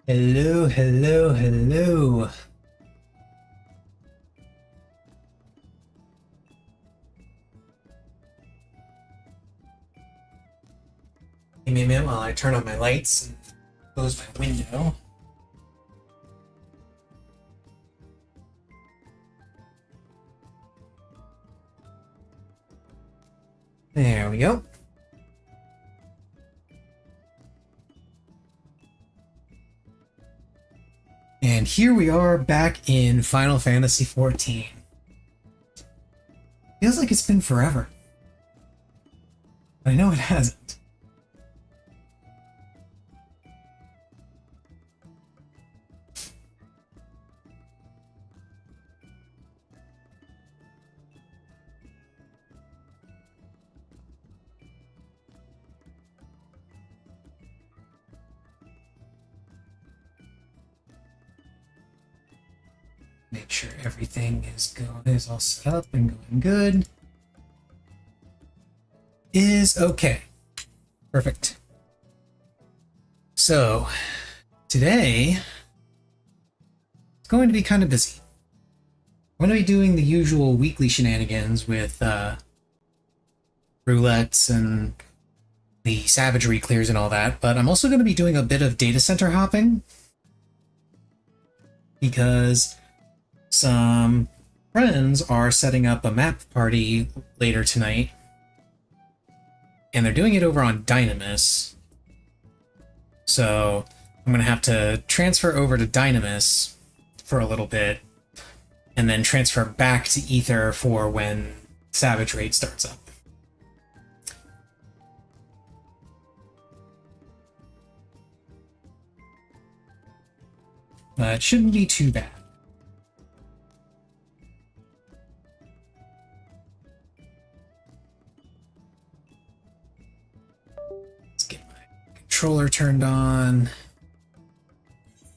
Hello, hello, hello. Give me a minute while I turn on my lights and close my window. There we go. And here we are back in Final Fantasy XIV. Feels like it's been forever. But I know it hasn't. Make sure everything is all set up and going good. Is okay. Perfect. So, today it's going to be kind of busy. I'm going to be doing the usual weekly shenanigans with roulettes and the Savage Reclears and all that, but I'm also going to be doing a bit of data center hopping because some friends are setting up a map party later tonight, and they're doing it over on Dynamis. So I'm going to have to transfer over to Dynamis for a little bit, and then transfer back to Ether for when Savage Raid starts up. But it shouldn't be too bad. Let's get my controller turned on.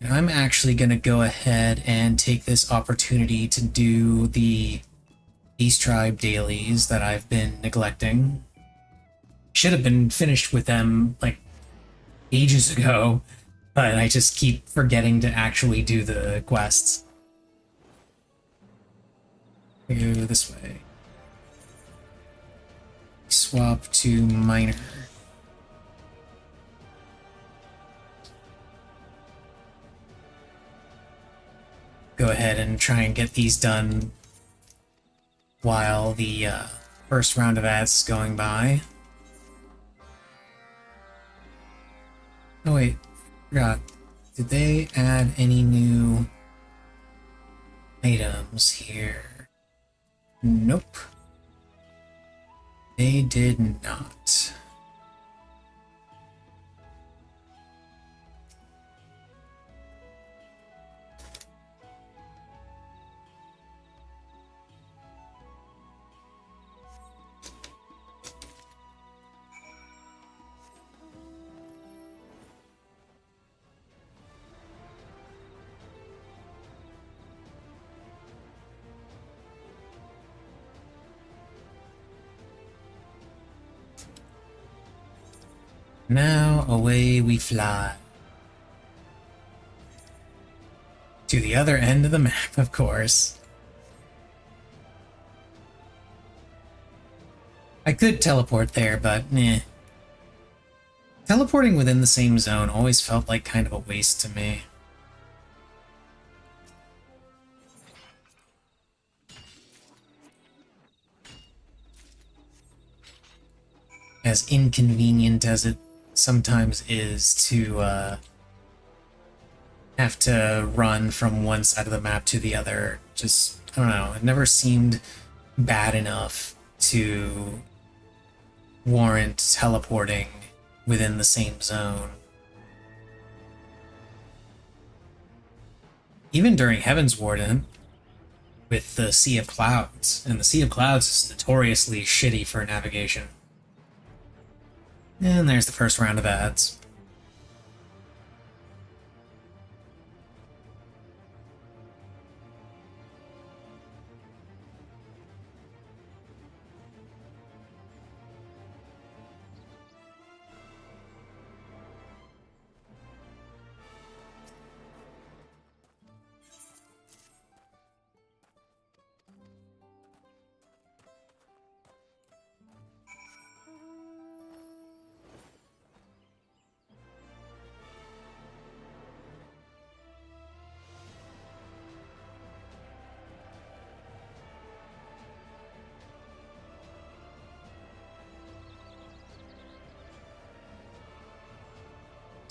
And I'm actually going to go ahead and take this opportunity to do the East Tribe dailies that I've been neglecting. Should have been finished with them like ages ago, but I just keep forgetting to actually do the quests. Go this way. Swap to minor. Go ahead and try and get these done while the first round of ads is going by. Oh wait, forgot. Did they add any new items here? Nope. They did not. Now away we fly. To the other end of the map, of course. I could teleport there, but meh. Teleporting within the same zone always felt like kind of a waste to me. As inconvenient as it sometimes is to have to run from one side of the map to the other, just, I don't know, it never seemed bad enough to warrant teleporting within the same zone. Even during Heaven's Warden, with the Sea of Clouds, and the Sea of Clouds is notoriously shitty for navigation. And there's the first round of ads.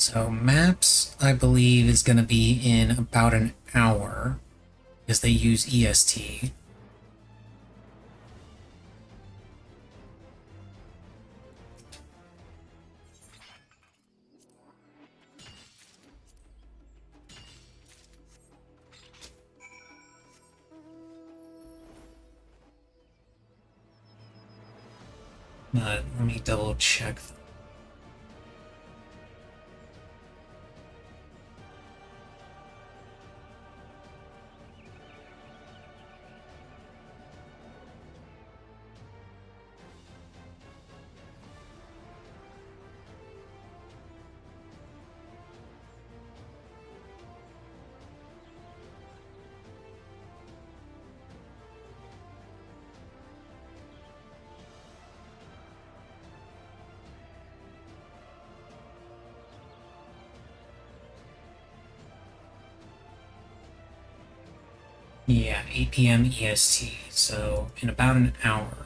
So maps, I believe, is going to be in about an hour because they use EST. But let me double check. Yeah, 8 p.m. EST, so in about an hour.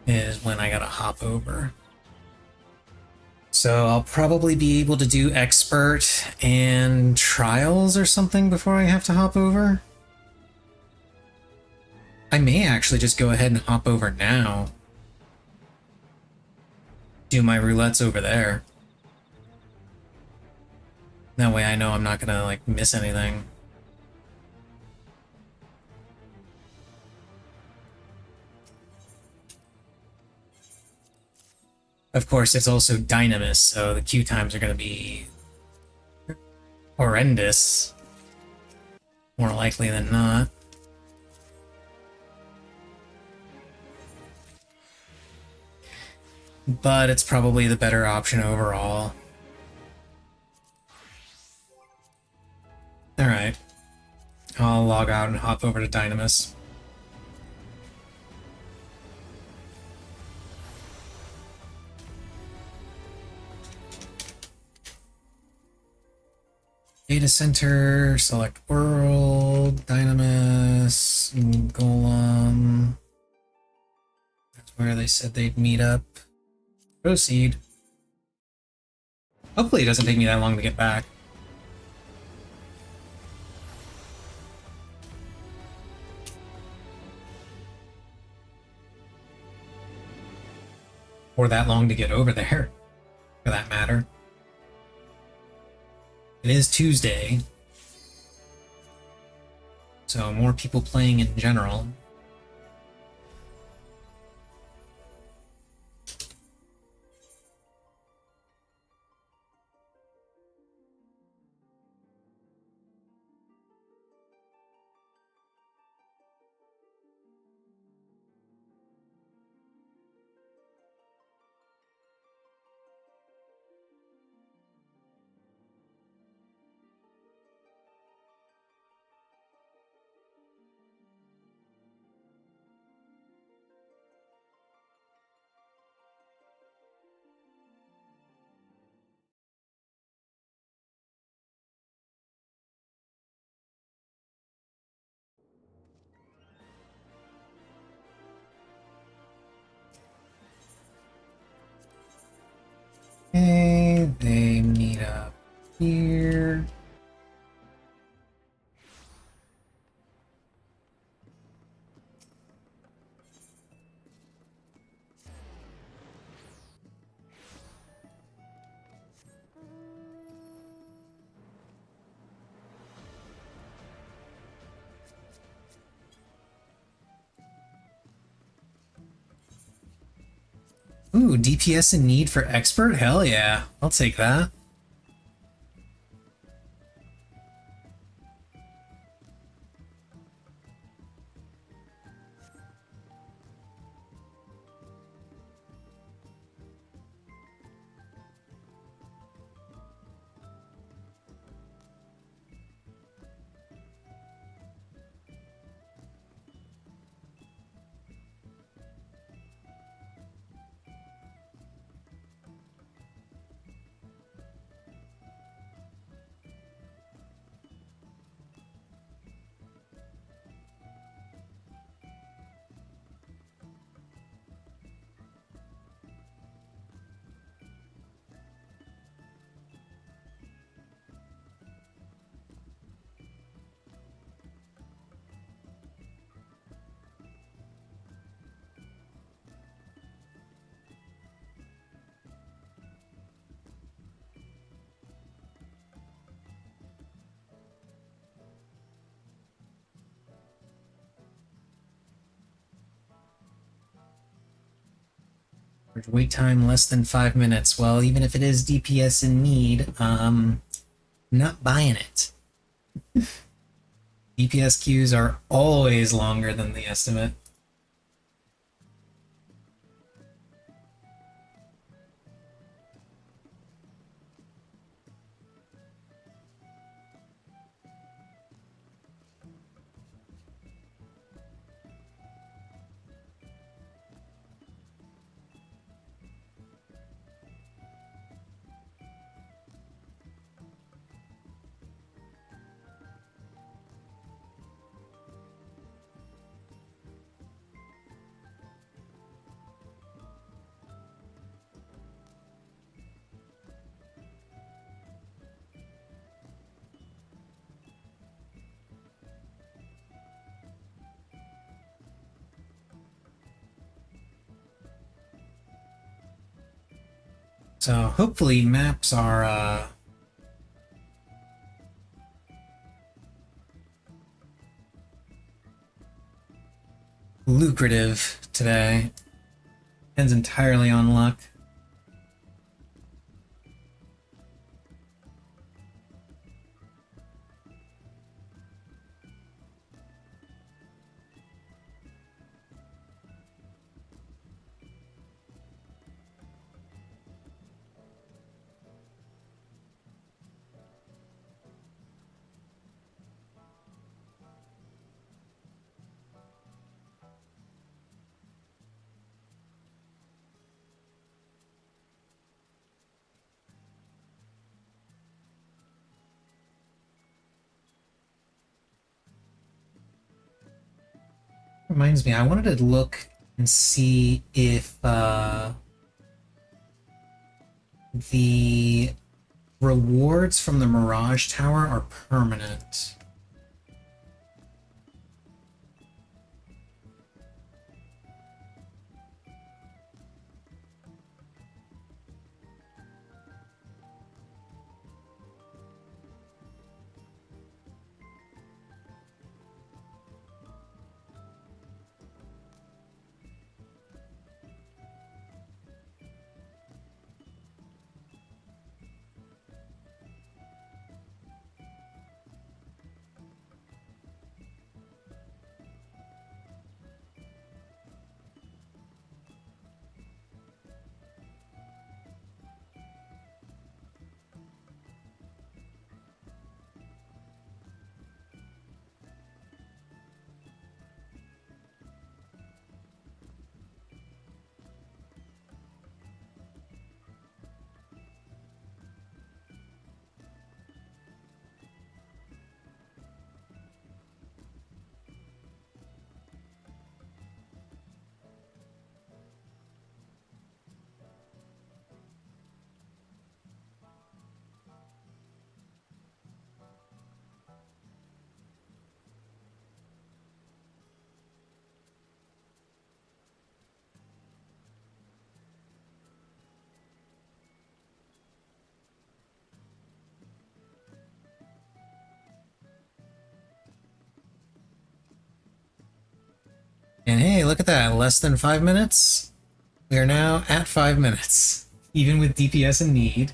Is when I gotta hop over. So I'll probably be able to do expert and trials or something before I have to hop over. I may actually just go ahead and hop over now. Do my roulettes over there. That way I know I'm not gonna like miss anything. Of course, it's also Dynamis, so the queue times are gonna be horrendous. More likely than not. But it's probably the better option overall. Alright. I'll log out and hop over to Dynamis. Data center, select world, Dynamis, Golem. That's where they said they'd meet up. Proceed. Hopefully it doesn't take me that long to get back. Or that long to get over there, for that matter. It is Tuesday, so more people playing in general. Okay, they meet up here. Ooh, DPS in need for expert? Hell yeah, I'll take that. Wait time less than 5 minutes. Well, even if it is DPS in need, not buying it. DPS queues are always longer than the estimate. So hopefully maps are lucrative today. Depends entirely on luck. Reminds me, I wanted to look and see if the rewards from the Mirage Tower are permanent. And hey, look at that, less than 5 minutes? We are now at 5 minutes, even with DPS in need.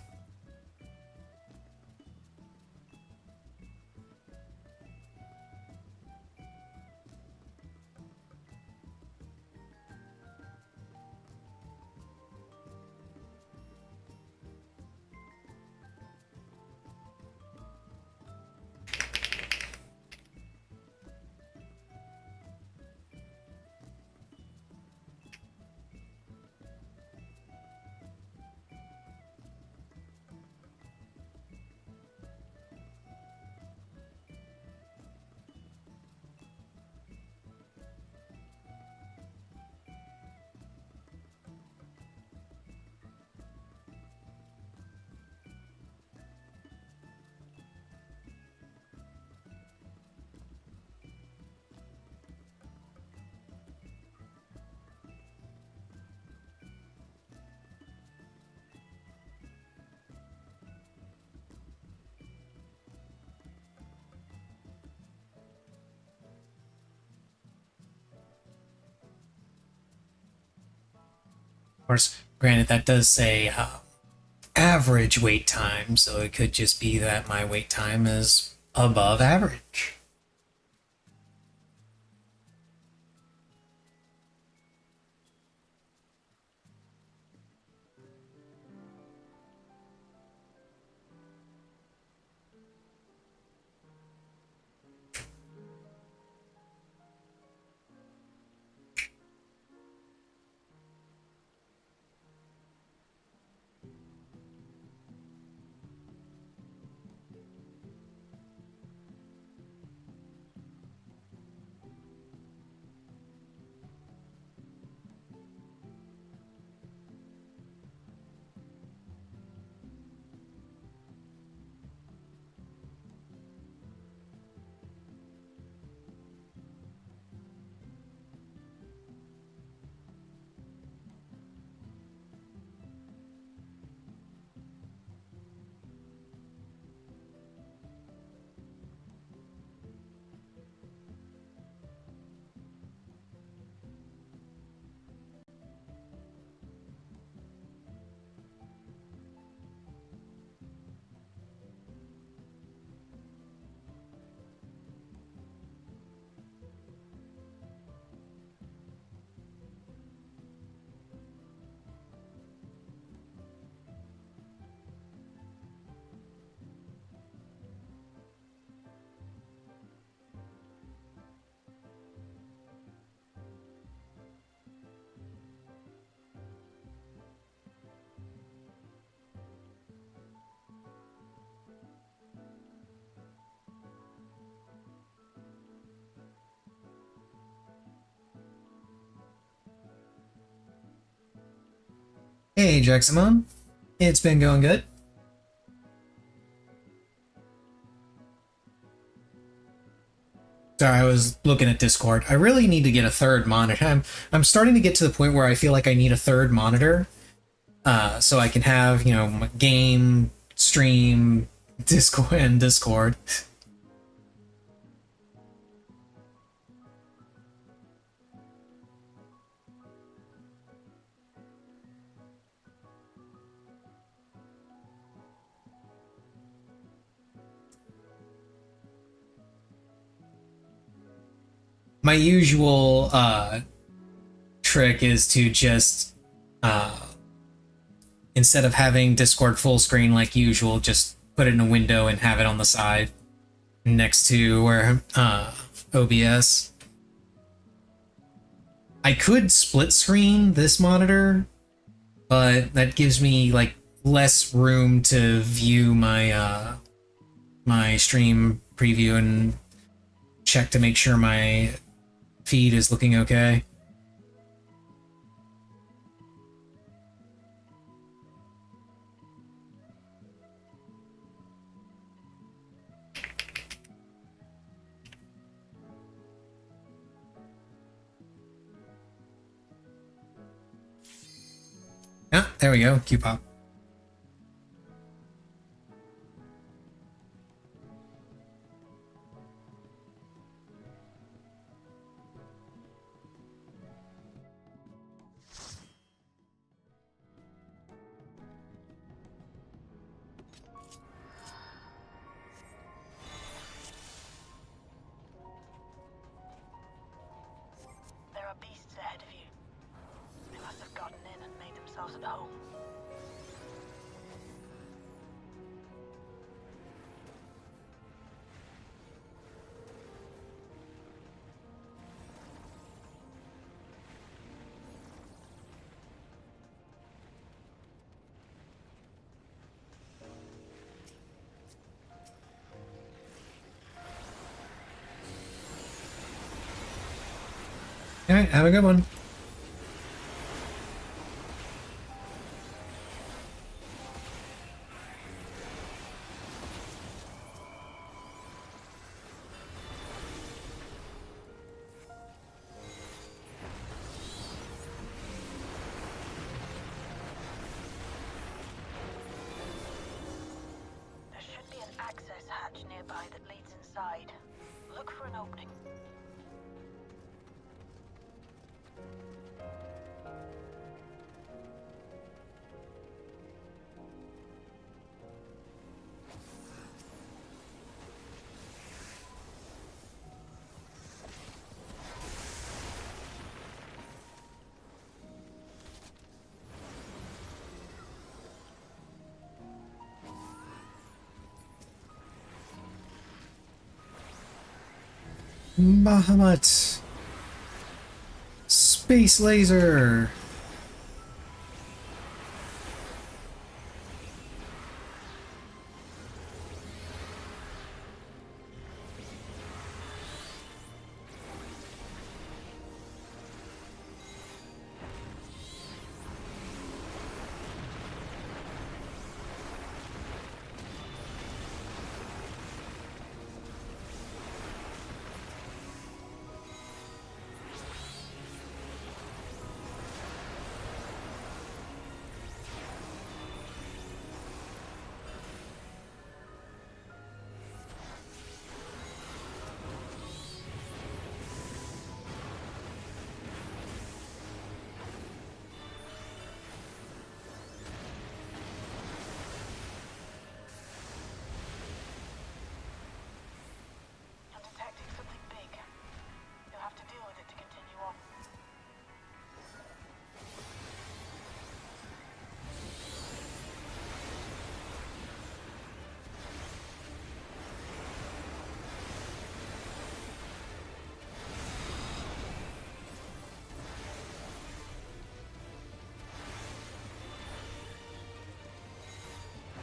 Of course, Granted, that does say average wait time, so it could just be that my wait time is above average. Hey, Jacksamon. It's been going good. Sorry, I was looking at Discord. I really need to get a third monitor. I'm starting to get to the point where I feel like I need a third monitor, so I can have, you know, game, stream, Discord, and Discord. My usual trick is to just instead of having Discord full screen like usual, just put it in a window and have it on the side next to where OBS. I could split screen this monitor, but that gives me like less room to view my my stream preview and check to make sure my feed is looking okay. Yeah, there we go, Q-pop. There are beasts ahead of you. They must have gotten in and made themselves at home. Alright, have a good one. There should be an access hatch nearby that leads inside. Look for an opening. Bahamut! Space laser! I'm detecting something big. You'll have to deal with it to continue on.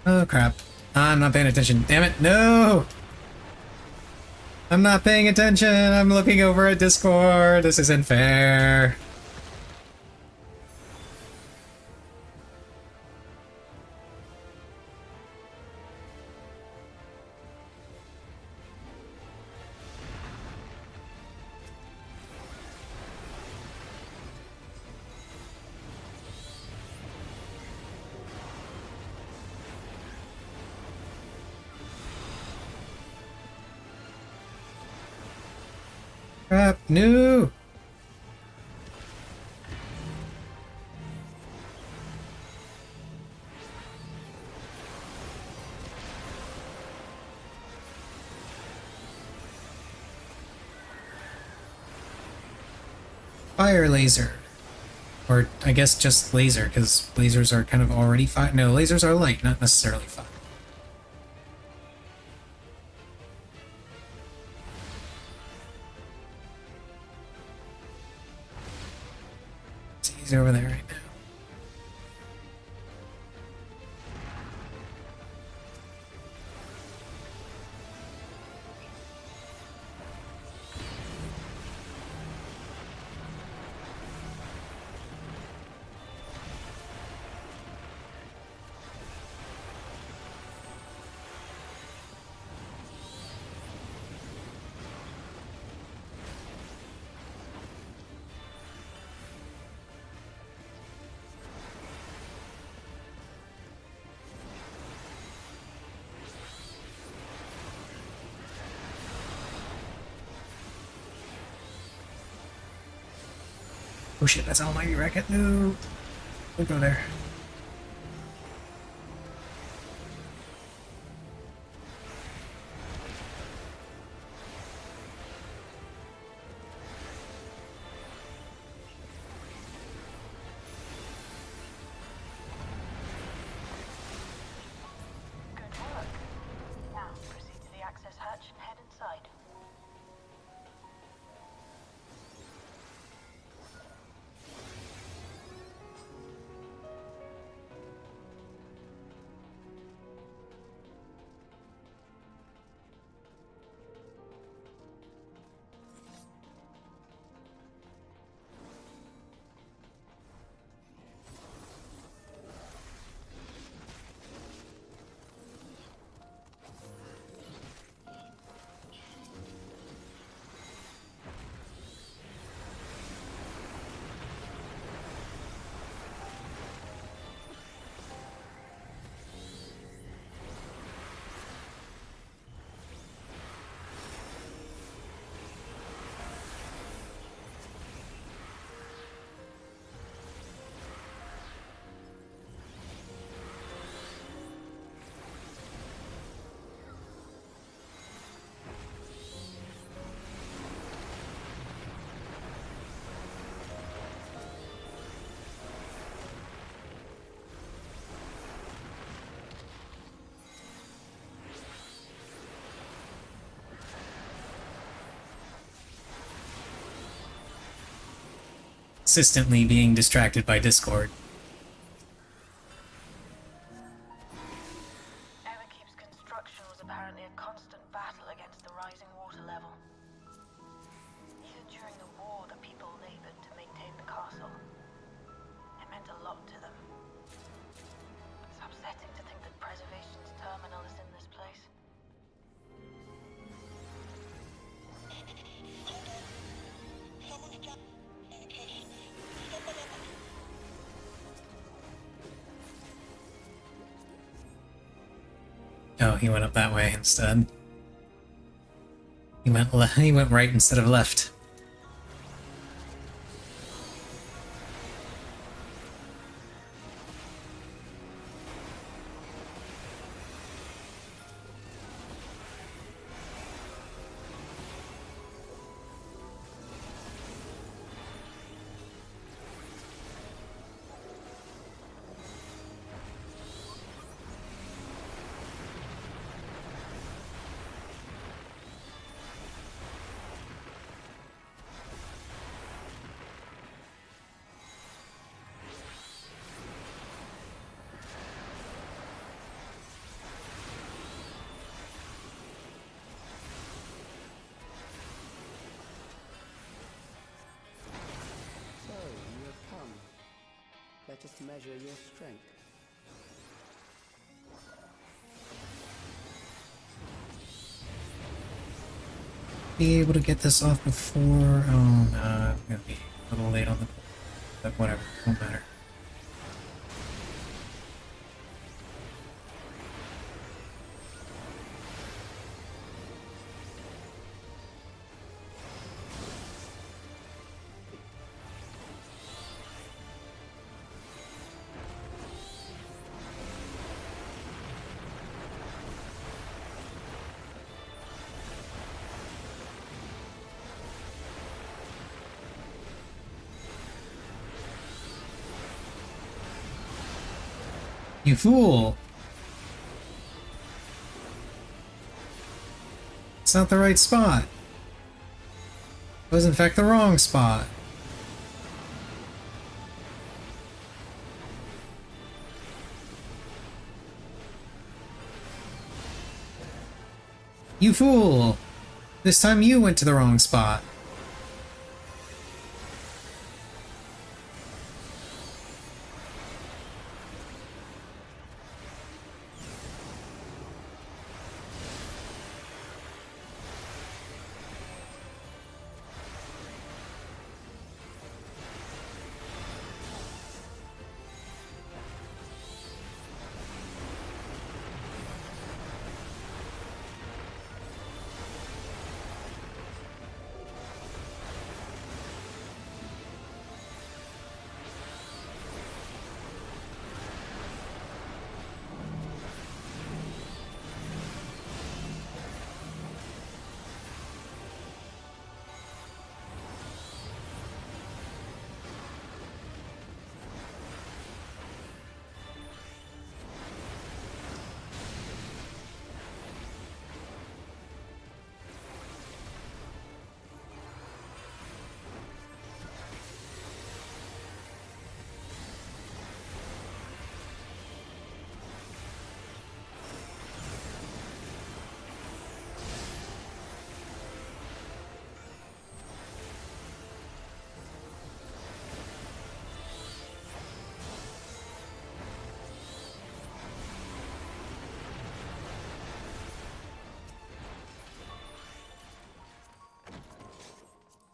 Oh crap. I'm not paying attention. Damn it, no! I'm not paying attention. I'm looking over at Discord. This isn't fair. Crap, no! Fire laser. Or I guess just laser, because lasers are kind of already fire. No, lasers are light, not necessarily fire. He's over there right now. Oh shit, that's Almighty Racket. No! Don't go there. Good work. Now, proceed to the access hatch and head inside. consistently being distracted by Discord. Everkeep's construction was apparently a constant battle against the rising water level. Even during the war, the people labored to maintain the castle. It meant a lot to them. It's upsetting to think that preservation's terminal is in this place. Oh, he went up that way instead. He went right instead of left. Let us measure your strength. Be able to get this off before. Oh no, I'm gonna be a little late on the. But whatever, won't matter. You fool! It's not the right spot. It was in fact the wrong spot. You fool! This time you went to the wrong spot.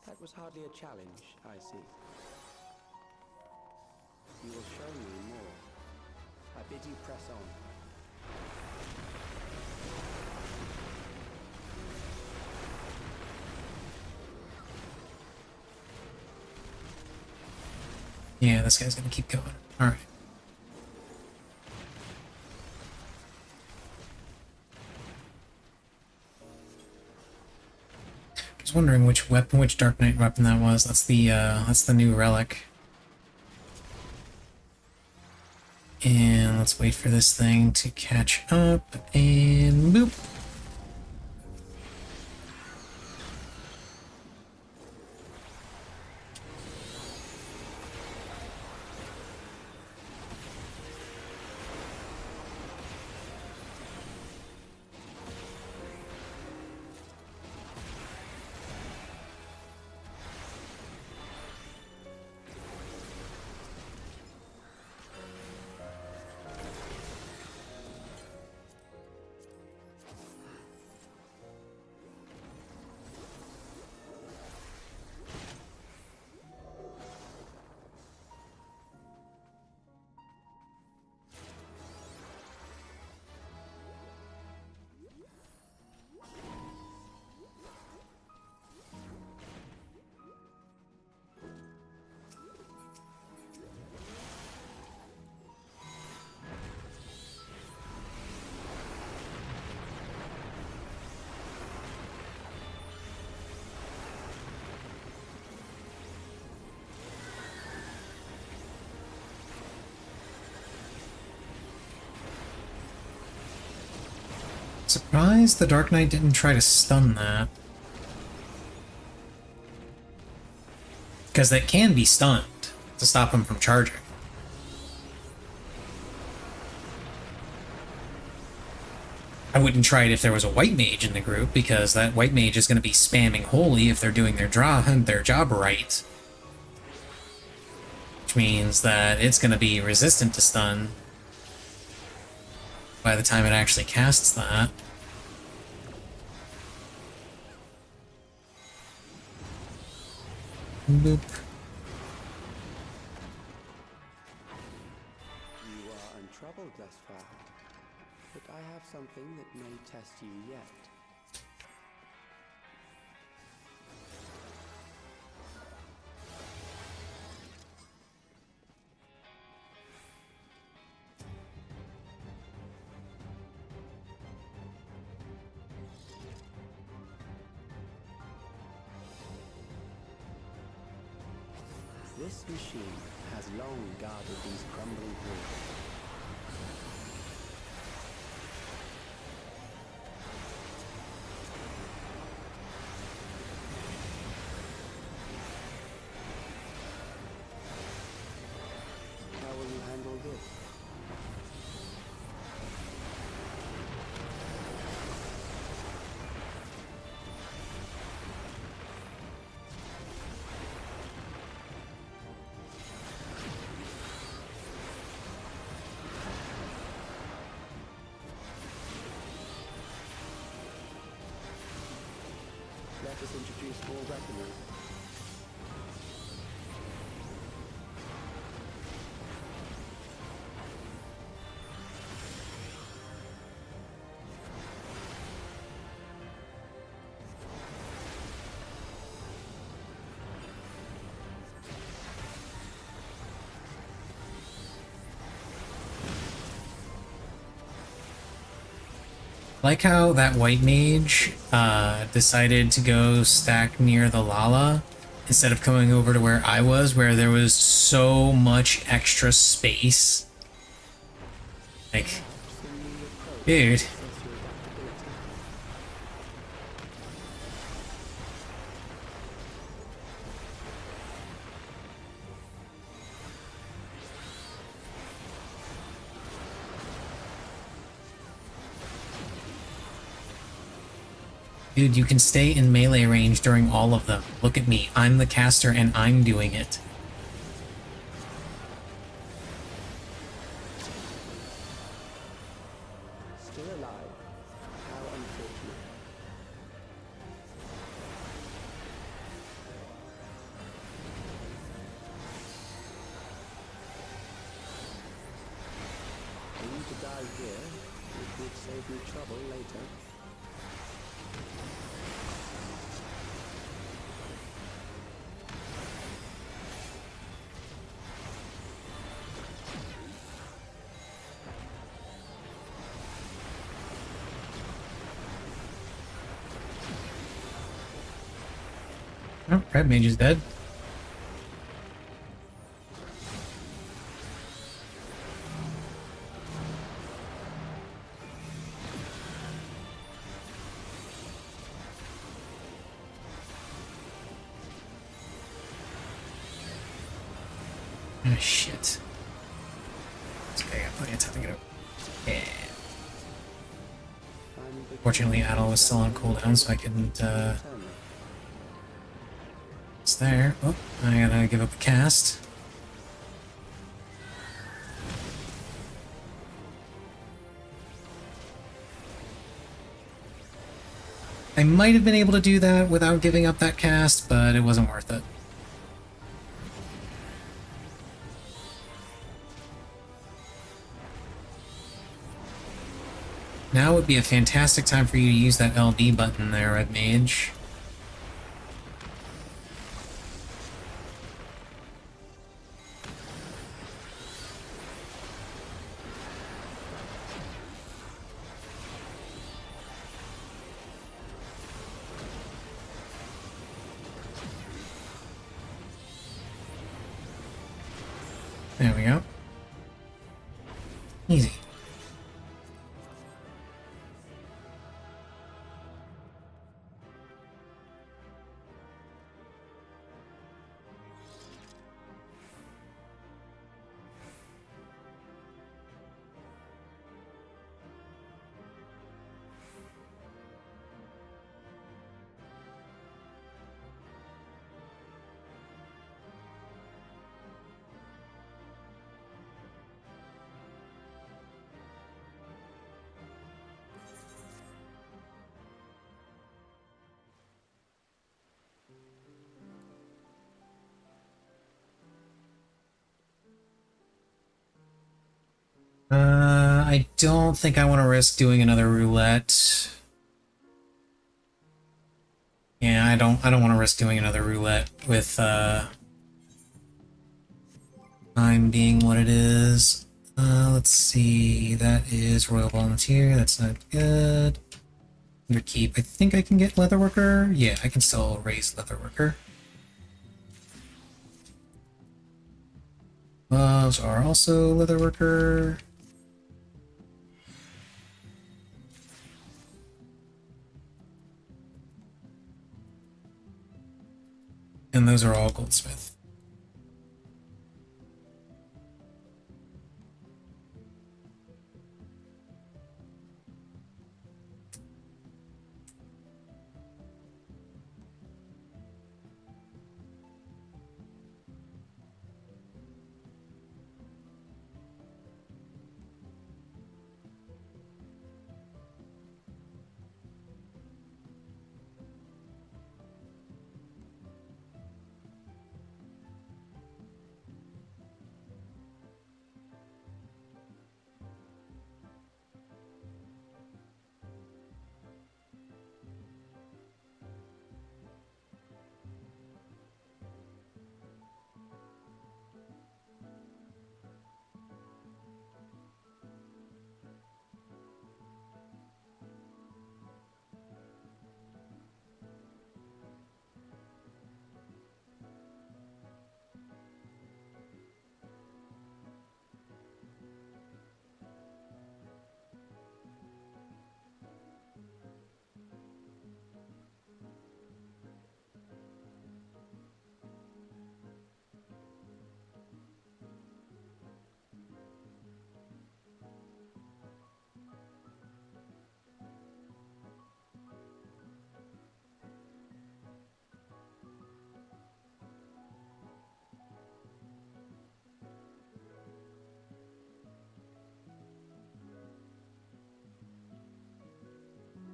That was hardly a challenge, I see. You will show me more. I bid you press on. Yeah, this guy's gonna keep going. Alright. I was wondering which weapon, which Dark Knight weapon that was. That's the new relic. And let's wait for this thing to catch up, and boop. Surprised the Dark Knight didn't try to stun that. Because that can be stunned to stop him from charging. I wouldn't try it if there was a white mage in the group, because that white mage is going to be spamming holy if they're doing their job right. Which means that it's going to be resistant to stun by the time it actually casts that. Boop. You are untroubled thus far, but I have something that may test you yet. This machine has long guarded these crumbling walls. How will you handle this? Let us introduce more weaponry. Like how that white mage decided to go stack near the Lala instead of coming over to where I was, where there was so much extra space. Like, dude. Dude, you can stay in melee range during all of them. Look at me. I'm the caster and I'm doing it. Still alive. How unfortunate. For you to die here, it would save me trouble later. Oh, Red Mage is dead. Oh, shit. Okay, I got plenty of time to get up. Yeah. Fortunately, Adel was still on cooldown, so I couldn't, It's there. Oh, I gotta give up a cast. I might have been able to do that without giving up that cast, but it wasn't worth it. Now would be a fantastic time for you to use that LB button there, Red Mage. There we go. Easy. I don't think I want to risk doing another roulette. Yeah, I don't want to risk doing another roulette with time being what it is. Let's see. That is Royal Volunteer. That's not good. Underkeep. I think I can get Leatherworker. Yeah, I can still raise Leatherworker. Gloves are also Leatherworker. And those are all Goldsmith.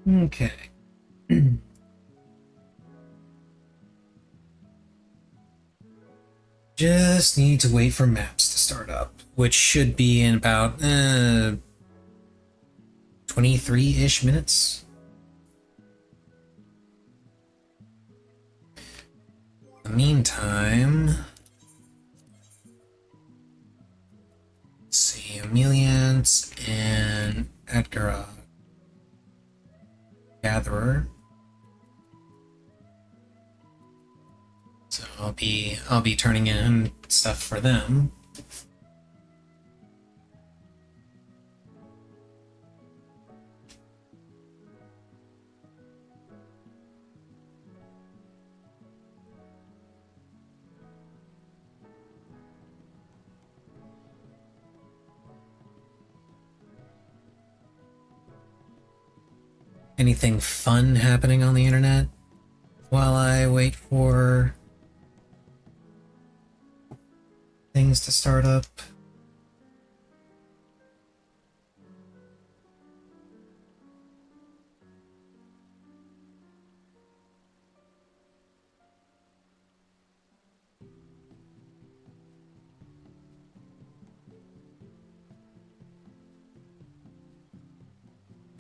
Okay. Just need to wait for maps to start up, which should be in about 23-ish minutes. In the meantime, let's see, Emelians and Edgar Gatherer. So I'll be turning in stuff for them. Anything fun happening on the internet while I wait for things to start up?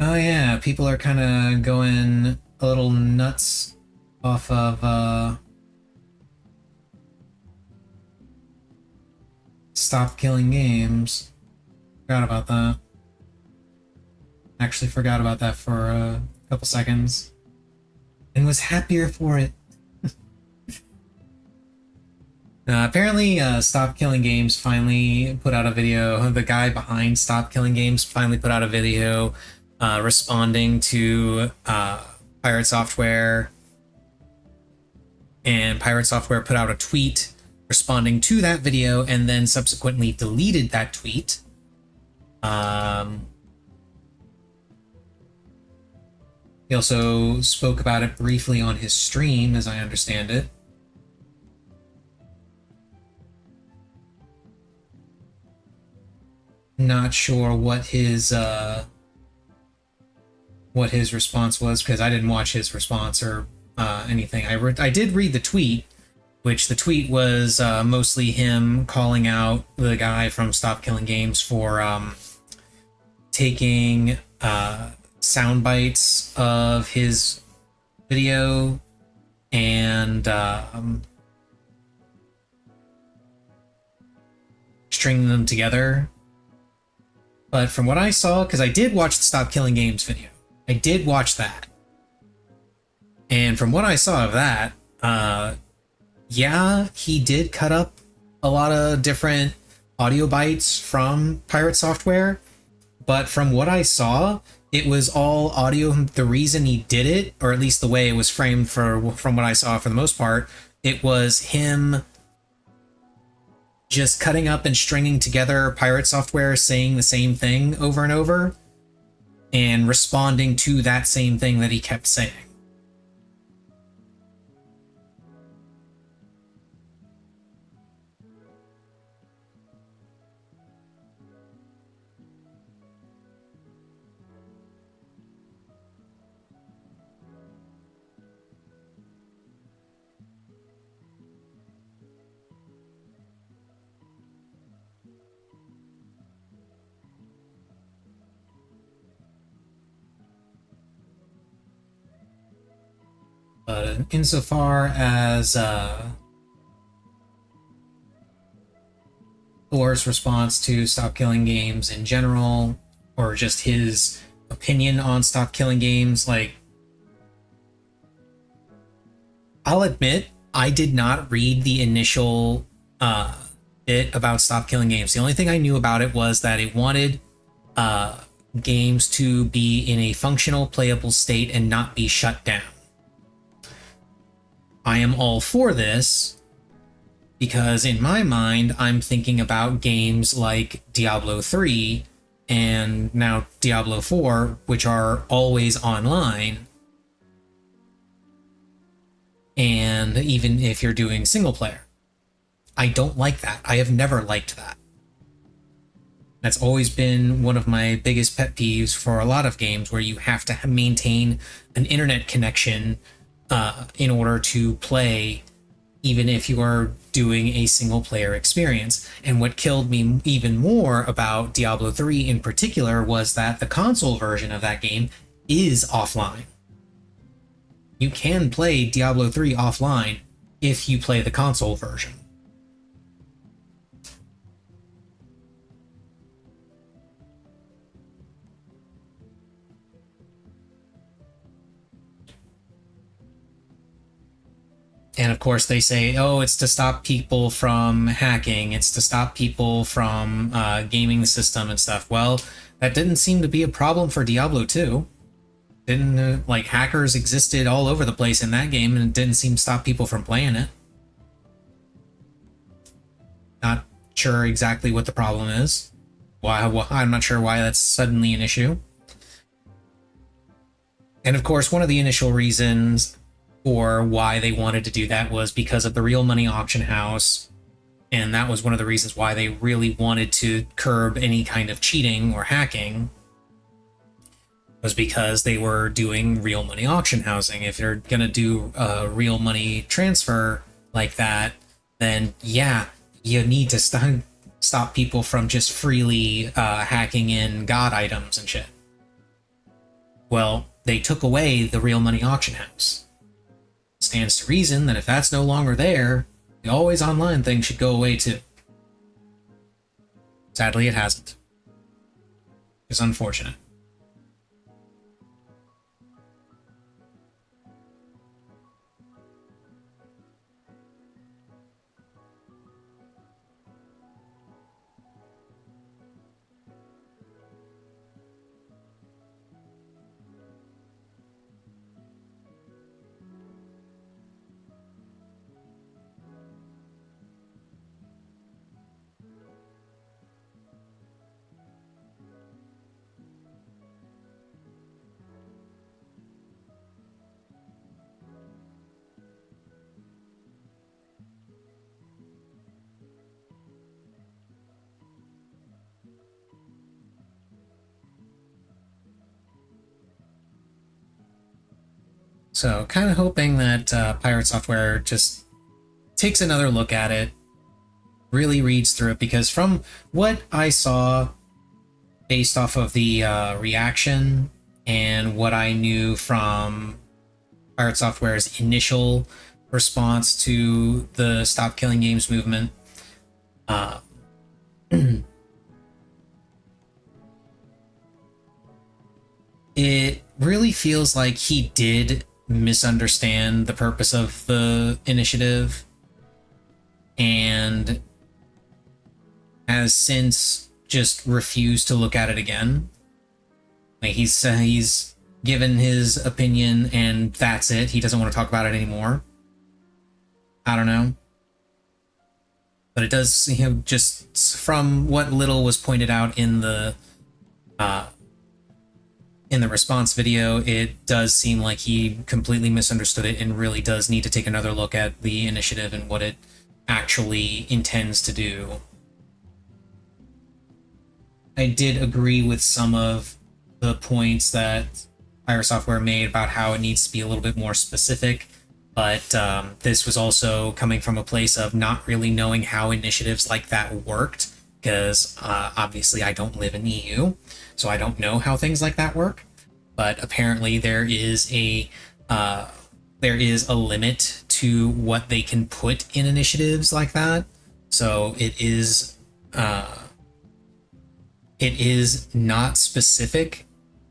Oh yeah, people are kind of going a little nuts off of Stop Killing Games. Forgot about that. Actually forgot about that for a couple seconds. And was happier for it. Apparently, Stop Killing Games finally put out a video. The guy behind Stop Killing Games finally put out a video responding to Pirate Software. And Pirate Software put out a tweet responding to that video and then subsequently deleted that tweet. He also spoke about it briefly on his stream, as I understand it. Not sure what his response was, because I didn't watch his response or anything. I did read the tweet, which the tweet was mostly him calling out the guy from Stop Killing Games for taking sound bites of his video and stringing them together. But from what I saw, because I did watch the Stop Killing Games video, I did watch that. And from what I saw of that, yeah, he did cut up a lot of different audio bites from Pirate Software. But from what I saw, it was all audio. The reason he did it, or at least the way it was framed from what I saw for the most part, it was him just cutting up and stringing together Pirate Software saying the same thing over and over and responding to that same thing that he kept saying. But insofar as Thor's response to Stop Killing Games in general, or just his opinion on Stop Killing Games, like, I'll admit, I did not read the initial bit about Stop Killing Games. The only thing I knew about it was that it wanted games to be in a functional, playable state and not be shut down. I am all for this because in my mind, I'm thinking about games like Diablo 3 and now Diablo 4, which are always online. And even if you're doing single player, I don't like that. I have never liked that. That's always been one of my biggest pet peeves for a lot of games where you have to maintain an internet connection in order to play, even if you are doing a single player experience. And what killed me even more about Diablo 3 in particular was that the console version of that game is offline. You can play Diablo 3 offline if you play the console version. And of course they say, oh, it's to stop people from hacking, it's to stop people from gaming the system and stuff. Well, that didn't seem to be a problem for Diablo 2. Didn't, like, hackers existed all over the place in that game, and it didn't seem to stop people from playing it. Not sure exactly what the problem is. Why I'm not sure why that's suddenly an issue. And of course, one of the initial reasons for why they wanted to do that was because of the real money auction house, and that was one of the reasons why they really wanted to curb any kind of cheating or hacking, was because they were doing real money auction housing. If you're gonna do a real money transfer like that, then yeah, you need to stop people from just freely hacking in god items and shit. Well, they took away the real money auction house. Stands to reason that if that's no longer there, the always online thing should go away too. Sadly, it hasn't. It's unfortunate. So, kind of hoping that Pirate Software just takes another look at it, really reads through it, because from what I saw based off of the reaction and what I knew from Pirate Software's initial response to the Stop Killing Games movement, it really feels like he did misunderstand the purpose of the initiative and has since just refused to look at it again. Like he's given his opinion and that's it. He doesn't want to talk about it anymore. I don't know. But it does, just from what little was pointed out in the response video, it does seem like he completely misunderstood it and really does need to take another look at the initiative and what it actually intends to do. I did agree with some of the points that Pirate Software made about how it needs to be a little bit more specific, but this was also coming from a place of not really knowing how initiatives like that worked, because obviously I don't live in the EU, so I don't know how things like that work. But apparently there is a limit to what they can put in initiatives like that. So it is not specific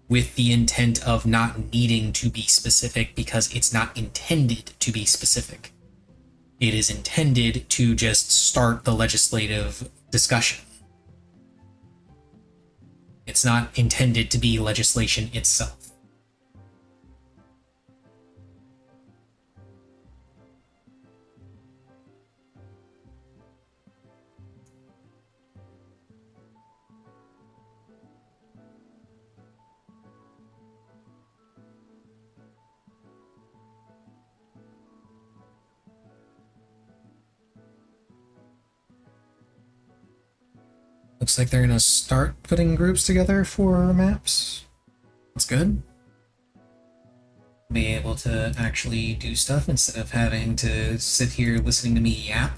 with the intent of not needing to be specific because it's not intended to be specific. It is intended to just start the legislative discussion. It's not intended to be legislation itself. Looks like they're gonna start putting groups together for maps. That's good. Be able to actually do stuff instead of having to sit here listening to me yap.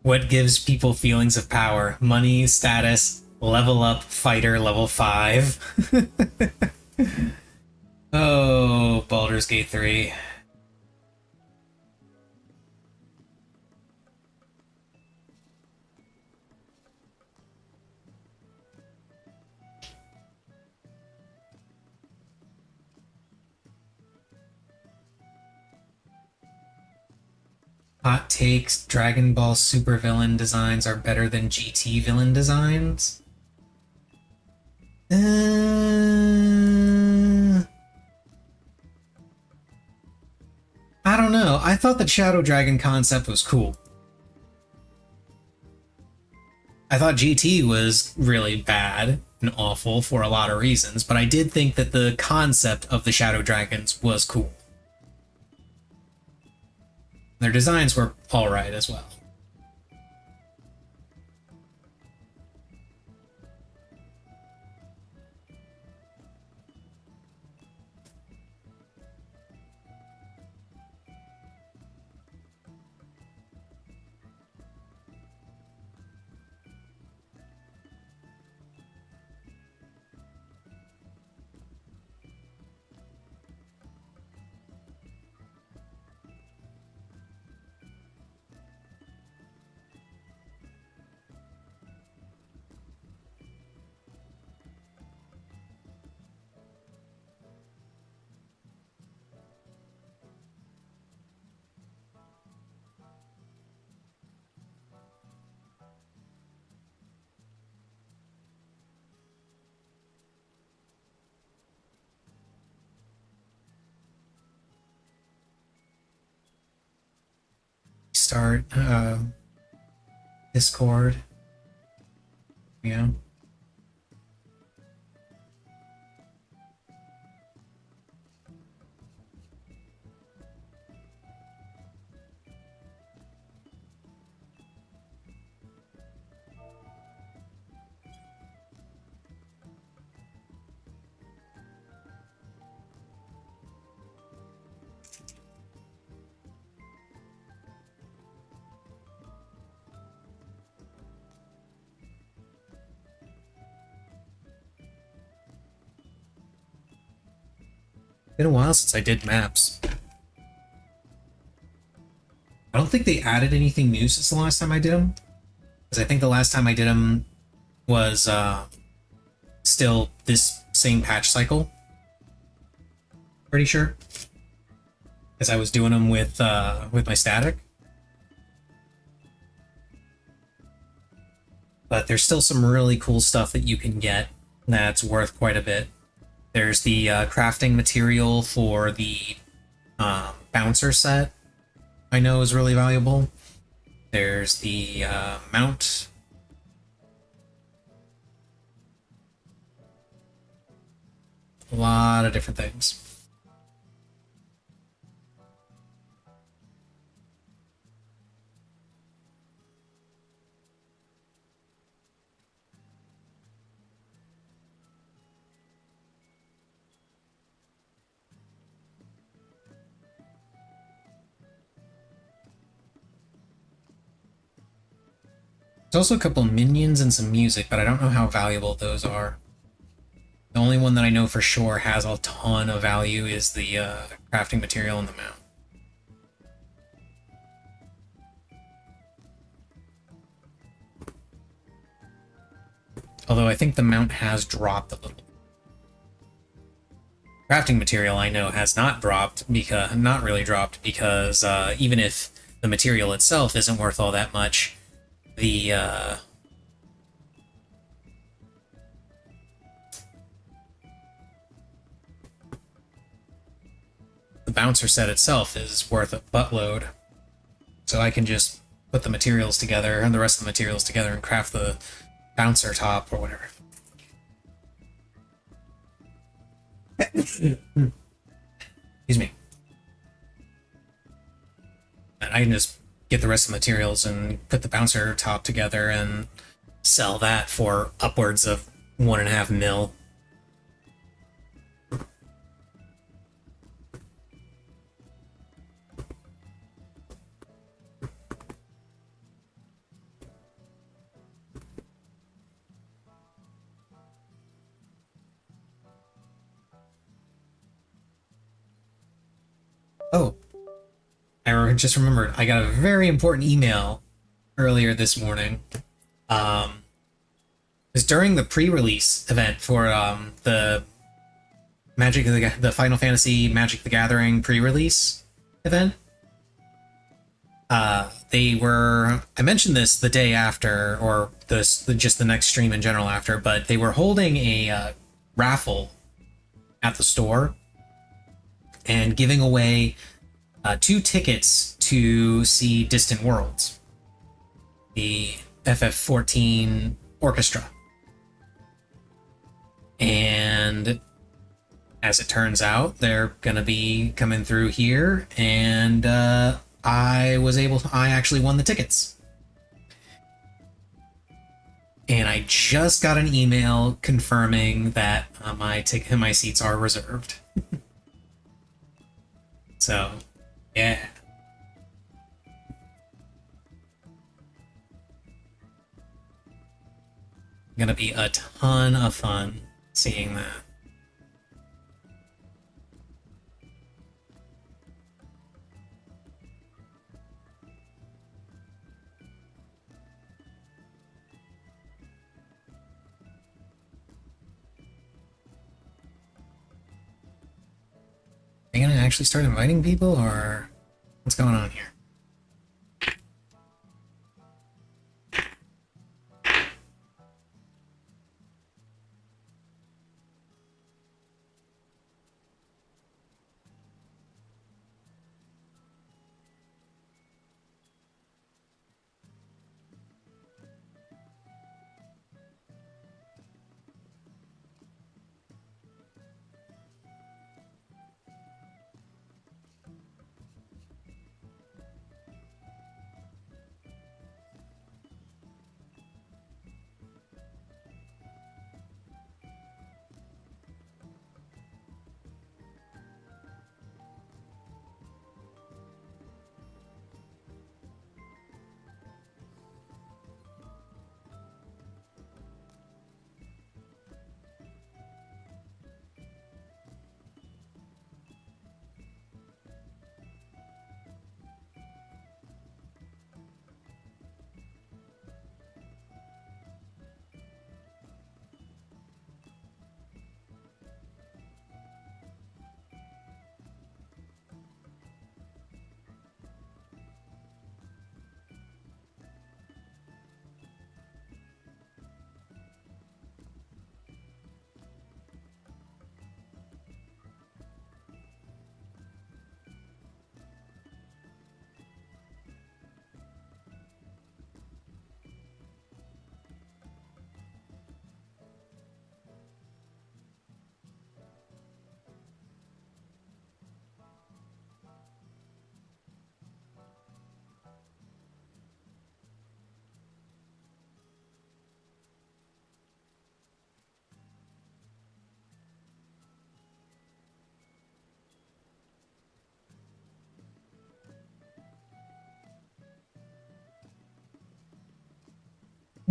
What gives people feelings of power? Money, status, level up, fighter, level 5. Oh, Baldur's Gate 3. Hot takes, Dragon Ball Super villain designs are better than GT villain designs? I don't know. I thought the Shadow Dragon concept was cool. I thought GT was really bad and awful for a lot of reasons, but I did think that the concept of the Shadow Dragons was cool. Their designs were alright as well. Start Discord. Yeah. Been a while since I did maps. I don't think they added anything new since the last time I did them. Because I think the last time I did them was still this same patch cycle. Pretty sure. Because I was doing them with my static. But there's still some really cool stuff that you can get that's worth quite a bit. There's the crafting material for the bouncer set, I know is really valuable. There's the mount. A lot of different things. There's also a couple minions and some music, but I don't know how valuable those are. The only one that I know for sure has a ton of value is the crafting material and the mount. Although I think the mount has dropped a little. Crafting material I know has not dropped because not really dropped because even if the material itself isn't worth all that much, the bouncer set itself is worth a buttload. So I can just put the materials together and the rest of the materials together and craft the bouncer top or whatever. Excuse me. And I can just get the rest of the materials and put the bouncer top together and sell that for upwards of 1.5 mil. Oh, I just remembered. I got a very important email earlier this morning. It was during the pre-release event for the the Final Fantasy Magic the Gathering pre-release event. They were. I mentioned this the day after, or just the next stream in general after, but they were holding a raffle at the store and giving away 2 tickets to see Distant Worlds, the FF14 orchestra. And as it turns out, they're gonna be coming through here, and I actually won the tickets. And I just got an email confirming that my seats are reserved. So, yeah. Gonna be a ton of fun seeing that. Are you gonna actually start inviting people, or what's going on here?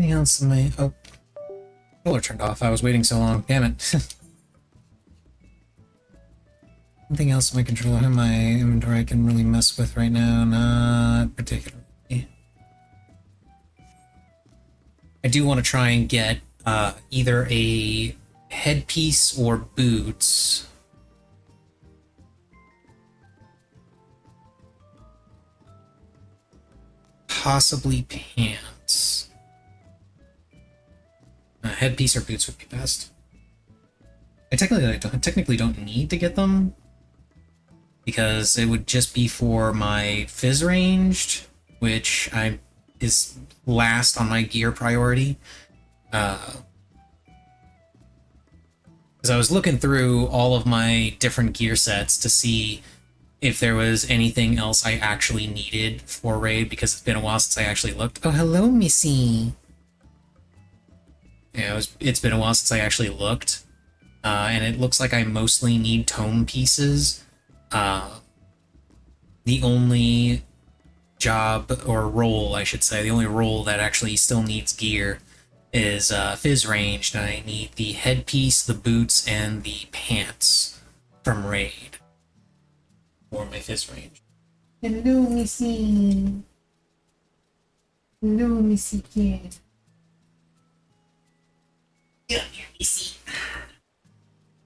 Anything else in my... Oh. Controller turned off. I was waiting so long. Damn it. Anything else in my controller in my inventory I can really mess with right now? Not particularly. I do want to try and get either a headpiece or boots. Possibly pants. Headpiece or boots would be best. I technically don't need to get them because it would just be for my Fizz ranged, which is last on my gear priority. Because I was looking through all of my different gear sets to see if there was anything else I actually needed for raid, because it's been a while since I actually looked. Oh, hello, Missy. Yeah, it's been a while since I actually looked, and it looks like I mostly need tome pieces. The only job, or role, I should say, the only role that actually still needs gear is Fizz ranged, and I need the headpiece, the boots, and the pants from raid for my Fizz range. Hello, Missy. Hello, Missy cat. Come here, Missy.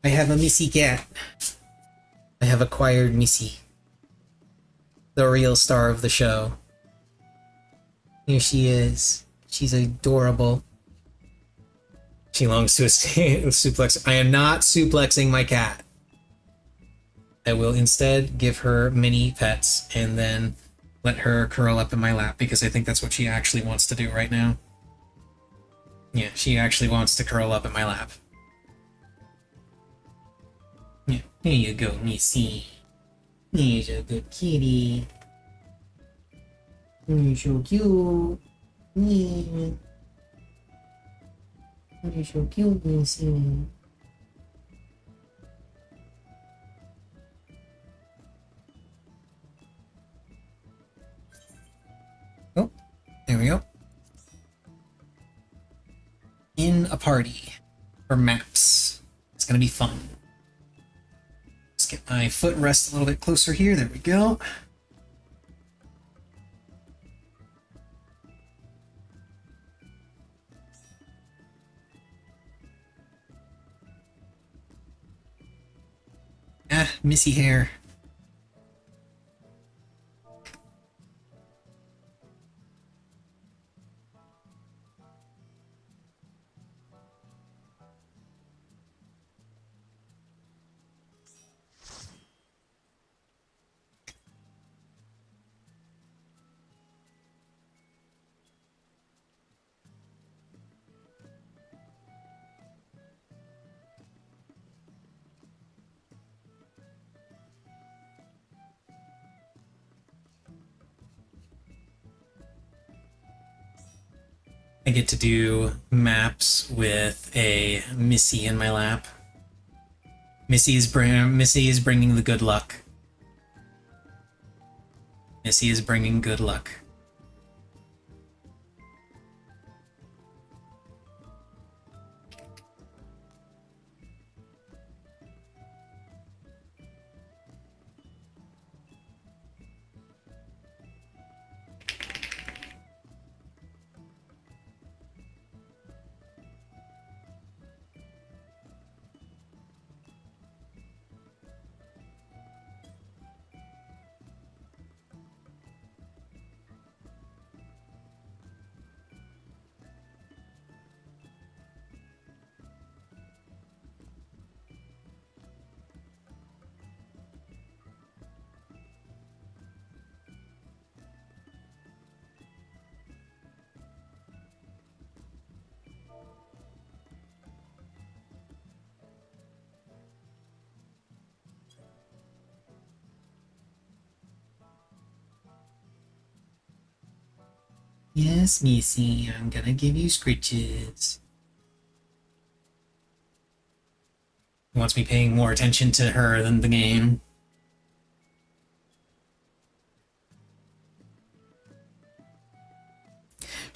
I have a Missy cat. I have acquired Missy, the real star of the show. Here she is. She's adorable. She longs to suplex. I am not suplexing my cat. I will instead give her mini pets and then let her curl up in my lap, because I think that's what she actually wants to do right now. Yeah, she actually wants to curl up in my lap. Yeah, here you go, Missy. Here's a good kitty. You're so cute. Yeah. You're so cute, Missy. Oh, there we go. In a party for maps. It's gonna be fun. Let's get my foot rest a little bit closer here. There we go. Ah, Missy hair. I get to do maps with a Missy in my lap. Missy is bringing the good luck. Missy is bringing good luck. Yes, Missy, I'm gonna give you scritches. He wants me paying more attention to her than the game.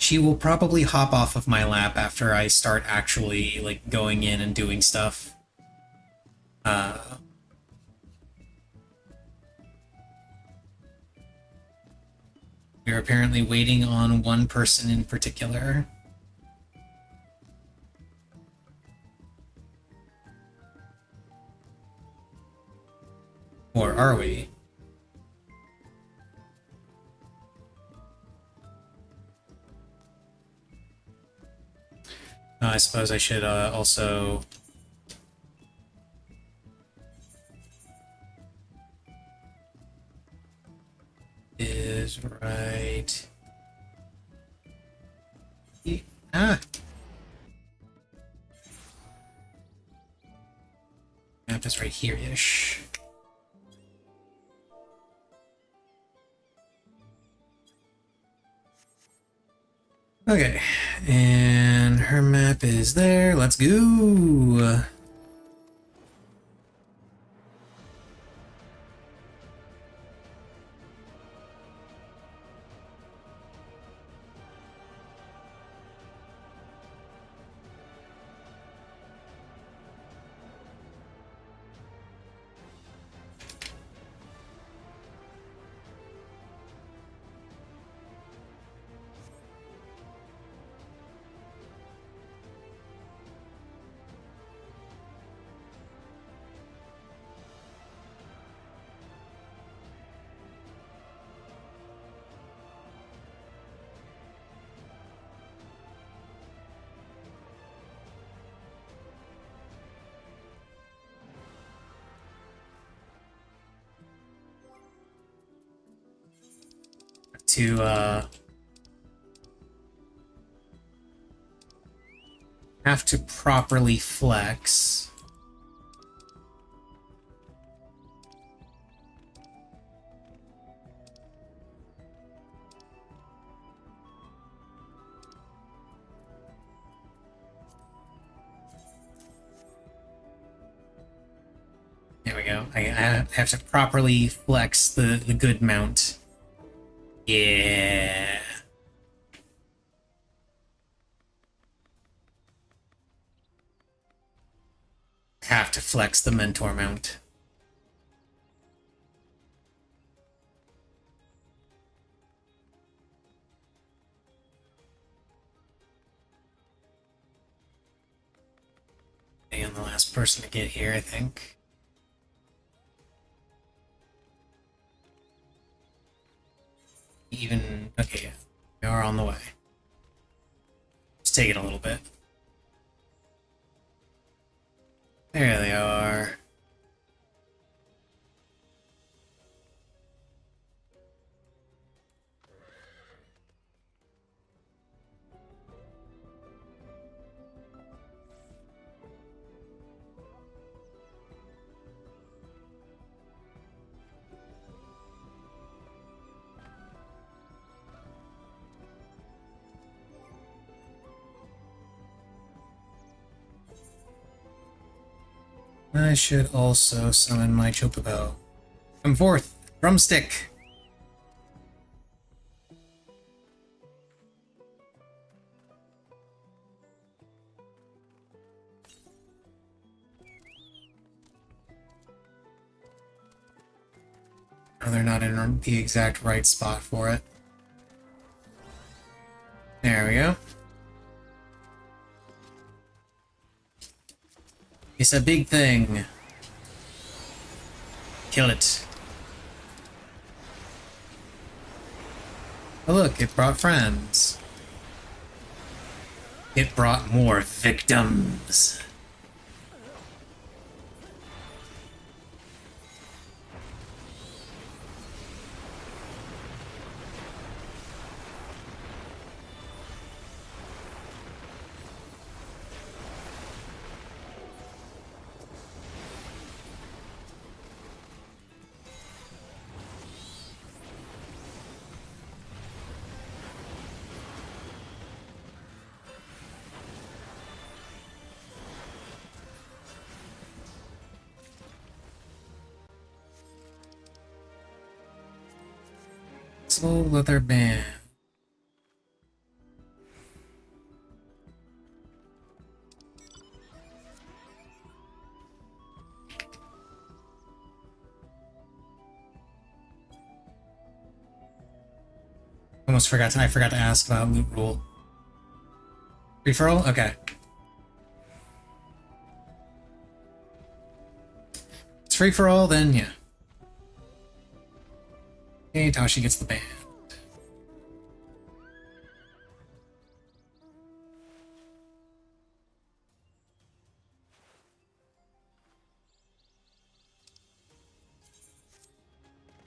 she will probably hop off of my lap after I start actually, like, going in and doing stuff. We're apparently waiting on one person in particular. Or are we? I suppose I should also... is right... Ah! Map is right here-ish. Okay, and her map is there. Let's go! To have to properly flex. There we go. I have to properly flex the good mount. Yeah. Have to flex the mentor mount. I am the last person to get here, I think. Even... okay, yeah. We are on the way. Just take it a little bit. There they are. I should also summon my Chocobo. Come forth, drumstick! Oh, they're not in the exact right spot for it. There we go. It's a big thing. Kill it. Oh look, it brought friends. It brought more victims. Soul leather band. I forgot to ask about loot rule. Free for all? Okay. It's free for all, then yeah. Okay, Tashi gets the band.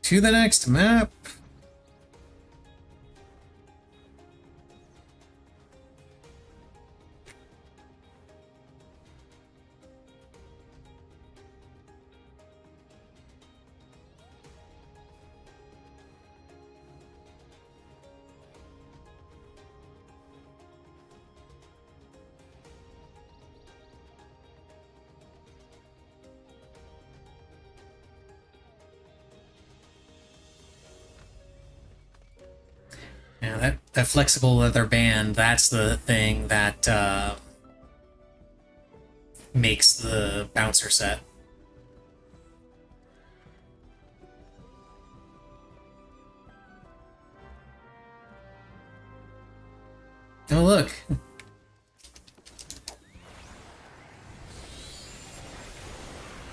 To the next map. Yeah, that flexible leather band, that's the thing that makes the bouncer set. Oh, look.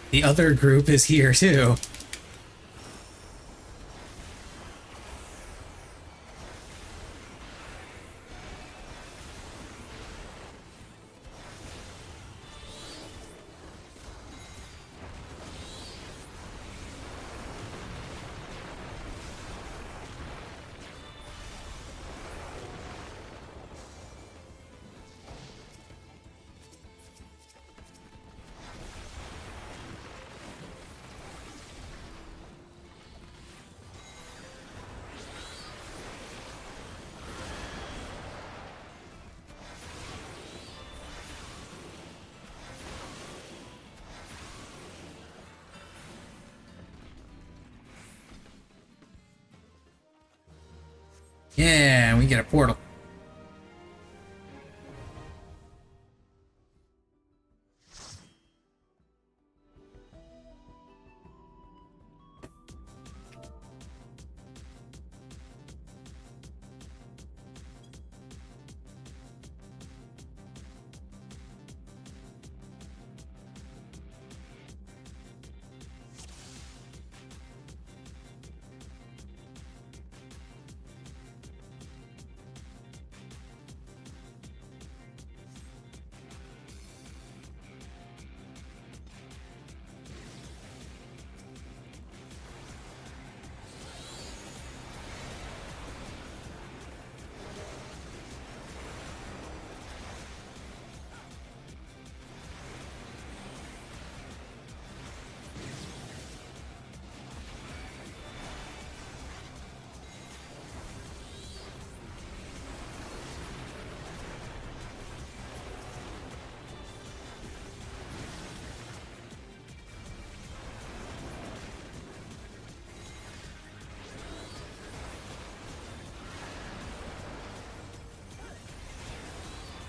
The other group is here, too. Yeah, we get a portal.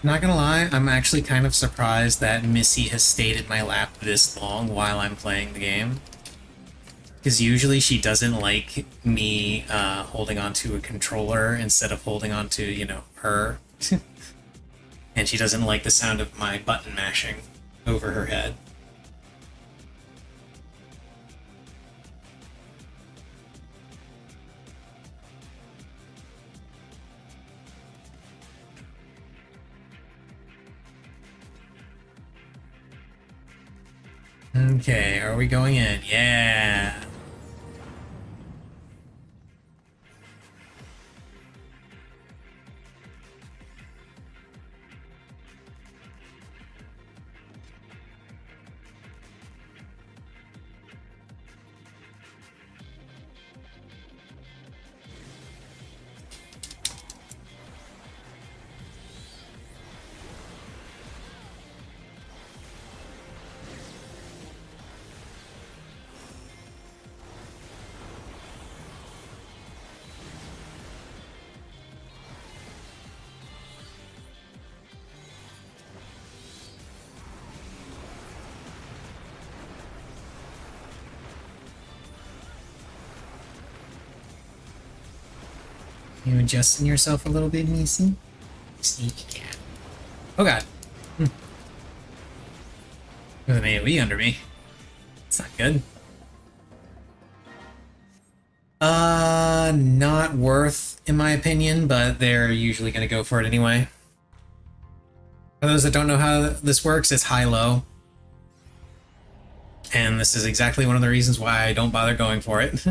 Not gonna lie, I'm actually kind of surprised that Missy has stayed in my lap this long while I'm playing the game. Because usually she doesn't like me holding onto a controller instead of holding onto, you know, her. And she doesn't like the sound of my button mashing over her head. Okay, are we going in? Yeah. You adjusting yourself a little bit, Nisi? Sneaky cat. Oh god. There's an AoE under me. It's not good. Not worth, in my opinion, but they're usually gonna go for it anyway. For those that don't know how this works, it's high-low. And this is exactly one of the reasons why I don't bother going for it.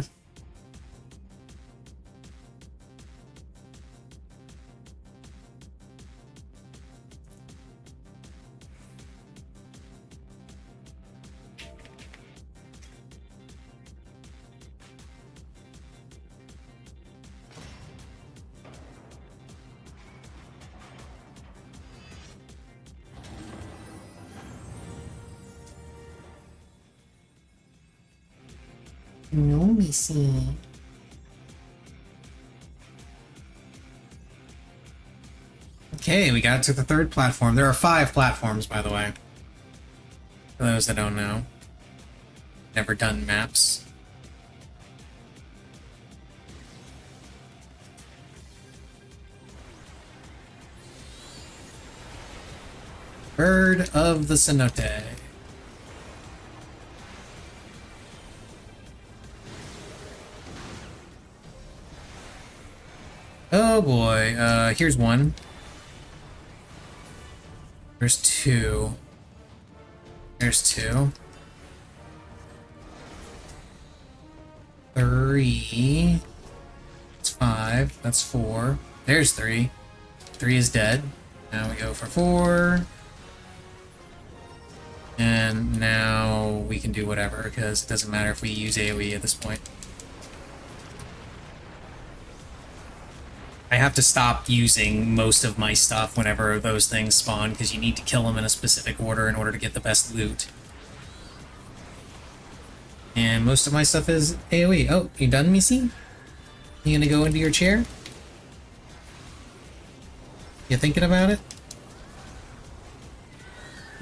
No, Missy. Okay, we got to the third platform. There are 5 platforms, by the way. For those that don't know. Never done maps. Bird of the Cenote. Oh boy, here's one. There's 2. There's 2. 3. That's 5. That's 4. There's 3. 3 is dead. Now we go for 4. And now we can do whatever, because it doesn't matter if we use AoE at this point. I have to stop using most of my stuff whenever those things spawn, because you need to kill them in a specific order in order to get the best loot. And most of my stuff is AoE. Oh, you done, Missy? You gonna go into your chair? You thinking about it?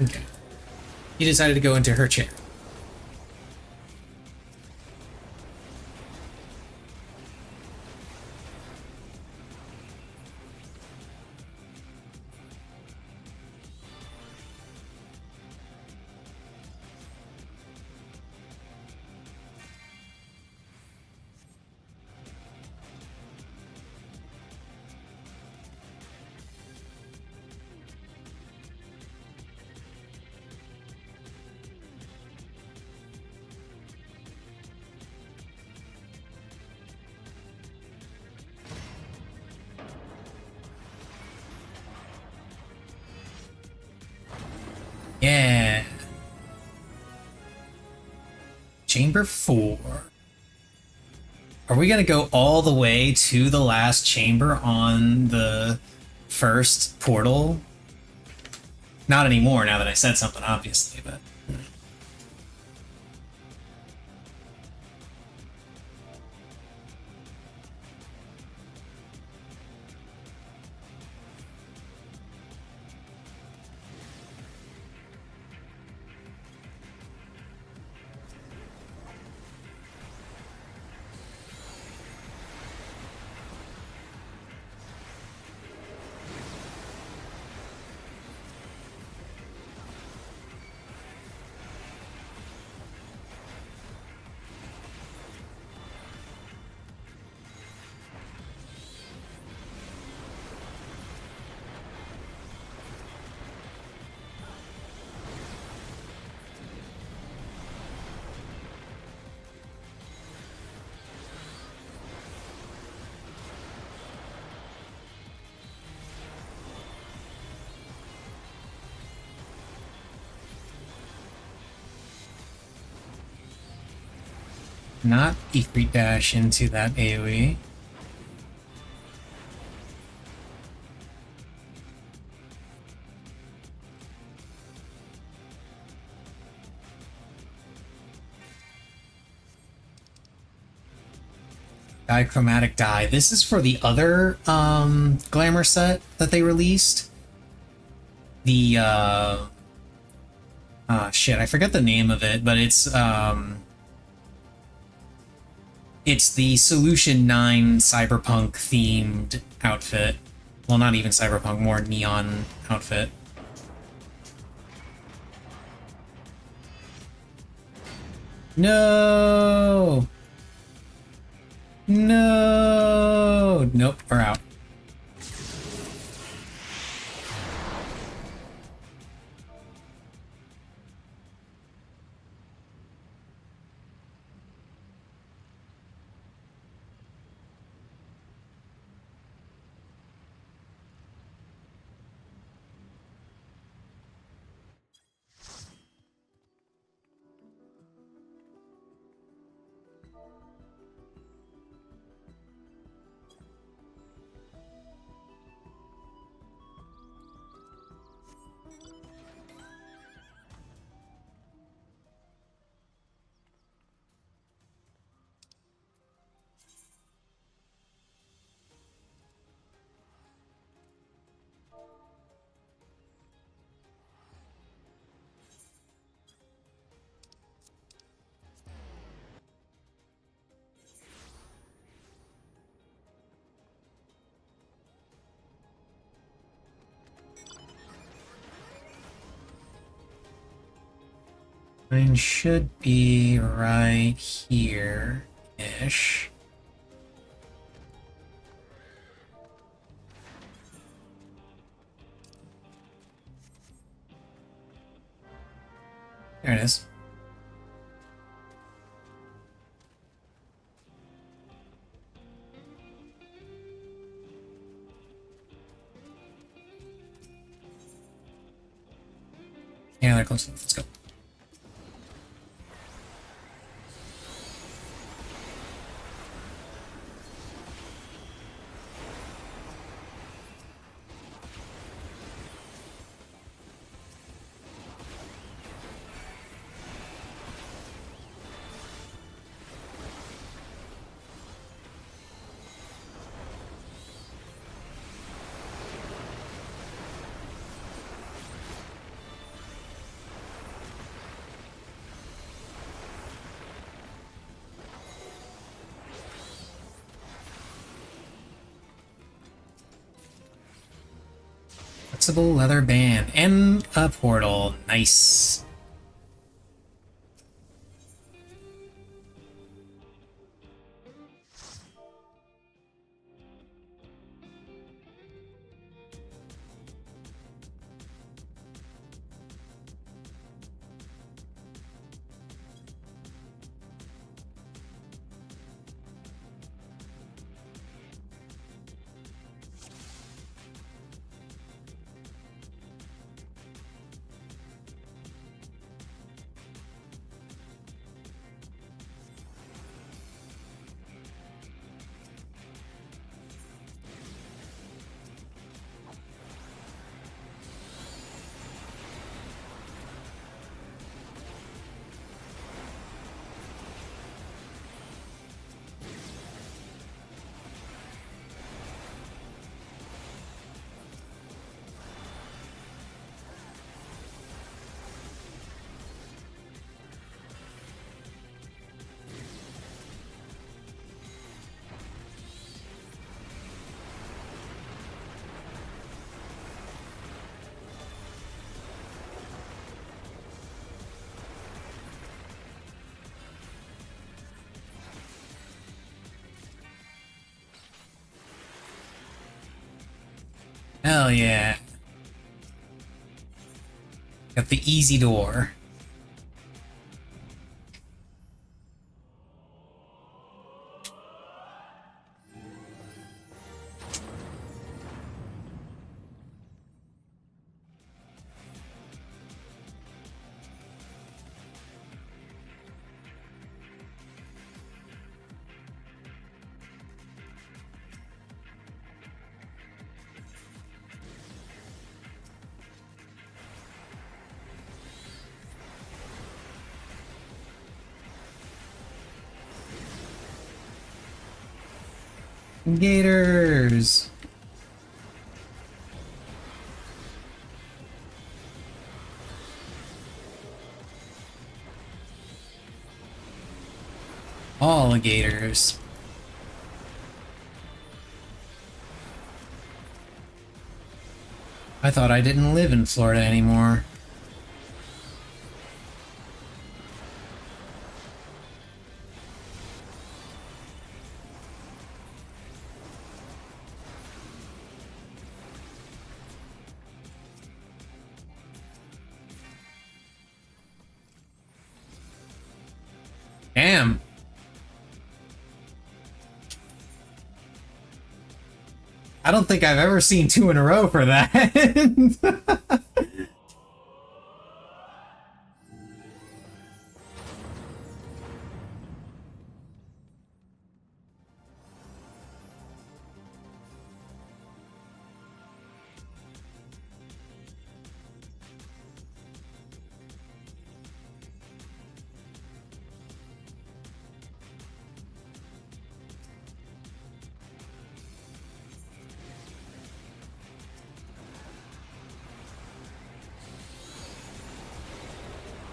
Okay. You decided to go into her chair. Yeah. Chamber 4. Are we gonna go all the way to the last chamber on the first portal? Not anymore, now that I said something, obviously, but... Not Efreet dash into that AoE. Dichromatic dye. This is for the other glamour set that they released. The shit, I forget the name of it, but it's It's the Solution 9 cyberpunk themed outfit. Well, not even cyberpunk, more neon outfit. No! No! Nope, we're out. Mine should be right here-ish. There it is. Yeah, they're close enough. Let's go. Flexible leather band and a portal. Nice. Hell yeah. Got the easy door. Gators! Alligators. I thought I didn't live in Florida anymore. Damn. I don't think I've ever seen 2 in a row for that.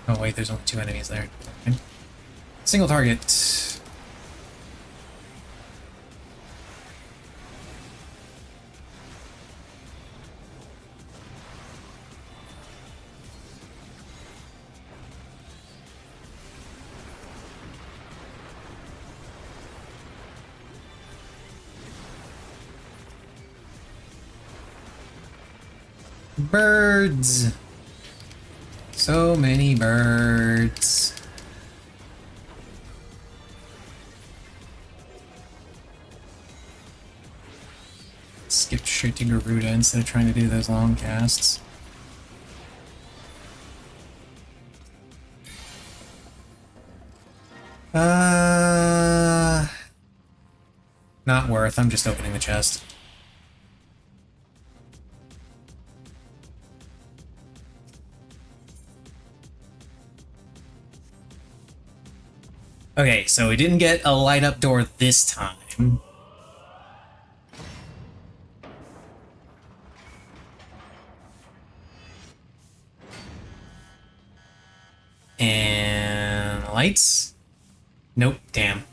Oh wait, there's only 2 enemies there. Okay. Single target. Birds. So many birds. Skipped straight to Garuda instead of trying to do those long casts. Not worth. I'm just opening the chest. Okay, so we didn't get a light up door this time. And lights? Nope, damn.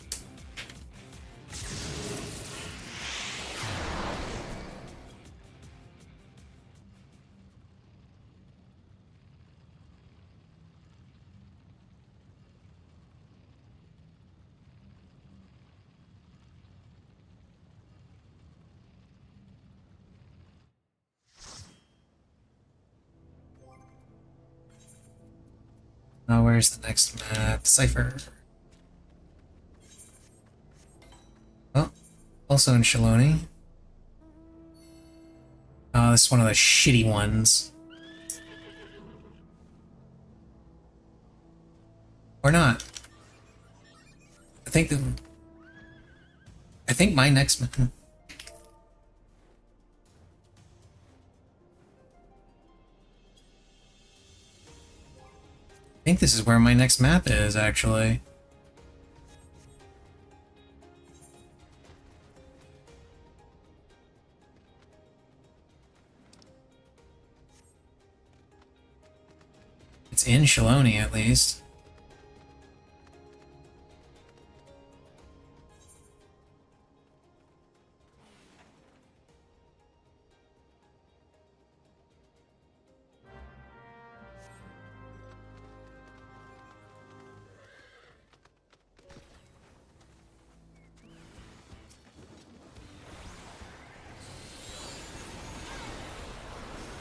Now where's the next map? Cipher. Oh, also in Shaloni. Oh, this is one of the shitty ones. Or not. I think my next map. I think this is where my next map is, actually. It's in Shaloni, at least.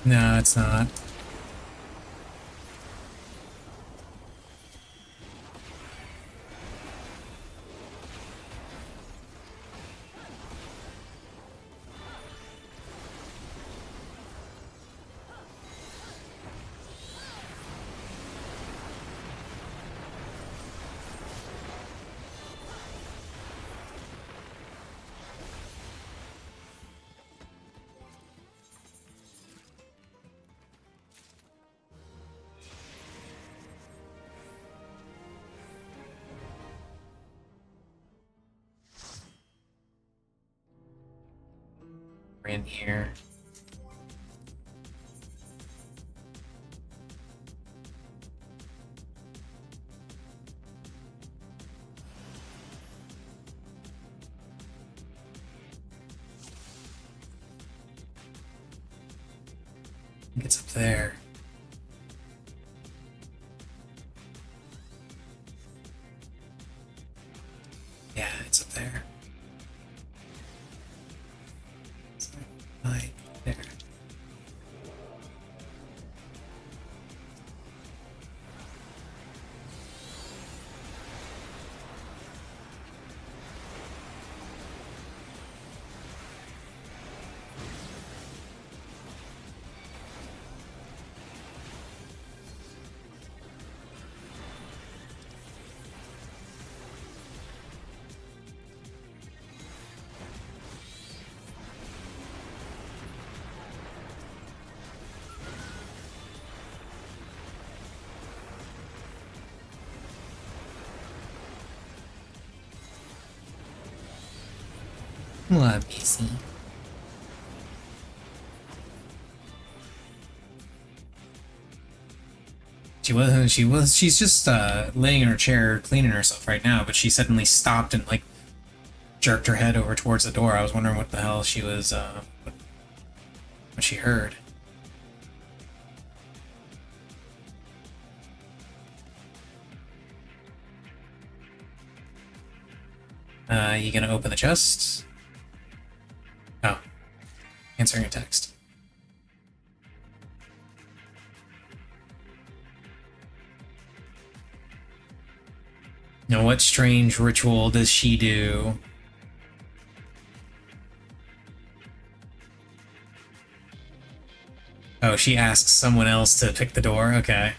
No, it's not. We're in here. think it's up there. Yeah, it's up there. It's right there. Let me see. She's just laying in her chair cleaning herself right now, but she suddenly stopped and like jerked her head over towards the door. I was wondering what the hell she was, what she heard. You gonna open the chest? Oh. Answering a text. Now, what strange ritual does she do? Oh, she asks someone else to pick the door? Okay.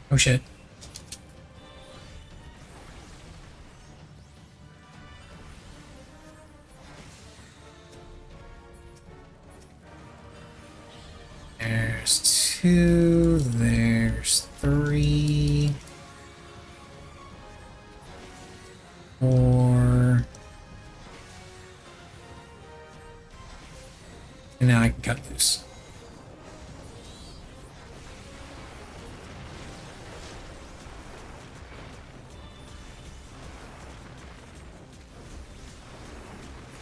Oh shit. There's 2, there's 3, 4. And now I can cut loose.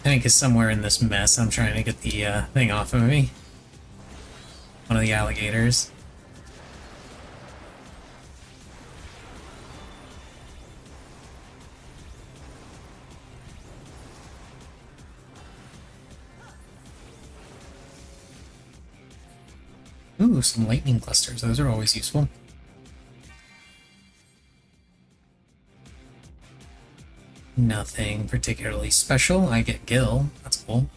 Tank is somewhere in this mess. I'm trying to get the thing off of me. One of the alligators. Ooh, some lightning clusters. Those are always useful. Nothing particularly special. I get Gil. That's cool.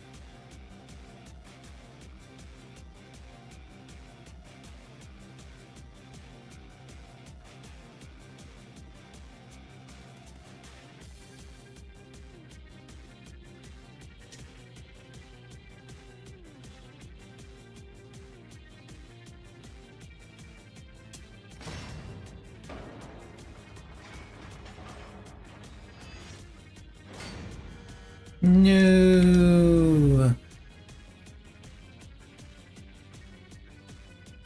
No.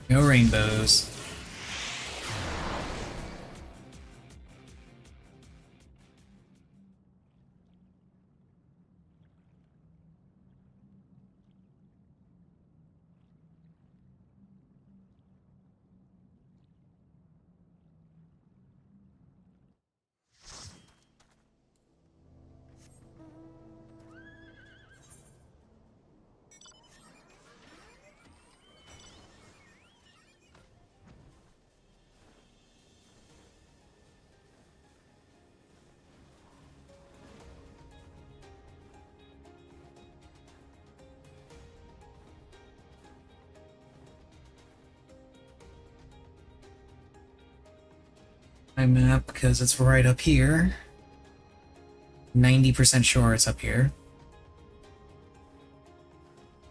No rainbows. my map because it's right up here. 90% sure it's up here.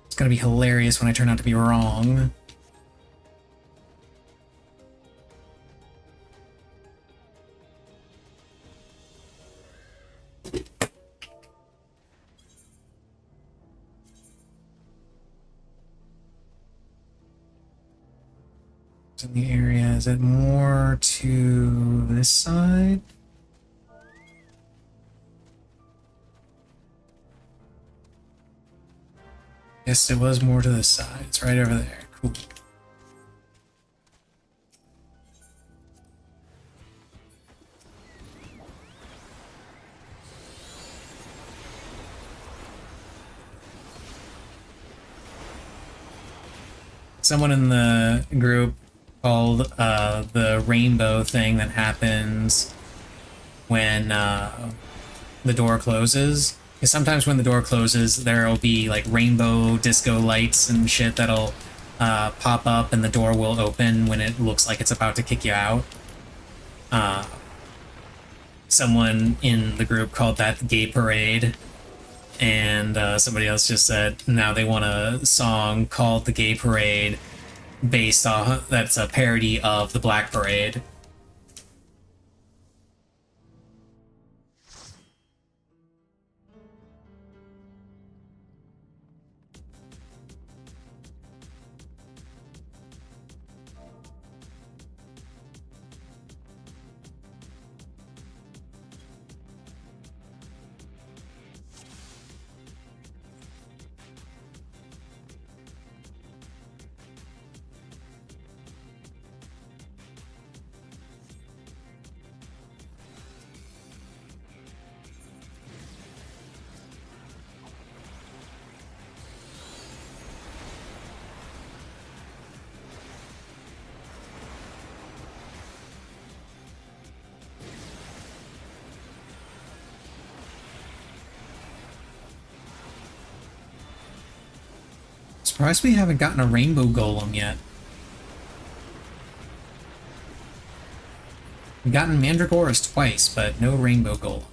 It's gonna be hilarious when I turn out to be wrong. In the area, is it more to this side? Yes, it was more to this side. It's right over there. Cool. Someone in the group called the rainbow thing that happens when the door closes. Because sometimes when the door closes, there'll be like rainbow disco lights and shit that'll pop up, and the door will open when it looks like it's about to kick you out. Someone in the group called that the gay parade, and somebody else just said now they want a song called the gay parade based off, that's a parody of the black parade. Surprised we haven't gotten a rainbow golem yet. We've gotten mandragoras twice, but no rainbow golem.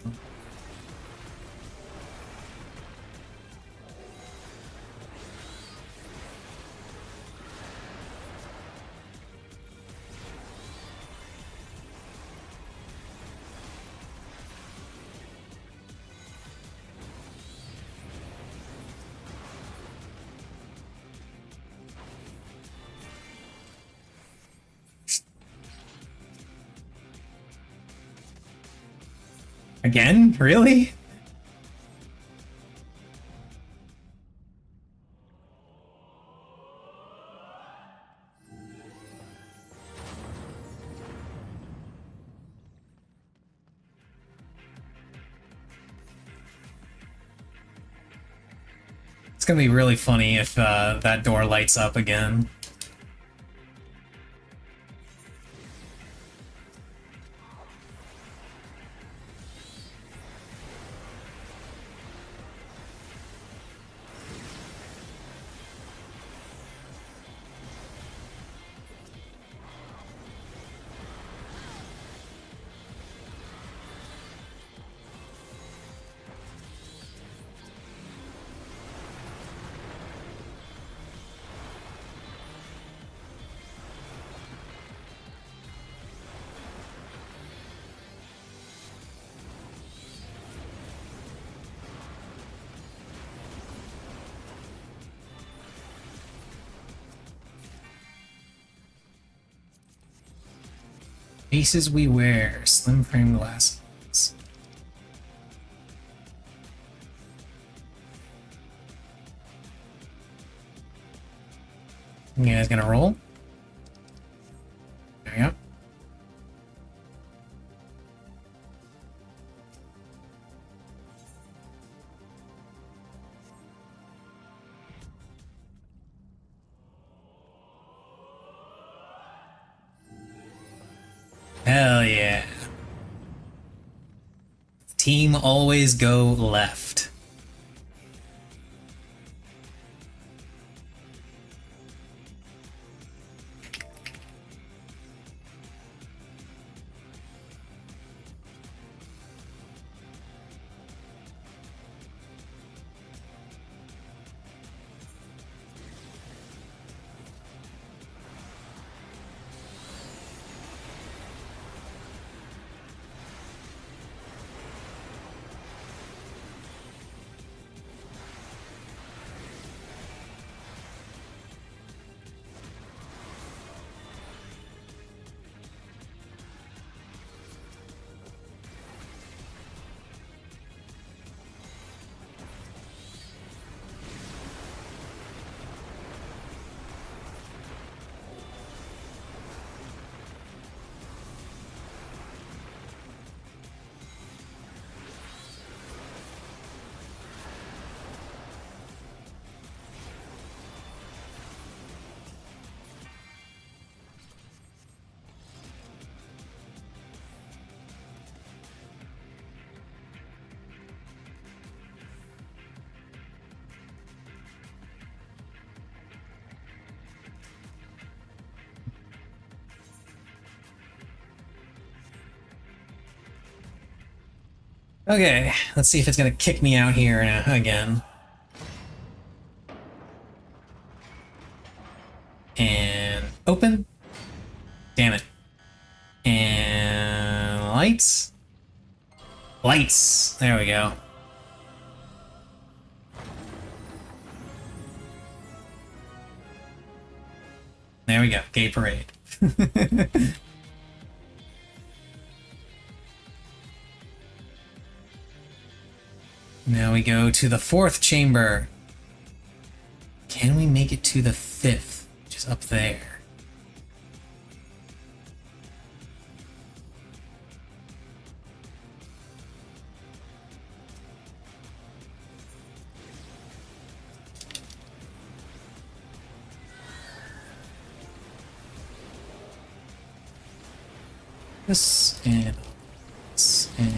Again? Really? It's gonna be really funny if that door lights up again. Faces we wear, slim frame glasses. You guys gonna roll? There we go. Hell yeah. Team always go left. Okay, let's see if it's gonna kick me out here again. And open. Damn it. And lights. Lights. There we go. There we go. Gay parade. Now we go to the 4th chamber. Can we make it to the 5th, which is up there? This and this and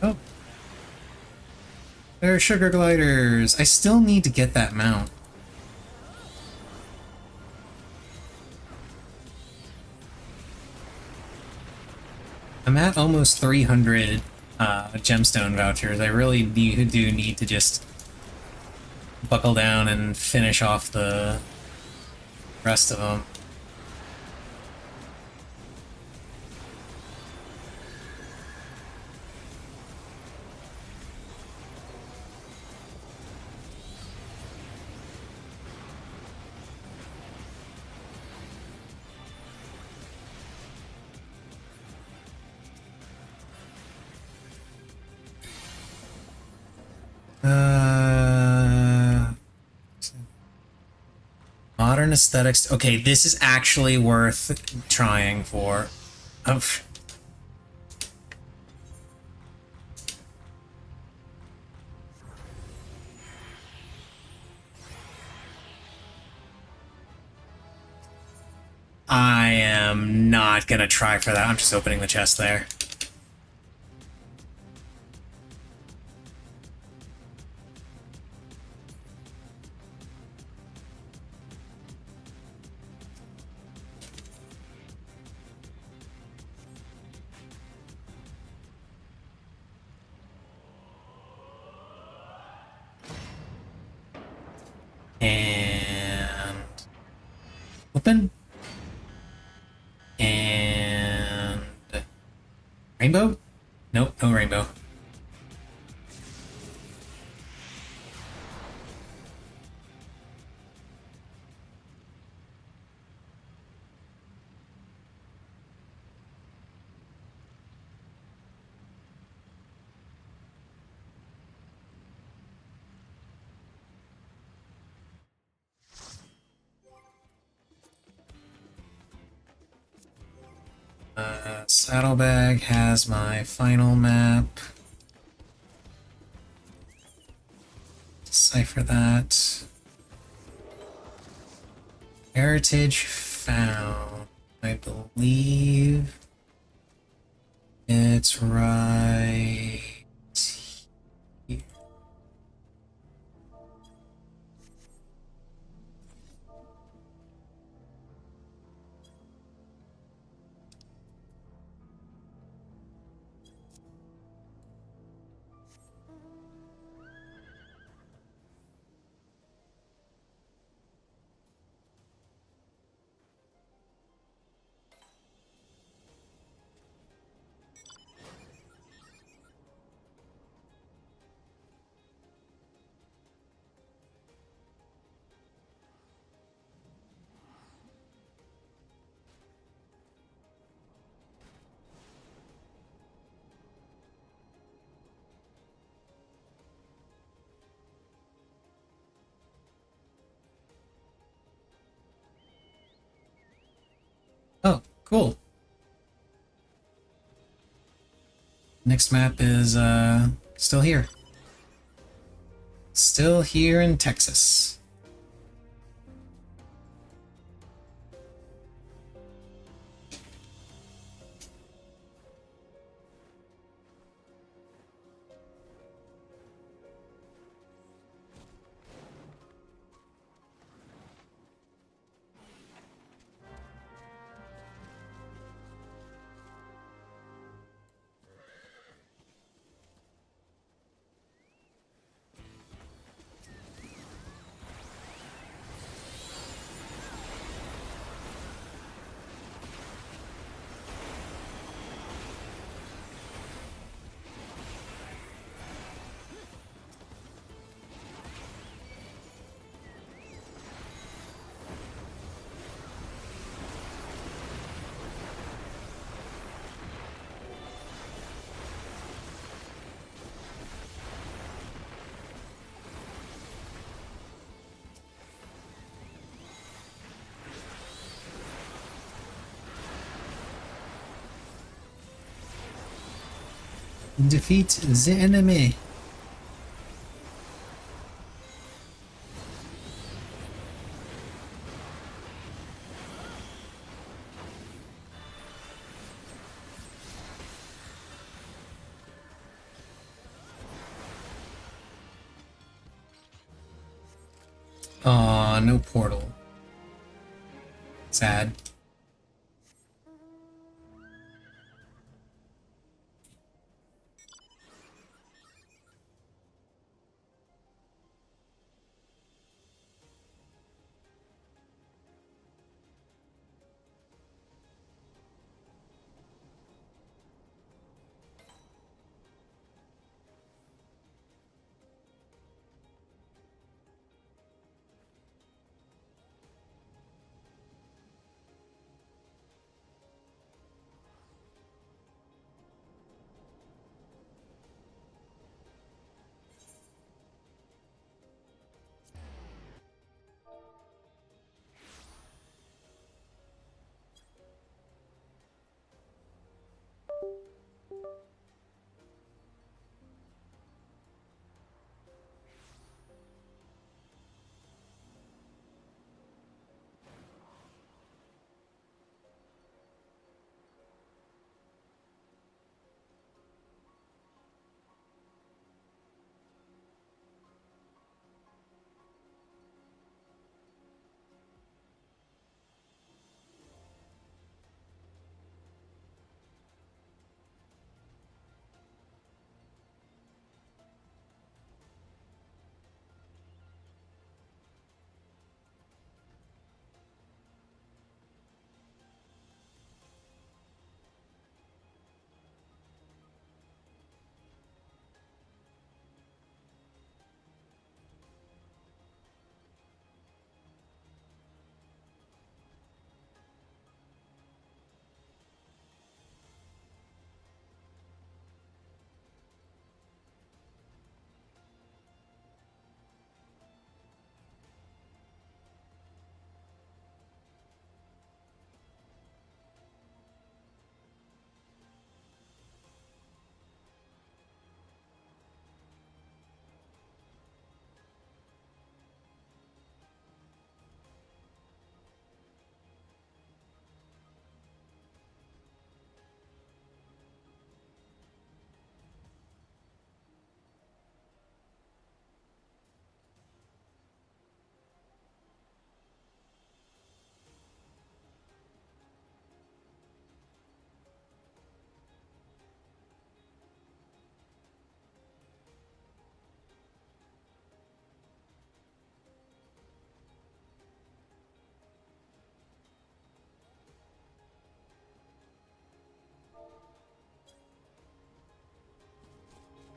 oh. There are sugar gliders. I still need to get that mount. I'm at almost 300 gemstone vouchers. I really do need to just buckle down and finish off the rest of them. Modern aesthetics. Okay, this is actually worth trying for. Oh. I am not gonna try for that. I'm just opening the chest there. And open. And rainbow? Nope, no rainbow. Saddlebag has my final map. Decipher that. Heritage found. I believe it's right here. Oh, cool. Next map is still here. Still here in Texas. Defeat the enemy. Aw, no portal. Sad.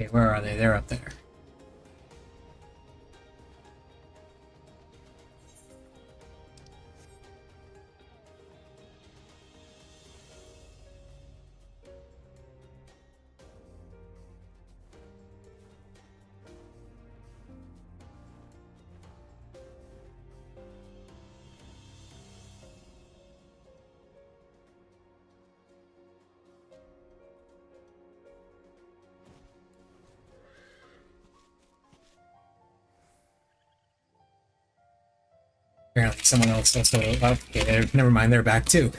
Okay, where are they? They're up there. Apparently someone else also... Okay, never mind, they're back too.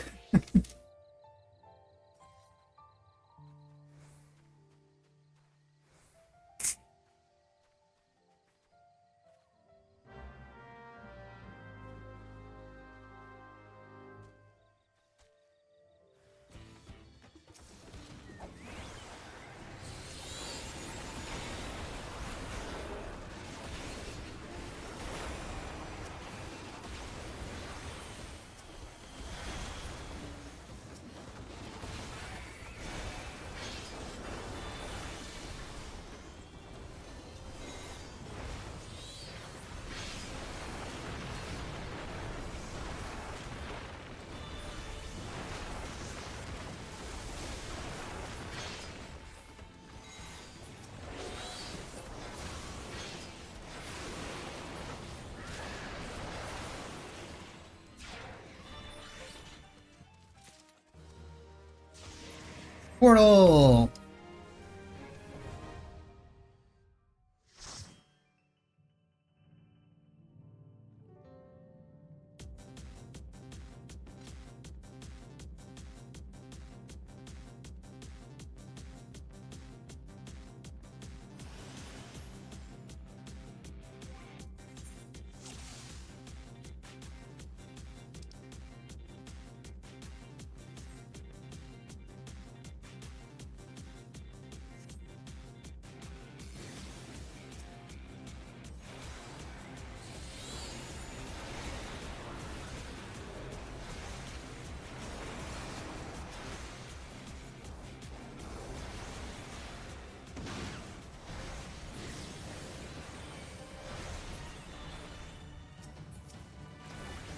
Portal!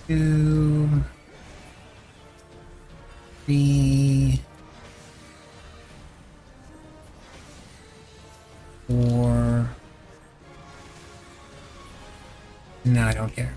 2, 3, 4. No, I don't care.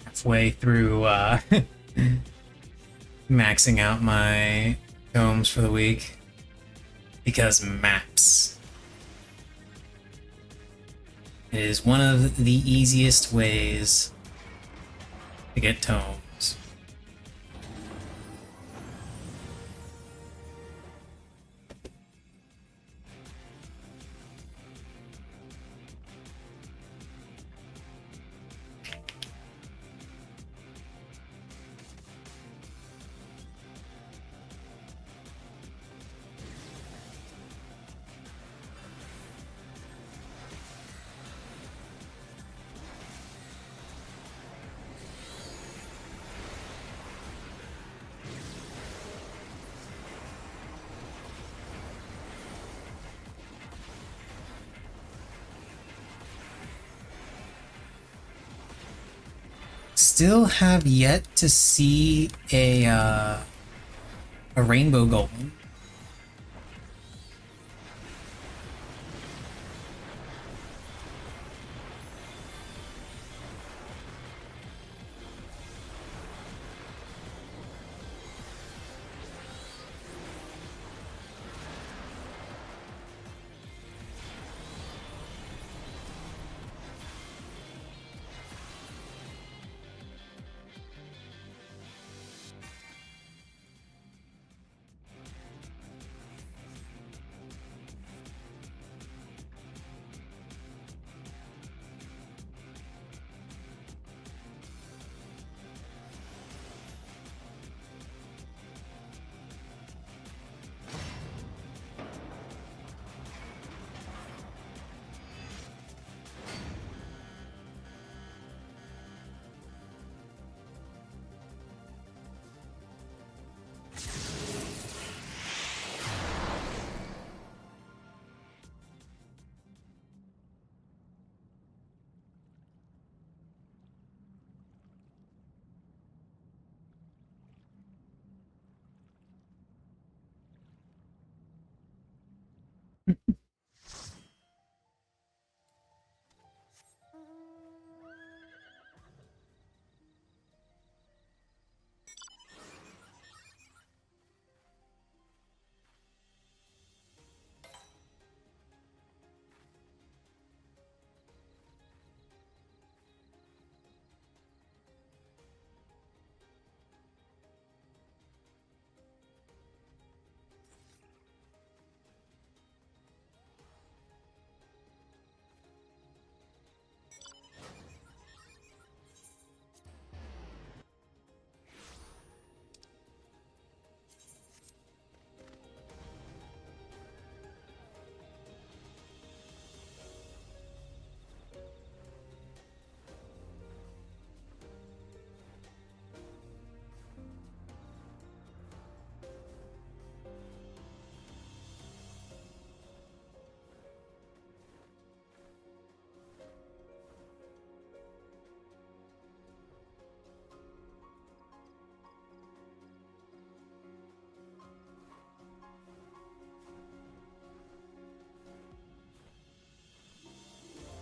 Halfway through maxing out my tomes for the week because maps. It is one of the easiest ways to get tomes. Still have yet to see a rainbow golem.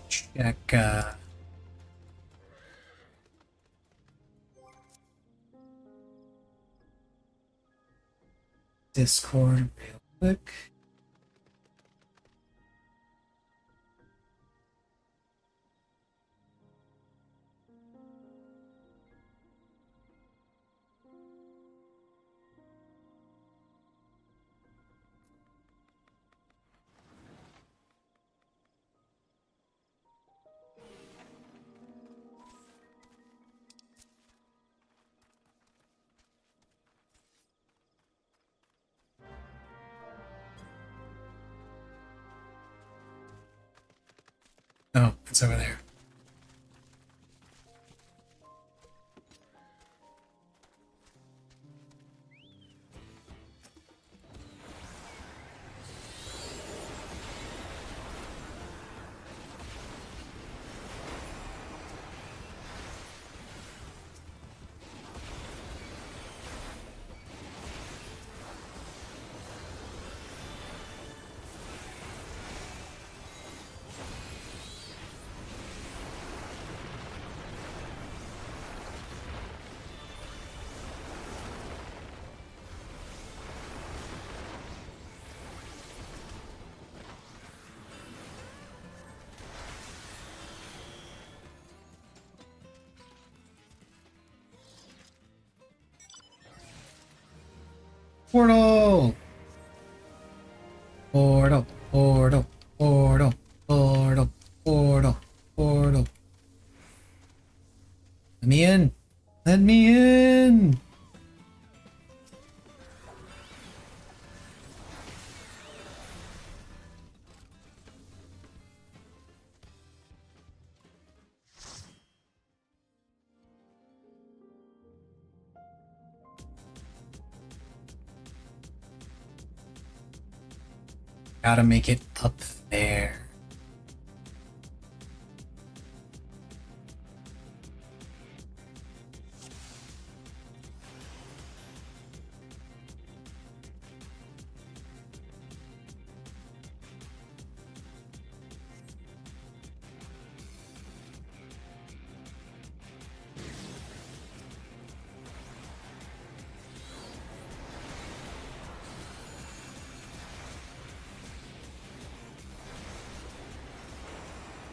Check Discord real quick. Oh, it's over there. Portal! Portal, portal, portal, portal, portal, portal. Let me in! Let me in! Gotta make it up there.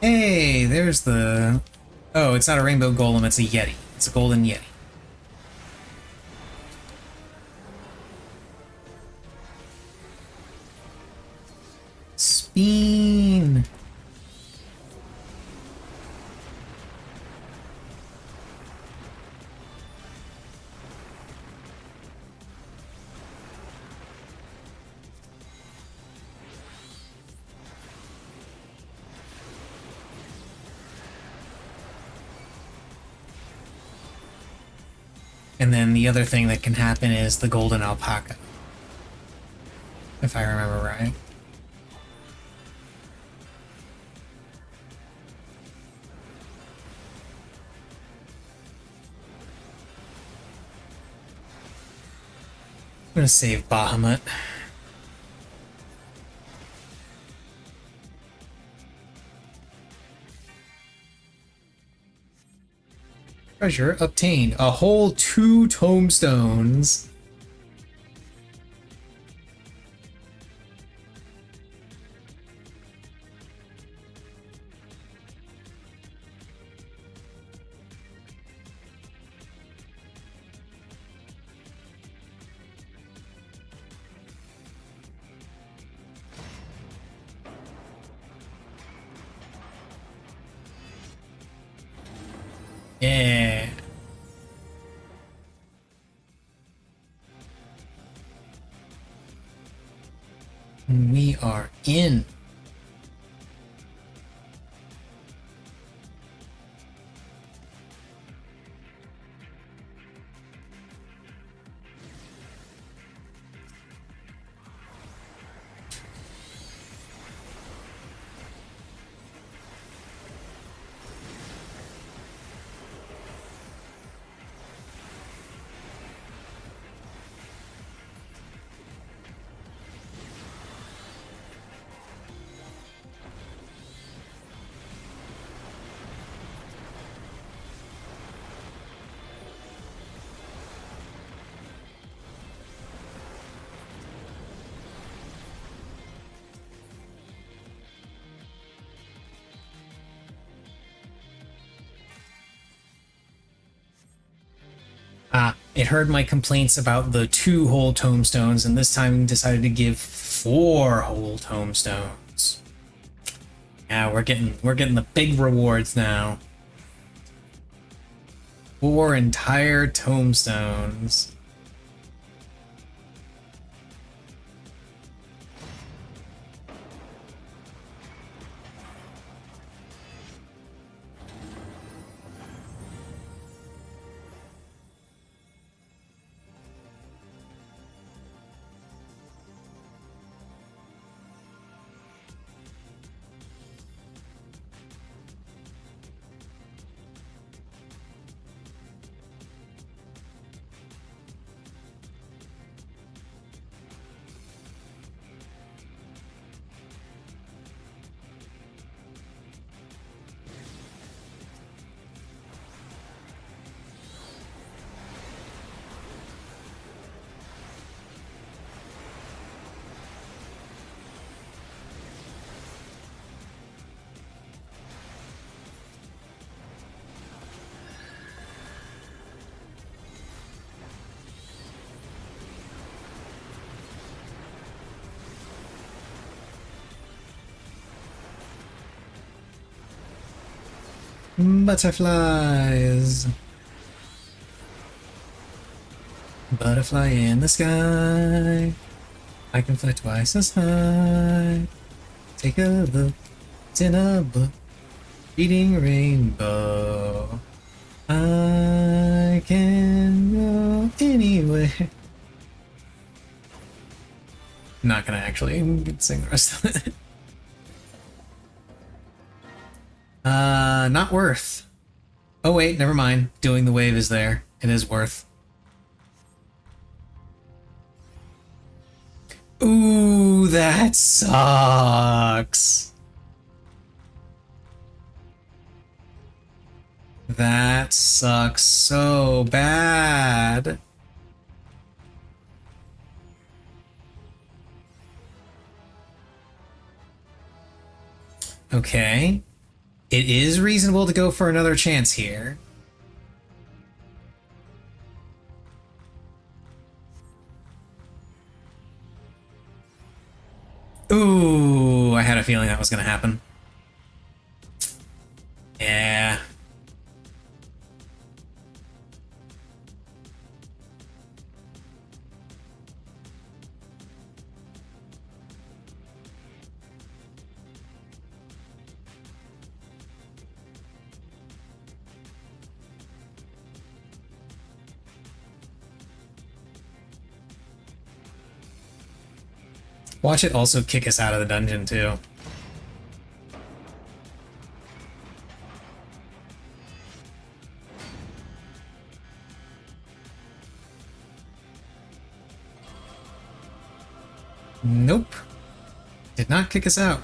Hey, there's the... Oh, it's not a rainbow golem, it's a yeti. It's a golden yeti. Speen! And then the other thing that can happen is the golden alpaca. If I remember right. I'm gonna save Bahamut. Treasure obtained. A whole 2 tombstones. Yeah. We are in. It heard my complaints about the 2 whole tombstones, and this time decided to give 4 whole tombstones. Yeah, we're getting the big rewards now. 4 entire tombstones. Butterflies. Butterfly in the sky. I can fly twice as high. Take a look. It's in a book. Reading rainbow. I can go anywhere. Not gonna actually sing the rest of it. Not worth. Oh wait, never mind. Doing the wave is there. It is worth. Ooh, that sucks. That sucks so bad. Okay. It is reasonable to go for another chance here. Ooh, I had a feeling that was going to happen. Yeah. Watch it also kick us out of the dungeon, too. Nope. Did not kick us out.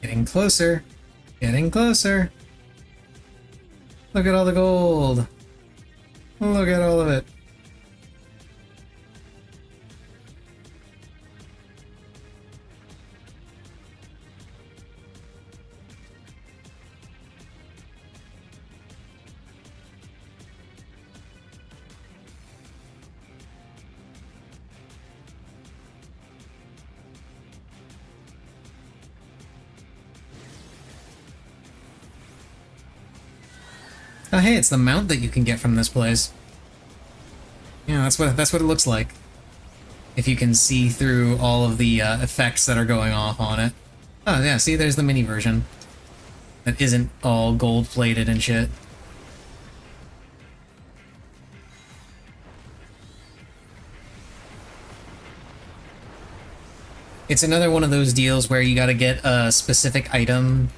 Getting closer. Getting closer. Look at all the gold. Look at all of it. Oh hey, it's the mount that you can get from this place. Yeah, that's what it looks like. If you can see through all of the effects that are going off on it. Oh yeah, see, there's the mini version. That isn't all gold-plated and shit. It's another one of those deals where you gotta get a specific item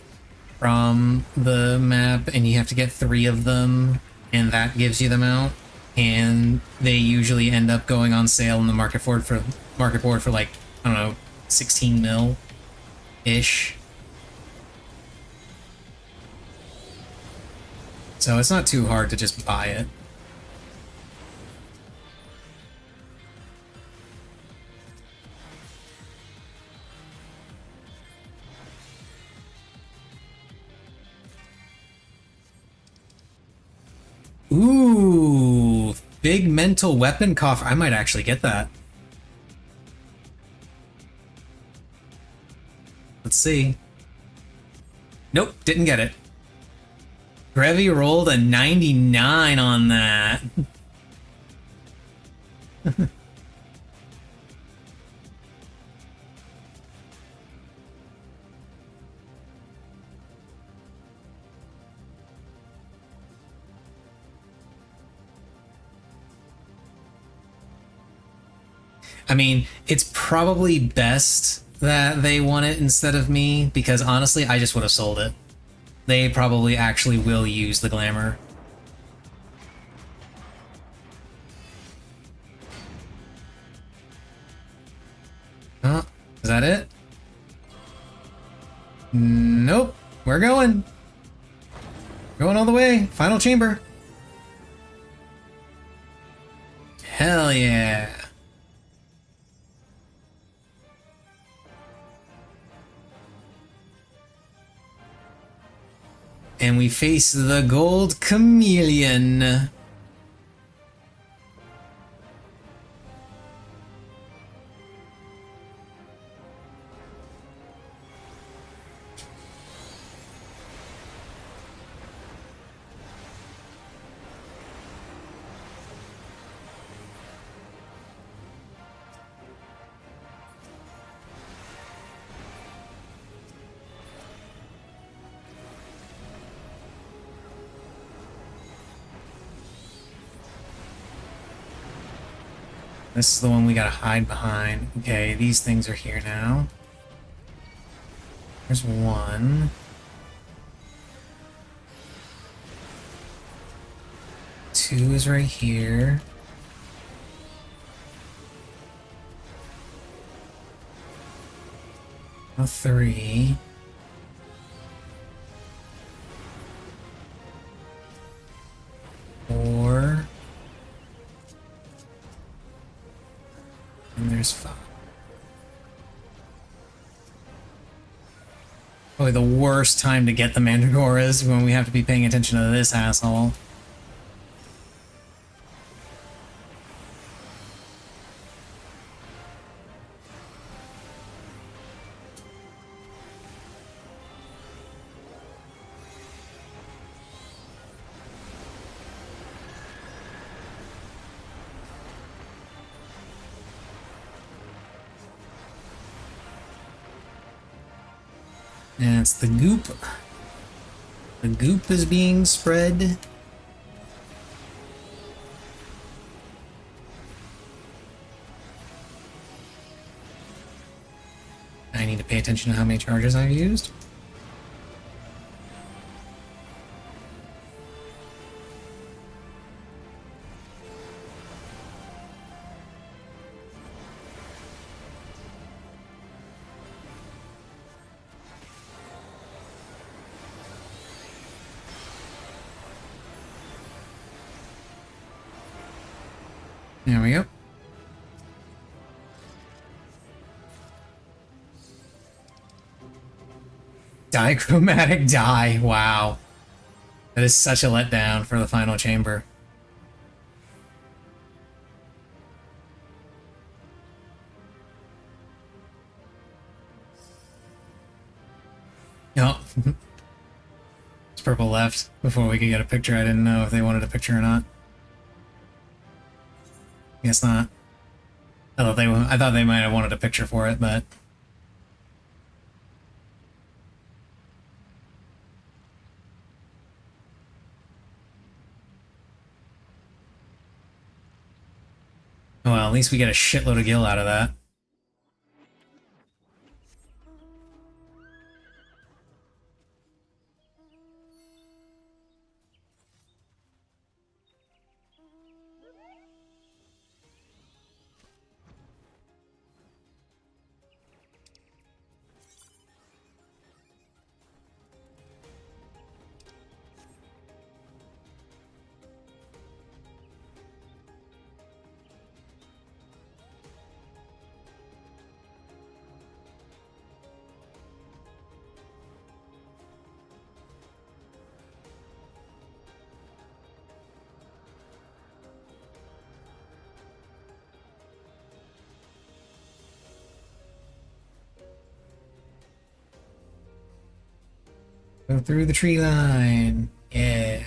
from the map, and you have to get 3 of them, and that gives you the mount. And they usually end up going on sale in the market board for like, I don't know, 16 mil ish. So it's not too hard to just buy it. Ooh, big mental weapon coffer. I might actually get that. Let's see. Nope, didn't get it. Grevy rolled a 99 on that. I mean, it's probably best that they won it instead of me, because honestly, I just would have sold it. They probably actually will use the glamour. Oh, is that it? Nope. We're going. Going all the way. Final chamber. Hell yeah. And we face the Gold Chameleon. This is the one we gotta hide behind. Okay, these things are here now. There's one. Two is right here. Now three. Four. And there's five. Probably the worst time to get the Mandragora is when we have to be paying attention to this asshole. And it's the goop. The goop is being spread. I need to pay attention to how many charges I've used. There we go. Dichromatic dye. Wow. That is such a letdown for the final chamber. Oh. It's purple left before we could get a picture. I didn't know if they wanted a picture or not. Guess not. I thought they might have wanted a picture for it, but oh well, at least we get a shitload of gil out of that. Go through the tree line. Yeah.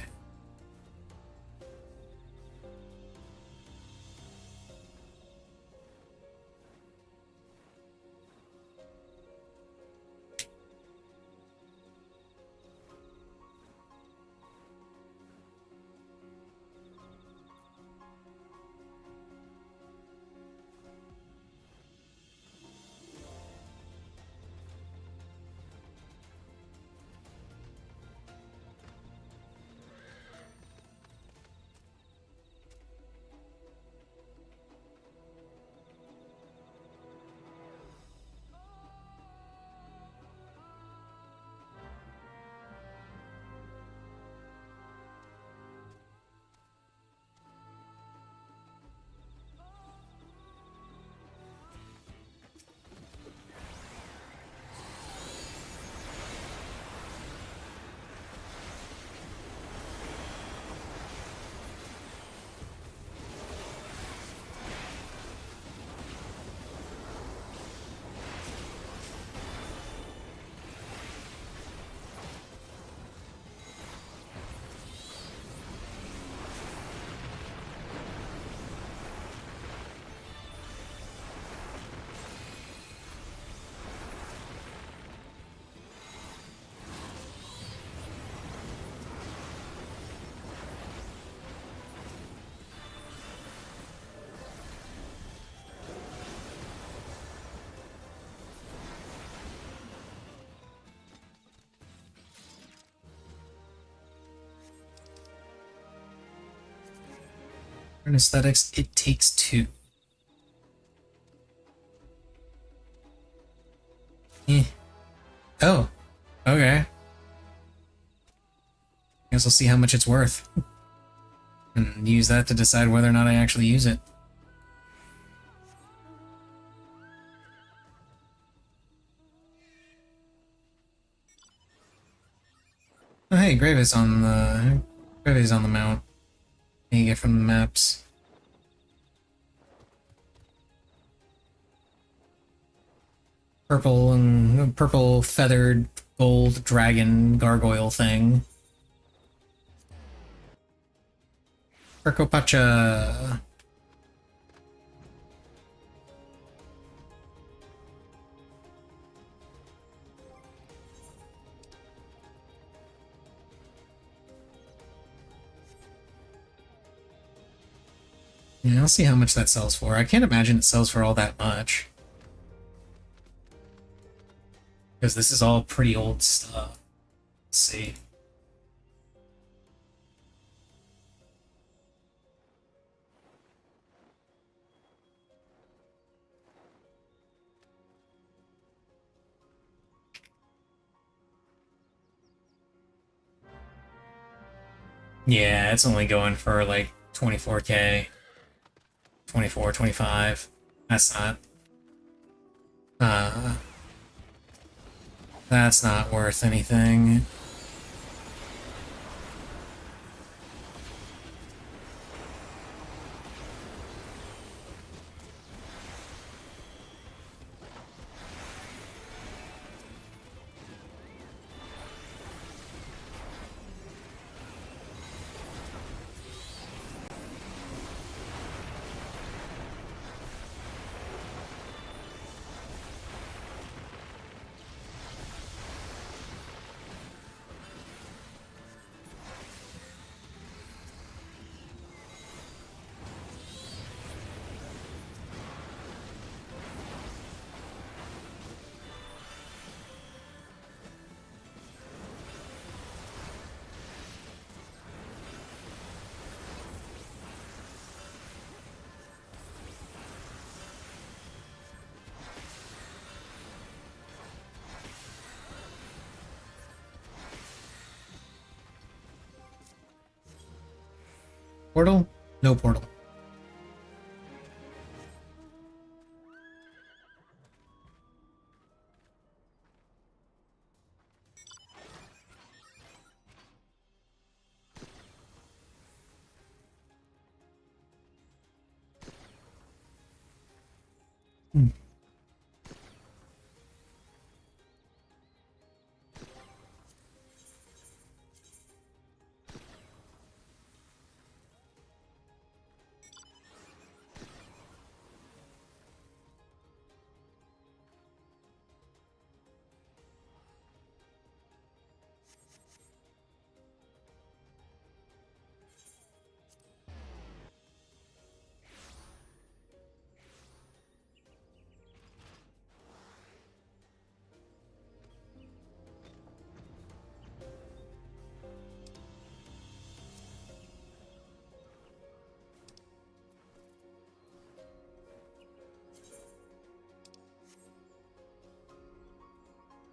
For aesthetics, it takes two. Eh. Oh, okay. Guess I'll see how much it's worth. And use that to decide whether or not I actually use it. Oh hey, Gravis on the mount. You get from the maps. Purple feathered gold dragon gargoyle thing. Percopacha. Yeah, I'll see how much that sells for. I can't imagine it sells for all that much. Because this is all pretty old stuff. Let's see. Yeah, it's only going for like 24k. 24, 25. That's not... Uh... That's not worth anything. Portal? No portal. Hmm.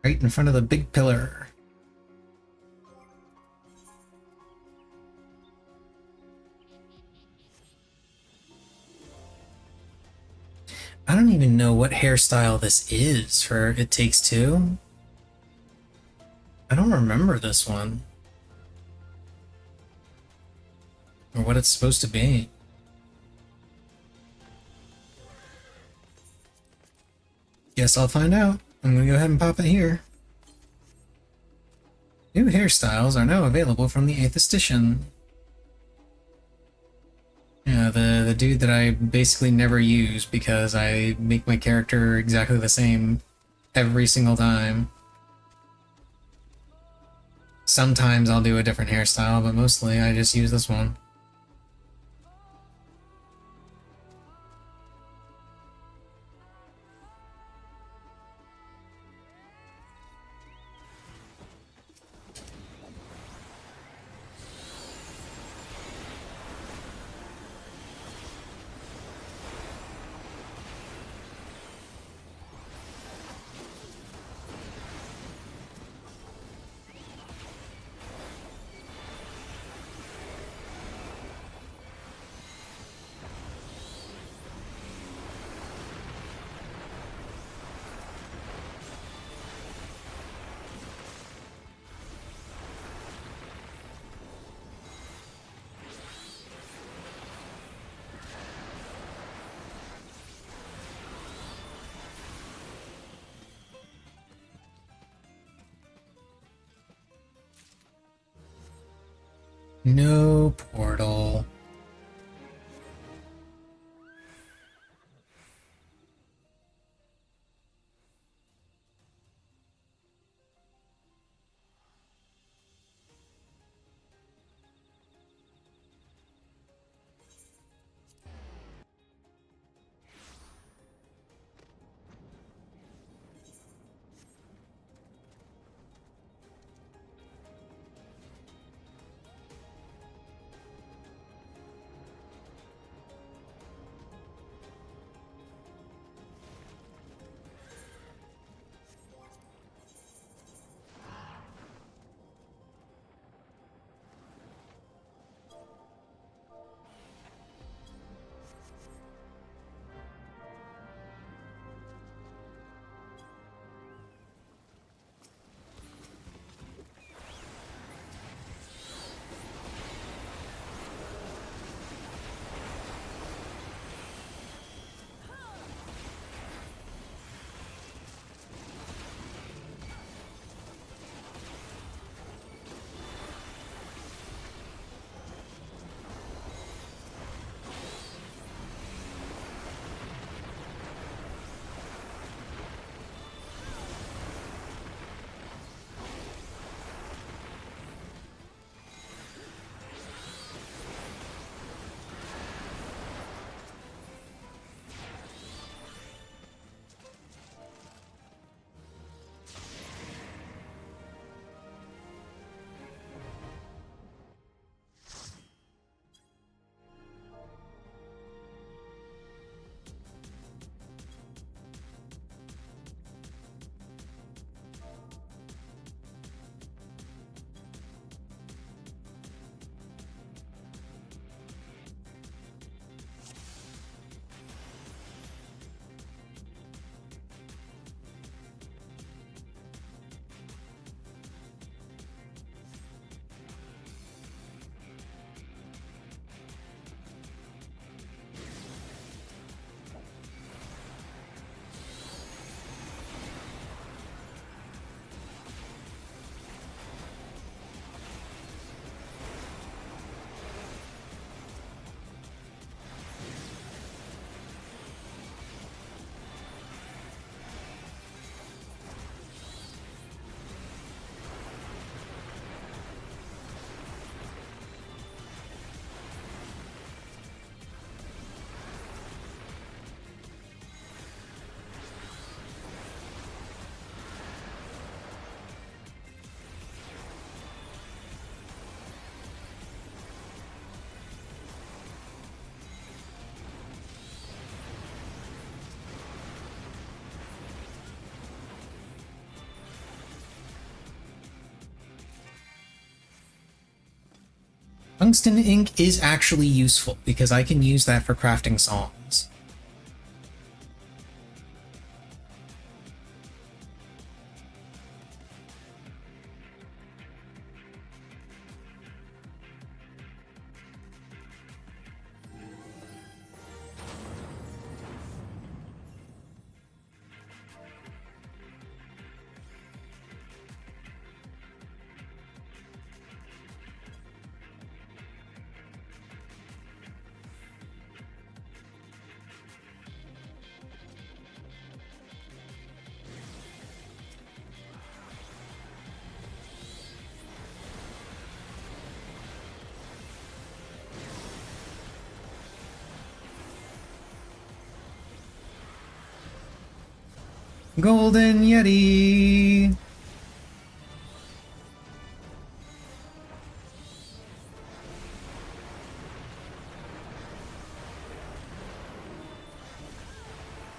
Right in front of the big pillar. I don't even know what hairstyle this is for It Takes Two. I don't remember this one. Or what it's supposed to be. Guess I'll find out. I'm gonna go ahead and pop it here. New hairstyles are now available from the 8th edition. Yeah, the dude that I basically never use because I make my character exactly the same every single time. Sometimes I'll do a different hairstyle, but mostly I just use this one. No portal. Tungsten ink is actually useful because I can use that for crafting songs. Golden Yeti!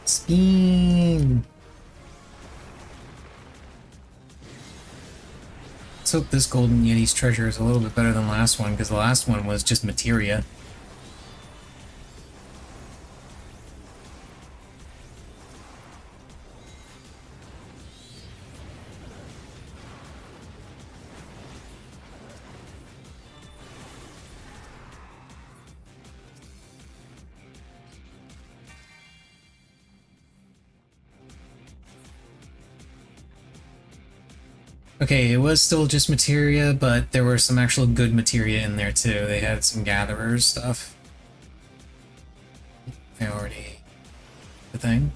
Spin! Let's hope this Golden Yeti's treasure is a little bit better than the last one, because the last one was just materia. Okay, it was still just materia, but there were some actual good materia in there too. They had some gatherers stuff. I already... the thing.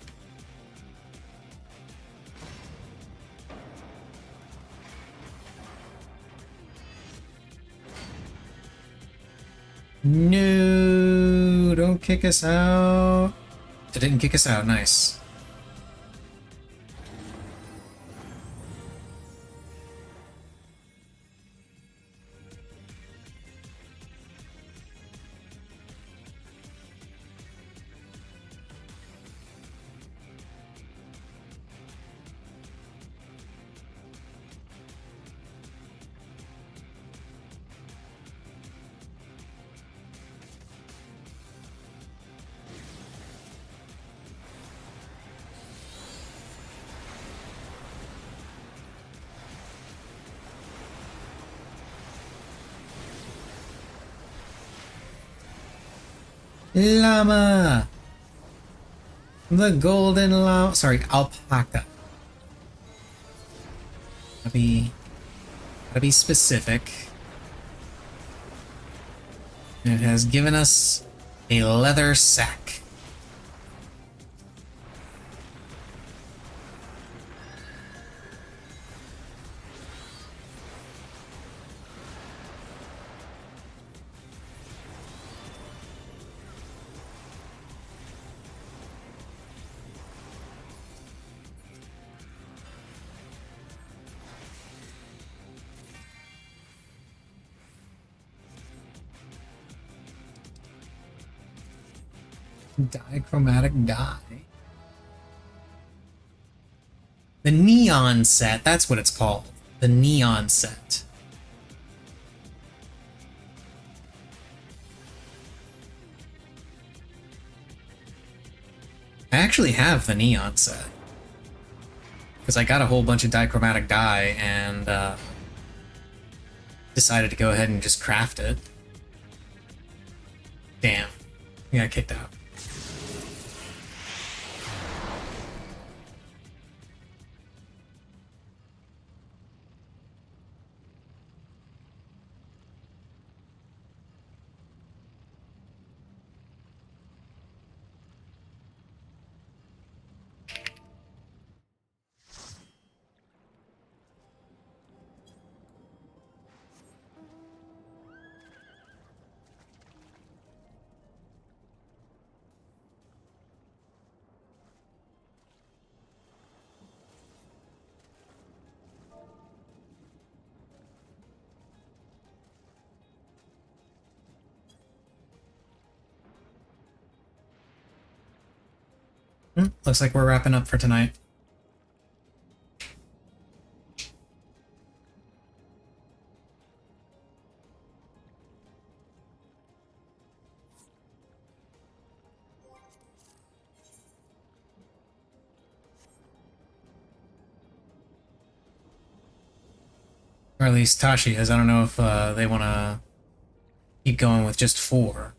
No, don't kick us out. It didn't kick us out, nice. Llama! The golden llama. Sorry, alpaca. Gotta be specific. And it has given us a leather sack. Dichromatic dye. The neon set, that's what it's called. The neon set. I actually have the neon set. Because I got a whole bunch of dichromatic dye and decided to go ahead and just craft it. Damn. We got kicked out. Looks like we're wrapping up for tonight. Or at least Tashi is. I don't know if they want to keep going with just 4.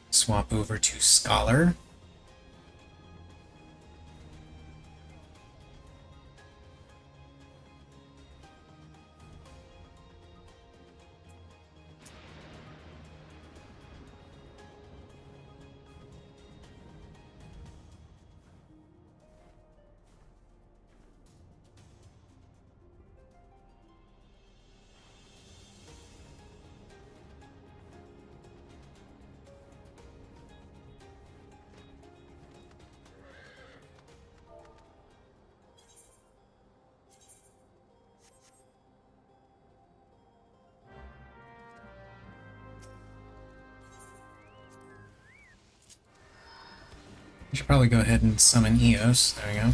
Swap over to Scholar. I should probably go ahead and summon Eos. There we go.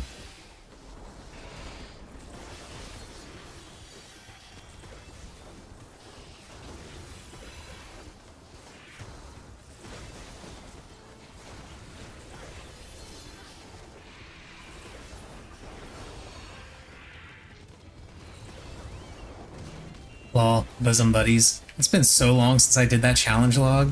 Lol, bosom buddies. It's been so long since I did that challenge log.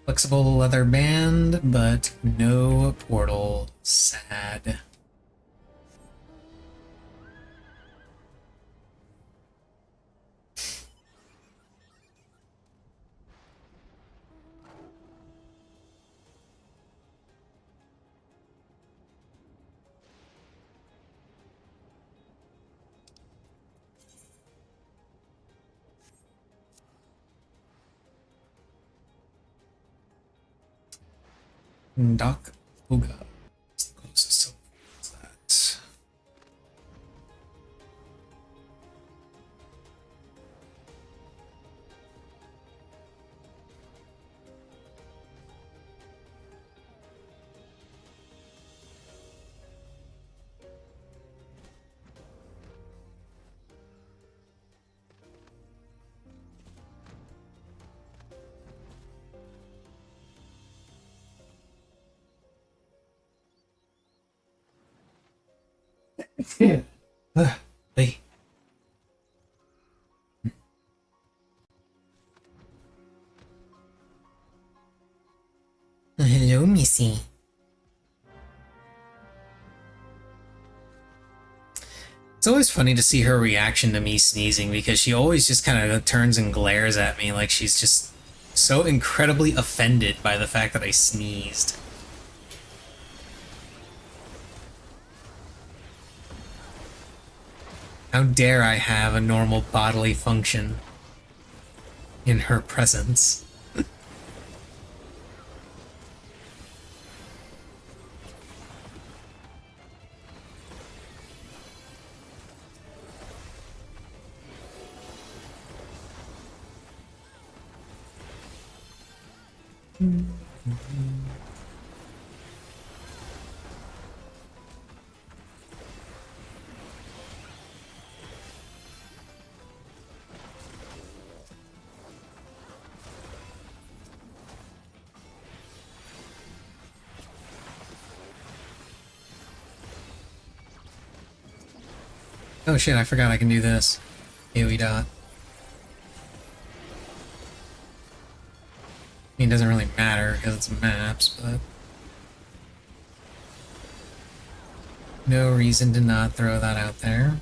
Flexible leather band, but no portal. Sad. Doc Uga. What's the closest to that? Yeah. Hey. Hello, Missy. It's always funny to see her reaction to me sneezing because she always just kind of turns and glares at me like she's just so incredibly offended by the fact that I sneezed. How dare I have a normal bodily function in her presence? Oh shit, I forgot I can do this. AoE dot. I mean, it doesn't really matter because it's maps, but... No reason to not throw that out there.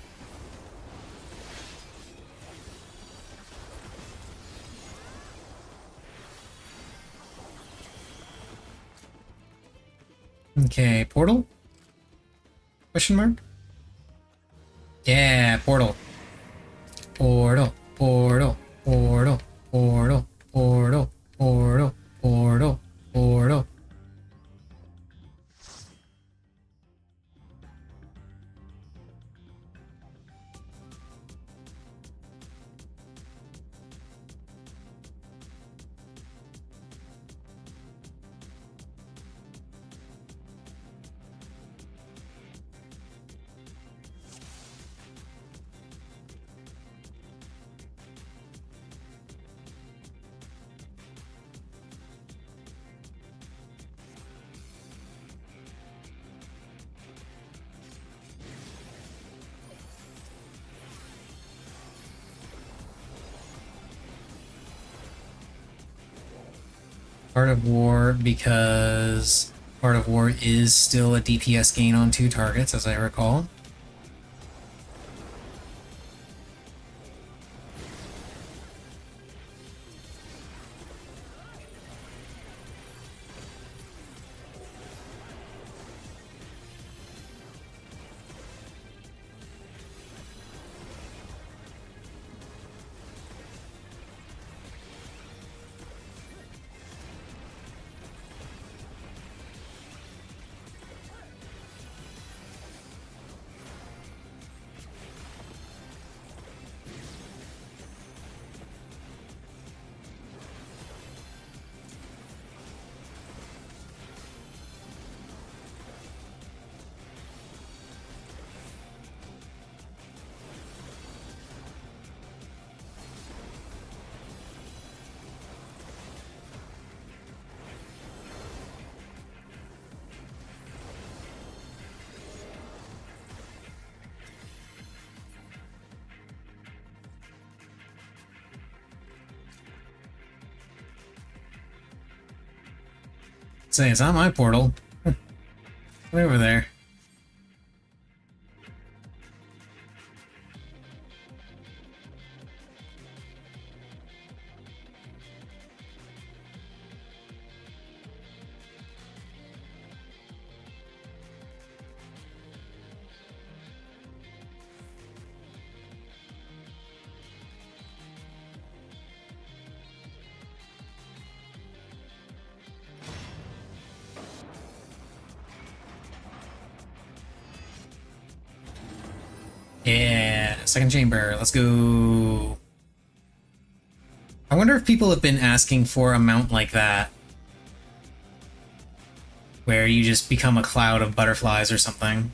Okay, portal? Question mark? Yeah, portal. Portal, portal, portal, portal, portal, portal, portal, portal. Art of War, because Art of War is still a DPS gain on 2 targets, as I recall. Say, it's not my portal. Way over there. Yeah, second chamber, let's go. I wonder if people have been asking for a mount like that, where you just become a cloud of butterflies or something.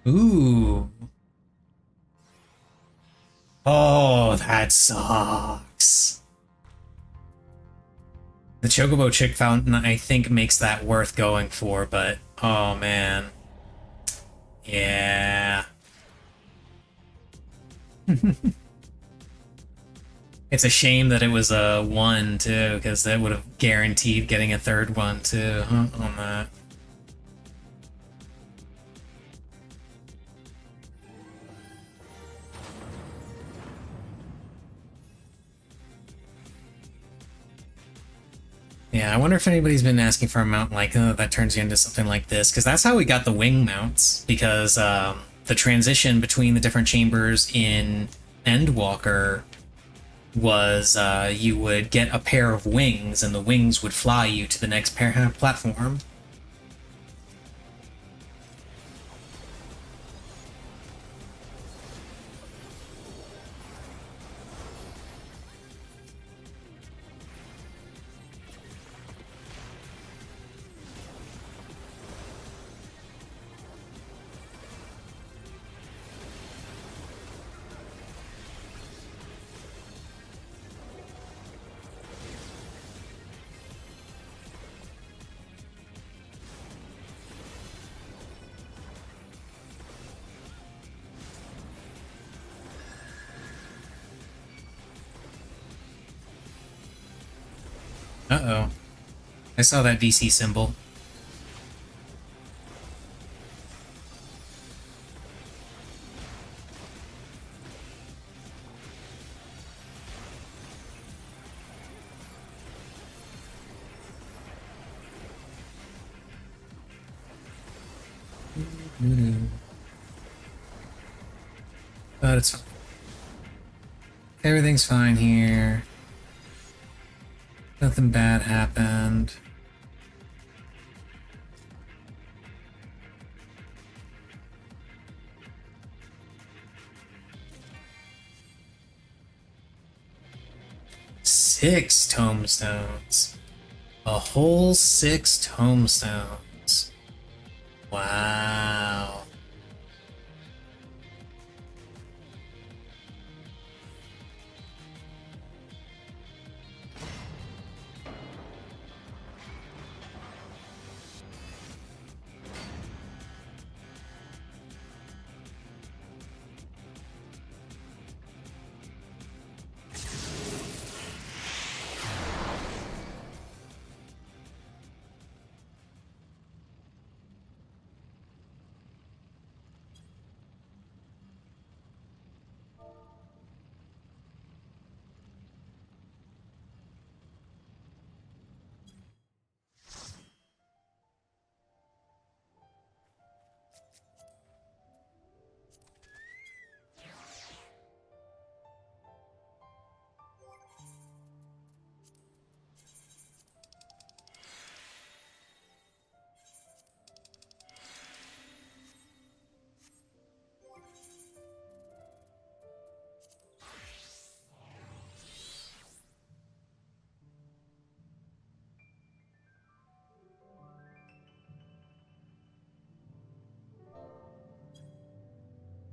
Ooh. Oh, that sucks. The Chocobo Chick Fountain, I think, makes that worth going for, but oh man. Yeah. It's a shame that it was a 1 too, because that would have guaranteed getting a third one too on that. Yeah, I wonder if anybody's been asking for a mount like that turns you into something like this, because that's how we got the wing mounts, because the transition between the different chambers in Endwalker was you would get a pair of wings, and the wings would fly you to the next platform. Uh-oh. I saw that VC symbol. But it's fine. Everything's fine here. Nothing bad happened. Six tombstones. A whole 6 tombstones. Wow.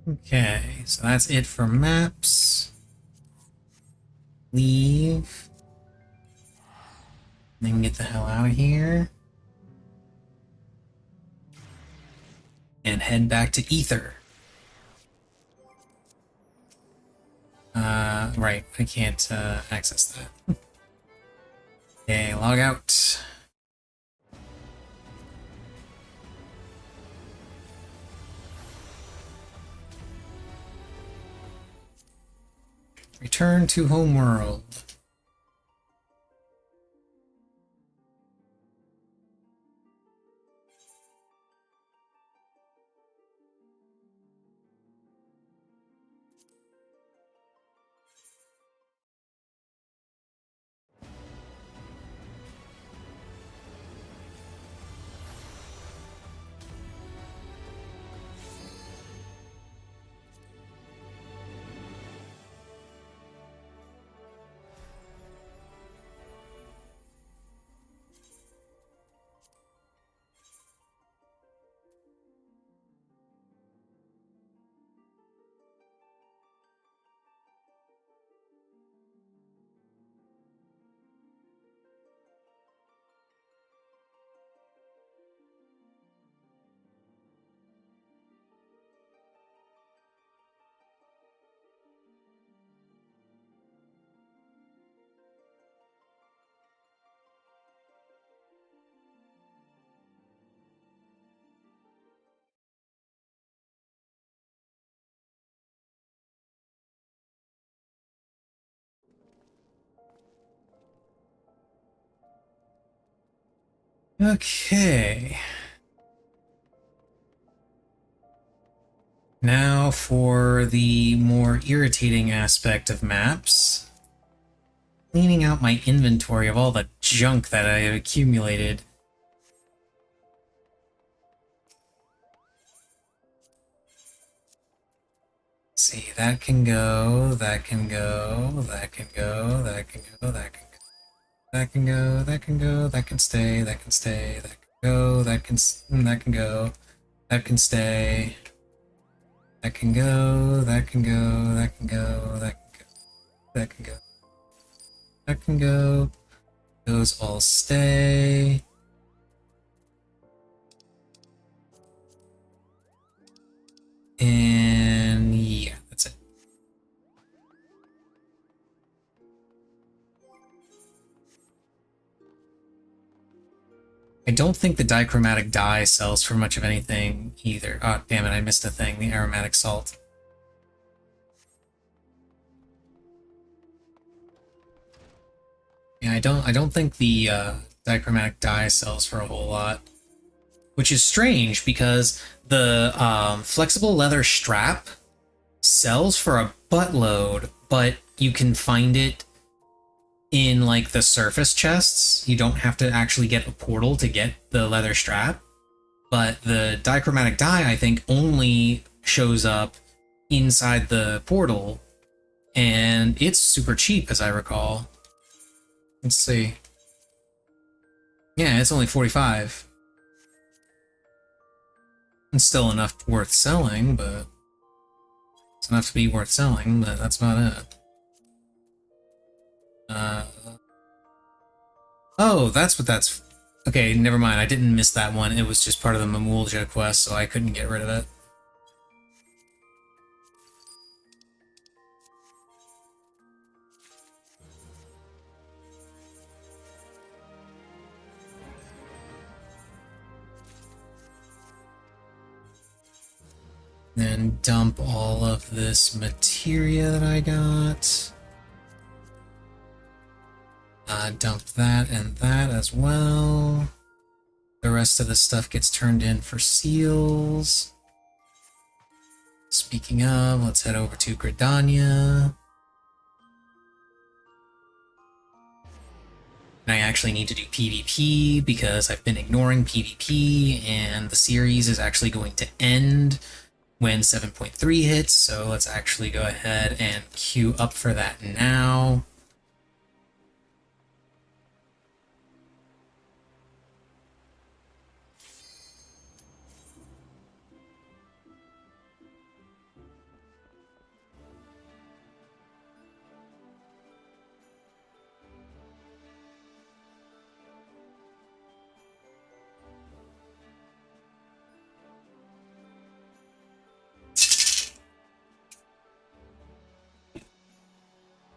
Okay, so that's it for maps. Leave. Then get the hell out of here. And head back to Ether. Right, I can't access that. Okay, log out. Return to homeworld. Okay. Now for the more irritating aspect of maps. Cleaning out my inventory of all the junk that I have accumulated. Let's see, that can go, that can go, that can go, that can go, that can go. That can go, that can go, that can stay, that can stay, that can go, that can go, that can stay. That can go, that can go, that can go, that can go, that can go. That can go. Those all stay. And yeah, that's it. I don't think the dichromatic dye sells for much of anything either. Oh, damn it, I missed a thing. The aromatic salt. Yeah, I don't think the dichromatic dye sells for a whole lot. Which is strange because the flexible leather strap sells for a buttload, but you can find it in like the surface chests. You don't have to actually get a portal to get the leather strap. But the dichromatic dye, I think, only shows up inside the portal, and it's super cheap, as I recall. Let's see. Yeah, it's only 45. It's still enough worth selling, but it's enough to be worth selling, but that's about it. Oh, that's what that's... Okay, never mind. I didn't miss that one. It was just part of the Mamulja quest, so I couldn't get rid of it. Then dump all of this materia that I got. Dump that and that as well. The rest of the stuff gets turned in for seals. Speaking of, let's head over to Gridania. And I actually need to do PvP because I've been ignoring PvP, and the series is actually going to end when 7.3 hits, so let's actually go ahead and queue up for that now.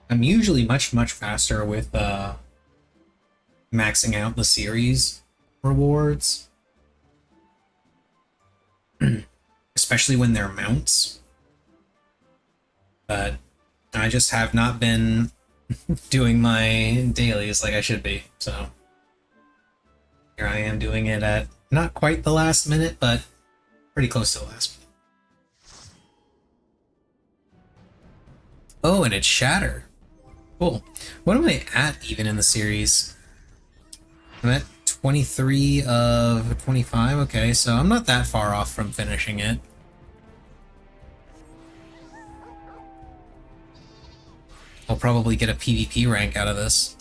I'm usually much faster with maxing out the series rewards. Especially when they're mounts. But I just have not been doing my dailies like I should be, so here I am doing it at not quite the last minute, but pretty close to the last minute. Oh, and it's Shatter. Cool. What am I at even in the series? I'm at 23 of 25. Okay, so I'm not that far off from finishing it. I'll probably get a PvP rank out of this.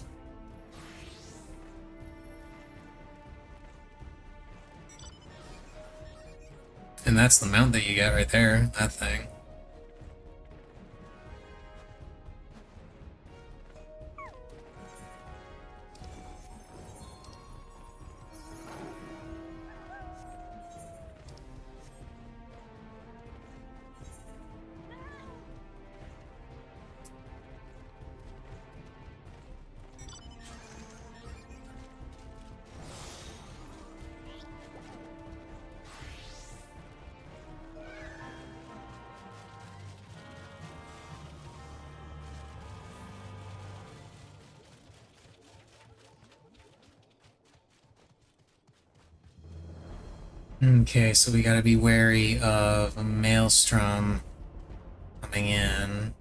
And that's the mount that you get right there, that thing. Okay, so we gotta be wary of a maelstrom coming in.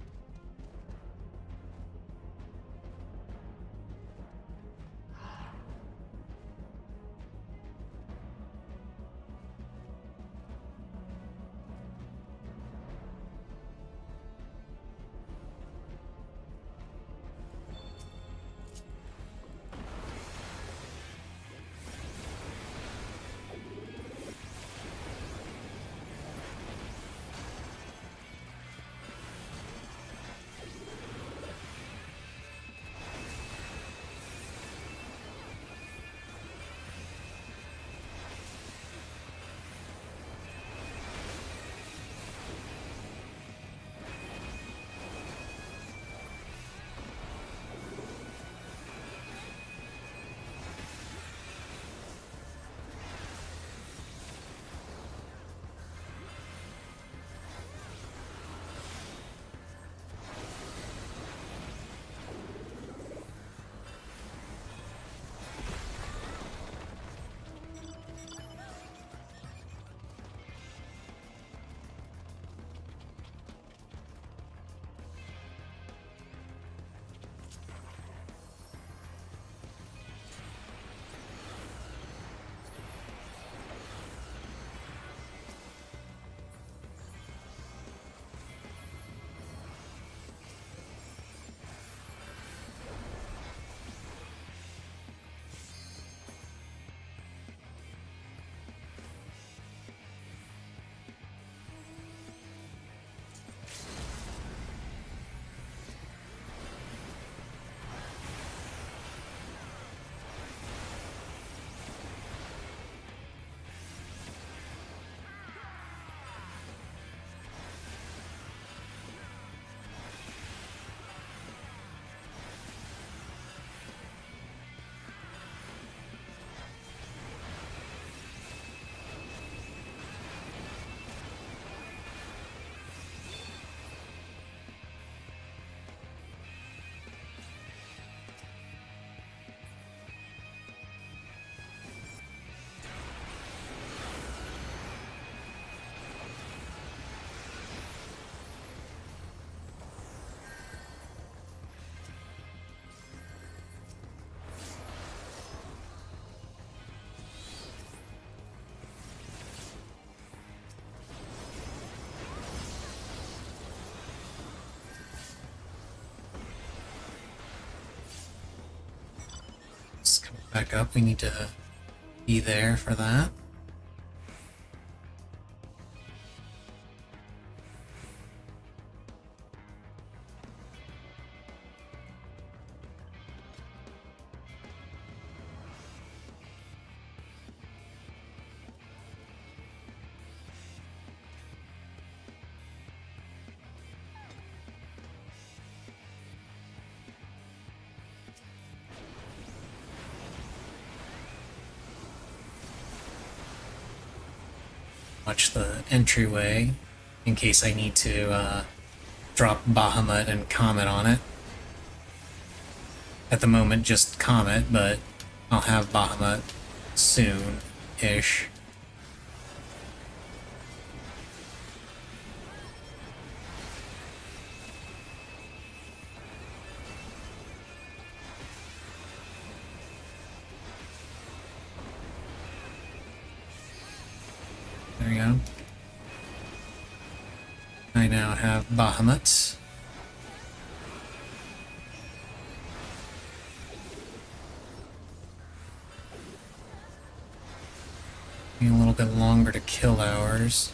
Let's come back up. We need to be there for that. Watch the entryway in case I need to drop Bahamut and Comet on it. At the moment, just Comet, but I'll have Bahamut soon-ish. There we go. I now have Bahamut. A little bit longer to kill ours,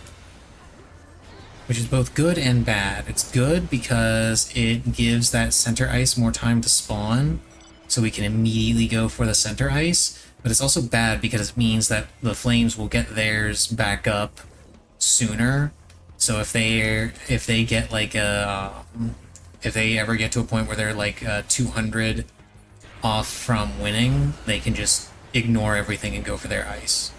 which is both good and bad. It's good because it gives that center ice more time to spawn, so we can immediately go for the center ice, but it's also bad because it means that the flames will get theirs back up sooner. So if they get like if they ever get to a point where they're like 200 off from winning, they can just ignore everything and go for their ice.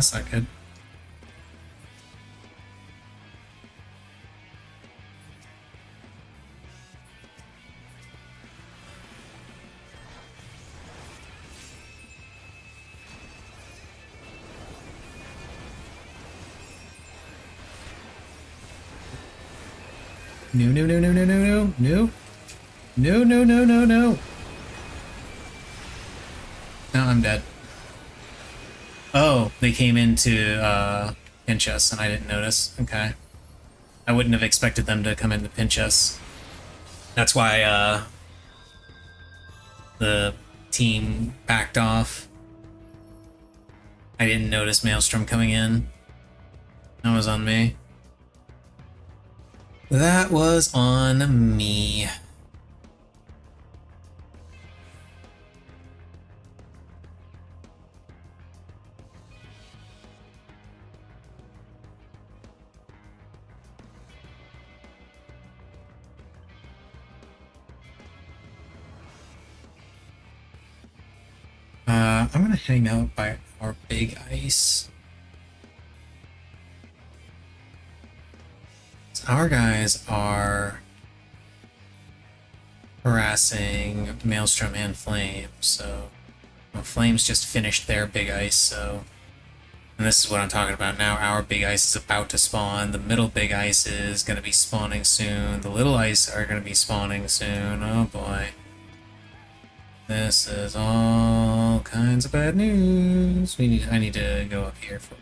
That's not good. No, no, no, no, no, no, no, no. No, no, no, no, no. No, I'm dead. Oh, they came in to pinch us and I didn't notice. Okay. I wouldn't have expected them to come in to pinch us. That's why the team backed off. I didn't notice Maelstrom coming in. That was on me. That was on me. I'm gonna hang out by our big ice. Our guys are harassing Maelstrom and Flame, so well, Flame's just finished their big ice, so and this is what I'm talking about now. Our big ice is about to spawn. The middle big ice is going to be spawning soon. The little ice are going to be spawning soon. Oh boy. This is all kinds of bad news. I need to go up here for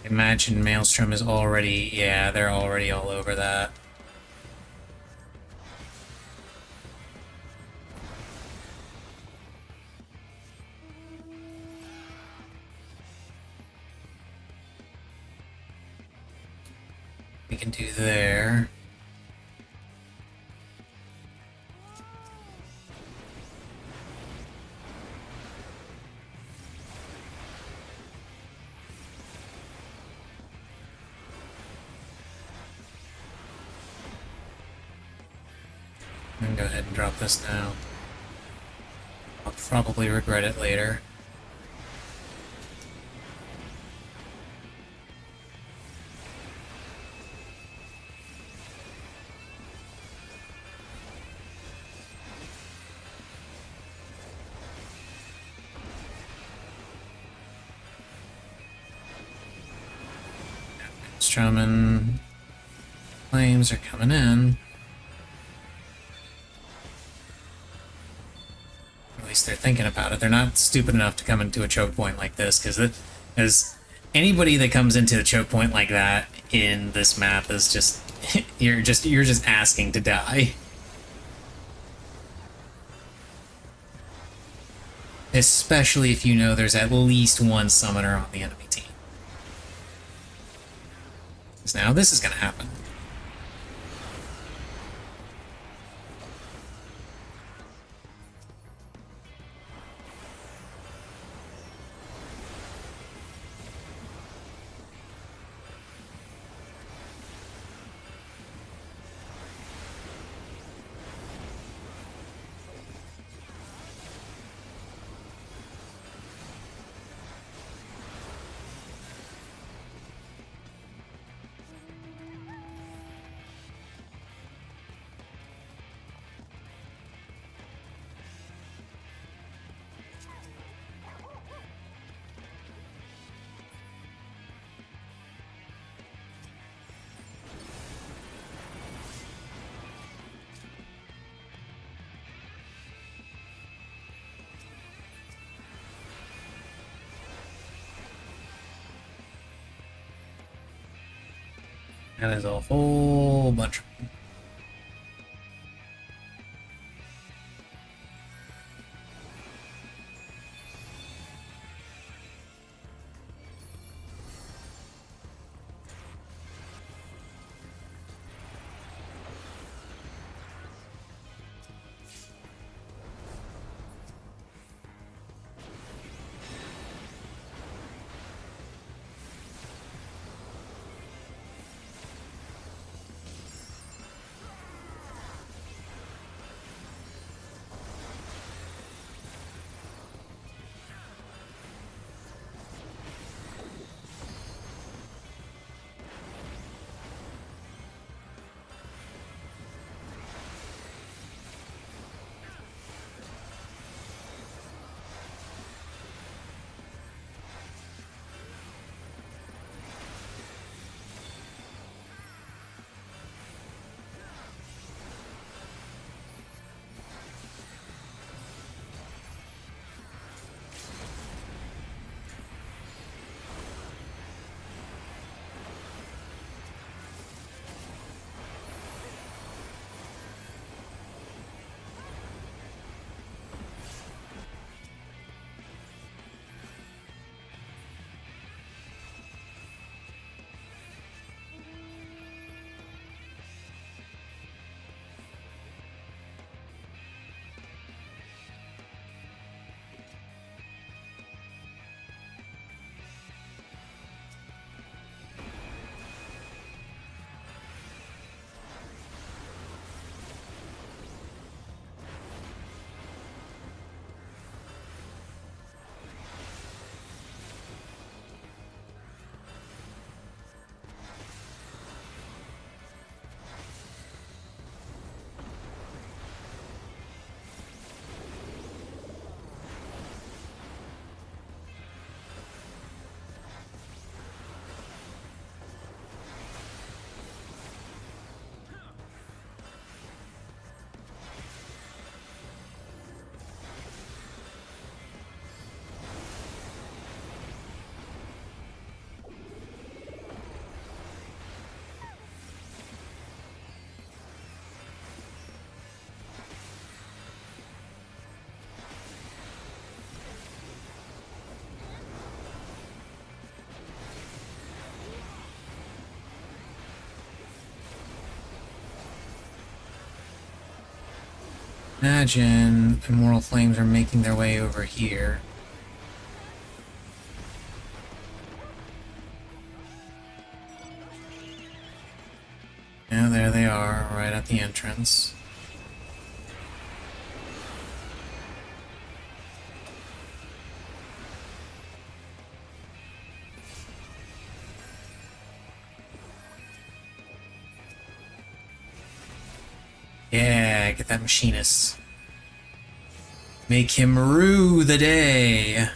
Imagine Maelstrom is already, yeah, they're already all over that. We can do there. I'm gonna go ahead and drop this now. I'll probably regret it later. Strumming flames are coming in. At least they're thinking about it. They're not stupid enough to come into a choke point like this, because anybody that comes into a choke point like that in this map is just you're just asking to die. Especially if you know there's at least one summoner on the enemy team. Because now this is going to happen. That is a whole bunch. Imagine immortal flames are making their way over here. Yeah, there they are, right at the entrance. Yeah, get that machinist. Make him rue the day.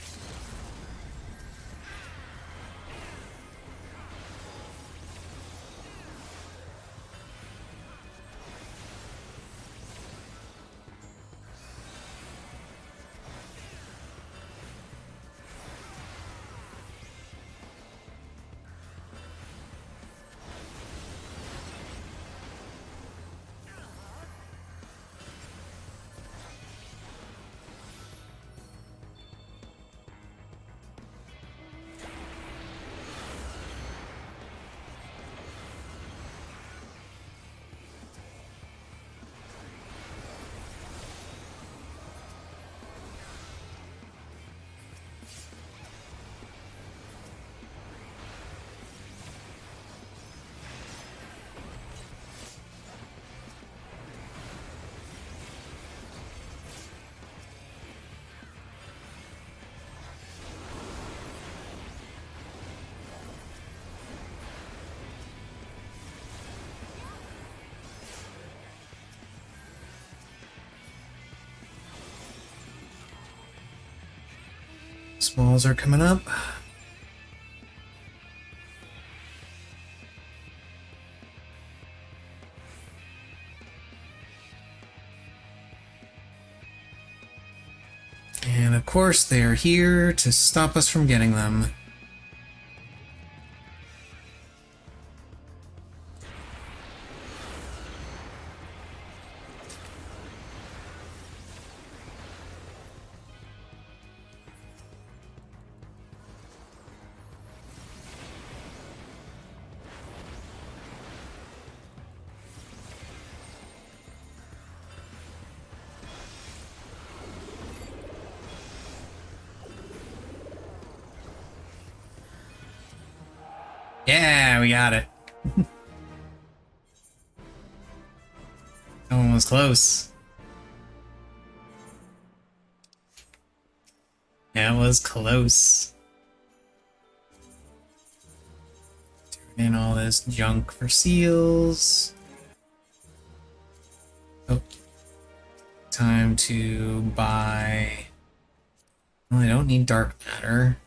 Smalls are coming up. And of course, they are here to stop us from getting them. Yeah, we got it. That one was close. That was close. Turn in all this junk for seals. Oh. Time to buy... Well, I don't need dark matter.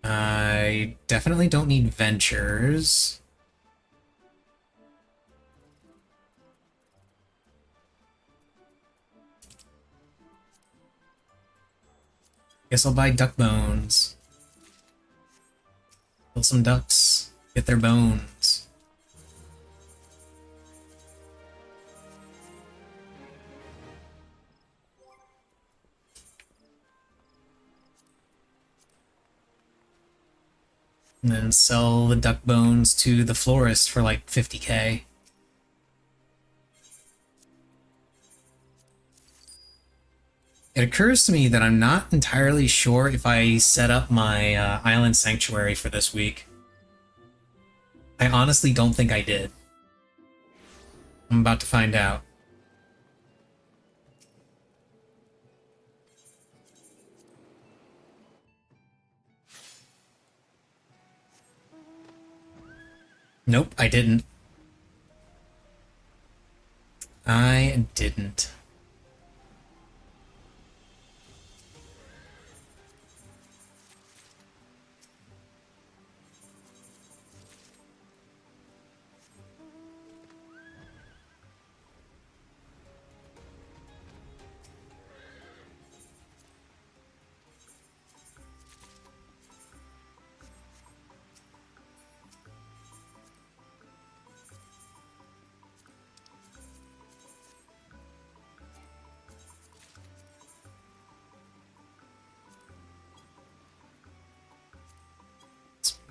I definitely don't need ventures. Guess I'll buy duck bones. Kill some ducks. Get their bones. And then sell the duck bones to the florist for like 50k. It occurs to me that I'm not entirely sure if I set up my island sanctuary for this week. I honestly don't think I did. I'm about to find out. Nope, I didn't. I didn't.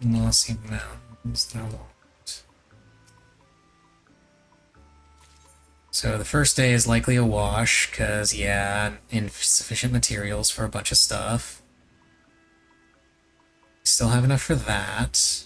Mossy Mountains, I want. So the first day is likely a wash, because, yeah, insufficient materials for a bunch of stuff. Still have enough for that.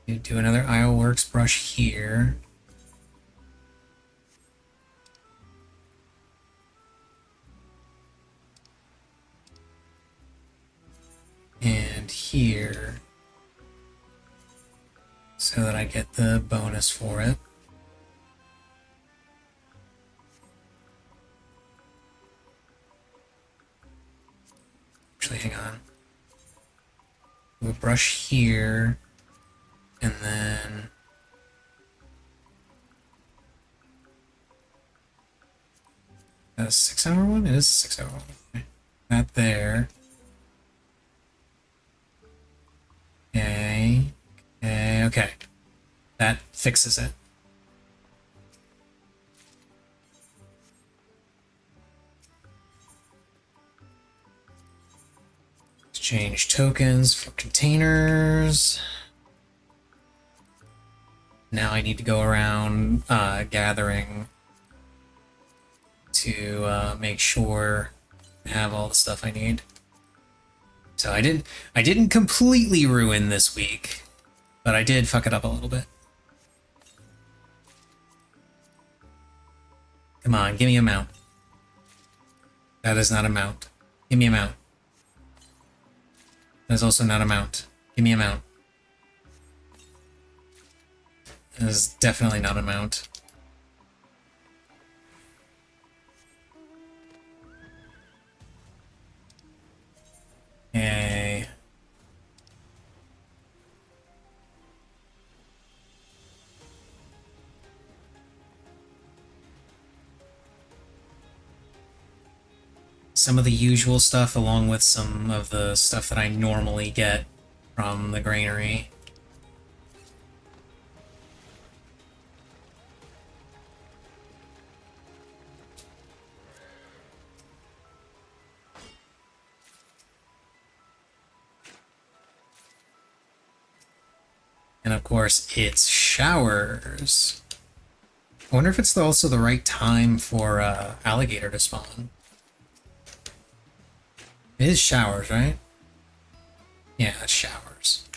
You do another Isleworks brush here. And here. So that I get the bonus for it. Actually, hang on. Do a brush here. And then that a 6-hour one? It is a 6-hour one. Okay. That there. Okay. Okay. Okay. That fixes it. Exchange tokens for containers. Now I need to go around gathering to make sure I have all the stuff I need. So I didn't completely ruin this week, but I did fuck it up a little bit. Come on, give me a mount. That is not a mount. Give me a mount. That is also not a mount. Give me a mount. That is definitely not a mount. Okay. Some of the usual stuff along with some of the stuff that I normally get from the granary. And of course, it's showers. I wonder if it's also the right time for alligator to spawn. It is showers, right? Yeah, it's showers.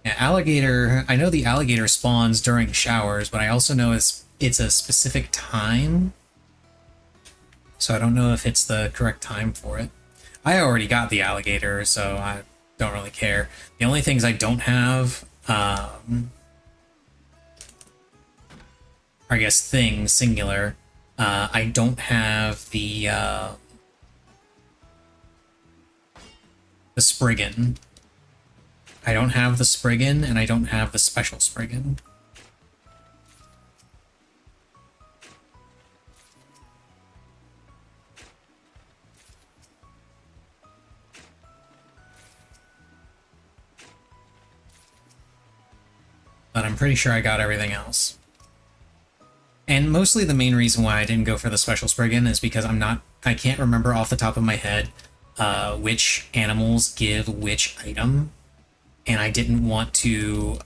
Yeah, alligator, I know the alligator spawns during showers, but I also know it's a specific time. So I don't know if it's the correct time for it. I already got the alligator, so I don't really care. The only things I don't have, I guess things, singular, I don't have the Spriggan. I don't have the Spriggan, and I don't have the special Spriggan. But I'm pretty sure I got everything else. And mostly the main reason why I didn't go for the special Spriggan is because I can't remember off the top of my head which animals give which item. And I didn't want to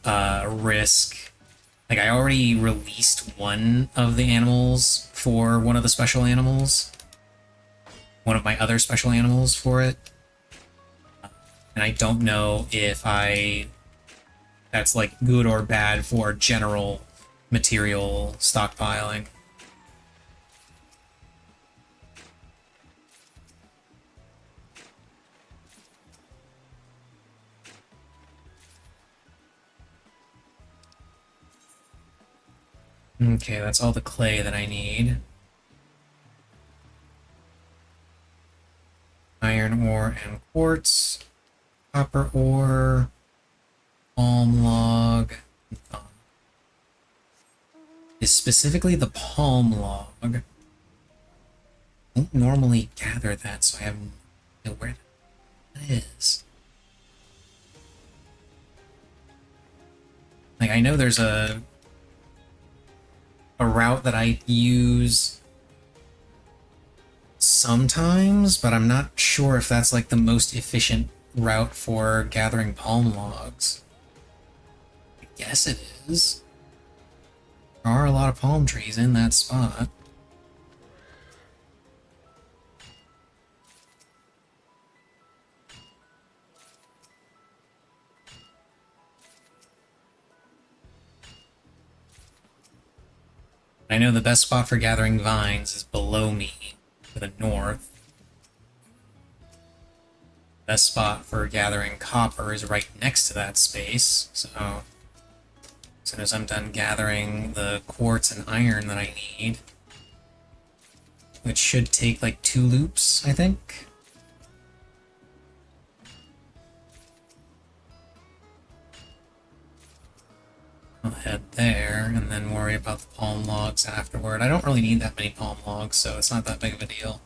risk... Like, I already released one of the animals for one of the special animals. One of my other special animals for it. And I don't know if that's like good or bad for general material stockpiling. Okay, that's all the clay that I need. Iron ore and quartz. Copper ore. Palm log. Is specifically the palm log. I don't normally gather that, so I have no idea where that is. Like, I know there's a route that I use sometimes, but I'm not sure if that's like the most efficient route for gathering palm logs. I guess it is. There are a lot of palm trees in that spot. I know the best spot for gathering vines is below me, to the north. Best spot for gathering copper is right next to that space, so as soon as I'm done gathering the quartz and iron that I need, which should take like 2 loops, I think. I'll head there and then worry about the palm logs afterward. I don't really need that many palm logs, so it's not that big of a deal.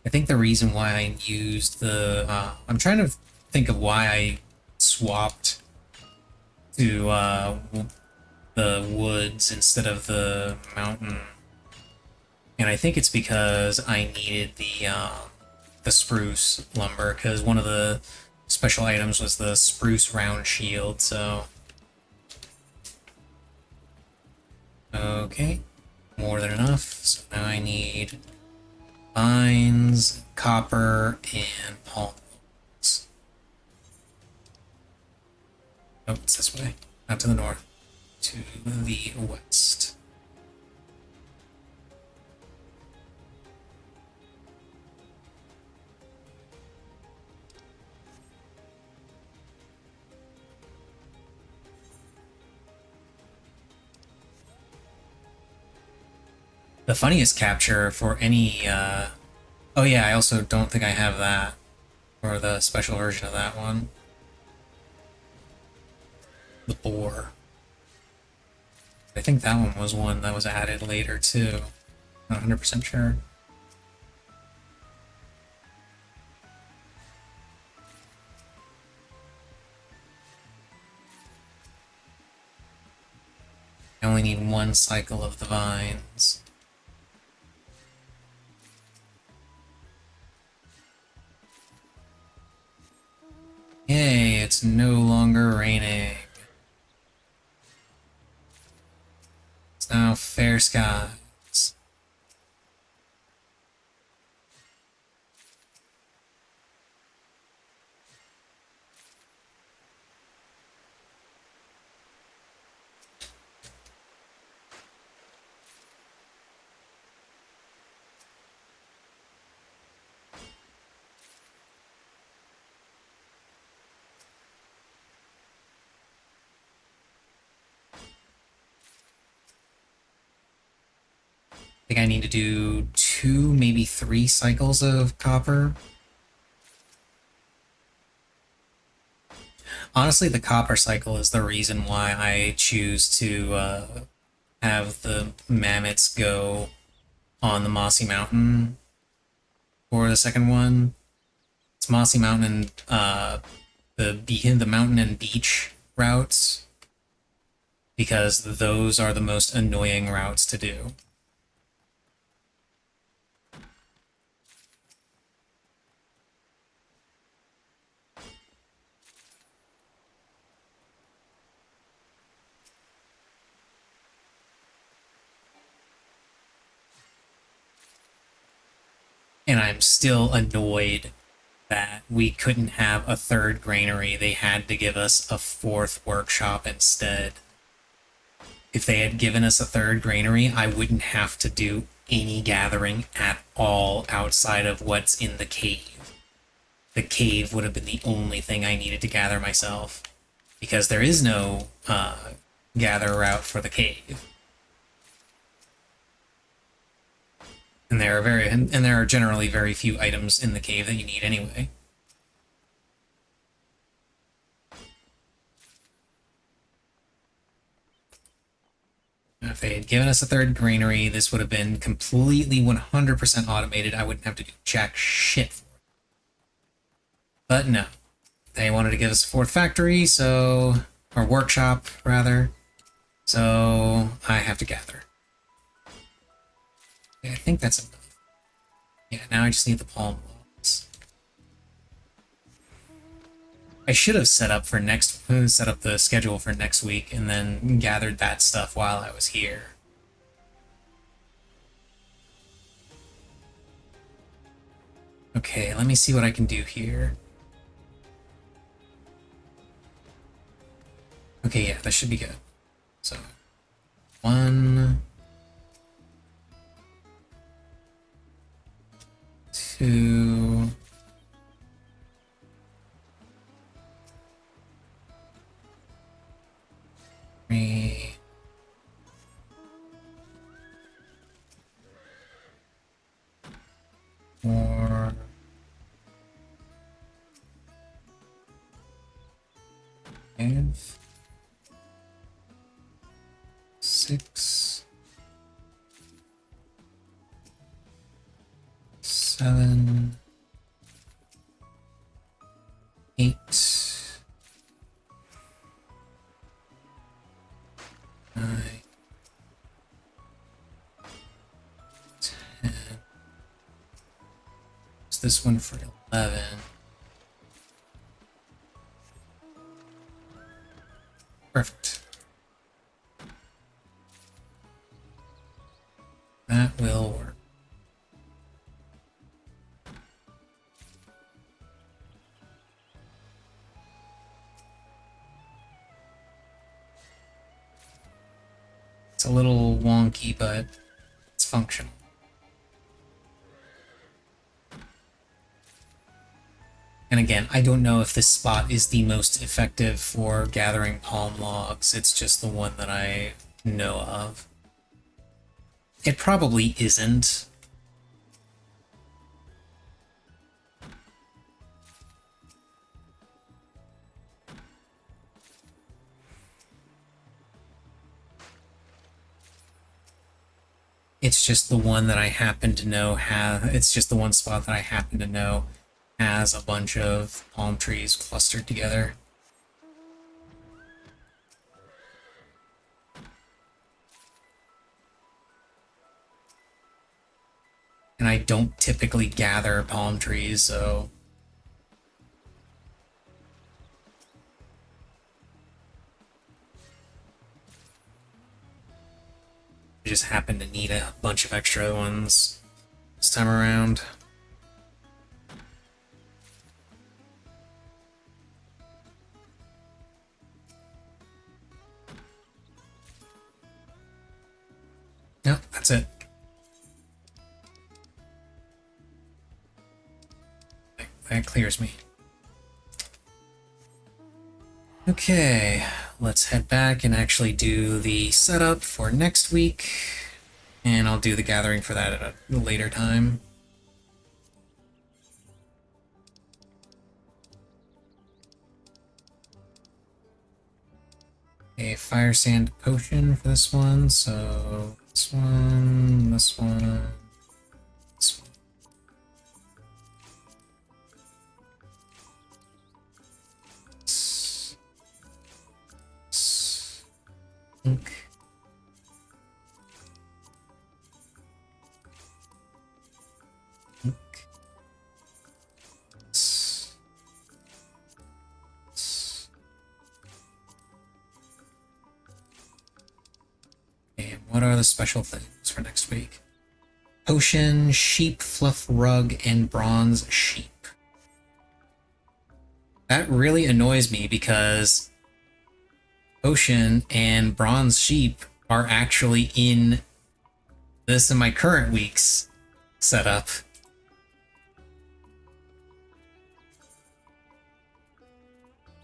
I think the reason why I used the... I'm trying to think of why I swapped to the woods instead of the mountain. And I think it's because I needed the spruce lumber, because one of the special items was the spruce round shield, so... Okay, more than enough. So now I need vines, copper, and palm logs. Oh, it's this way. Not to the north. To the west. The funniest capture for any, oh yeah, I also don't think I have that, or the special version of that one. The boar. I think that one was one that was added later too. Not 100% sure. I only need one cycle of the vines. Yay, it's no longer raining. It's now fair skies. I think I need to do 2, maybe 3 cycles of copper. Honestly, the copper cycle is the reason why I choose to have the mammoths go on the Mossy Mountain for the second one. It's Mossy Mountain and the mountain and beach routes, because those are the most annoying routes to do. And I'm still annoyed that we couldn't have a third granary. They had to give us a 4th workshop instead. If they had given us a 3rd granary, I wouldn't have to do any gathering at all outside of what's in the cave. The cave would have been the only thing I needed to gather myself, because there is no gather route for the cave. And there are generally very few items in the cave that you need anyway. If they had given us a 3rd granary, this would have been completely 100% automated. I wouldn't have to do jack shit for it. But no. They wanted to give us a 4th factory, or workshop, rather. So I have to gather. Okay, I think that's enough. Yeah, now I just need the palm logs. I should have set up the schedule for next week and then gathered that stuff while I was here. Okay, let me see what I can do here. Okay, yeah, that should be good. So, 1, 2, 3, 4, 5, 6, 7, 8, 9, 10. What's this one for 11? Perfect. That will work. It's a little wonky, but it's functional. And again, I don't know if this spot is the most effective for gathering palm logs. It's just the one that I know of. It probably isn't. It's just the one that I happen to know it's just the one spot that I happen to know has a bunch of palm trees clustered together. And I don't typically gather palm trees, so... I just happen to need a bunch of extra ones this time around. Nope, that's it. That clears me. Okay, let's head back and actually do the setup for next week. And I'll do the gathering for that at a later time. A fire sand potion for this one, so this one, this one, this one. Ink. Ink. And what are the special things for next week? Potion, sheep, fluff rug, and bronze sheep. That really annoys me because potion and bronze sheep are actually in this in my current week's setup.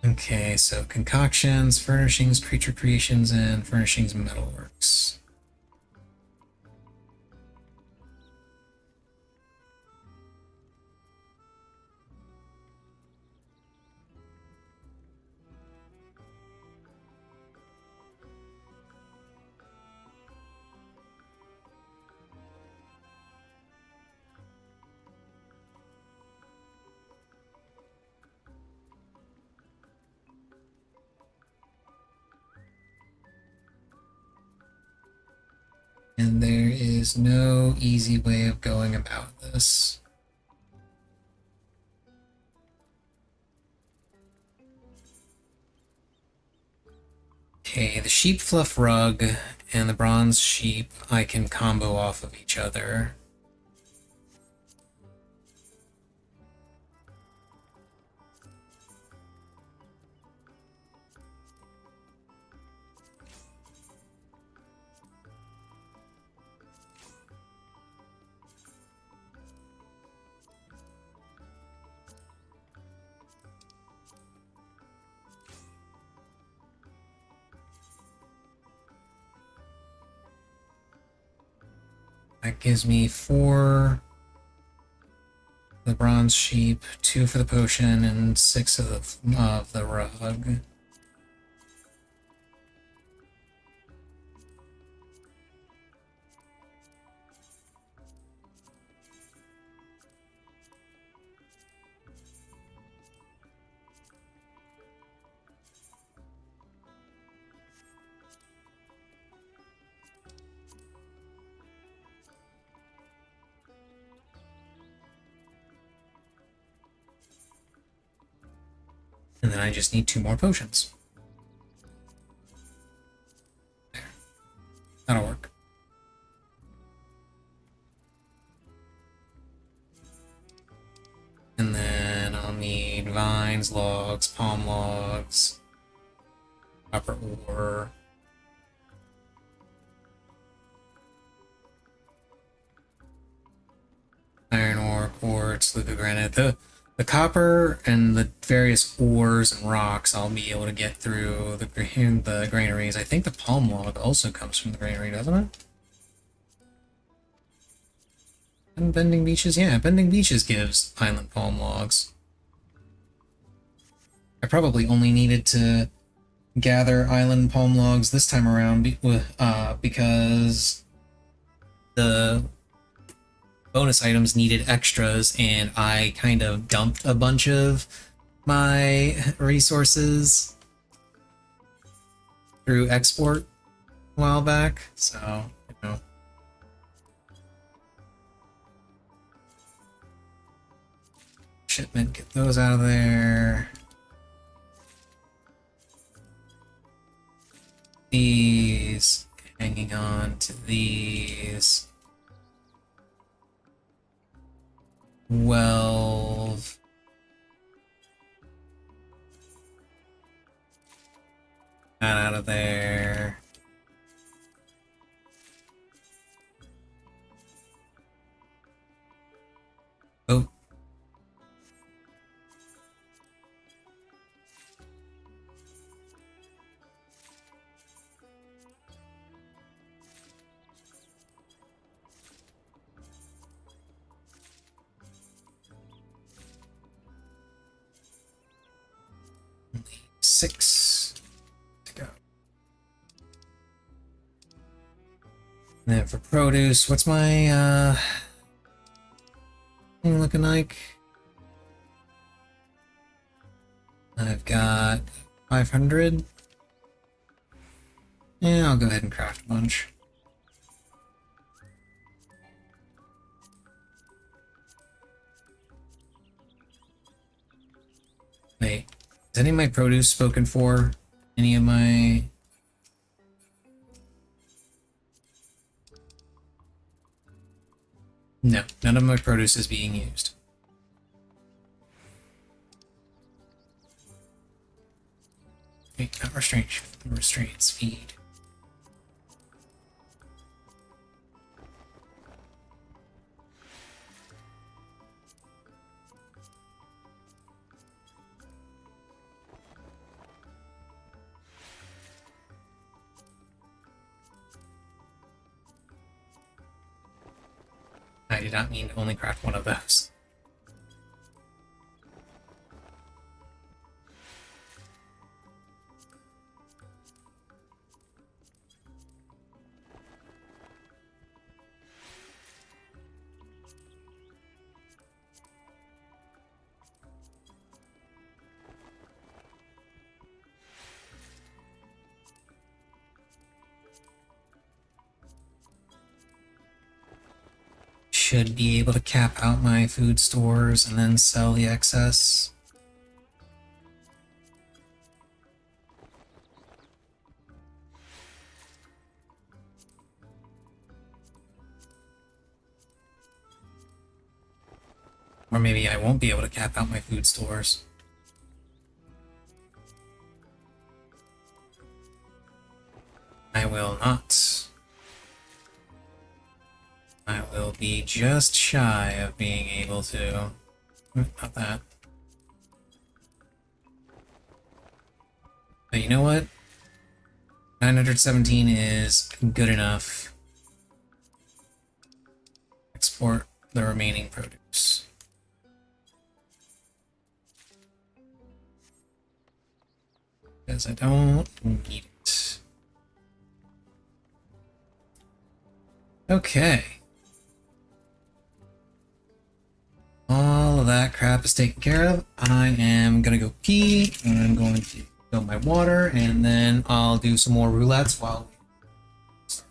Okay, so concoctions, furnishings, creature creations, and furnishings metalworks. And there is no easy way of going about this. Okay, the sheep fluff rug and the bronze sheep I can combo off of each other. That gives me 4 for the bronze sheep, 2 for the potion, and 6 of the rug. And then I just need 2 more potions. There. That'll work. And then I'll need vines, logs, palm logs, copper ore. Iron ore, quartz, granite. The copper and the various ores and rocks I'll be able to get through the granaries. I think the palm log also comes from the granary, doesn't it? And Bending Beaches? Yeah, Bending Beaches gives island palm logs. I probably only needed to gather island palm logs this time around because the bonus items needed extras, and I kind of dumped a bunch of my resources through export a while back, so, you know. shipment, get those out of there. These, hanging on to these. 12. That out of there. Oh. Only 6 to go. And then for produce, what's my thing looking like? I've got 500. Yeah, I'll go ahead and craft a bunch. Wait, is any of my produce spoken for? Any of my... No, none of my produce is being used. Wait, not restraint. Restraints, feed. I did not mean to only craft one of those. Should be able to cap out my food stores and then sell the excess. Or maybe I won't be able to cap out my food stores. I will not. I will be just shy of being able to. Not that. But you know what? 917 is good enough. Export the remaining produce. Because I don't need it. Okay. All of that crap is taken care of. I am gonna go pee, and I'm going to fill my water, and then I'll do some more roulettes while we start.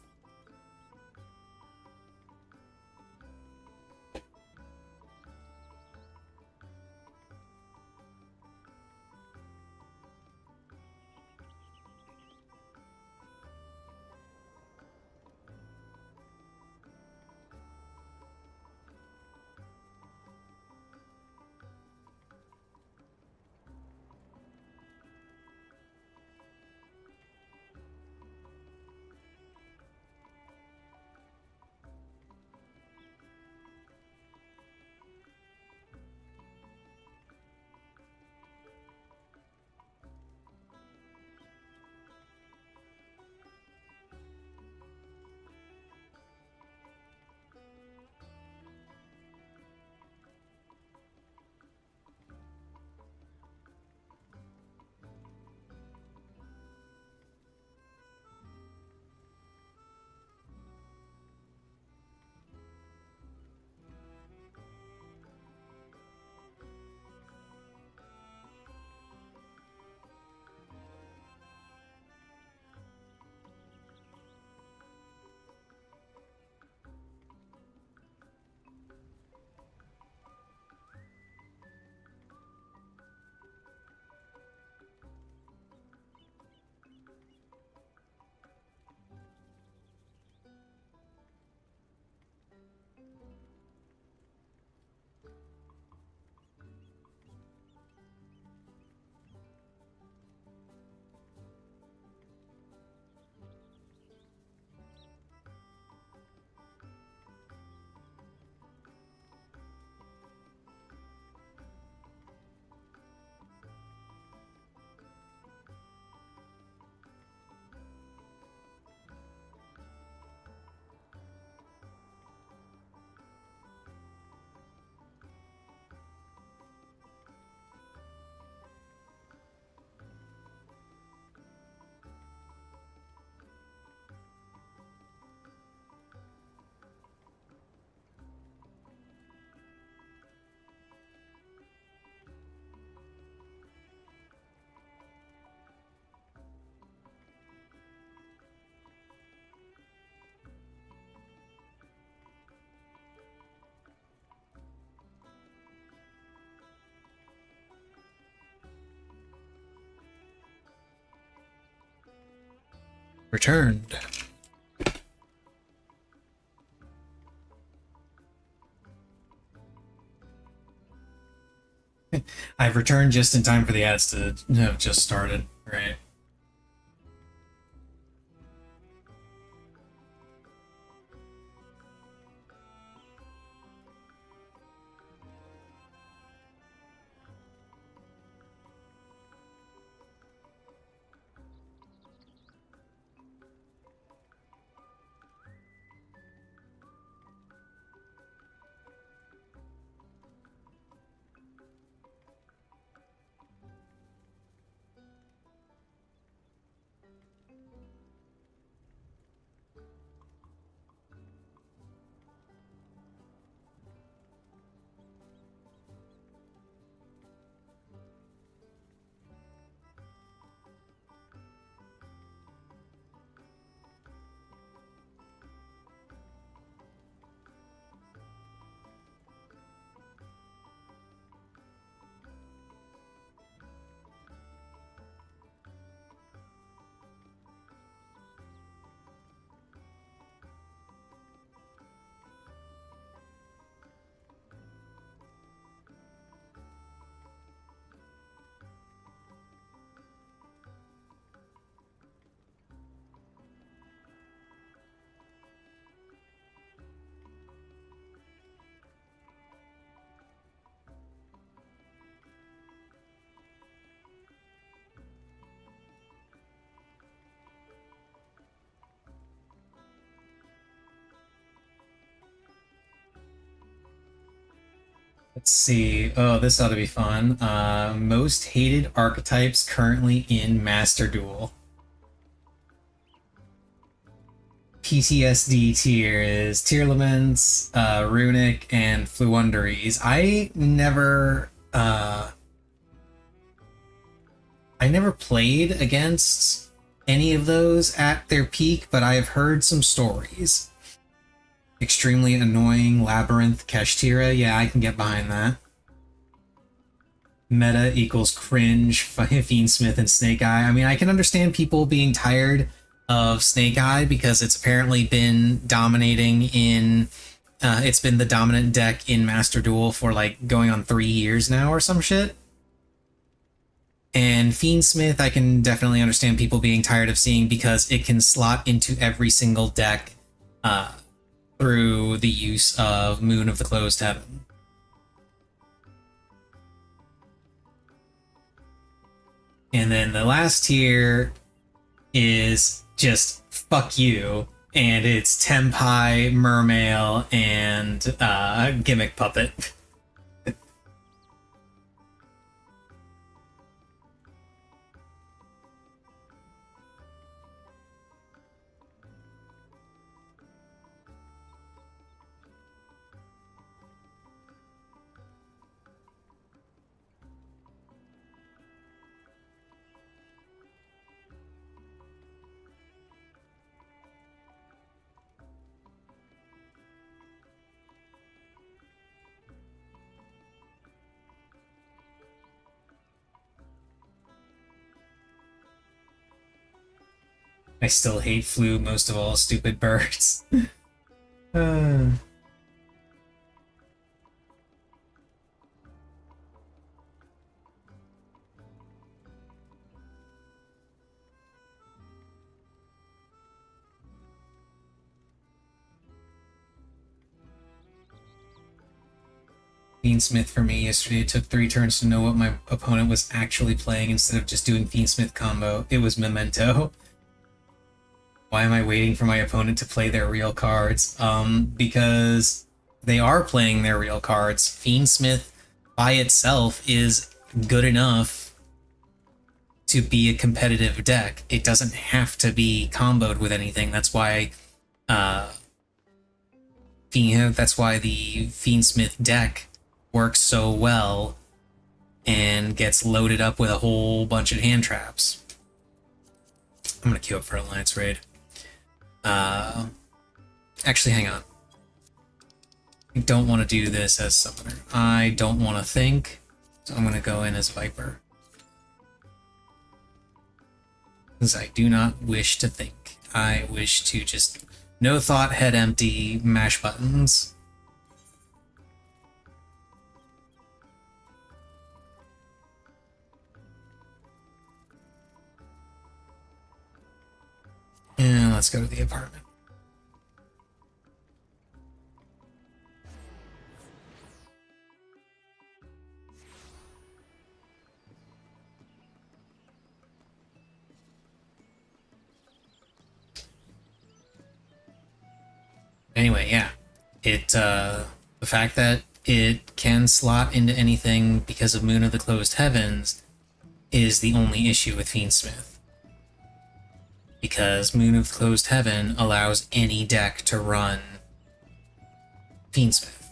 returned. I've returned just in time for the ads to have just started, right? Let's see. Oh, this ought to be fun. Most hated archetypes currently in Master Duel. PTSD tier is Tearlaments, Runic, and Fluunderies. I never played against any of those at their peak, but I have heard some stories. Extremely annoying Labyrinth, Kashtira. Yeah, I can get behind that. Meta equals cringe, Fiendsmith, and Snake Eye. I mean, I can understand people being tired of Snake Eye because it's apparently been dominating in... it's been the dominant deck in Master Duel for like going on 3 years now or some shit. And Fiendsmith, I can definitely understand people being tired of seeing because it can slot into every single deck through the use of Moon of the Closed Heaven. And then the last tier is just fuck you, and it's Tempai, Mermail, and Gimmick Puppet. I still hate Flu most of all, stupid birds. Fiendsmith for me yesterday. It took 3 turns to know what my opponent was actually playing instead of just doing Fiendsmith combo. It was Memento. Why am I waiting for my opponent to play their real cards? Because they are playing their real cards. Fiendsmith by itself is good enough to be a competitive deck. It doesn't have to be comboed with anything. That's why that's why the Fiendsmith deck works so well and gets loaded up with a whole bunch of hand traps. I'm gonna queue up for Alliance Raid. Actually, hang on. I don't want to do this as Summoner. I don't want to think, so I'm gonna go in as Viper. Because I do not wish to think. I wish to just no thought, head empty, mash buttons. And let's go to the apartment. Anyway, yeah. The fact that it can slot into anything because of Moon of the Closed Heavens is the only issue with Fiendsmith. Because Moon of the Closed Heaven allows any deck to run Fiendsmith.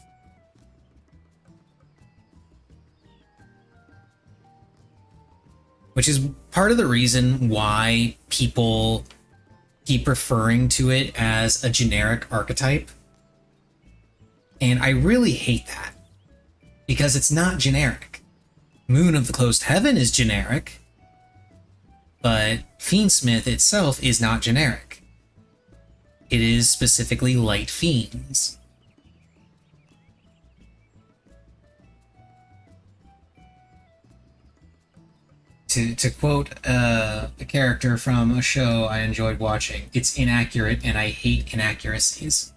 Which is part of the reason why people keep referring to it as a generic archetype. And I really hate that. Because it's not generic. Moon of the Closed Heaven is generic. But Fiendsmith itself is not generic. It is specifically light fiends. To quote a character from a show I enjoyed watching, it's inaccurate and I hate inaccuracies.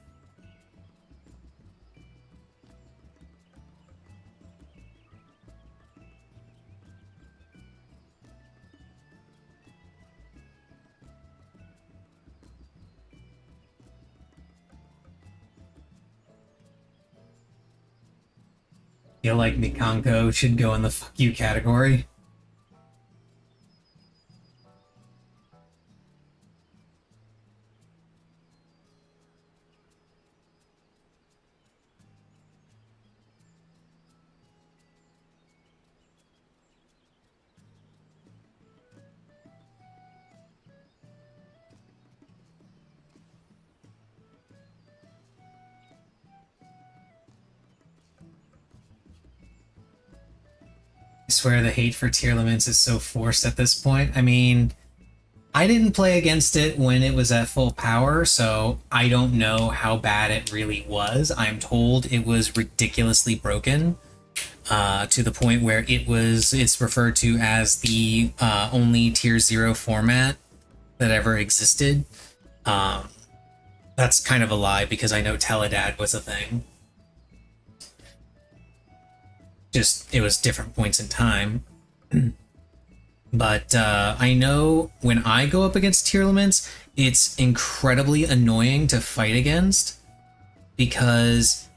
Feel like Mikanko should go in the fuck you category. I swear the hate for tier limits is so forced at this point. I mean, I didn't play against it when it was at full power, so I don't know how bad it really was. I'm told it was ridiculously broken, to the point where it's referred to as the only tier 0 format that ever existed. That's kind of a lie because I know Teledad was a thing. Just, it was different points in time. But I know when I go up against tier limits, it's incredibly annoying to fight against because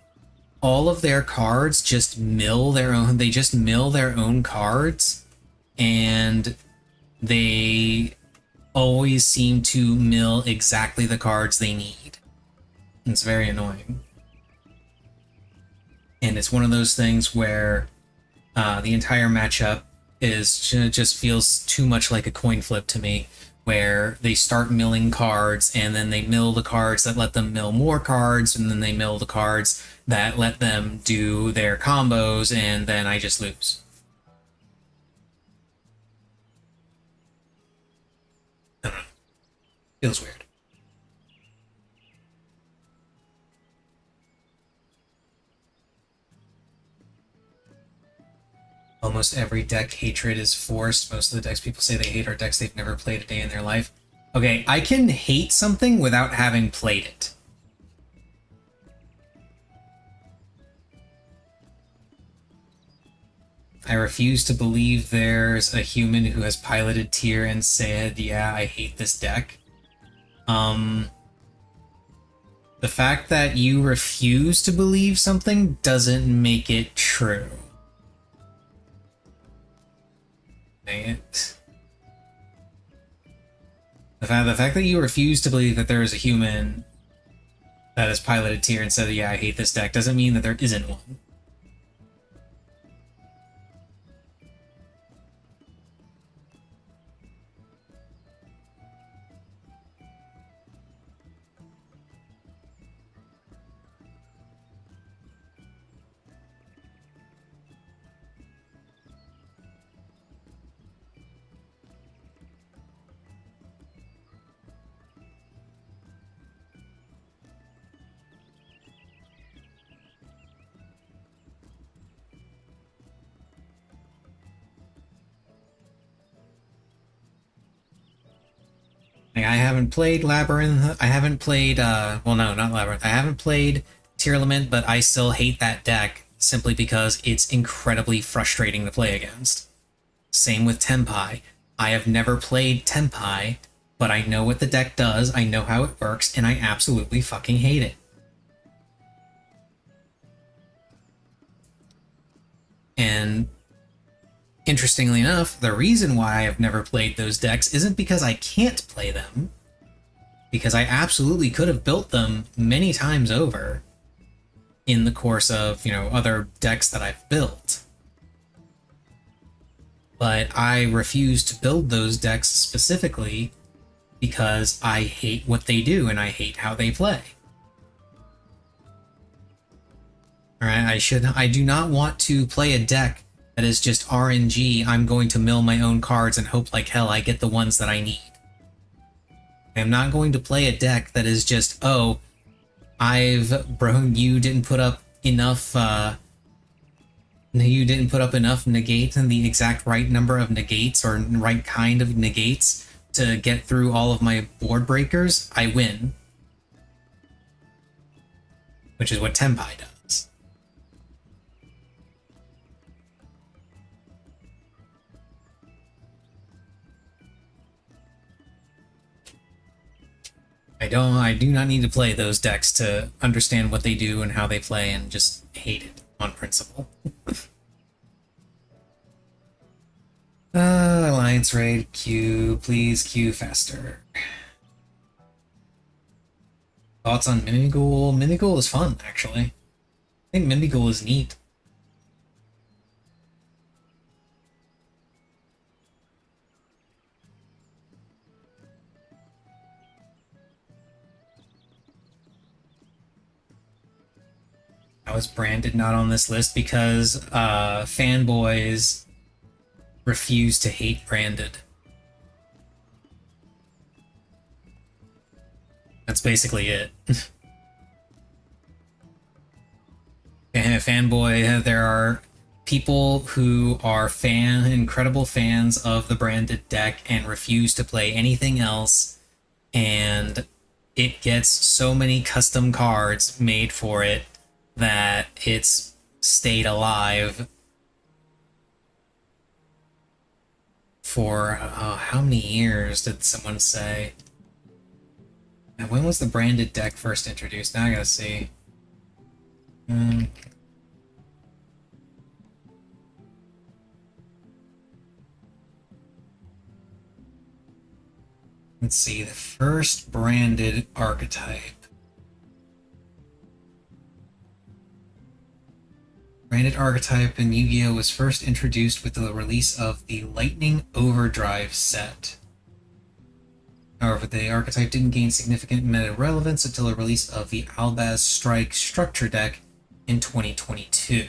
all of their cards just mill their own. They just mill their own cards, and they always seem to mill exactly the cards they need. It's very annoying. And it's one of those things where the entire matchup just feels too much like a coin flip to me, where they start milling cards, and then they mill the cards that let them mill more cards, and then they mill the cards that let them do their combos, and then I just lose. I don't know. Feels weird. Almost every deck hatred is forced. Most of the decks people say they hate are decks they've never played a day in their life. Okay, I can hate something without having played it. I refuse to believe there's a human who has piloted tier and said, yeah, I hate this deck. The fact that you refuse to believe something doesn't make it true. Dang it. The fact that you refuse to believe that there is a human that has piloted tier and said, yeah, I hate this deck, doesn't mean that there isn't one. Like, I haven't played Labyrinth. I haven't played, well, no, not Labyrinth. I haven't played Tearlament, but I still hate that deck simply because it's incredibly frustrating to play against. Same with Tenpai. I have never played Tenpai, but I know what the deck does, I know how it works, and I absolutely fucking hate it. And interestingly enough, the reason why I have never played those decks isn't because I can't play them, because I absolutely could have built them many times over in the course of, other decks that I've built. But I refuse to build those decks specifically because I hate what they do and I hate how they play. Alright, I do not want to play a deck that is just RNG. I'm going to mill my own cards and hope like hell I get the ones that I need. I'm not going to play a deck that is just, oh, you didn't put up enough, negate and the exact right number of negates or right kind of negates to get through all of my board breakers. I win. Which is what Tenpai does. I do not need to play those decks to understand what they do and how they play and just hate it on principle. Alliance raid, queue, please queue faster. Thoughts on Mimighoul? Mimighoul is fun, actually. I think Mimighoul is neat. I was branded not on this list because fanboys refuse to hate branded. That's basically it. Fanboy, there are people who are incredible fans of the branded deck and refuse to play anything else, and it gets so many custom cards made for it that it's stayed alive for how many years did someone say? And when was the branded deck first introduced? Now I gotta see. Let's see, the first branded archetype. Branded archetype in Yu-Gi-Oh! Was first introduced with the release of the Lightning Overdrive set. However, the archetype didn't gain significant meta relevance until the release of the Albaz Strike structure deck in 2022.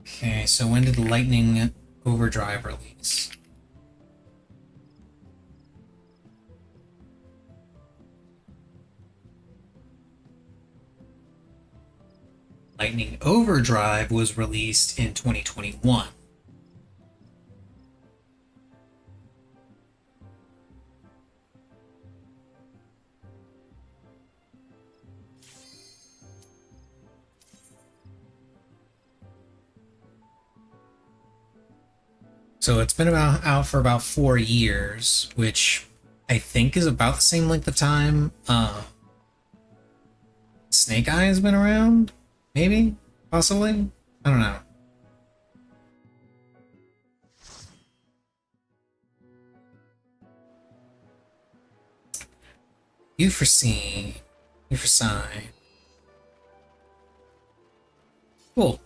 Okay, so when did Lightning Overdrive release? Lightning Overdrive was released in 2021. So it's been out for about 4 years, which I think is about the same length of time Snake Eye has been around? Maybe? Possibly? I don't know. U for C. U for Psi. Cool.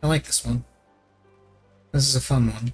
I like this one. This is a fun one.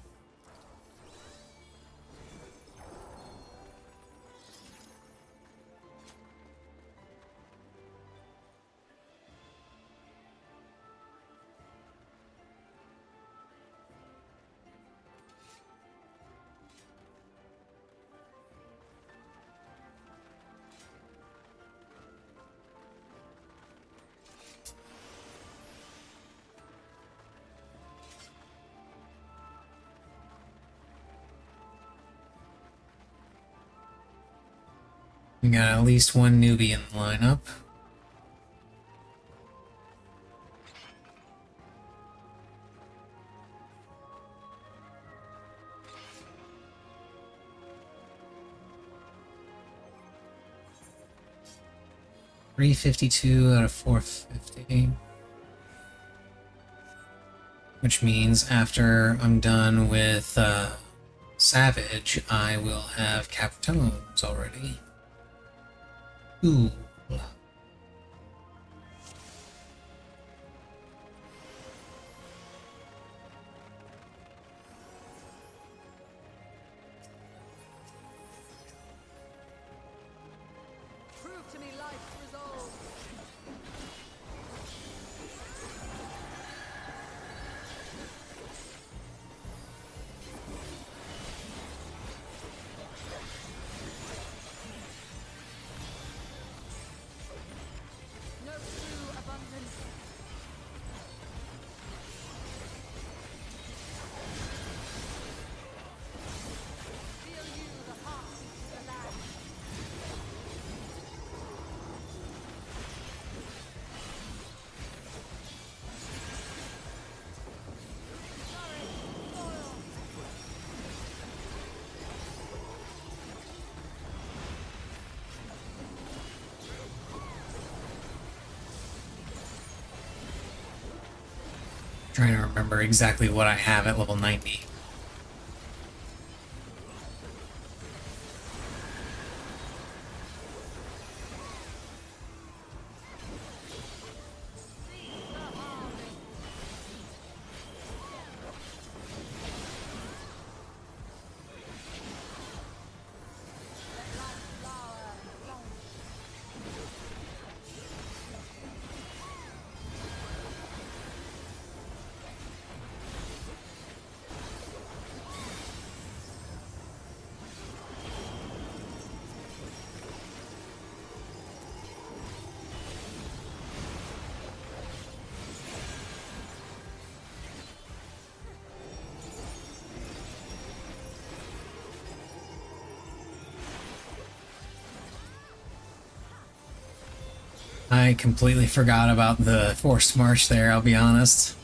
We got at least one newbie in the lineup. $352 out of 450. Which means after I'm done with Savage, I will have Captones already. Ooh. Prove to me life's resolve. No true abundance. Feel you the heart, the land. Trying to remember exactly what I have at level 90. I completely forgot about the forced march there, I'll be honest.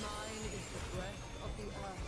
Mine is the breath of the earth.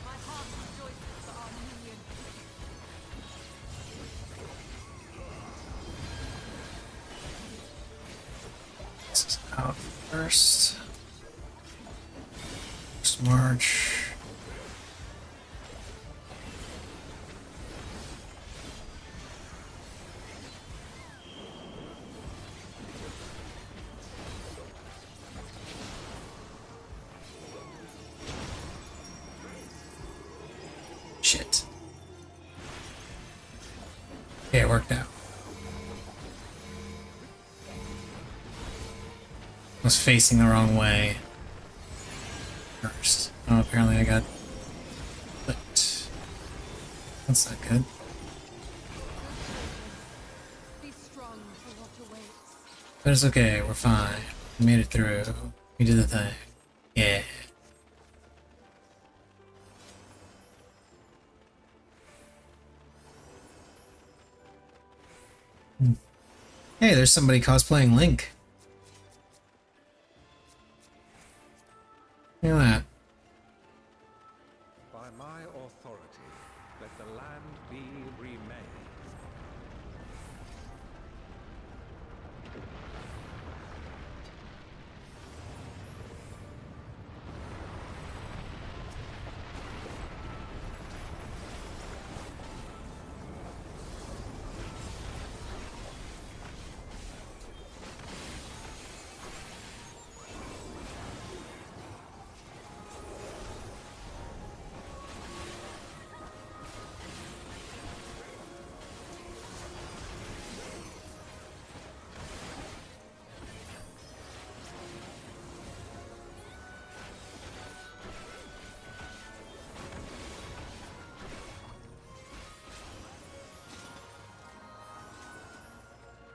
My heart rejoices for our union. This is out first. Forced march. Shit. Okay, it worked out. I was facing the wrong way first. Oh, apparently I got flipped. That's not good. Be strong for what awaits. But it's okay, we're fine. We made it through. We did the thing. Yeah. Hey, there's somebody cosplaying Link. Look at that. By my authority, let the land be remade.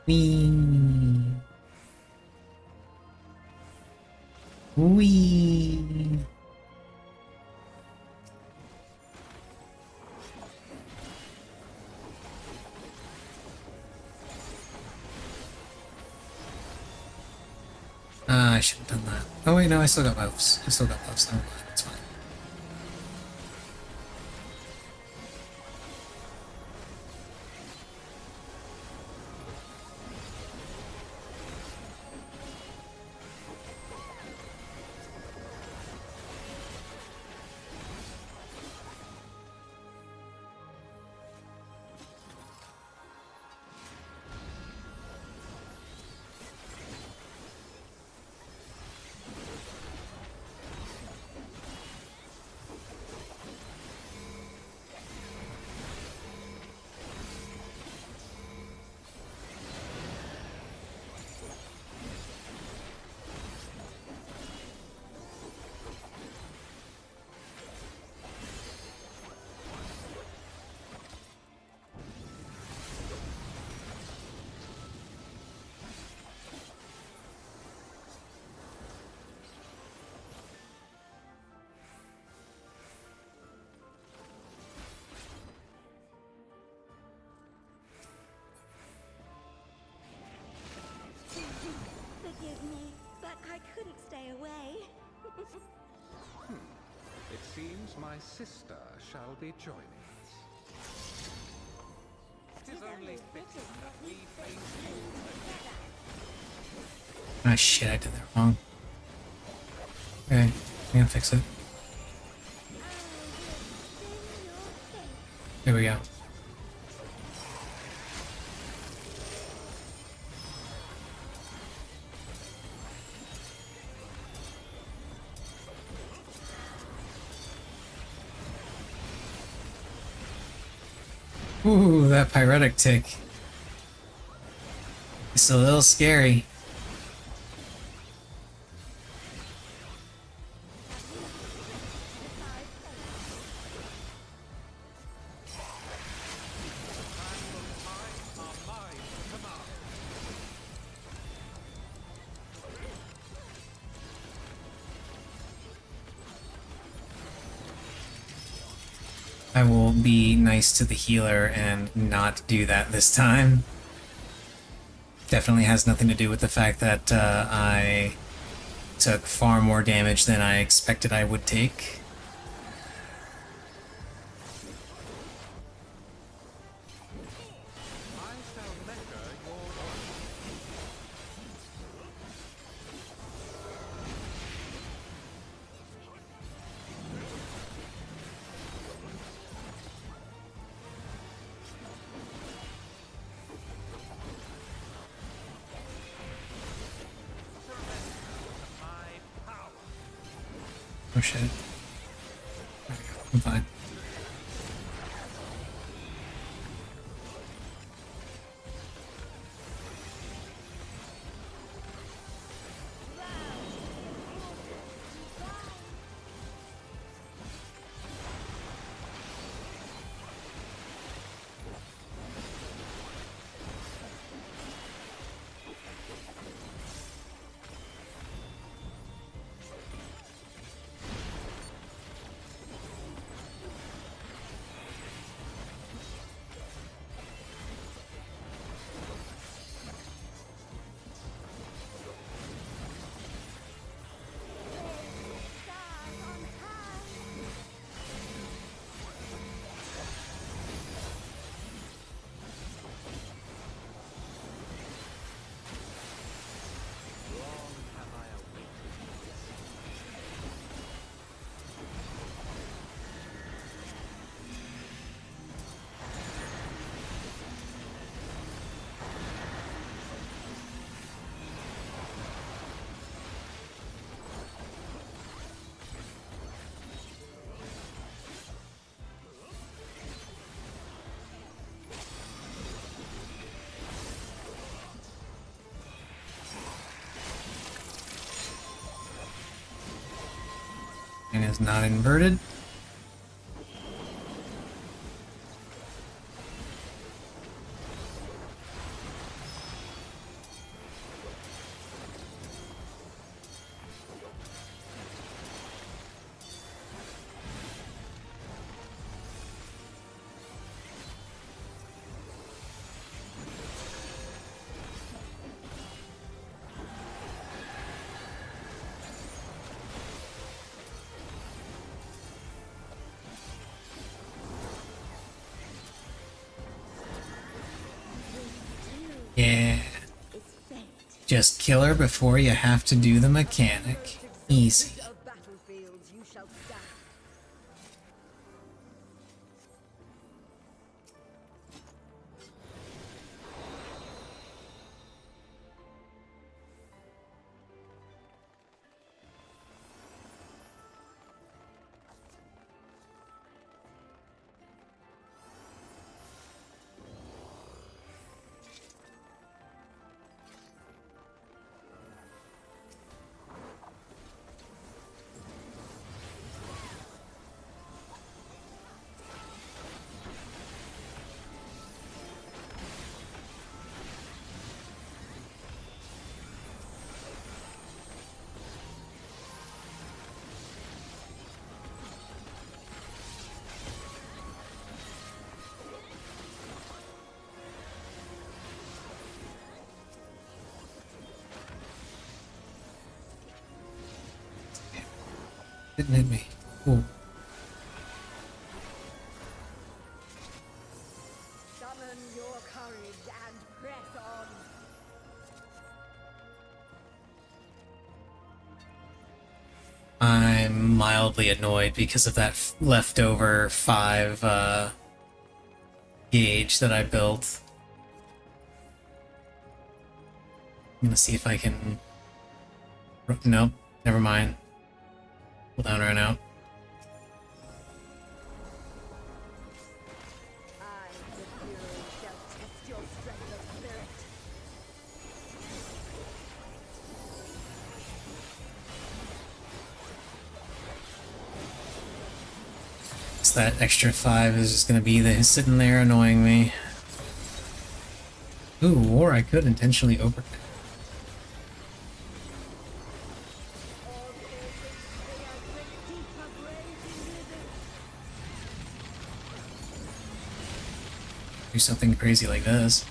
Wee. Wee. I should have done that. Oh wait, no, I still got buffs. I still got buffs. Never mind, it's fine. Forgive me, but I couldn't stay away. It seems my sister shall be joining us. It is only fitting that we face you again. Ah shit, I did that wrong. Okay, I'm gonna fix it. There we go. Ooh, that pyretic tick. It's a little scary. I will be nice to the healer and not do that this time. Definitely has nothing to do with the fact that I took far more damage than I expected I would take. I shall measure your order. Oh shit. There we go. I'm fine. And is not inverted. Just kill her before you have to do the mechanic. Easy. Of battlefields you shall stand. Didn't hit me. Cool. Summon your courage and press on. I'm mildly annoyed because of that leftover 5 gauge that I built. I'm gonna see if I can... Nope, never mind. Pull down, run out. I, the hero, shall test your strength of spirit. So that extra 5 is just gonna be sitting there annoying me. Ooh, or I could intentionally over... do something crazy like this.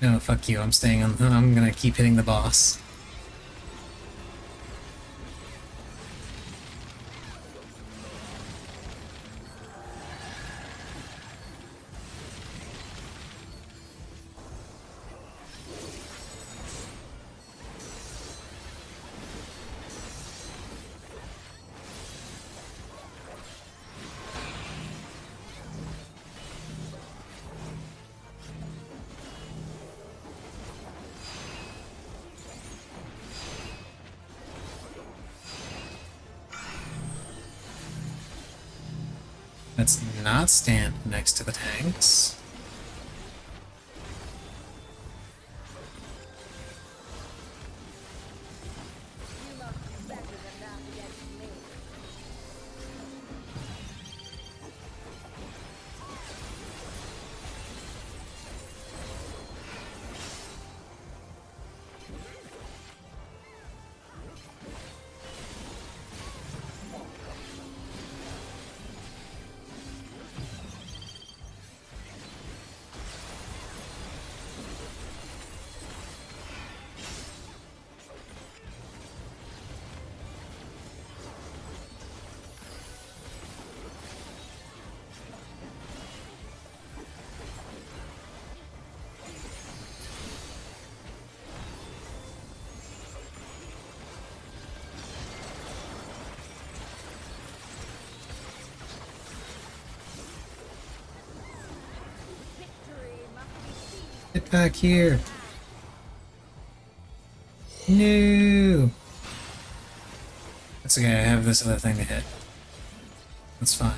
No, fuck you. I'm staying on. I'm gonna keep hitting the boss. Let's not stand next to the tanks. You must do better than that against me. Get back here. No. That's okay, I have this other thing to hit. That's fine.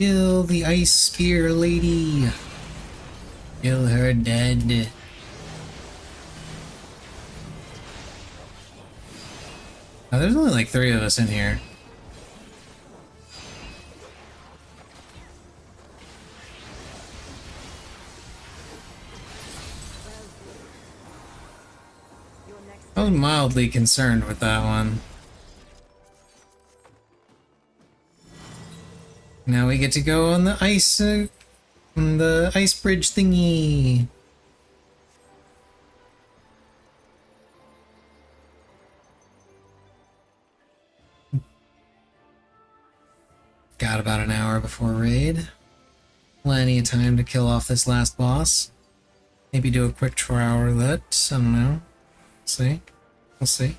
Kill the ice spear lady. Kill her dead. Oh, there's only like 3 of us in here. I was mildly concerned with that one. Now we get to go on the ice bridge thingy. Got about an hour before raid. Plenty of time to kill off this last boss. Maybe do a quick trial that. I don't know. See? We'll see.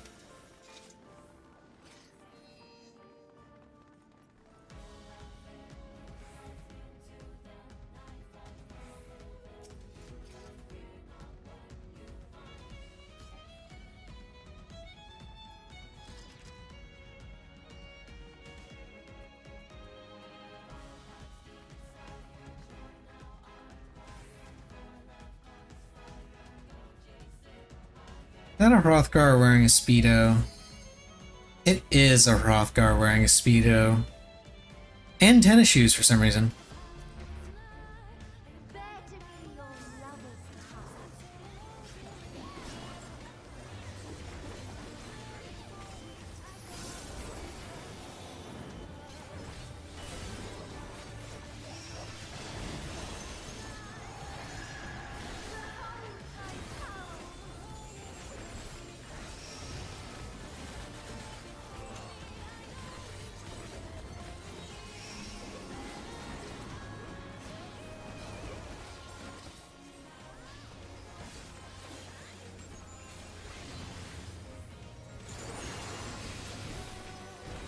Is that a Hrothgar wearing a Speedo? It is a Hrothgar wearing a Speedo. And tennis shoes for some reason. Bear to me your lover's heart.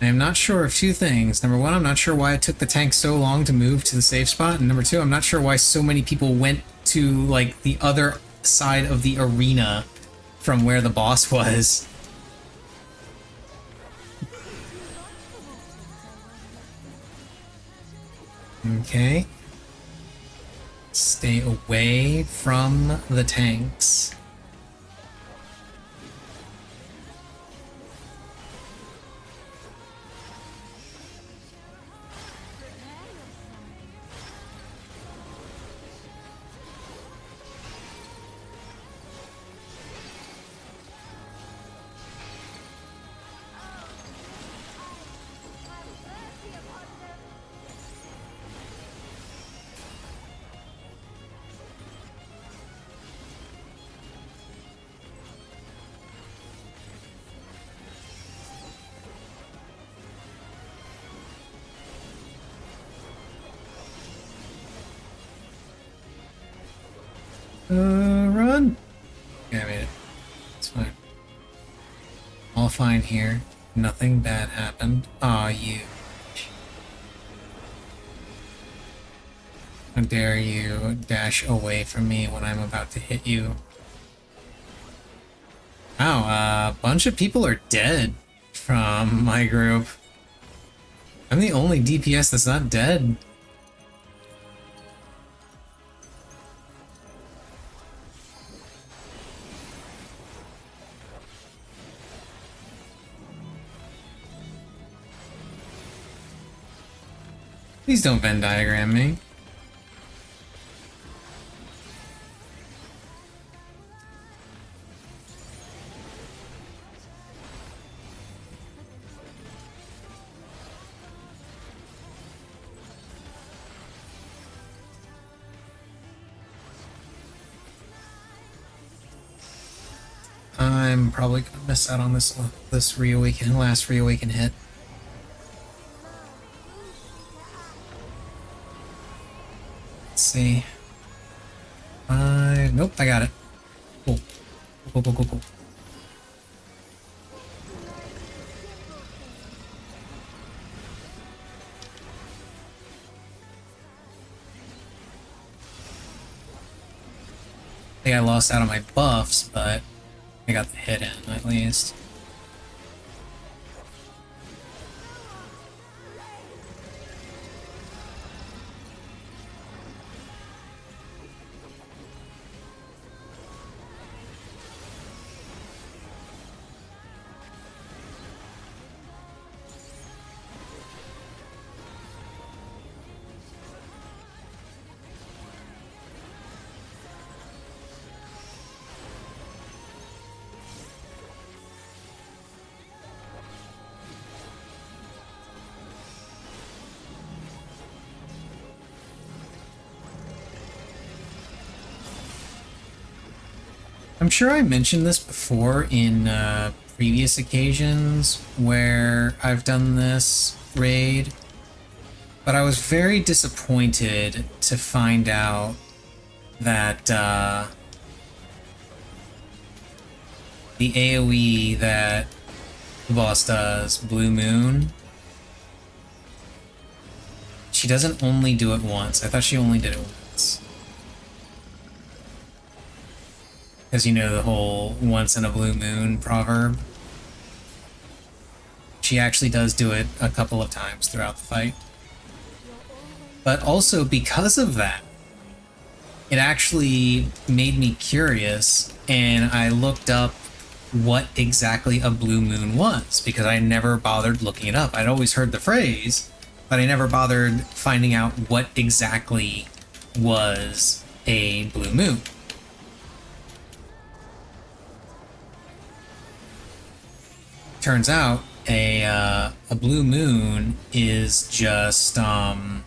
I am not sure of 2 things. Number 1, I'm not sure why it took the tank so long to move to the safe spot. And number 2, I'm not sure why so many people went to, like, the other side of the arena from where the boss was. Okay. Stay away from the tanks. Run! Yeah, I made it. It's fine. All fine here. Nothing bad happened. Aw, you. How dare you dash away from me when I'm about to hit you. Wow, a bunch of people are dead from my group. I'm the only DPS that's not dead. Please don't Venn diagram me. I'm probably gonna miss out on this last reawaken hit. Let's see. Nope, I got it. Cool. Cool. I think I lost out on my buffs, but I got the hit in at least. I'm sure I mentioned this before in previous occasions where I've done this raid, but I was very disappointed to find out that the AoE that the boss does, Blue Moon, she doesn't only do it once. I thought she only did it once. Because you know the whole once in a blue moon proverb. She actually does do it a couple of times throughout the fight. But also because of that, it actually made me curious, and I looked up what exactly a blue moon was, because I never bothered looking it up. I'd always heard the phrase, but I never bothered finding out what exactly was a blue moon. Turns out a blue moon is just the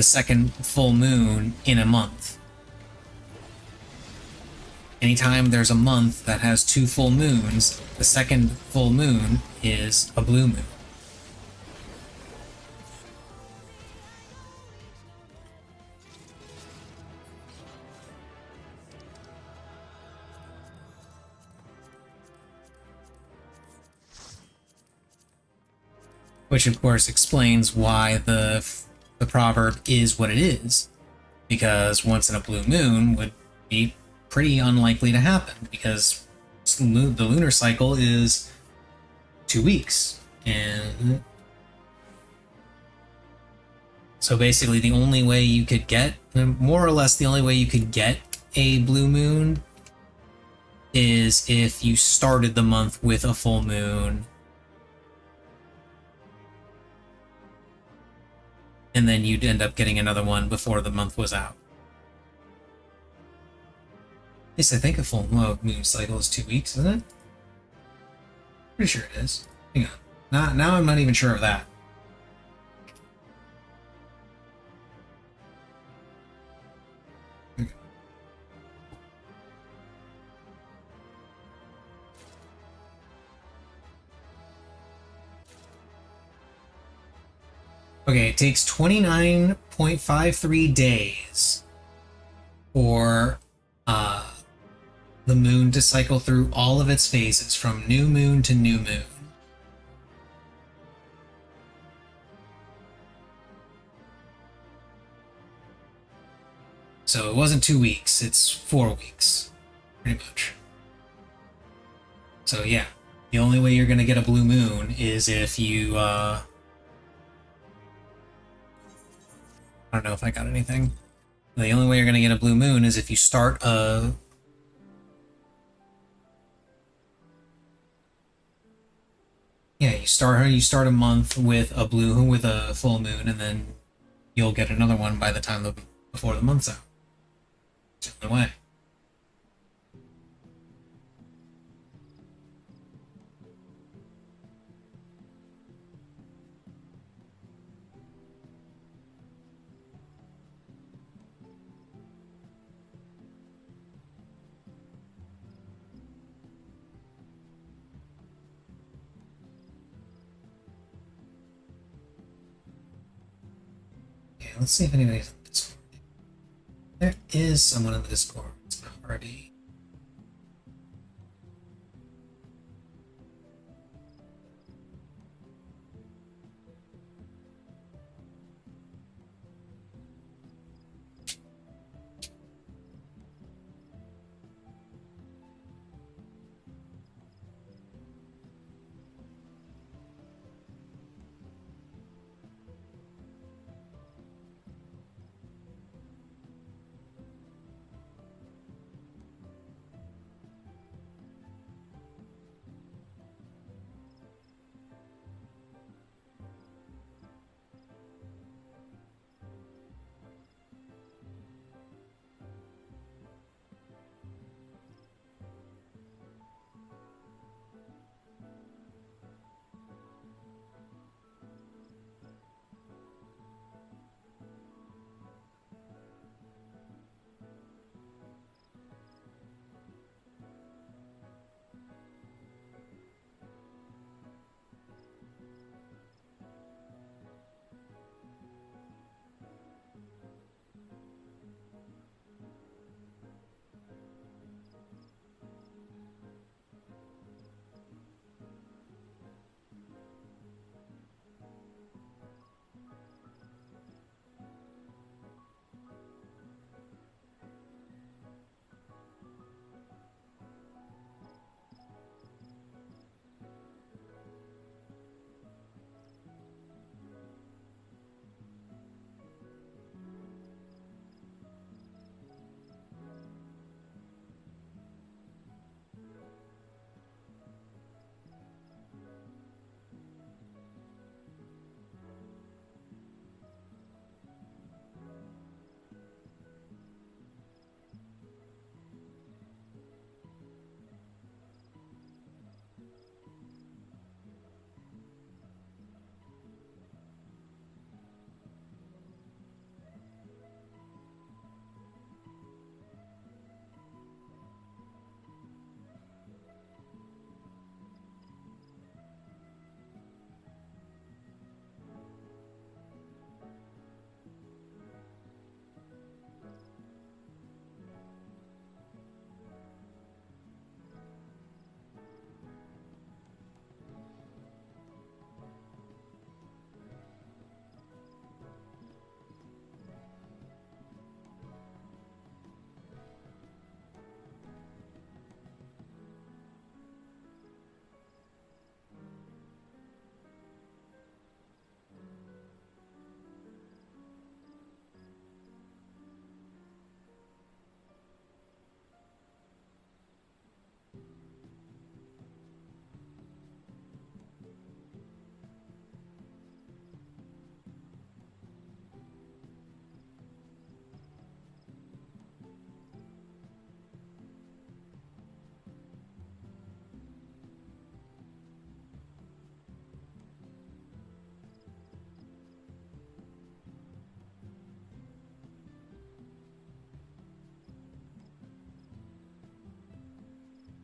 second full moon in a month. Anytime there's a month that has 2 full moons, the second full moon is a blue moon. Which of course explains why the proverb is what it is, because once in a blue moon would be pretty unlikely to happen, because the lunar cycle is 2 weeks, and so basically the only way you could get, more or less the only way you could get a blue moon is if you started the month with a full moon, and then you'd end up getting another one before the month was out. At least I think a full moon cycle is 2 weeks, isn't it? Pretty sure it is. Hang on. Now I'm not even sure of that. Okay, it takes 29.53 days for the moon to cycle through all of its phases, from new moon to new moon. So it wasn't 2 weeks, it's 4 weeks, pretty much. So yeah, the only way you're gonna get a blue moon is if you, I don't know if I got anything. The only way you're gonna get a blue moon is if you start a... Yeah, you start a month with a full moon, and then you'll get another one by the time before the month's out. It's the only way. Okay, let's see if anybody's in the Discord. There is someone in the Discord. It's Hardy.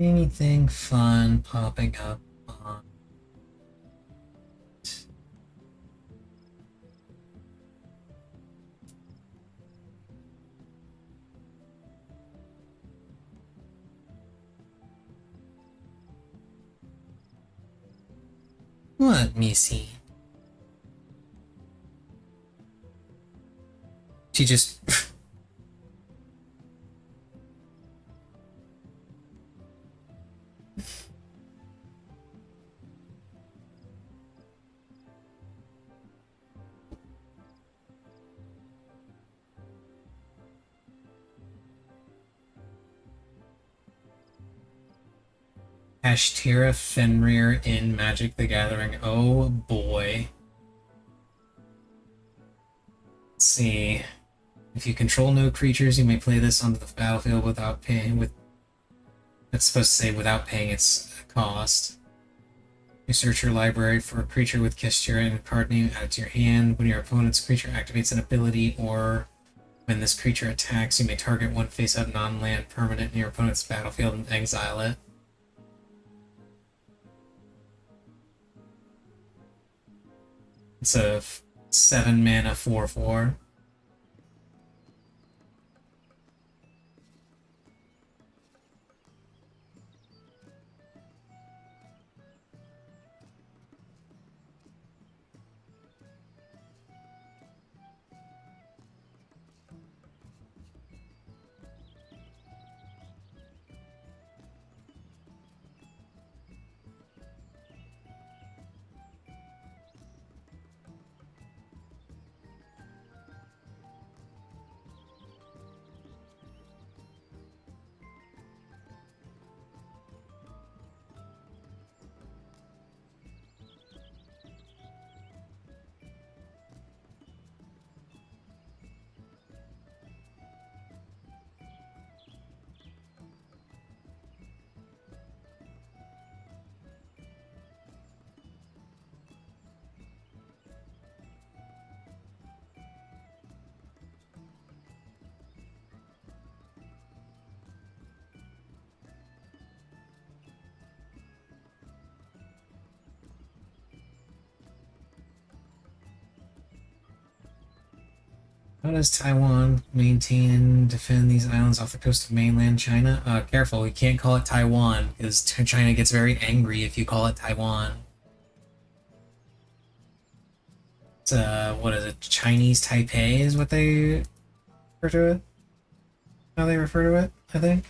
Anything fun popping up on... Let me see. She just... Ashtira Fenrir in Magic the Gathering. Oh boy. Let's see. If you control no creatures, you may play this onto the battlefield without paying That's supposed to say without paying its cost. You search your library for a creature with Kistira and a card name, add it to your hand. When your opponent's creature activates an ability, or when this creature attacks, you may target one face-up non-land permanent in your opponent's battlefield and exile it. It's a 7-mana 4/4. How does Taiwan maintain and defend these islands off the coast of mainland China? Careful, you can't call it Taiwan, because China gets very angry if you call it Taiwan. It's, what is it? Chinese Taipei is what they refer to it? How they refer to it, I think?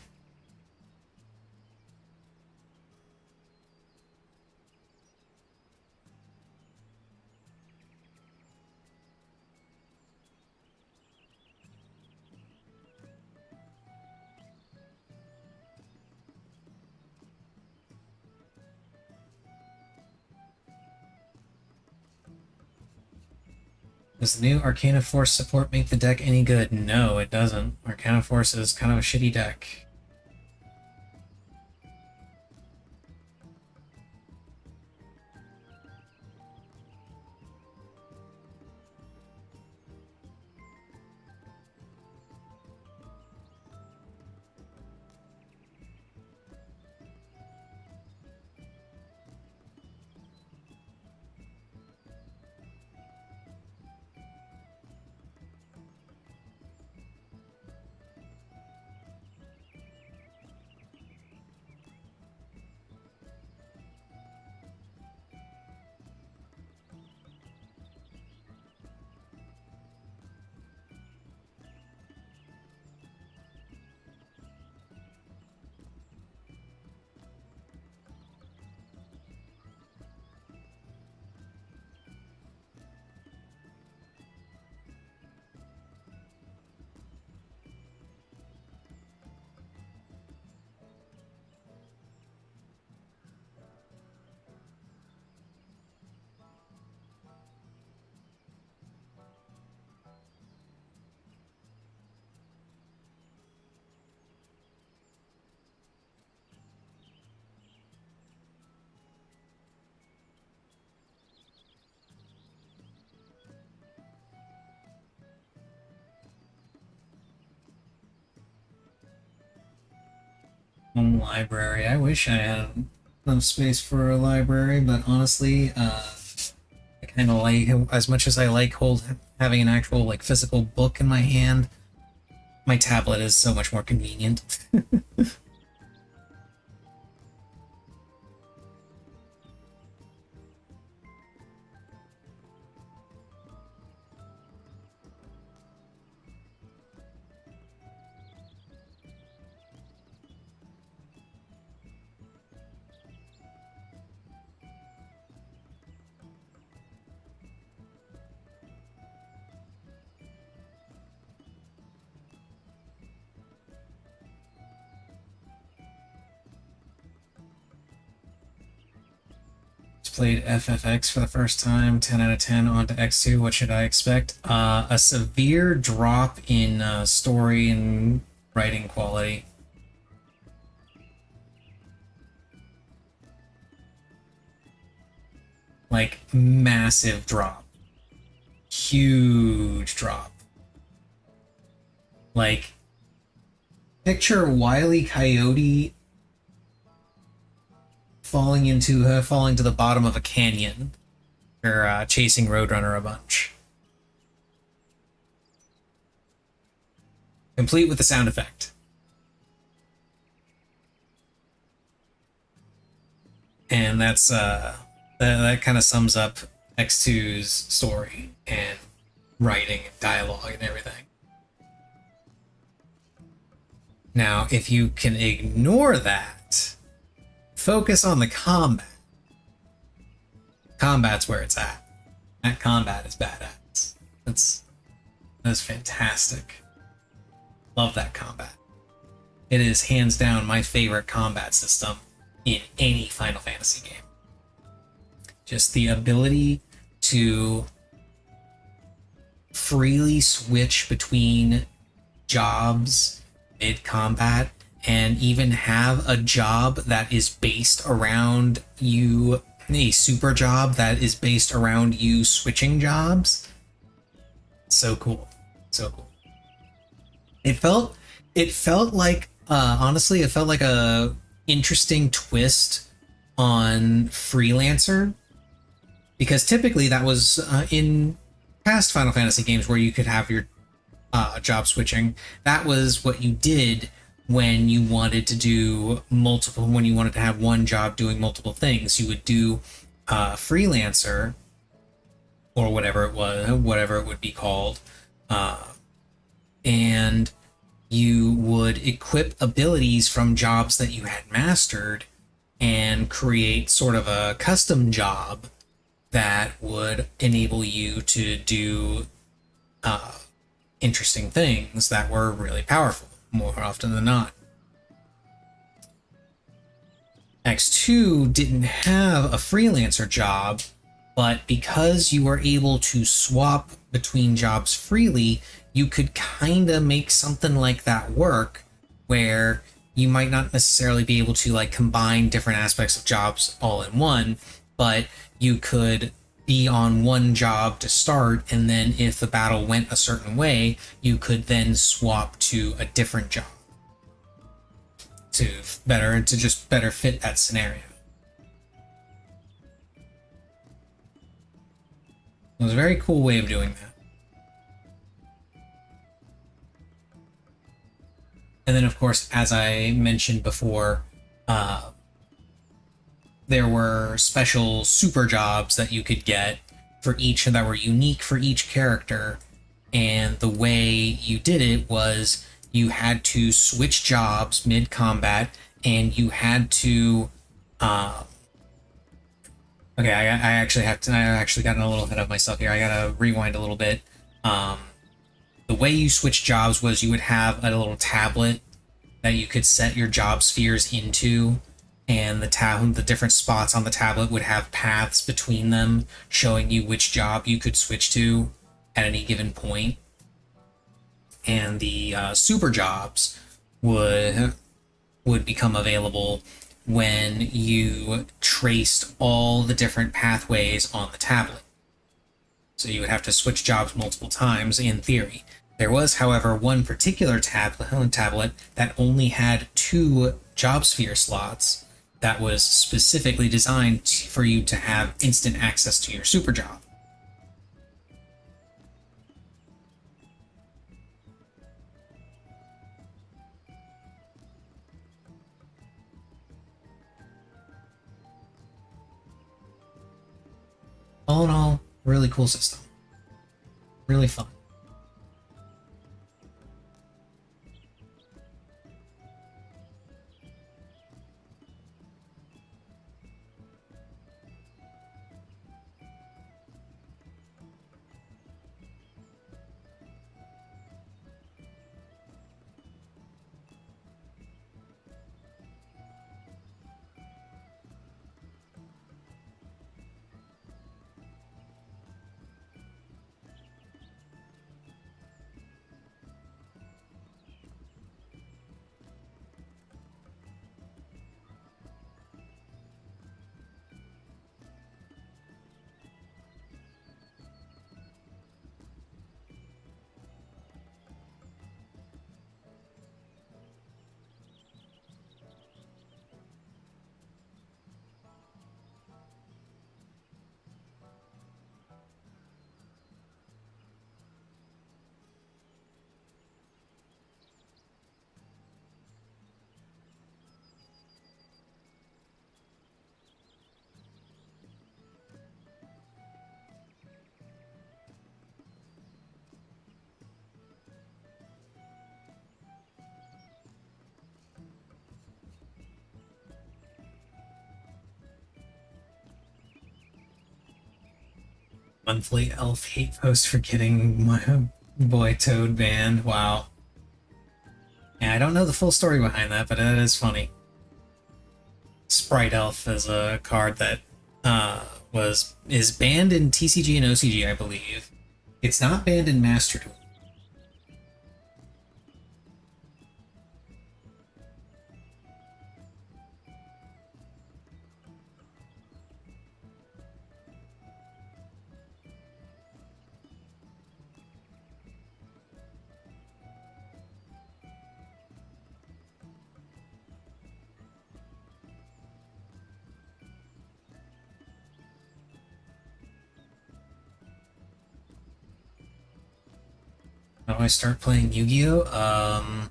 Does the new Arcana Force support make the deck any good? No, it doesn't. Arcana Force is kind of a shitty deck. Home library. I wish I had enough space for a library, but honestly, I kind of like, as much as I like having an actual like physical book in my hand, my tablet is so much more convenient. Played FFX for the first time, 10 out of 10 onto X2. What should I expect? A severe drop in story and writing quality. Like, massive drop. Huge drop. Like, picture Wile E. Coyote falling to the bottom of a canyon, or chasing Roadrunner a bunch, complete with the sound effect. And that's that kind of sums up X2's story and writing and dialogue and everything. Now, if you can ignore that, focus on the combat. Combat's where it's at. That combat is badass. That's fantastic. Love that combat. It is hands down my favorite combat system in any Final Fantasy game. Just the ability to freely switch between jobs mid-combat, and even have a job that is based around you, a super job that is based around you switching jobs. So cool. So cool. It felt like, honestly, it felt like a interesting twist on Freelancer, because typically that was in past Final Fantasy games where you could have your job switching. That was what you did when you wanted to do when you wanted to have one job doing multiple things. You would do Freelancer, or whatever it would be called, and you would equip abilities from jobs that you had mastered and create sort of a custom job that would enable you to do interesting things that were really powerful, more often than not. X2 didn't have a freelancer job, but because you were able to swap between jobs freely, you could kind of make something like that work, where you might not necessarily be able to like combine different aspects of jobs all in one, but you could be on one job to start, and then if the battle went a certain way, you could then swap to a different job to just better fit that scenario. It was a very cool way of doing that. And then, of course, as I mentioned before, there were special super jobs that you could get for each, that were unique for each character. And the way you did it was you had to switch jobs mid-combat, and you had to... Okay, I actually gotten a little ahead of myself here. I gotta rewind a little bit. The way you switch jobs was you would have a little tablet that you could set your job spheres into, and the different spots on the tablet would have paths between them showing you which job you could switch to at any given point. And the super jobs would become available when you traced all the different pathways on the tablet. So you would have to switch jobs multiple times in theory. There was, however, one particular tablet that only had 2 job sphere slots that was specifically designed for you to have instant access to your super job. All in all, really cool system. Really fun. Monthly elf hate post for getting my boy Toad banned. Wow. Yeah, I don't know the full story behind that, but it is funny. Sprite Elf is a card that is banned in TCG and OCG, I believe. It's not banned in Master Duel. How do I start playing Yu-Gi-Oh?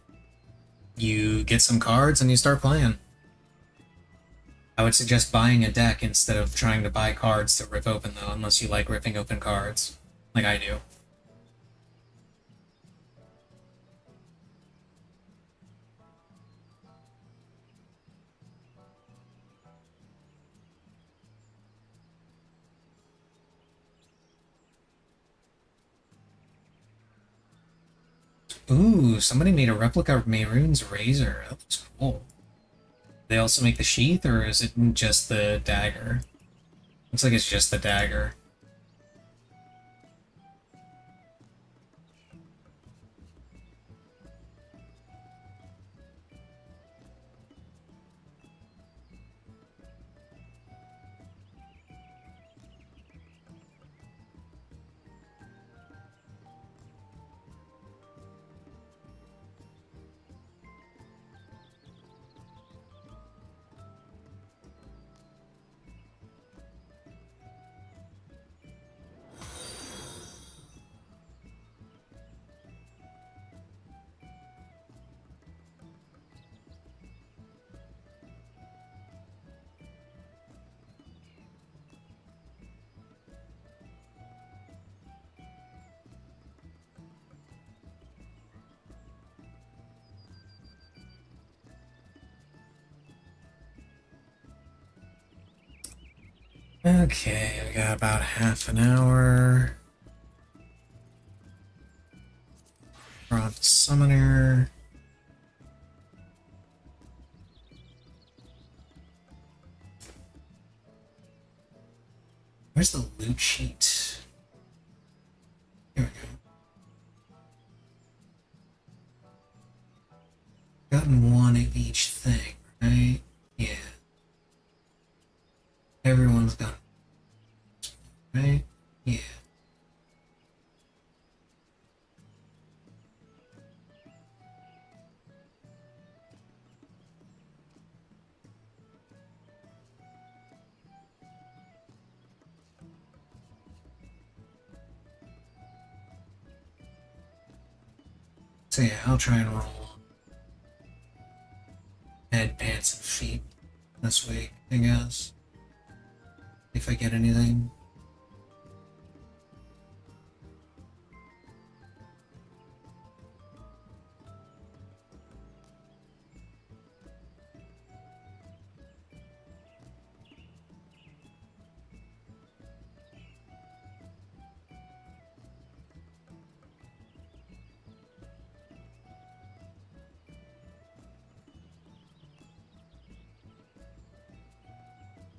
You get some cards and you start playing. I would suggest buying a deck instead of trying to buy cards to rip open, though, unless you like ripping open cards, like I do. Ooh, somebody made a replica of Mehrunes Razor. That looks cool. They also make the sheath, or is it just the dagger? Looks like it's just the dagger. Okay, we got about half an hour. We're on to Summoner. Where's the loot sheet? Here we go. Gotten one of each thing, right? Yeah. Everyone's got it, right? Yeah. So yeah, I'll try and roll head, pants, and feet this week, I guess. If I get anything.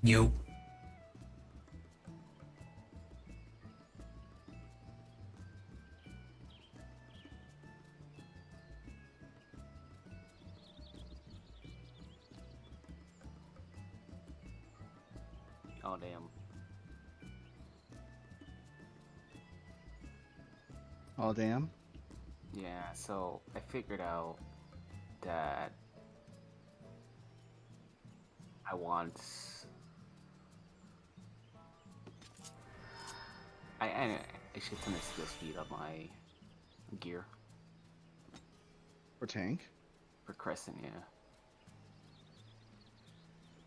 Yo. Oh damn. Oh, damn. Yeah, so I figured out that I want I should turn the skill speed up my gear For tank? for Crescent, yeah.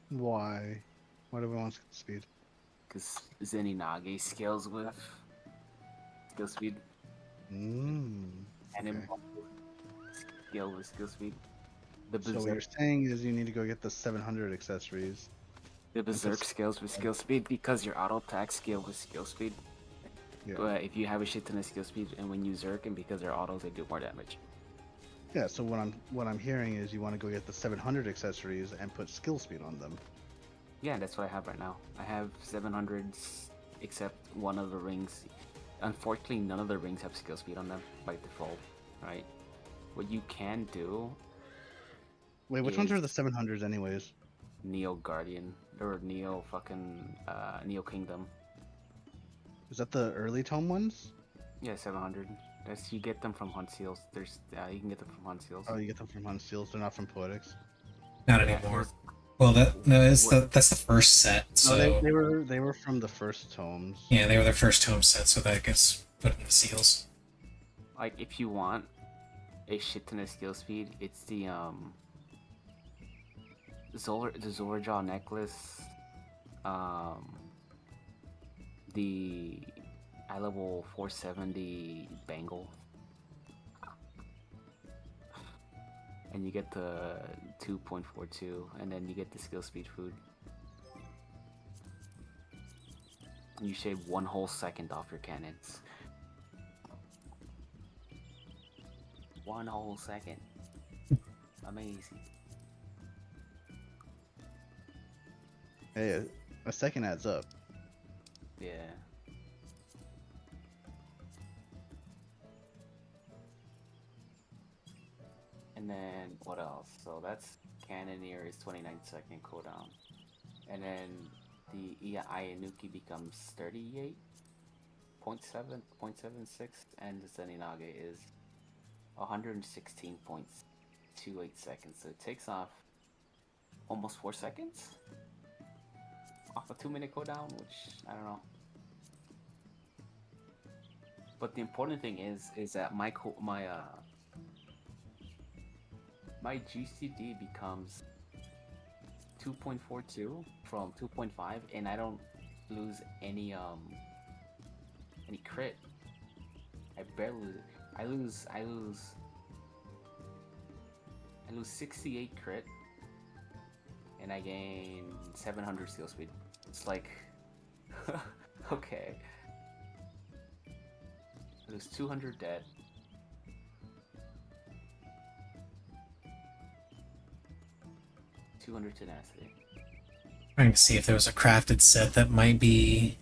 Why? Why do we want speed? Because Zeninage scales with skill speed Mmm. and Okay. scale with skill speed. The So what you're saying is you need to go get the 700 accessories. The Berserk scales with skill speed because your auto attack scale with skill speed. Yeah. But if you have a shit ton of skill speed and when you Zerk and because they're autos they do more damage. Yeah, so what I'm hearing is you want to go get the 700 accessories and put skill speed on them. Yeah, that's what I have right now. I have 700s except one of the rings. Unfortunately, none of the rings have skill speed on them by default, right? What you can do Wait, which ones is are the 700s anyways? Neo Guardian or Neo fucking Neo Kingdom. Is that the early tome ones? Yeah, 700. That's you get them from Hunt Seals. There's you can get them from Hunt Seals. Oh, you get them from Hunt Seals. They're not from Poetics. Not Yeah, anymore. there's- Well, that's What- the first set. So No, they were from the first tomes. yeah, they were their first home set, so that gets put in the seals. Like if you want a shit ton of skill speed, it's the Zorjaw necklace, the eye level 470 bangle, and you get the 2.42, and then you get the skill speed food. You shave 1 whole second off your cannons. 1 whole second. Amazing. Hey, a second adds up. Yeah. And then what else? So that's Cannoneer is 29-second cooldown. And then the Ianuki becomes 38.76 and the Zeninage is 116.28 seconds. So it takes off almost 4 seconds off a 2-minute cooldown, which I don't know. But the important thing is that my GCD becomes 2.42 from 2.5, and I don't lose any crit. I barely lose it. I lose 68 crit, and I gain 700 skill speed. It's like, okay. I lose 200 dead. $200 tenacity. Trying to see if there was a crafted set that might be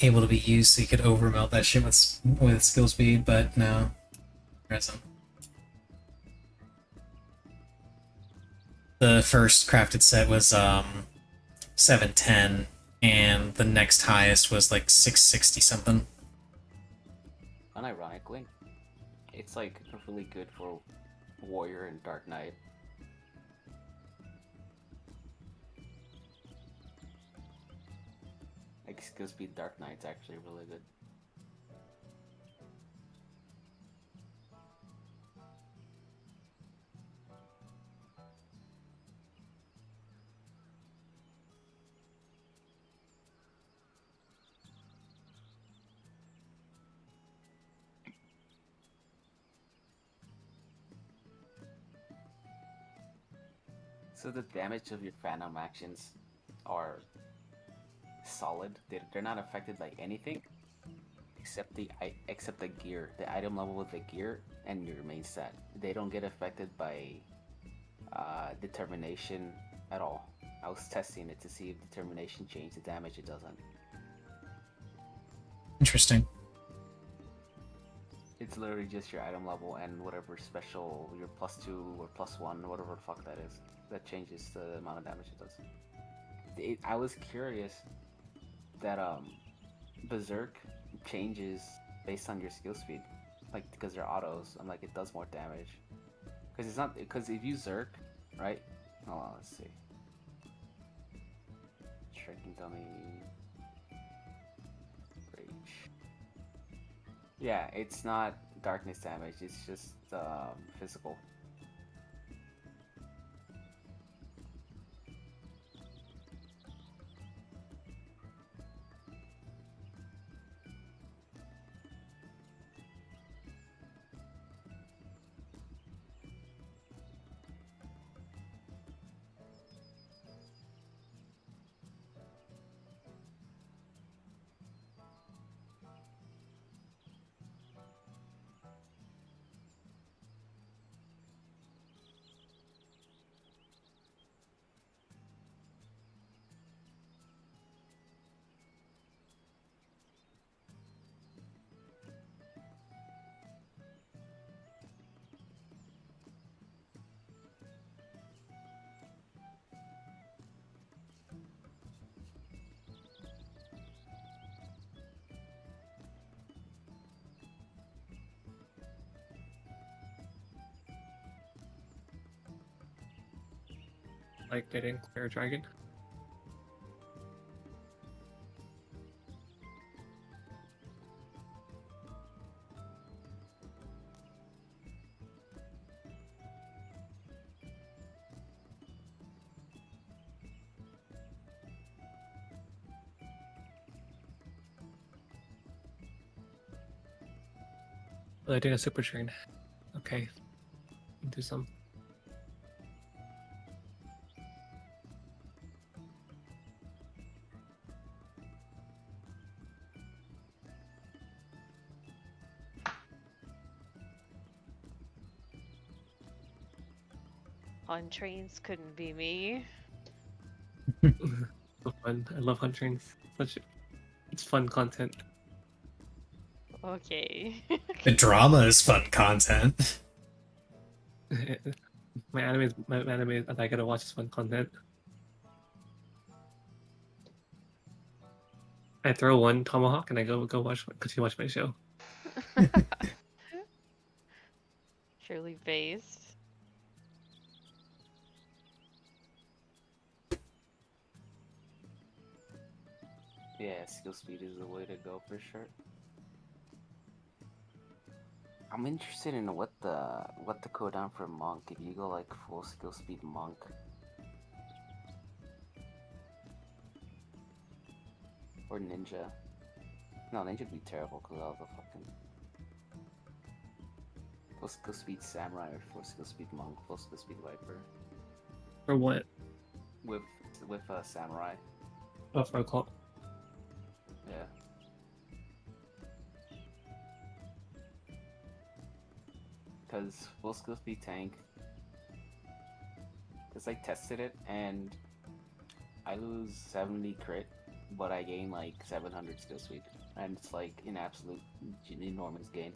able to be used so you could overmelt that shit with skill speed, but no, there isn't. The first crafted set was 710, and the next highest was like 660 something. Unironically, it's like really good for Warrior and Dark Knight. Like skill speed Dark Knight's actually really good. So the damage of your Phantom actions are solid. They're not affected by anything except the gear, the item level with the gear, and your main stat. They don't get affected by determination at all. I was testing it to see if determination changed the damage. It doesn't. Interesting. It's literally just your item level and whatever special, your +2 or +1, whatever the fuck that is, that changes the amount of damage it does. I was curious that Berserk changes based on your skill speed, like because they're autos. I'm like, it does more damage. Because it's not, because if you Zerk, right? Hold on, let's see. Shrinking dummy. Rage. Yeah, it's not darkness damage, it's just physical. Like they didn't clear a dragon. Oh, they did a super train. Okay. Do some. On trains couldn't be me. So fun. I love hunt trains. It's fun content. Okay. The drama is fun content. my anime that I gotta watch is fun content. I throw one tomahawk and I go continue watch my show. Surely based. Yeah, skill speed is the way to go for sure. I'm interested in what the cooldown for monk. If you go like full skill speed monk, or ninja. No, ninja would be terrible because of the fucking full skill speed samurai or full skill speed monk, full skill speed viper. For what? With samurai. Oh, for a call. Yeah. Because full skill speed tank, because I tested it and I lose 70 crit, but I gain like 700 skill speed, and it's like an absolute enormous gain.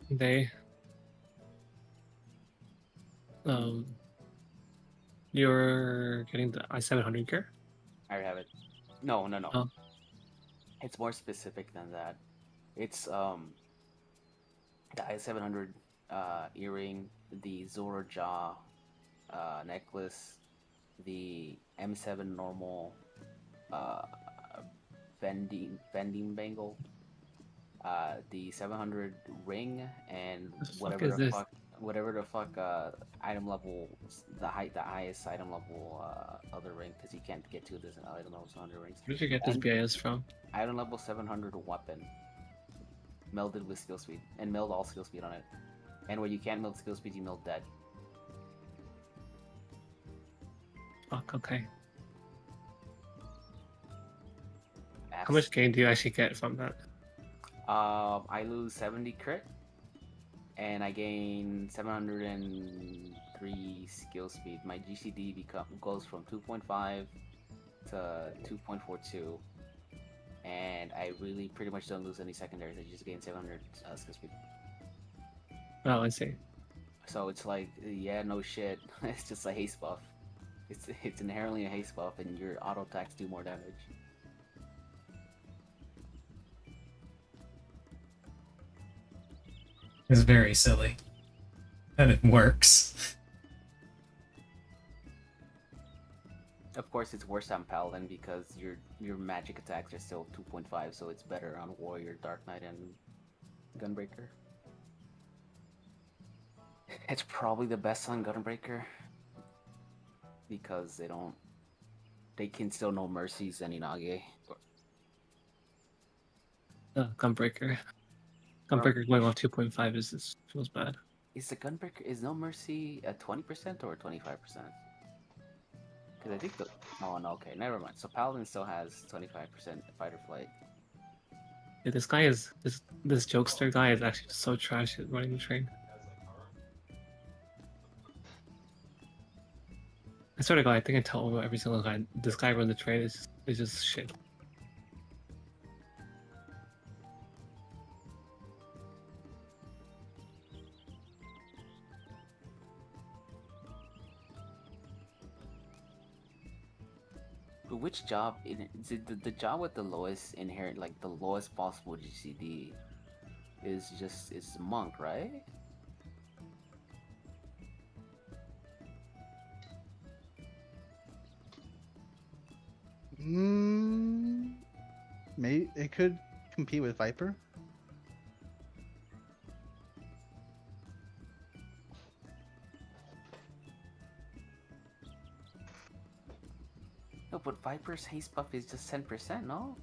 They you're getting the i700 gear? I have it. No. Oh. It's more specific than that. It's the i700 earring, the Zora jaw necklace, the M7 normal vending bangle, the 700 ring, and What the fuck is this? whatever the fuck item level, the highest item level other ring, because you can't get to this item level 700 rings. Where did you get this And BIS from? item level 700 weapon melded with skill speed, and meld all skill speed on it. And where you can't meld skill speed, you meld dead. Fuck, okay. Ass. How much gain do you actually get from that? I lose 70 crit, and I gain 703 skill speed. My GCD goes from 2.5 to 2.42, and I really pretty much don't lose any secondaries. I just gain 700 skill speed. Oh, I see. So it's like, yeah, no shit. It's just a haste buff. It's inherently a haste buff, and your auto attacks do more damage. It's very silly. And it works. Of course, it's worse on Paladin because your magic attacks are still 2.5, so it's better on Warrior, Dark Knight, and Gunbreaker. It's probably the best on Gunbreaker because they can still no mercies and Inage. Gunbreaker. Gunbreaker going off 2.5 is feels bad. Is the Gunbreaker, is no mercy at 20% or 25%? Because I think oh no, okay, never mind. So Paladin still has 25% fight or flight. Yeah, this guy is this jokester guy is actually so trash at running the train. I swear to God, I think I tell every single guy this guy running the train is just shit. But which job is it? The job with the lowest inherent, like the lowest possible GCD, is monk, right? Maybe it could compete with Viper. No, but Viper's haste buff is just 10%, no?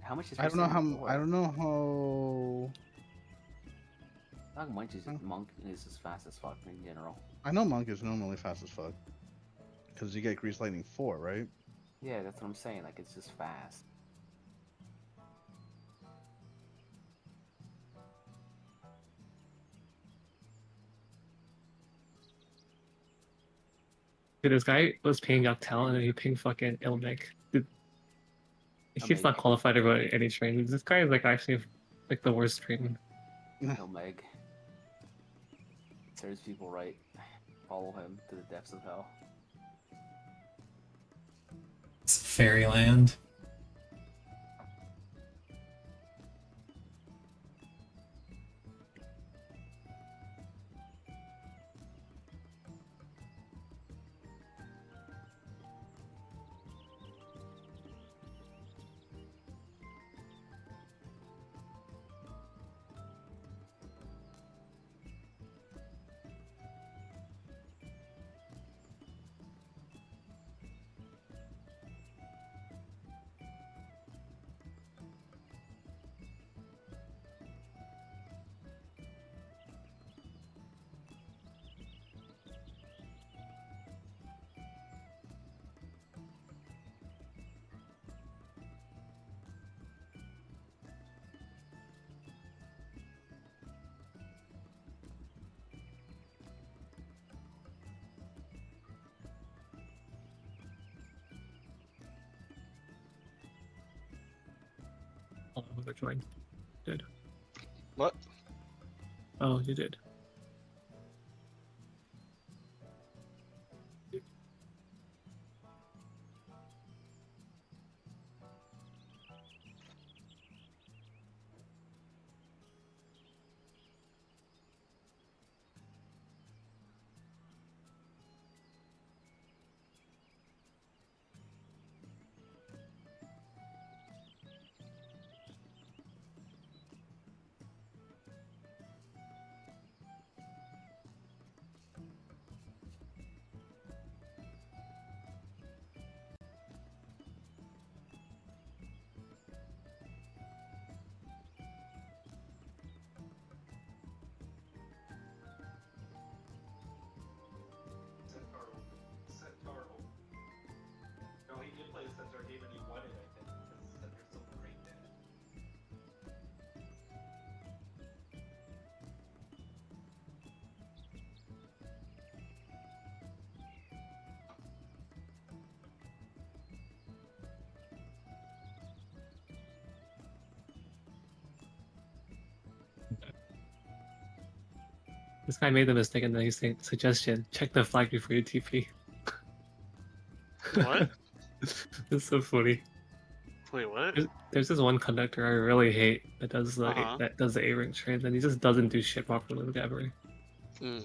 How much is I don't know how. percent I don't know how. Like monk is as fast as fuck in general. I know Monk is normally fast as fuck. Because you get Grease Lightning 4, right? Yeah, that's what I'm saying. Like, it's just fast. Dude, this guy was paying Yoctel and then he pinged fucking Ilmec. Dude, he's not qualified to go to any train. This guy is like actually like the worst train. Ilmeg. Serves people right. Follow him to the depths of hell. It's fairyland. Oh, whoever joined did. What? Oh, you did. This guy made the mistake and then he's saying, suggestion, check the flag before you TP. What? It's so funny. Wait, what? There's this one conductor I really hate that does the Uh-huh. that does the A-ring trains, and he just doesn't do shit properly with ever. Hmm.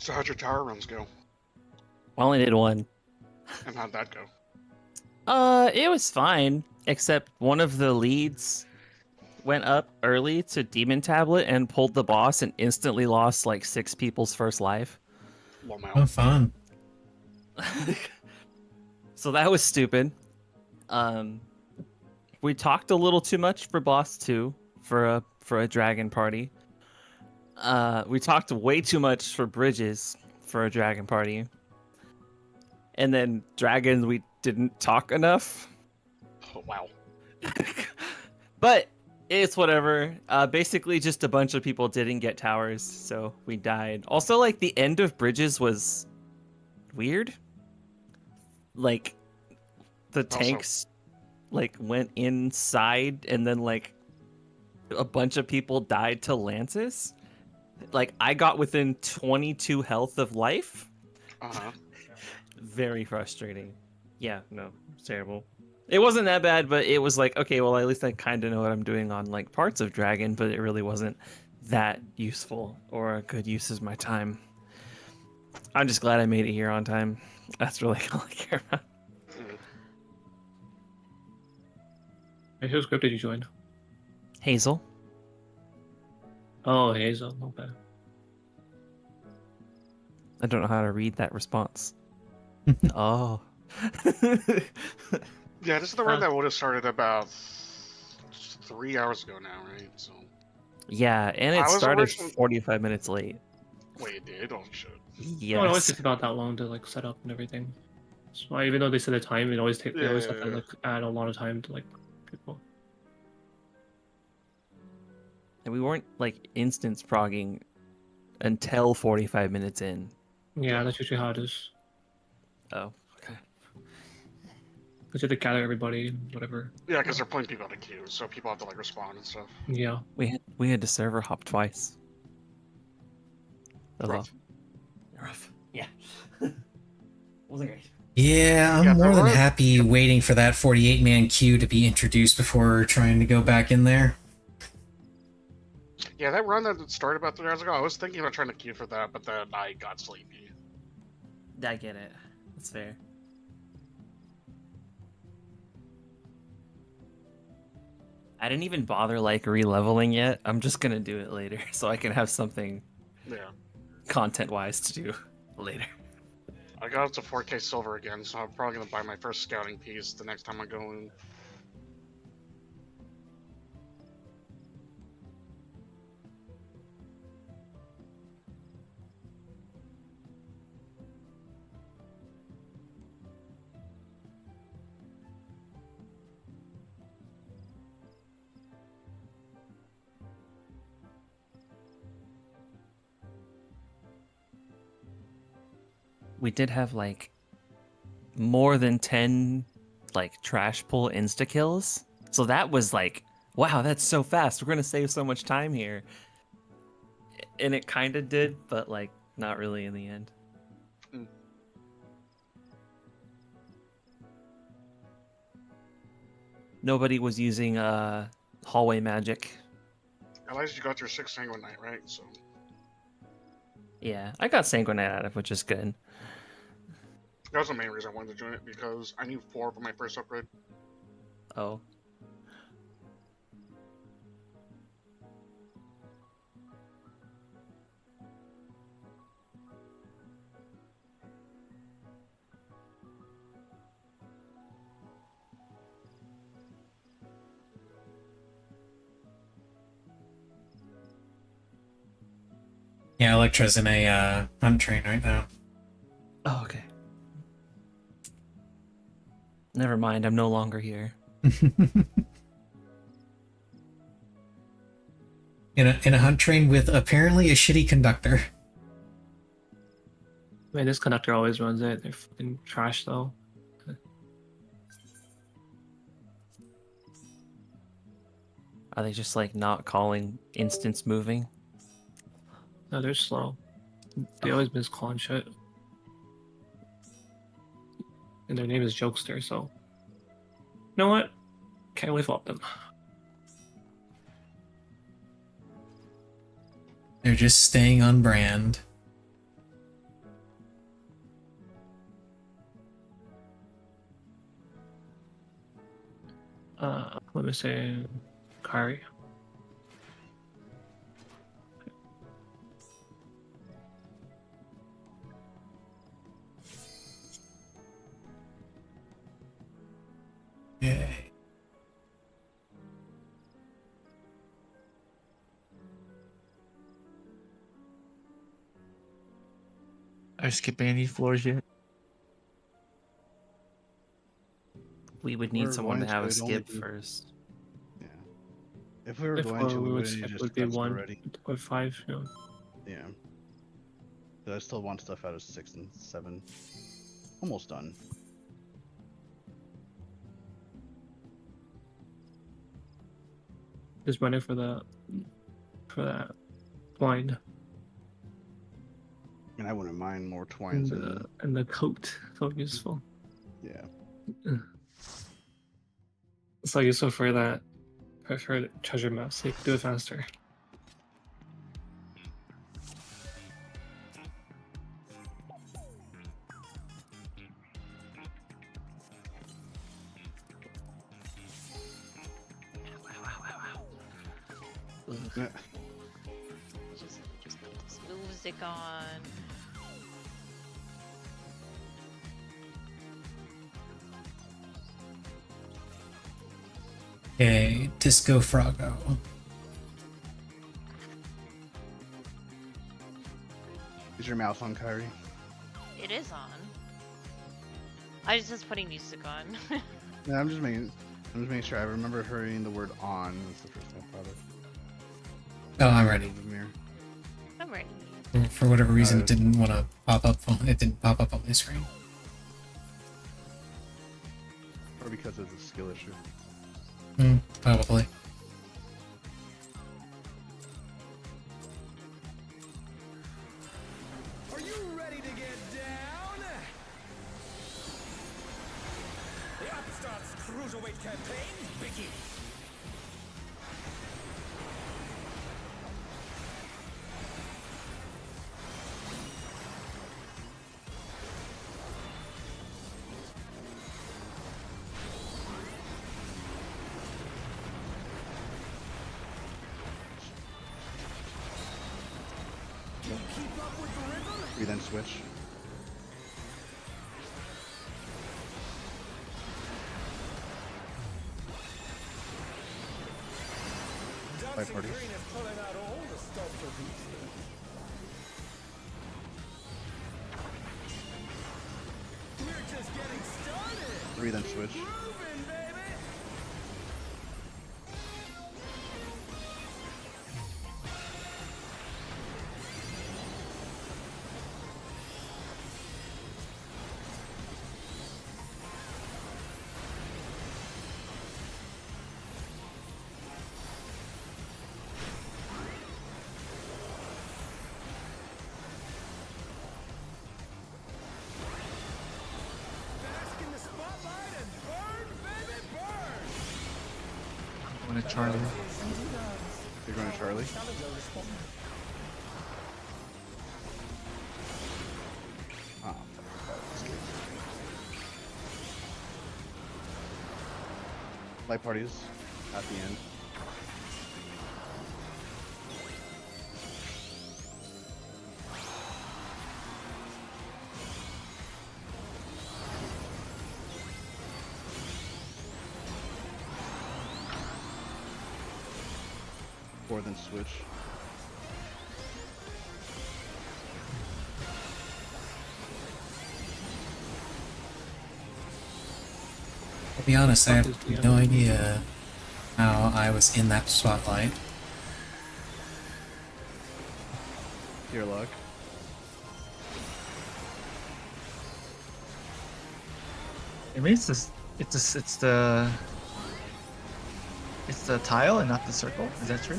So how'd your tower runs go? I only did one. And how'd that go? It was fine, except one of the leads went up early to Demon Tablet and pulled the boss and instantly lost like 6 people's first life. Oh, fun. So that was stupid. We talked a little too much for boss 2 for a dragon party. We talked way too much for bridges for a dragon party. And then dragons, we didn't talk enough. Oh, wow. But it's whatever. Basically, just a bunch of people didn't get towers, so we died. Also, like, the end of bridges was weird. Like, the tanks, like, went inside, and then, like, a bunch of people died to lances. Like, I got within 22 health of life. Uh-huh. Very frustrating. Yeah, no, it's terrible. It wasn't that bad, but it was like, okay, well, at least I kind of know what I'm doing on, like, parts of Dragon, but it really wasn't that useful or a good use of my time. I'm just glad I made it here on time. That's really all I care about. Hey, whose group did you join? Hazel. Oh, Hazel. Okay. I don't know how to read that response. Oh. Yeah, this is the run that would have started about 3 hours ago now, right? So. Yeah, and it started 45 minutes late. Wait, it did? Oh, shit. Yes. No, it always takes about that long to like set up and everything. So even though they set a time, it always takes. They always have to like add a lot of time to like people. And we weren't like instance progging until 45 minutes in. Yeah, that's usually how it is. Oh, okay. Because you have to gather everybody and whatever. Yeah, because they're pulling people out of queues, so people have to like respond and stuff. Yeah. We had to server hop twice. That was rough. Yeah. Wasn't great. Yeah, I'm more than happy waiting for that 48-man queue to be introduced before trying to go back in there. Yeah, that run that started about 3 hours ago, I was thinking about trying to queue for that, but then I got sleepy. I get it. That's fair. I didn't even bother like re-leveling yet. I'm just gonna do it later so I can have something content-wise to do later. I got up to 4K silver again, so I'm probably gonna buy my first scouting piece the next time I go in. We did have like more than 10 like trash pull insta kills. So that was like, wow, that's so fast. We're going to save so much time here. And it kind of did, but like not really in the end. Nobody was using hallway magic. At least you got your 6 sanguinite, right? So Yeah, I got sanguinite out of, which is good. that was the main reason I wanted to join it, because I need 4 for my first upgrade. Oh. Yeah, Electra's in a hunt train right now. Oh, okay. Never mind, I'm no longer here. in a hunt train with apparently a shitty conductor. Man, this conductor always runs it. They're fucking trash though. Are they just like not calling instance moving? No, they're slow. They always miss calling shit. And their name is Jokester, so. You know what? Can't wait for them. They're just staying on brand. Let me say, Kari. Okay. Are you skipping any floors yet? We would need We're someone to going have a it'd only skip be- first. Yeah. If we were If going to, we would wouldn't skip just would be cut stuff 1 already. or 5. You know. Yeah. But I still want stuff out of 6 and 7. Almost done. Just running for that blind I mean, I wouldn't mind more twines and and the coat. So useful. yeah. So useful for that. For the treasure map, so you can do it faster. Yeah. Just put this music on. Okay, Disco Froggo. Is your mouse on, Kyrie? It is on. I was just putting music on. Yeah, I'm just making sure. I remember hearing the word "on." That's the first thing I thought of. Oh, I'm ready. The mirror. I'm ready. For whatever reason, it didn't want to pop up. It didn't pop up on my screen. Or because it's a skill issue. Probably. Are you ready to get down? The Upstart's Cruiserweight campaign begins. We then switch. By parties. Three then switch. I'm going to Charlie. You're going to Charlie? Ah, light parties at the end. Or then switch. To be honest, I have no idea how I was in that spotlight. Your luck. Maybe it's the tile and not the circle. Is that true?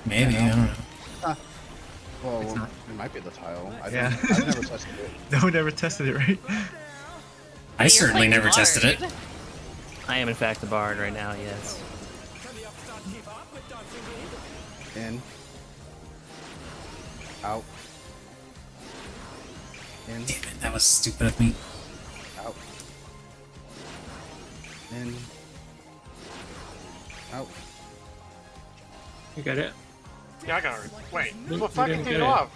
Maybe, I don't know. Well, It's not. it might be the tile. I've never tested it. No one ever tested it, right? I certainly never tested it. I am in fact the bard right now, yes. In. Out. In. Damn it, that was stupid of me. Out. In. Out. You get it? Yeah, I got it. Wait, You what fucking didn't thing get it. off?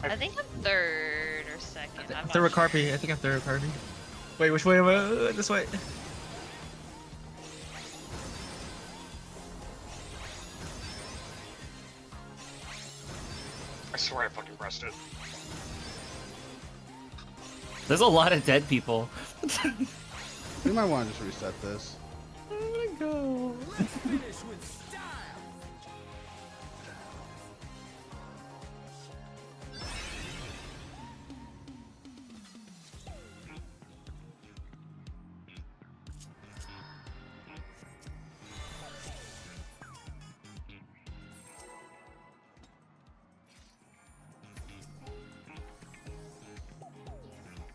I think I'm third or second. I'm Third not with Carpy. I think I'm third with Carpy. Wait, which way? This way. I swear I fucking pressed it. There's a lot of dead people. We might want to just reset this. I'm gonna go. Finish with style.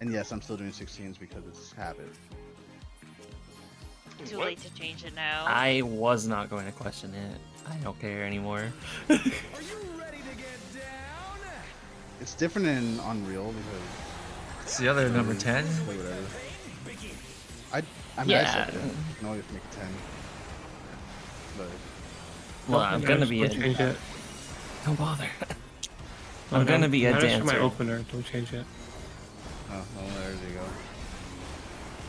And yes, I'm still doing 16s because it's habit. too late to change it now. I was not going to question it. I don't care anymore. Are you ready to get down? It's different in Unreal because It's the other number 10. play whatever. I mean, Yeah. I said you can always make it 10. But Well, I'm gonna be Don't change it. Don't bother. I'm gonna be a Manage for my dancer. opener. Don't change it. oh, well, there you go.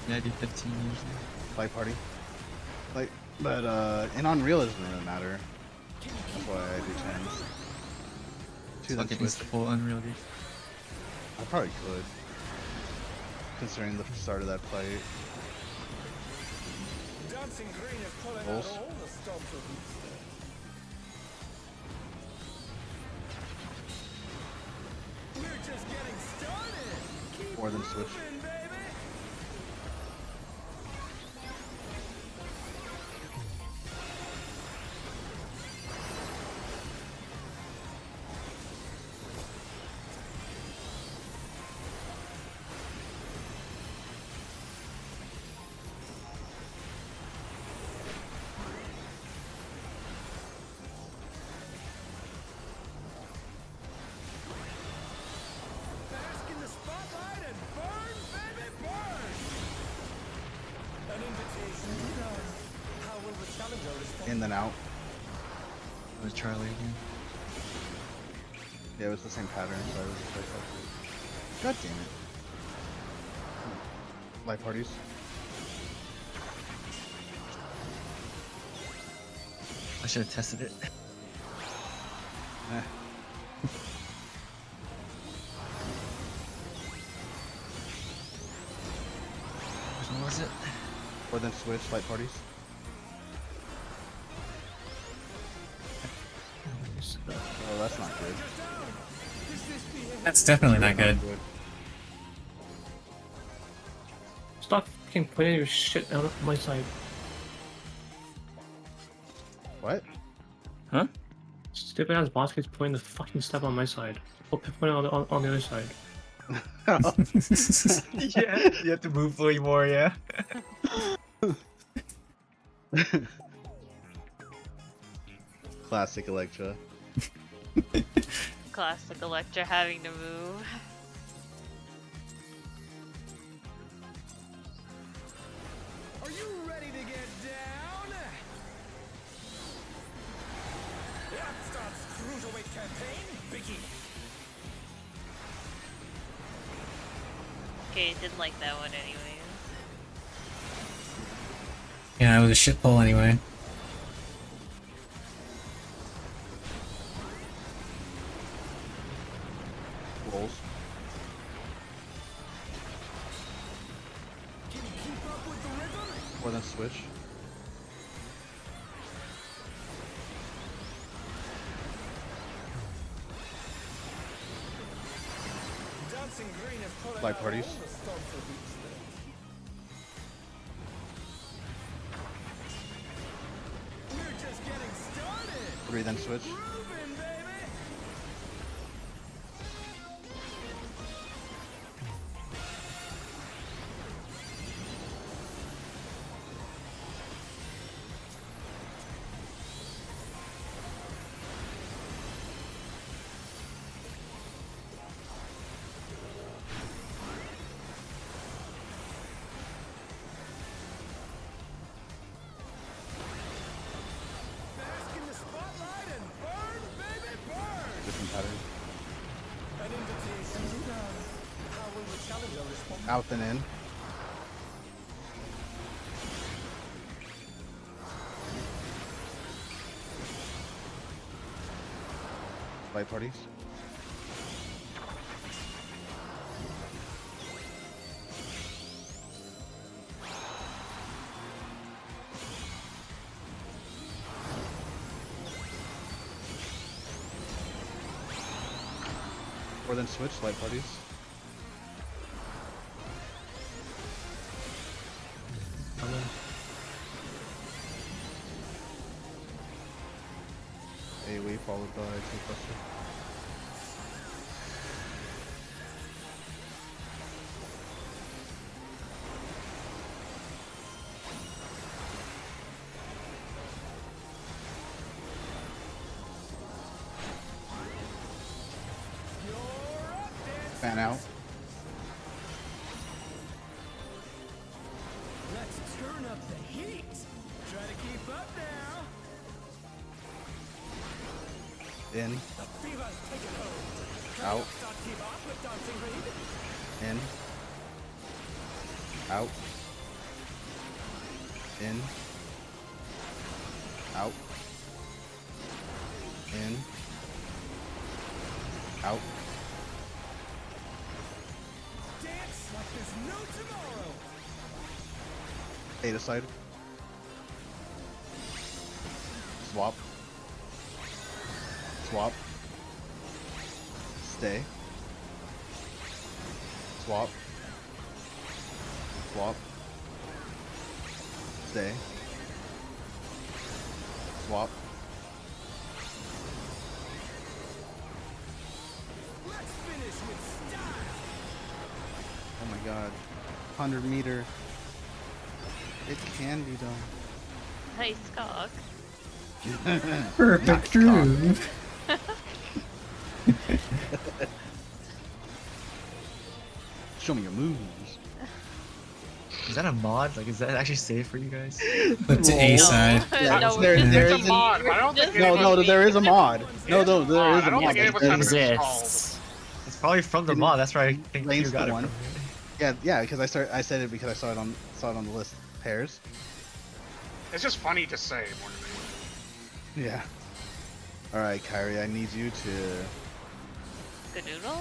Yeah, I do 15 usually. Fight party. Like, but in Unreal it doesn't really matter. That's why I do 10s. Two then Fucking switch. is the full Unreal, dude. I probably could, considering the start of that fight. Dancing Green is pulling Bulls. out all the stops of these. We're just getting started. Keep Or then switch. moving, baby. Bask in the spotlight and burn, baby, burn! An invitation to dance. How will the challenger respond? In then out. With Charlie again. Yeah, it was the same pattern, so I was just like, oh. God damn it. Light parties. I should have tested it. Eh. Which one was it? Or then switch light parties. Oh, that's not good. That's definitely not good. Stop fucking putting your shit out of my side. What? Huh? Stupid ass boss keeps putting the fucking stuff on my side. Or put it on the other side. Yeah, you have to move way more, yeah. Classic Electra. Classic Electra having to move. Are you ready to get down? The Upstart's Cruiserweight campaign begins. Okay, didn't like that one anyways. Yeah, it was a shit pull anyway. Rolls. Can you keep up with the rhythm? Or then switch. Dancing Green is pulling Light out parties. all the stops of each step. We're just getting started. 3 then switch. Moving, baby. Lightning pattern. An invitation to dance. How will the challenger respond? Out and in. Light parties. Or then switch light parties. AoE followed by 2 cluster. Fan out. Let's turn up the heat. Try to keep up now. In. The fever's taken hold. Out. Start keep up with dancing reed. In. Out. In. Out. In. Out. Dance like there's no tomorrow. Eight aside. Swap. Swap. Stay. Swap. Swap. Stay. Swap. Let's finish with style. Oh my god. 100 meter. It can be done. Nice cock. Perfect groove. Show me your moves. Is that a mod? Like, is that actually safe for you guys? But to A side. Yeah, No, there It's is a mod, but I don't think no, there is a mod. No, there is I a don't mod. think anyone's had it Exists. installed. It's probably from the mod. That's where I think you Lane's got the it one. from. Yeah, because I said it because I saw it on the list. Pairs. It's just funny to say more than anything. Yeah. All right, Kyrie, I need you to. Skadoodle?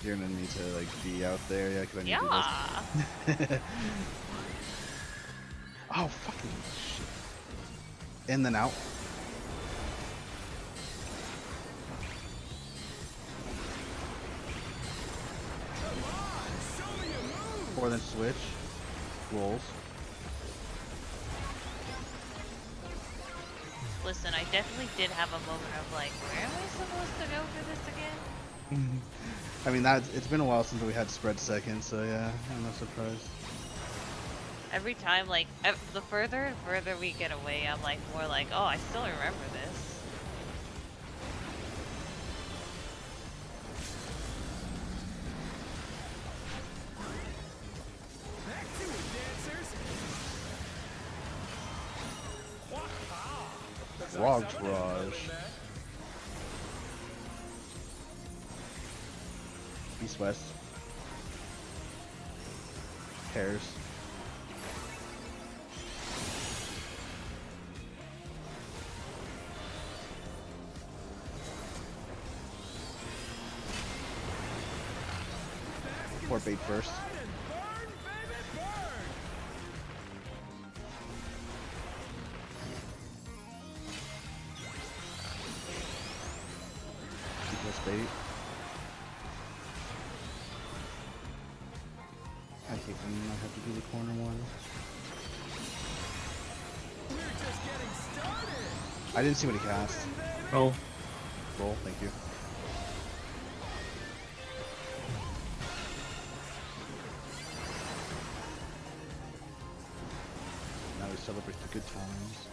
You're gonna need to like be out there, yeah, because I need Yeah. to do this. Oh fucking shit! In then out. Or then switch. Rolls. Listen, I definitely did have a moment of like, where am I supposed to go for this again? I mean, it's been a while since we had spread second, so yeah, I'm not surprised. Every time, like, the further and further we get away, I'm like, more like, oh, I still remember this. Back to it, dancers. Frog Raj. East West. Pairs. Or bait first. Equals bait. I hate when I have to do the corner one. I didn't see what he cast. Oh. Roll, thank you. Now we celebrate the good times.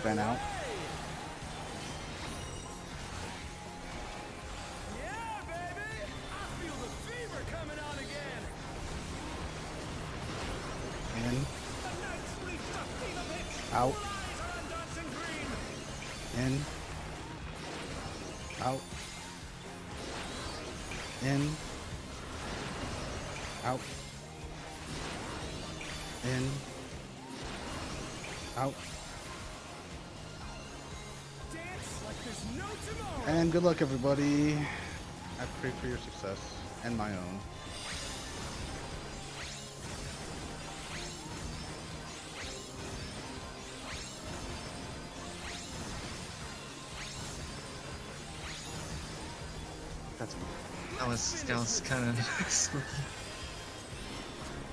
Fan out. In. Out. In. Out. In. Out. In. Out. And good luck, everybody. I pray for your success and my own. That was kind of spooky.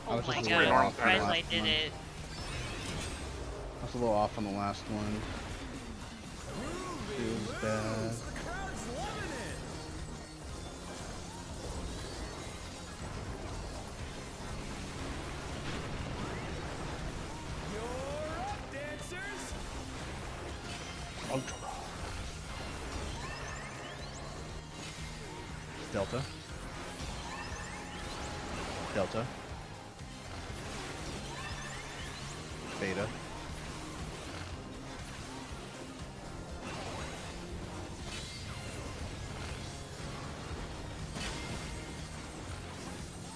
Oh was my just a god, little I'm off on the surprised I last did one. it. I was a little off on the last one. It was bad. Delta. Delta. Beta.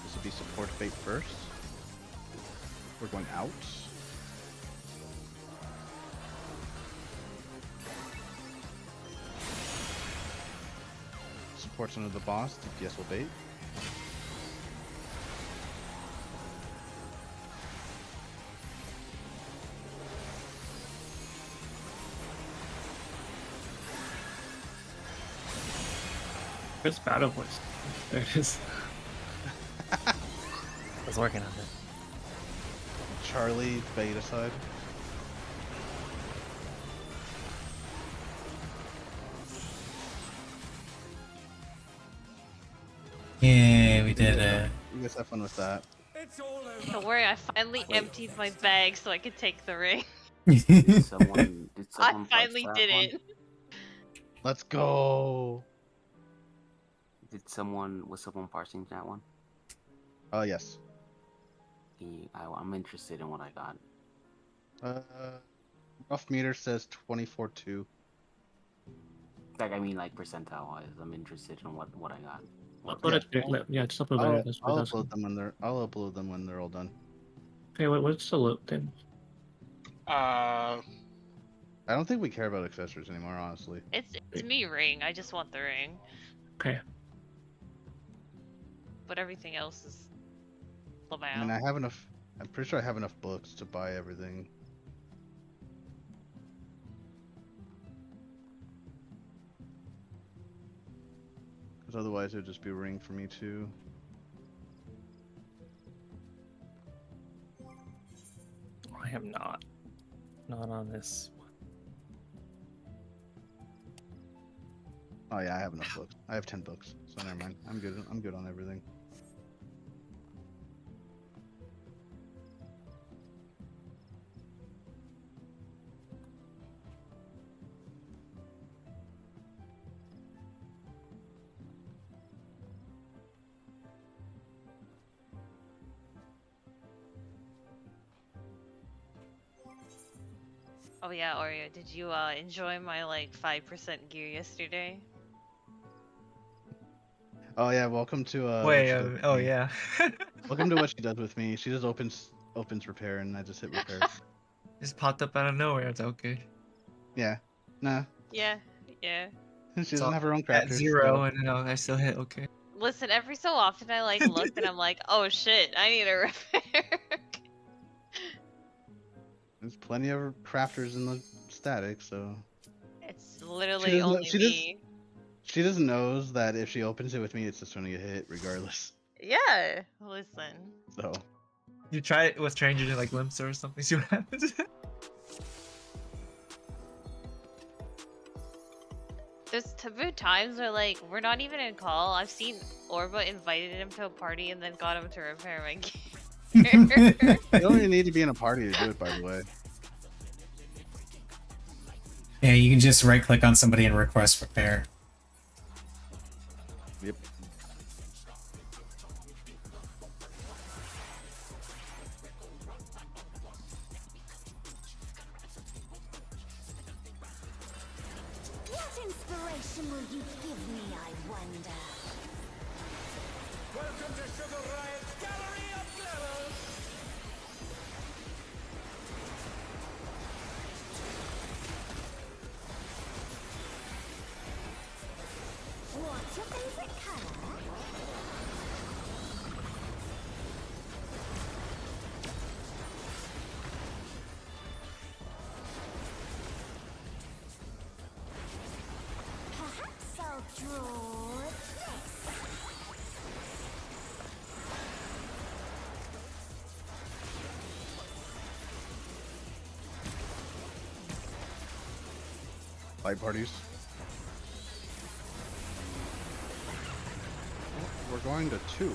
This would be support fate first. We're going out. Supports under the boss. DPS will bait. Where's Battle Voice? There it is. I was working on it. Charlie, beta side. Yeah, we did it. You guys have fun with that. Don't worry, I finally emptied my bag so I could take the ring. Did someone I parse finally that did one? it. Let's go. Was someone parsing that one? Oh, yes. I'm interested in what I got. Rough meter says 24.2. Like, I mean, like, percentile wise, I'm interested in what I got. Yeah, just upload it. I'll upload them when they're all done. Okay, what's the loot then? I don't think we care about accessories anymore, honestly. It's me ring. I just want the ring. Okay. But everything else is Lamau. I mean, I have enough. I'm pretty sure I have enough books to buy everything. Because otherwise, it would just be ring for me too. I am not on this one. Oh yeah, I have enough books. I have 10 books, so never mind. I'm good. I'm good on everything. Oh yeah, Oreo, did you enjoy my like 5% gear yesterday? Oh yeah, welcome to Wait, oh yeah. Welcome to what she does with me. She just opens repair and I just hit repair. Just popped up out of nowhere. It's okay. Yeah. Nah. Yeah. She doesn't have her own crafters. At 0, and then I still hit okay. Listen, every so often I like look and I'm like, oh shit, I need a repair. There's plenty of crafters in the static, so. It's literally only me. She doesn't know that if she opens it with me, it's just gonna get hit regardless. Yeah, listen. So. You try it with strangers in like glimpse or something. See what happens. There's taboo times where like we're not even in call. I've seen Orba invited him to a party and then got him to repair my gear. You don't even need to be in a party to do it, by the way. Yeah, you can just right click on somebody and request repair. satisfaction will you give me, I wonder? Welcome to Sugar Riot's Gallery of Glamour! What's your favorite color? Perhaps I'll draw this. Fight parties. We're going to 2.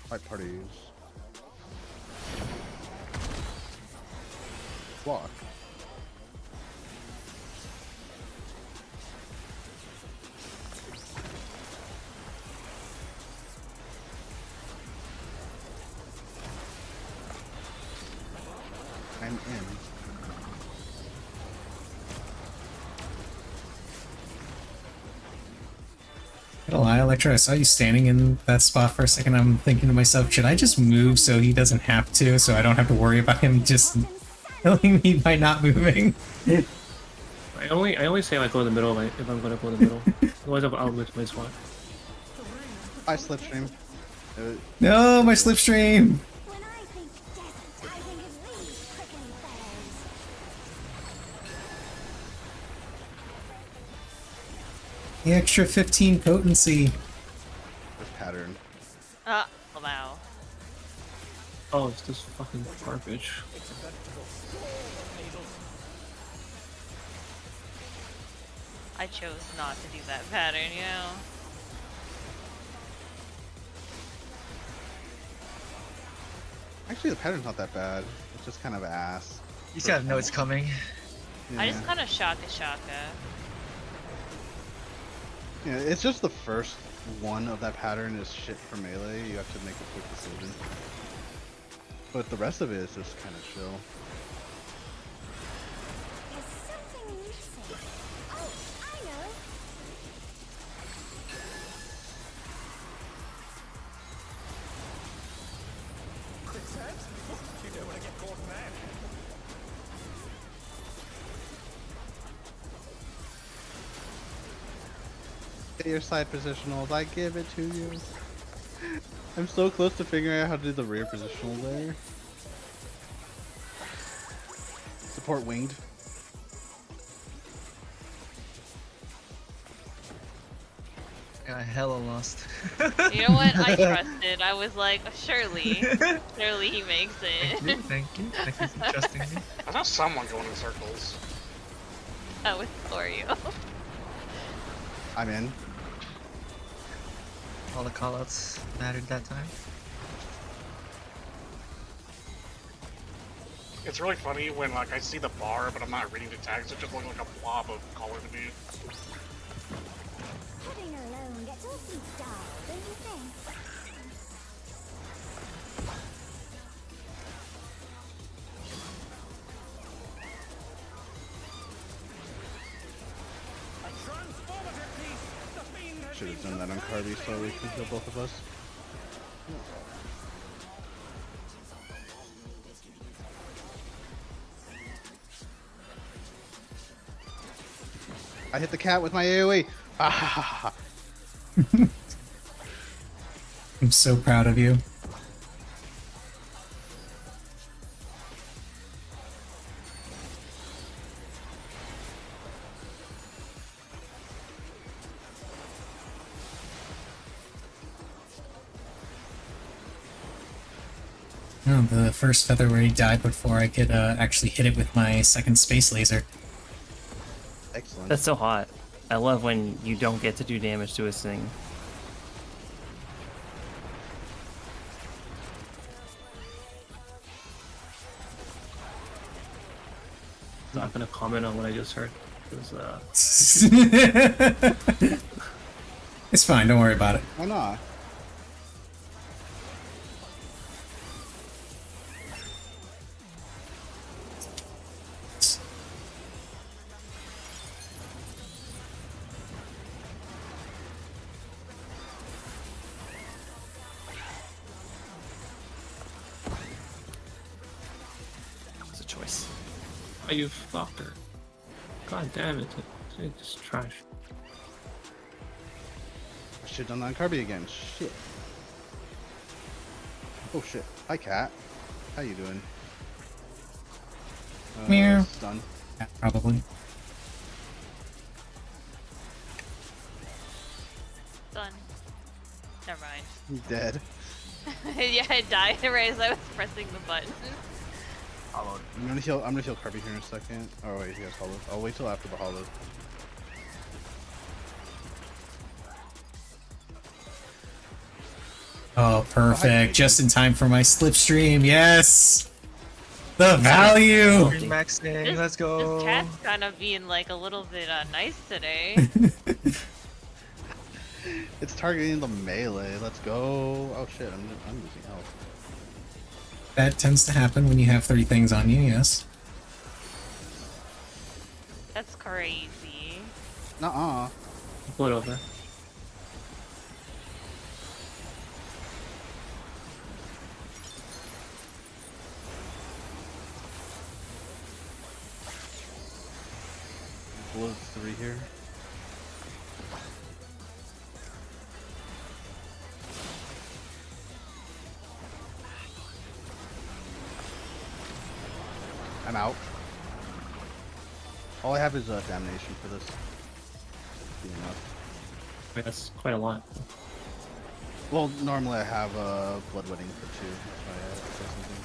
Fight parties. Block. I'm in. I don't lie, Electra, I saw you standing in that spot for a second. I'm thinking to myself, should I just move so he doesn't have to, so I don't have to worry about him just killing me by not moving? I only say I go in the middle if I'm gonna go in the middle. Otherwise I'll move to my spot. I slipstream. No, my slipstream! When I think desert, I think of these prickly bears. The extra 15 potency. This pattern. Wow. Oh, it's this fucking garbage. I chose not to do that pattern, you know? Actually, the pattern's not that bad. It's just kind of ass. You just gotta know it's coming. I just kind of shaka. Yeah, it's just the first one of that pattern is shit for melee. You have to make a quick decision. But the rest of it is just kind of chill. There's something missing. Oh, I know. Quicksand? You don't want to get caught in that. Get your side positionals, I give it to you. I'm so close to figuring out how to do the rear positional there. Support winged. I hella lost. You know what? I trusted. I was like, surely he makes it. Thank you for trusting me. I saw someone going in circles. That was for you. I'm in. All the callouts mattered that time. It's really funny when like I see the bar, but I'm not reading the tags. It just looks like a blob of color to me. Heading alone gets awfully dull, don't you think? A transformative piece! The fiend has Should have been done that on Carby so we can kill both of us. I hit the cat with my AoE. Ah! I'm so proud of you. Oh, the first feather already died before I could actually hit it with my second space laser. Excellent. That's so hot. I love when you don't get to do damage to a thing. Not gonna comment on what I just heard. It's fine, don't worry about it. Why not? Oh, you fucker. God damn it. It's just trash. I should have done that on Kirby again. Shit. Oh shit. Hi, cat. How you doing? Meow. Stun. Yeah, probably. Done. Never mind. I'm dead. Yeah, it died right as I was pressing the button. I'm gonna heal Kirby here in a second. Oh wait, he has hollow. I'll wait till after the hollow. Oh, perfect. Just in time for my slipstream. Yes! The value! Maxing, let's go. This cat's kind of being like a little bit nice today. It's targeting the melee. Let's go. Oh shit, I'm losing health. That tends to happen when you have 3 things on you, yes. That's crazy. Nuh-uh. Pull it over. Blood 3 here. I'm out. All I have is damnation for this. Be enough. Wait, that's quite a lot. Well, normally I have bloodletting for 2. That's why I said something.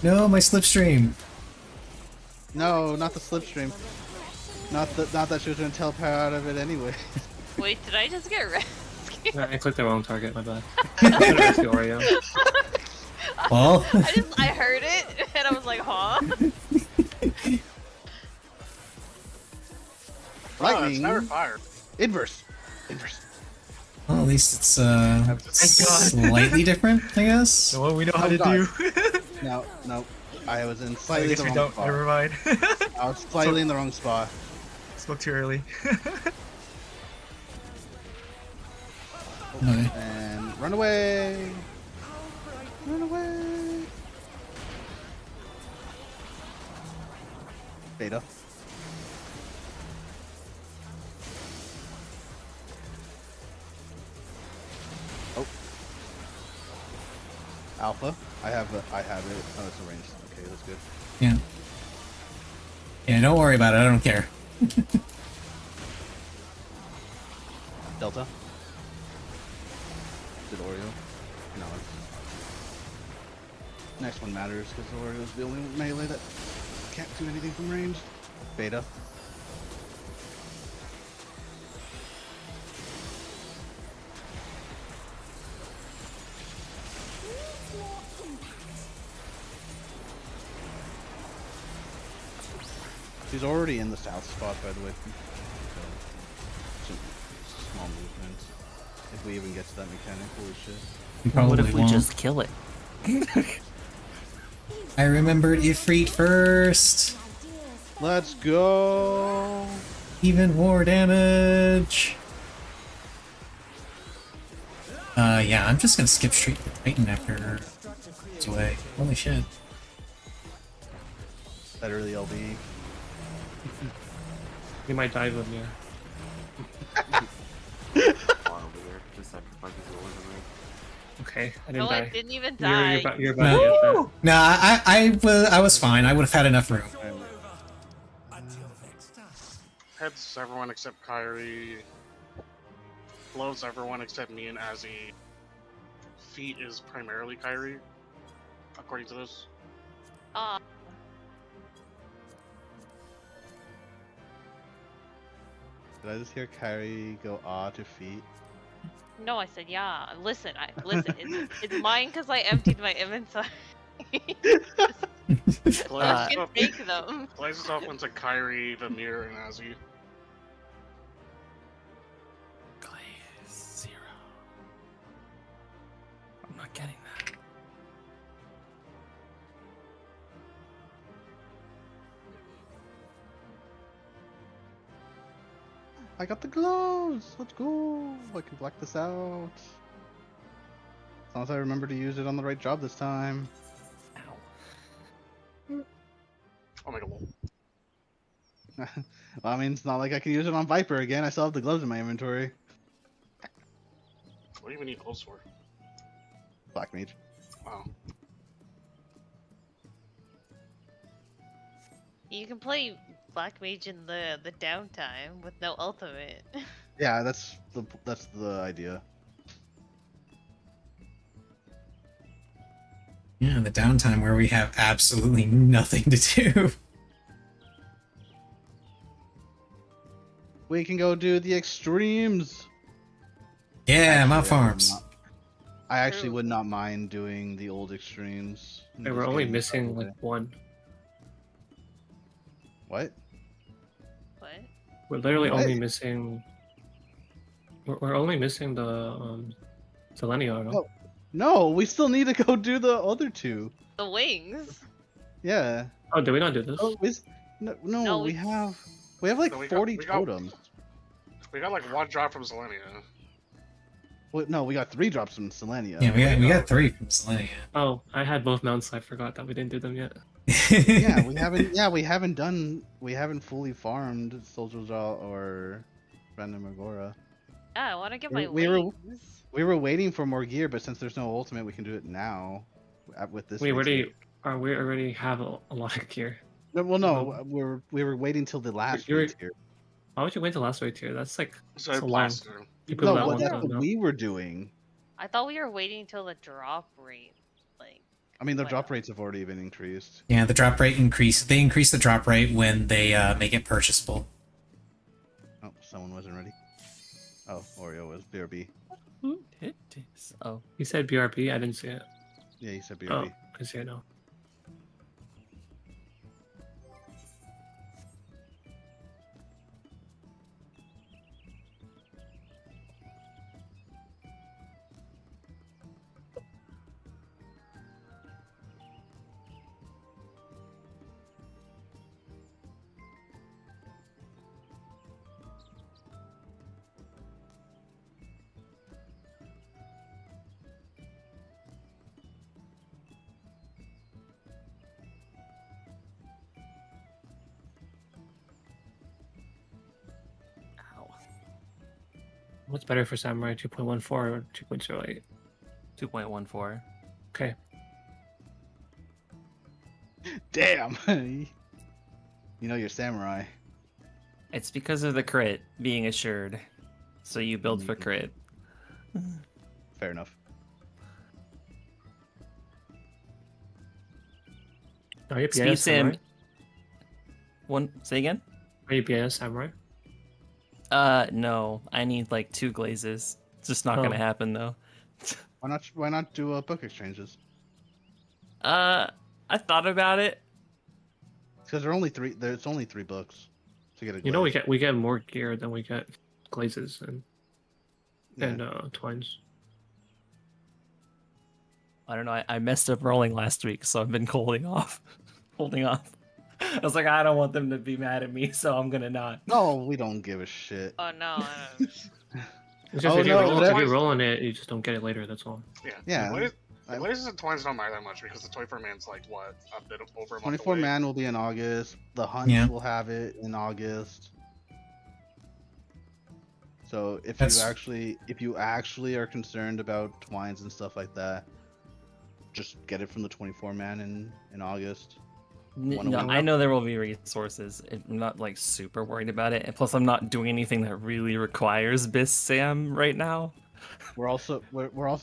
No, my slipstream. No, not the slipstream. Not that she was gonna teleport out of it anyway. Wait, did I just get rescued? I clicked the wrong target, my bad. I'm gonna rescue Oreo. Well. I heard it and I was like, huh? Lightning. It's never fired. Inverse. Well, at least it's slightly different, I guess. What we know how to do. No. I was in I slightly guess the we wrong don't. spot. Never mind. I was slightly in the wrong spot. Spoke too early. Okay. And run away. Run away. Beta. Oh. Alpha. I have it. Oh, it's a range. Okay, that's good. Yeah. Yeah, don't worry about it. I don't care. Delta. Did Oreo? No. Next one matters because Oreo's the only melee that can't do anything from range. Beta. She's already in the south spot, by the way. So, small movement. If we even get to that mechanic, holy shit. You probably What if we won't. just kill it? I remembered Ifrit first. Let's go. Even more damage. Yeah, I'm just gonna skip straight to the Titan after it's away. Holy shit. Better the LB. You might die with me. Okay, I didn't No, die. I didn't even die. You're about to get that. No, I was fine. I would have had enough room. Heads everyone except Kyrie. Blows everyone except me and Azzy. Feet is primarily Kyrie, according to this. Did I just hear Kyrie go ah to feet? No, I said yeah. Listen, it's mine because I emptied my inventory. I can take them. Blazes off into Kyrie, Vamir, and Azzy. Zero. I'm not getting that. I got the gloves! Let's go! I can black this out. As long as I remember to use it on the right job this time. Oh my god. Well, I mean, it's not like I can use it on Viper again. I still have the gloves in my inventory. What do you even need clothes for? Black Mage. Wow. You can play Black Mage in the downtime with no ultimate. Yeah, that's the idea. Yeah, the downtime where we have absolutely nothing to do. We can go do the extremes. Yeah, my Actually, farms. I actually True. would not mind doing the old extremes. and Hey, we're just only getting missing started like there. one. What? What? We're literally What? only missing. We're only missing the Selenia, no? No, no, we still need to go do the other two. The wings. Yeah. Oh, did we not do this? Oh, no, No, we have like No, 40 we got- totems. We got like one drop from Selenia. Well, no, we got 3 drops from Selenia. Yeah, we got 3 from Selenia. Oh, I had both mounts. I forgot that we didn't do them yet. Yeah, we haven't. Yeah, we haven't fully farmed Soldier's Jaw or Random Agora. Yeah, I want to get We- my we were- wings. We were waiting for more gear, but since there's no ultimate, we can do it now. With this. We research. already have a lot of gear. No, well, no, we were waiting till the last You were- raid tier. Why would you wait till last week tier? That's like So so long. plaster. People No, that well, want that's to what know. we were doing. I thought we were waiting till the drop rate. Like, I mean, the went drop up. rates have already been increased. Yeah, the drop rate increase. They increase the drop rate when they make it purchasable. Oh, someone wasn't ready. Oh, Oreo was BRB. It is. Oh. You said BRB. I didn't see it. Yeah, he said Oh, BRB. I see it now. What's better for Samurai, 2.14 or 2.08? 2.14. Okay. Damn. You know you're samurai. It's because of the crit being assured. So you build for crit. Fair enough. Are you Speed BIS Samurai? sim. Say again? Are you BIS Samurai? No. I need like 2 glazes. It's just not gonna happen though. Why not do book exchanges? I thought about it. Because there are only 3. It's only 3 books to get a. You know, glaze. we get more gear than we get glazes and Yeah. twines. I don't know. I messed up rolling last week, so I've been holding off. Holding off. I was like, I don't want them to be mad at me, so I'm gonna not. No, we don't give a shit. oh no. I don't- It's just Oh, if, you no, roll, that's- if you roll on it, you just don't get it later. That's all. Yeah. The glazes and twines don't matter that much because the 24 man's like what, a bit over a month 24 away. man will be in August. The hunts Yeah. will have it in August. So if you actually are concerned about twines and stuff like that, just get it from the 24 man in August. One a No, week. I know there will be resources. I'm not like super worried about it. And plus, I'm not doing anything that really requires BIS Sam right now. We're also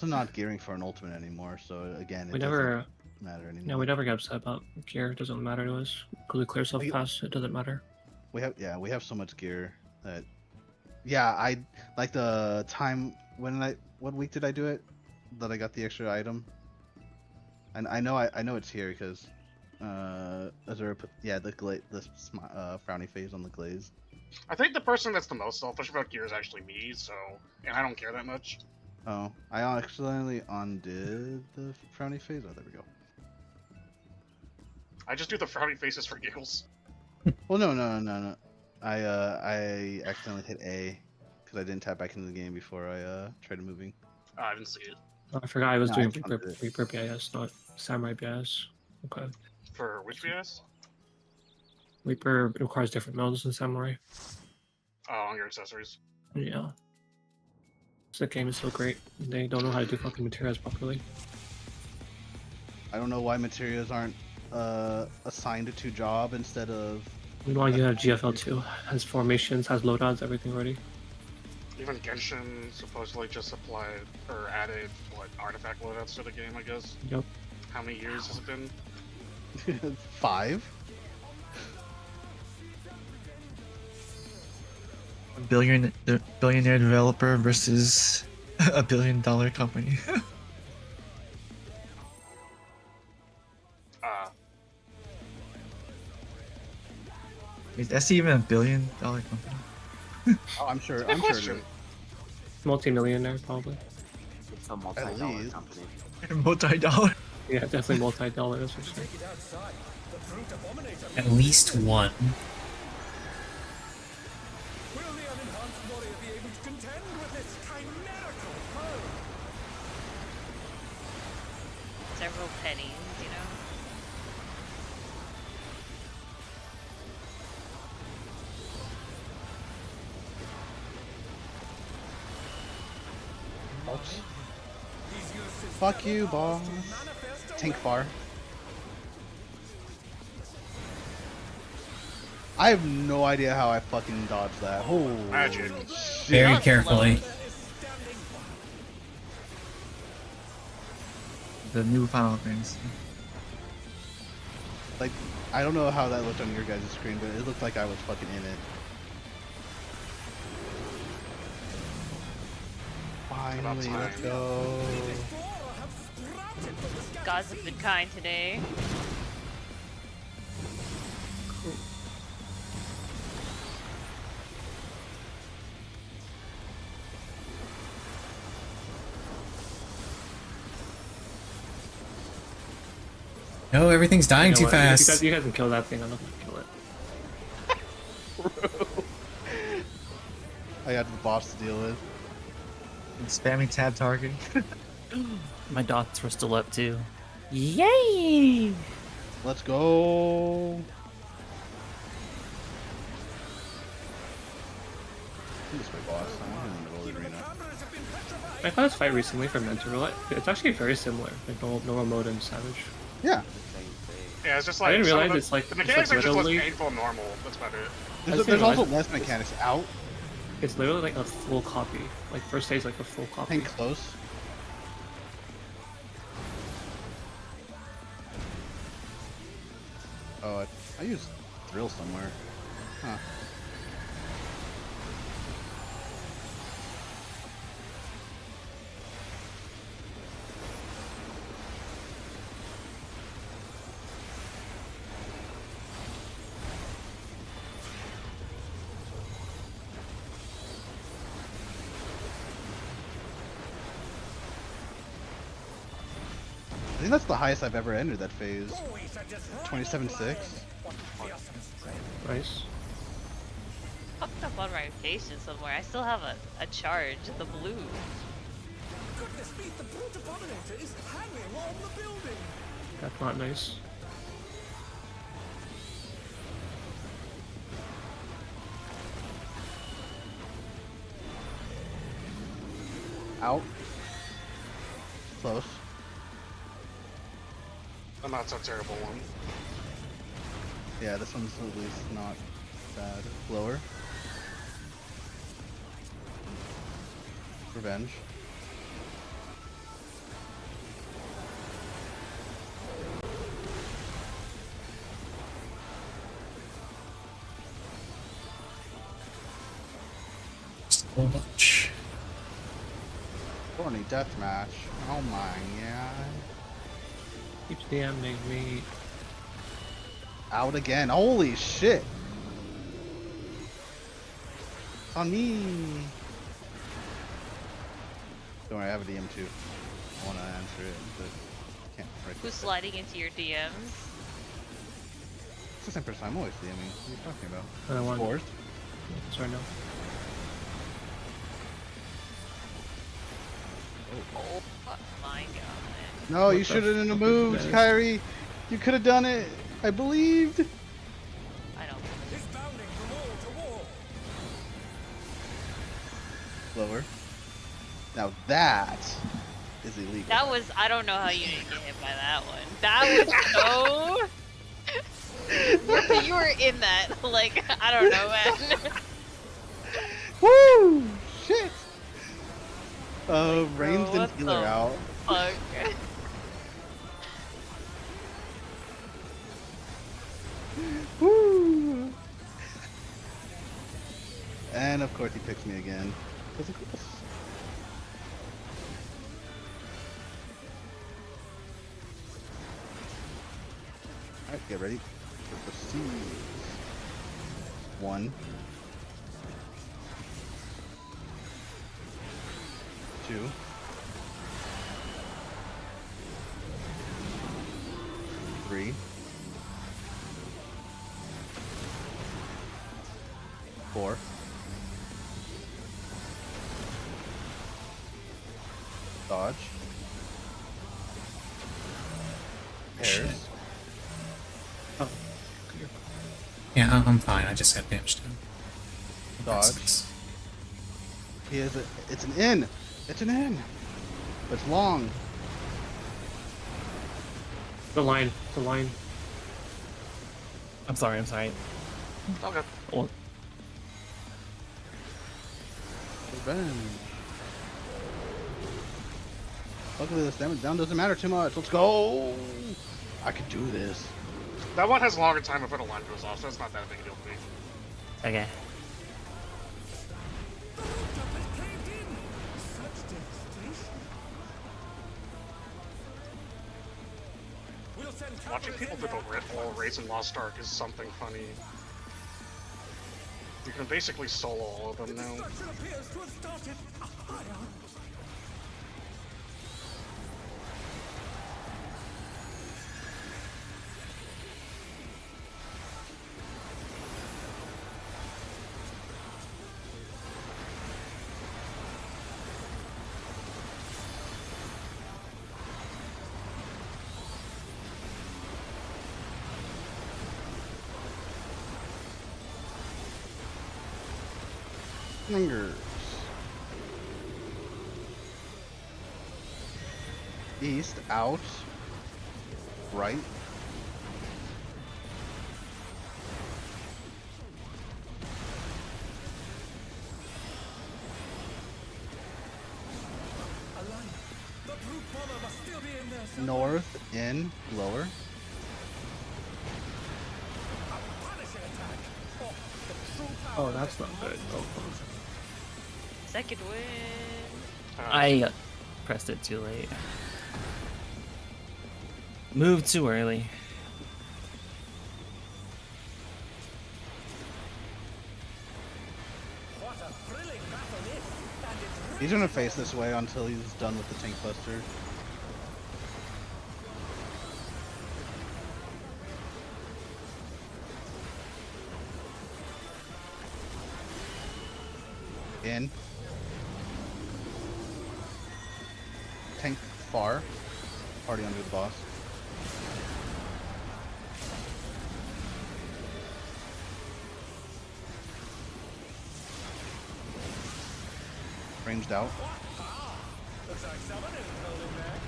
not gearing for an ultimate anymore. So again, it We doesn't never, matter anymore. yeah, we never get upset about gear. It doesn't matter to us. Because we clear self pass, it doesn't matter. We have so much gear that I like the time what week did I do it that I got the extra item. And I know it's here because Azura put the frowny face on the glaze. I think the person that's the most selfish about gear is actually me, so, and I don't care that much. Oh, I accidentally undid the frowny face. Oh, there we go. I just do the frowny faces for giggles. Well, no. I accidentally hit A because I didn't tap back into the game before I tried moving. I didn't see it. I forgot I was No, I doing just Reaper BIS, not Samurai BIS. Okay. For which BS? Reaper requires different modes than Samurai. Oh, on your accessories. Yeah. So the game is so great. They don't know how to do fucking materials properly. I don't know why materials aren't assigned to job instead of. Meanwhile, you have GFL 2, has formations, has loadouts, everything ready. Even Genshin supposedly just applied or added what artifact loadouts to the game, I guess. Yep. How many years has it been? 5. Billionaire developer versus a $1 billion company. Is that even $1 billion company? Oh, I'm sure. Good question. Multi-millionaire, probably. It's a multi-dollar company. Multi-dollar. Yeah, definitely multi-dollar, that's for sure. At least one. Will the unenhanced warrior be able to contend with this chimerical foe? Several pennies, you know? Fuck you, boss. Tank far. I have no idea how I fucking dodged that. Oh, Magic. Very carefully. The new Final Fantasy. Like, I don't know how that looked on your guys' screen, but it looked like I was fucking in it. Finally, let's go. Gods have been kind today. No, everything's dying too what? fast. You guys can kill that thing, I'm not gonna kill it. I got the boss to deal with. And spamming tab target. My dots were still up too. Yay! Let's go. This way, boss. I'm in the middle of the arena. I thought this fight recently for Mentor Roulette. It's actually very similar, like normal mode and Savage. Yeah. Yeah, it's just like I didn't some of realize it's like the mechanics are just less literally. painful and normal. That's about it. There's also less mechanics out. It's literally like a full copy. Like first stage, like a full copy. Tank close. Oh, I used thrill somewhere. Huh. I think that's the highest I've ever entered that phase. 27.6. Nice. Fucked up on my rotation somewhere. I still have a charge, the blue. Goodness me, the brute abominator is hanging on the building. That's not nice. Out. Close. I'm not so terrible one. Yeah, this one's at least not bad. Lower. Revenge. So much. Thorny deathmatch. Oh my god. Keeps DMing me. Out again. Holy shit. It's on me. Don't worry, I have a DM too. I want to answer it, but can't. Right Who's sliding into your DMs? It's the same person I'm always DMing. What are you talking about? I don't want. Chores? Sorry, no. Oh my god. No, What you the should have done the fuck is moves, that? Kyrie. You could have done it. I believed. I don't. It's bounding from wall to wall. Lower. Now that is illegal. That was. I don't know how you didn't get hit by that one. That was so. You were in that. Like, I don't know, man. Woo! Shit! Ranged Bro, and healer out. Fuck. Woo! And of course he picks me again. Because of course. Alright, get ready. Proceed. 1. 2. 3. 4. Dodge. Pairs. Oh. Yeah, I'm fine. I just got damaged down. Dodge. He has a. It's an in. It's an in. It's long. The line. The line. I'm sorry. Okay. Well, Revenge. Luckily, this damage down doesn't matter too much. Let's go. I can do this. That one has a longer time before the line goes off, so it's not that big a deal to me. okay. The rooftop has caved in. Such devastation. We'll send Watching cavalry people do the whole race in Lost Ark is something funny. You can basically solo all of them now. Destruction appears to have started. Higher. Fingers. East, out. Right. Alive. The brute bomber must still be in there somewhere. North, in, lower. A punishing attack. Oh, the true power Oh, of that's this not good. Oh. Second win. I pressed it too late. Moved too early. What a thrilling battle this, and it's He's gonna face this way until he's done with the tank buster. In. Tank far. Already under the boss. Ranged out. looks like someone isn't holding back.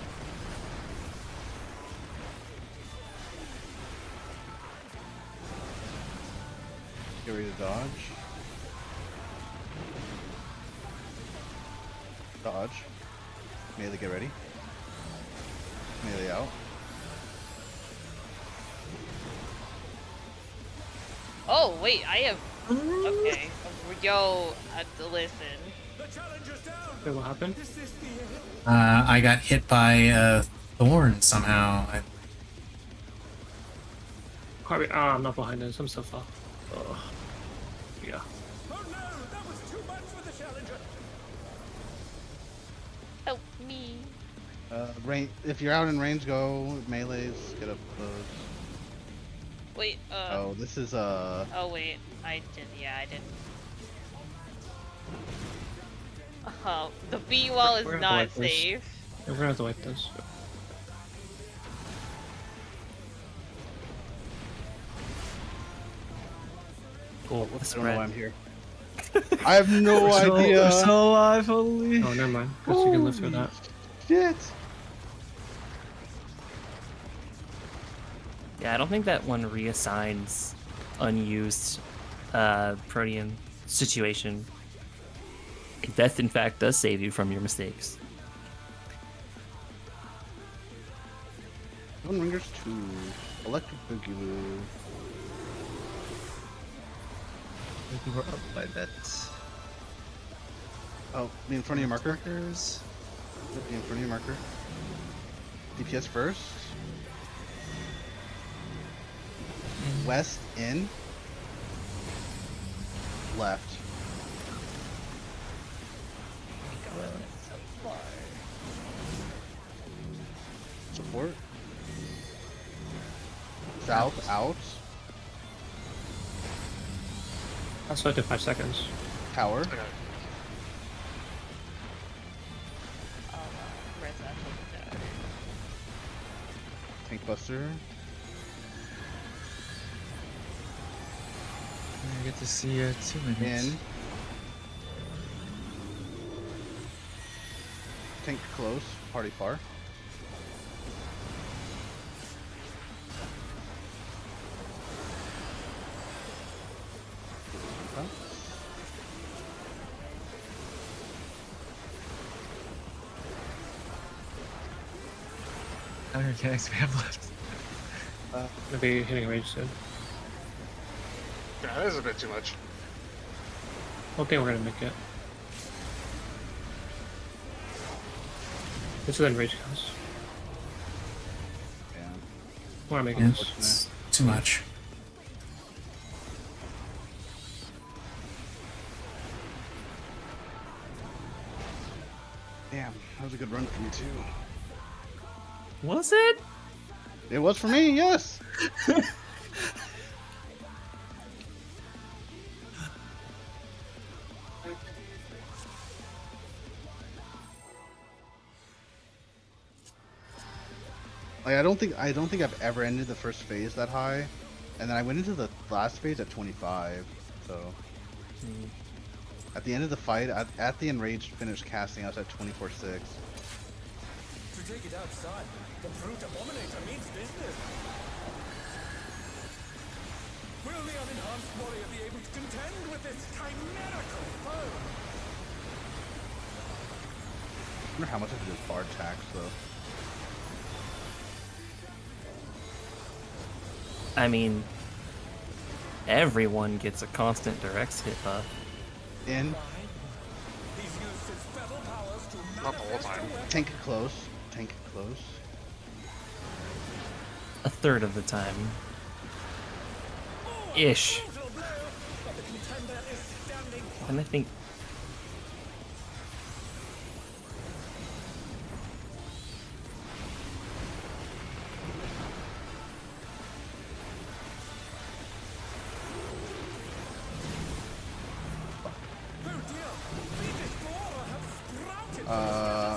Get ready to dodge. Dodge. Melee, get ready. Melee out. Oh wait, I have. Okay. Yo, listen. The challenger's down. Wait, what happened? Is this the end? I got hit by a thorn somehow. Carby, I'm not behind this. I'm so far. Yeah. Oh no, that was too much for the challenger. Help me. If you're out in range, go melees. Get up close. Wait. Oh, this is Oh wait, I did. Yeah, I didn't. The B wall is We're gonna not wipe this. safe. Yeah, we're gonna have to wipe this. Cool. What's I don't know why spread? I'm here. I have no We're idea. so alive, holy. Oh, never mind. Guess you can live through Holy that. Shit. Yeah, I don't think that one reassigns unused Protean situation. Death, in fact, does save you from your mistakes. One Ringers 2. Electric Boogaloo. I think we're up by that. Oh, be in front of your marker. Markers. Yep, be in front of your marker. DPS first. West in. Left. Support. South out. I'll start in 5 seconds. Tower. Okay. Tank Buster. I get to see 2 minutes. In. Tank close. Party far. Huh? How many mechanics do we have left? Gonna be hitting range soon. Yeah, that is a bit too much. I don't think we're gonna make it. This is in range counts. Yeah. We're making Yeah, this. it's too much. Damn, that was a good run for me too. Was it? It was for me, yes. Like, I don't think I've ever ended the first phase that high, and then I went into the last phase at 25. So at the end of the fight, at the enraged finish casting, I was at 24-6. To take it outside, the brute abominator means business. Will the unenhanced warrior be able to contend with this chimerical foe? I wonder how much of it is bard tax though. I mean, everyone gets a constant direct hit buff. In. He's used his feral powers to Not the whole time. Tank close. Tank close. A third of the time. Ish. And I think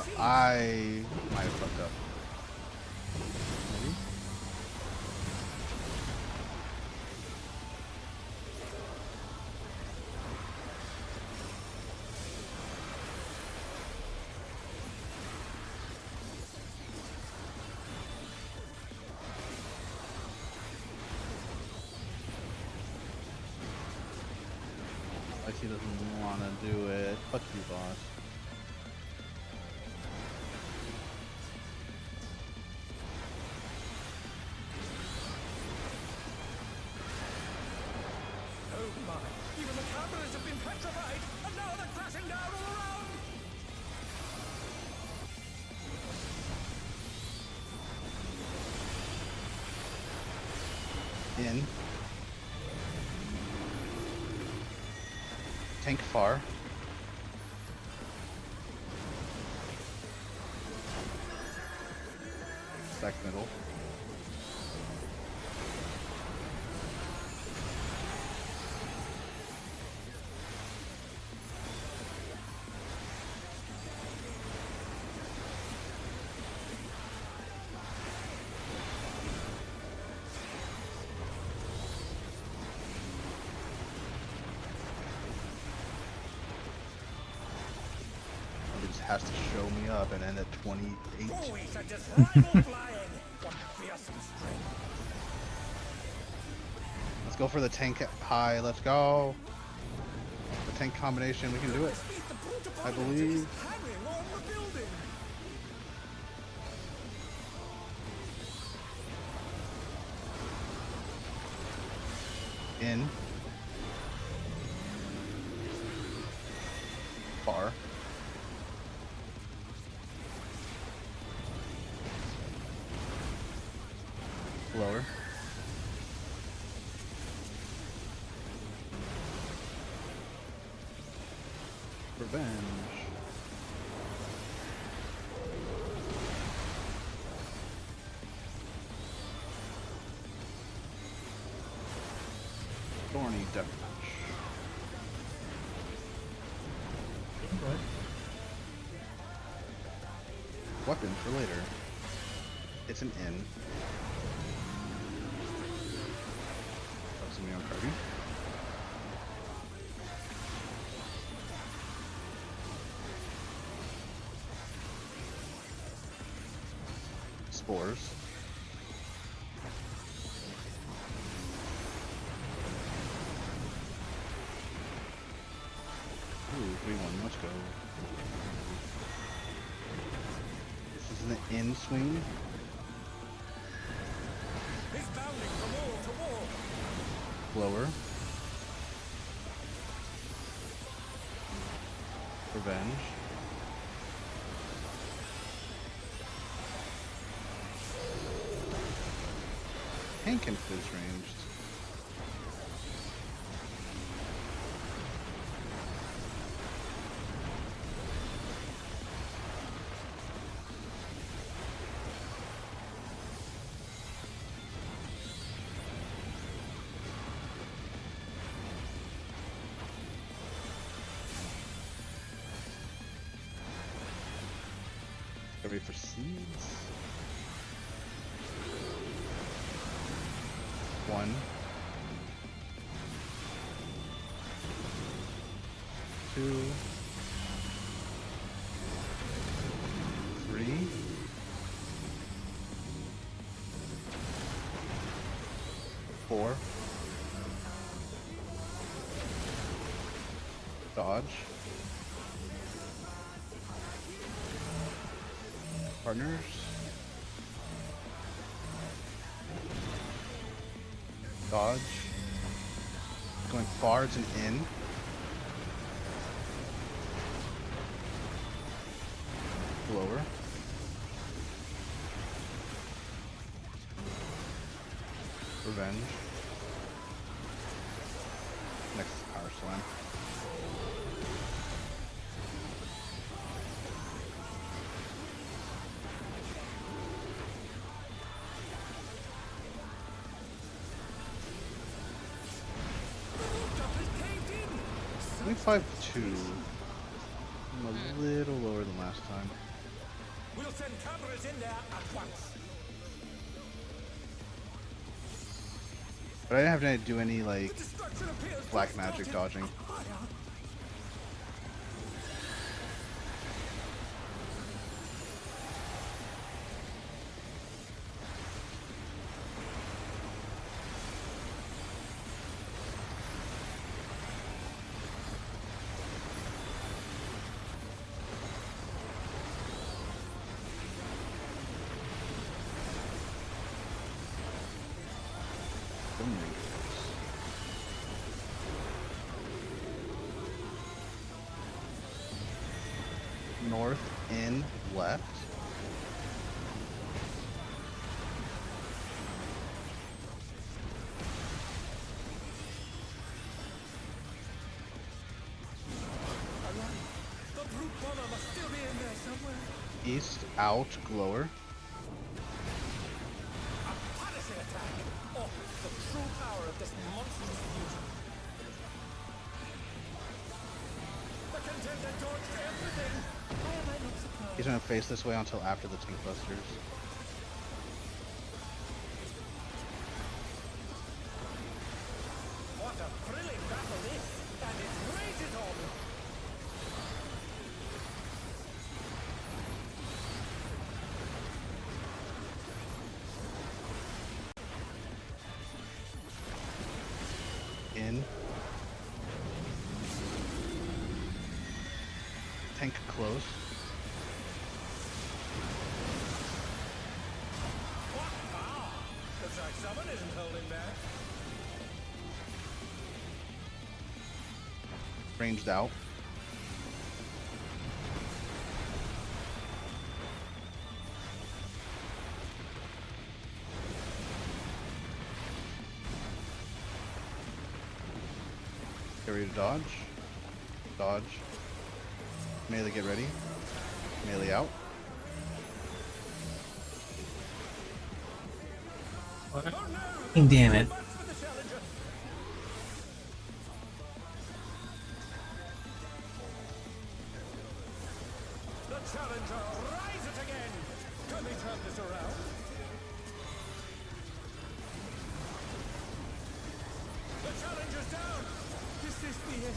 I might have fucked up. Maybe? Like he doesn't want to do it. Fuck you, boss. Oh my! Even the cameras have been petrified, and now they're crashing down all around! In. Tank far. Stack middle. has to show me up and end at 28. Always a just rival flying. What fearsome strength. Let's go for the tank high. Let's go. The tank combination. We can do it. I believe. Hanging on the building. In. Far. Lower. Revenge. Thorny Deathmatch. Weapon for later. It's an in. That's me on Cardi. Spores. Ooh, 3-1, let's go. This is an in swing. He's bounding from wall to wall. Lower. Revenge. Hank and Fizz ranged. Ready for seeds. 1. 2. 3. 4. Dodge. Partners. Dodge. Going far, it's an in. Lower. Revenge. Next is Power Slam. I think 5-2. I'm a little lower than last time. We'll send cameras in there at once. But I didn't have to do any like black magic dodging. North, in, left. The brute bomber must still be in there somewhere. East, out, glower. A punishing attack. Oh, the true power of this monstrous fusion. The contender dodged everything. Why am I not surprised? He's gonna face this way until after the Tank Busters. What a thrilling battle this, and it rages on. in. Tank close. Looks like someone isn't holding back. Ranged out. Get ready to dodge. Dodge. Melee get ready. Melee out. Damn it. The challenger, rise it again! Can we turn this around? The challenger's down! Is this the end?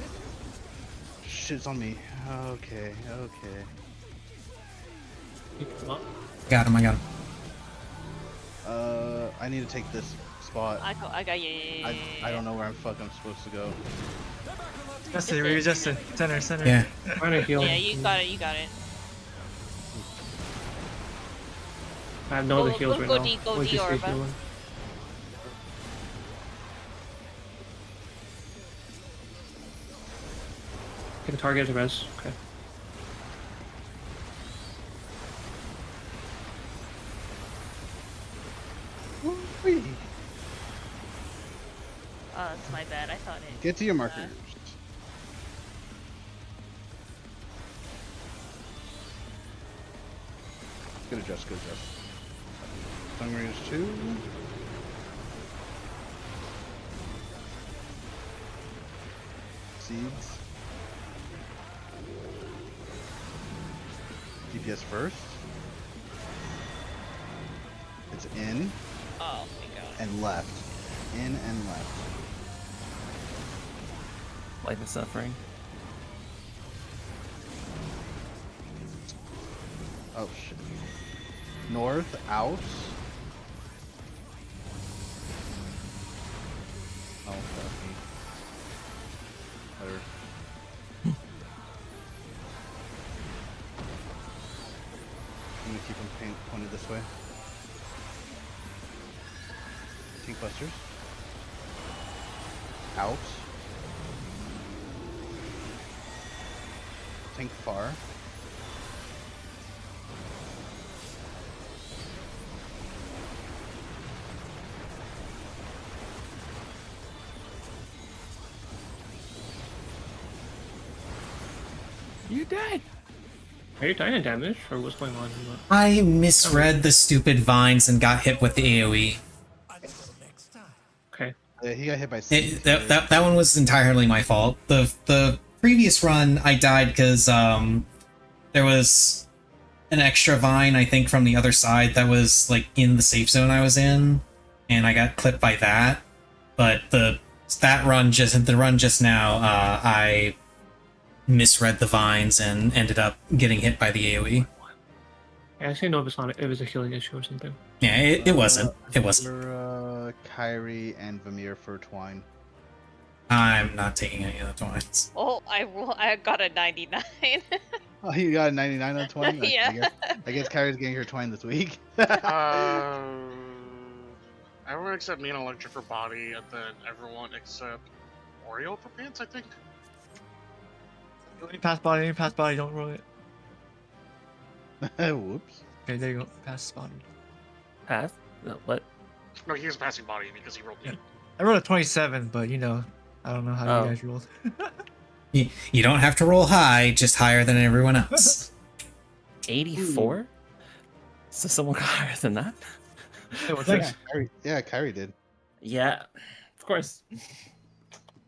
Shit's on me. Okay, okay. Got him, I got him. I need to take this spot. I got you. I don't know where I'm supposed to go. Justin, we're Justin. Center, center. Yeah. Trying to heal. Yeah, you got it. You got it. I have no other heals Go right D, now. go We'll D, just stay Orba. healing. Can target the res. Okay. Oh, that's my bad. I thought it. Get to your markers. Good adjust, good adjust. Tongue range 2. Seeds. DPS first. It's in. Oh my god. And left. In and left. Life is suffering. Oh shit. North, out. Oh, fuck me. Better. I'm gonna keep them pointed this way. Tank busters. Out. Tank far. You dead. Are you dying in damage, or what's going on? I misread the stupid vines and got hit with the AoE. Okay. Yeah, he got hit by That one was entirely my fault. The previous run I died because there was an extra vine, I think, from the other side that was like in the safe zone I was in, and I got clipped by that. But the run just now, I misread the vines and ended up getting hit by the AoE. I actually know if it's not. It was a healing issue or something. Yeah, it wasn't. It wasn't. For Kyrie and Vamir for Twine. I'm not taking any of the twines. Oh, I got a 99. Oh, you got a 99 on Twine? Yeah. I guess Kyrie's getting her Twine this week. Everyone except me and Electric for body, and then everyone except Oreo for pants, I think. When you pass body, don't roll it. Whoops. Okay, there you go. Pass body. Pass? No, what? No, he was passing body because he rolled me. I rolled a 27, but you know, I don't know how you guys rolled. You don't have to roll high, just higher than everyone else. 84? So someone got higher than that? Kyrie did. Yeah, of course.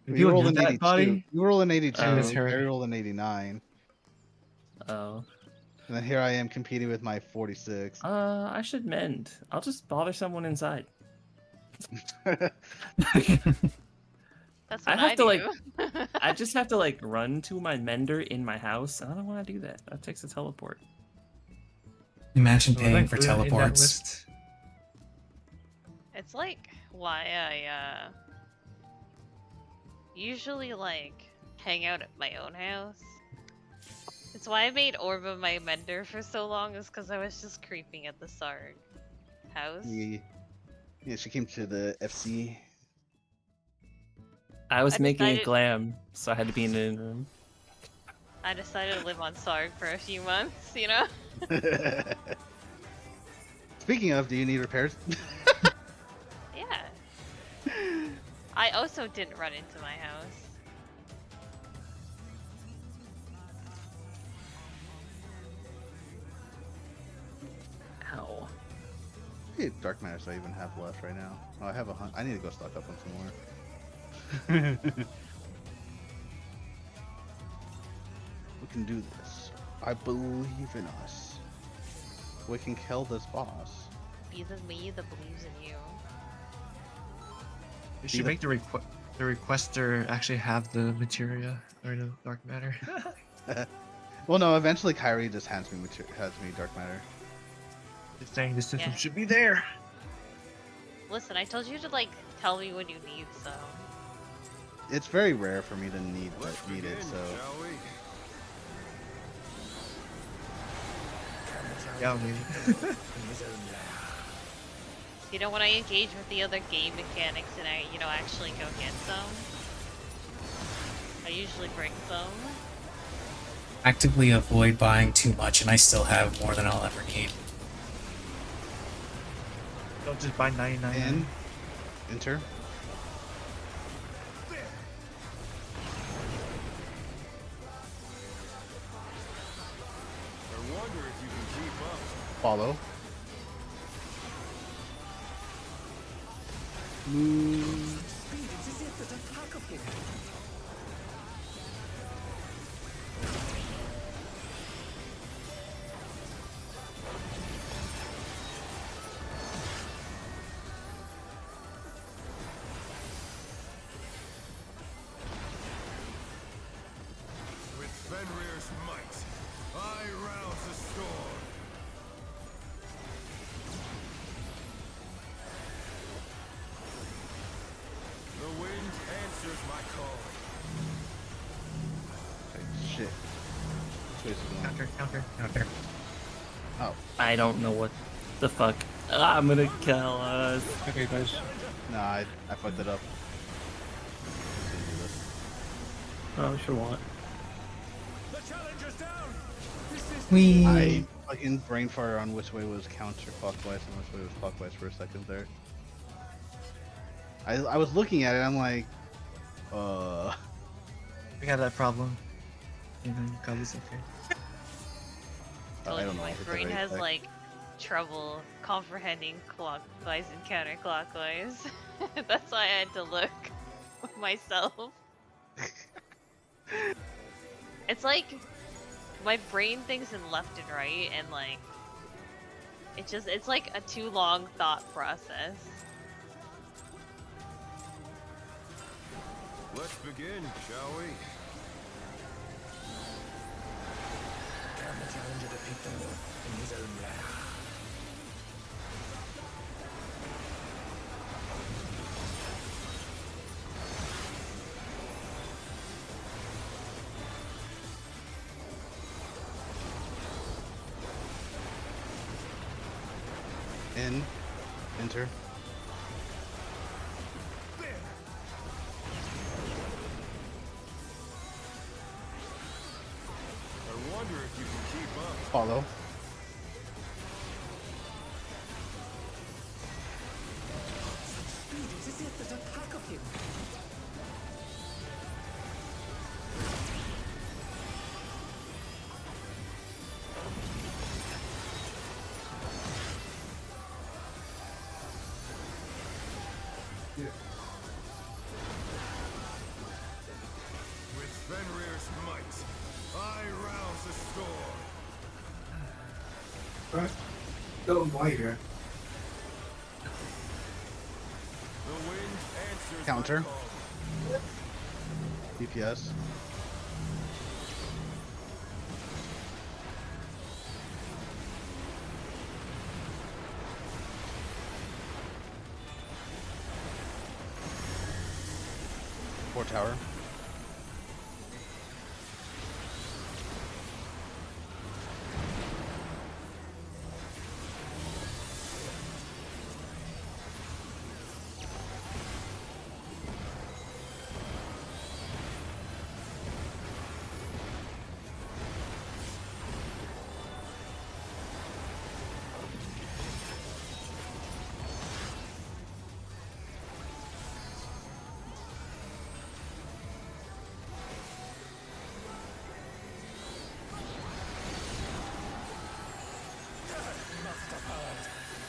You rolled an 82. Body? You rolled an 82. Oh. Kyrie rolled an 89. Oh. And then here I am competing with my 46. I should mend. I'll just bother someone inside. That's what I have to do. I just have to like run to my mender in my house. I don't want to do that. That takes a teleport. Imagine paying for teleports. It's like why I usually like hang out at my own house. It's why I made Orba my mender for so long, is because I was just creeping at the Sarg house. Yeah, she came to the FC. I was I making a decided- glam, so I had to be in the room. I decided to live on Sarg for a few months, you know? Speaking of, do you need repairs? Yeah. I also didn't run into my house. Ow. How many dark matters do I even have left right now? Oh, I have I need to go stock up on some more. We can do this. I believe in us. We can kill this boss. Be the me that believes in you. You should make the requester actually have the materia or the dark matter. Well, no. Eventually, Kyrie just hands me dark matter. Just saying the system Yeah. should be there. Listen, I told you to like tell me when you need some. It's very rare for me to need it, so. Yeah, maybe. You know, when I engage with the other game mechanics and I, actually go get some, I usually bring some. Actively avoid buying too much, and I still have more than I'll ever need. Don't just buy 99. Enter. I wonder if you can keep up. Follow. Move. With Fenrir's might, I rouse the storm. The wind answers my call. Shit. Counter. Oh. I don't know what the fuck. I'm gonna kill us. Okay, guys. Nah, I fucked it up. Oh, sure what? The challenger's down. We. I fucking brain fire on which way was counterclockwise and which way was clockwise for a second there. I was looking at it, I'm like, We got that problem. You know, Kali's okay. I don't know. My if it's the brain right has deck. like trouble comprehending clockwise and counterclockwise. That's why I had to look myself. It's like my brain thinks in left and right, and like it's like a too long thought process. Let's begin, shall we? Can the challenger defeat them in his own land? Enter. I wonder if you can keep up. Follow. Speed is as if there's a pack of him. With Fenrir's might, I rouse the storm. Right. Go wider. The wind answers Counter. my call. DPS. 4 tower.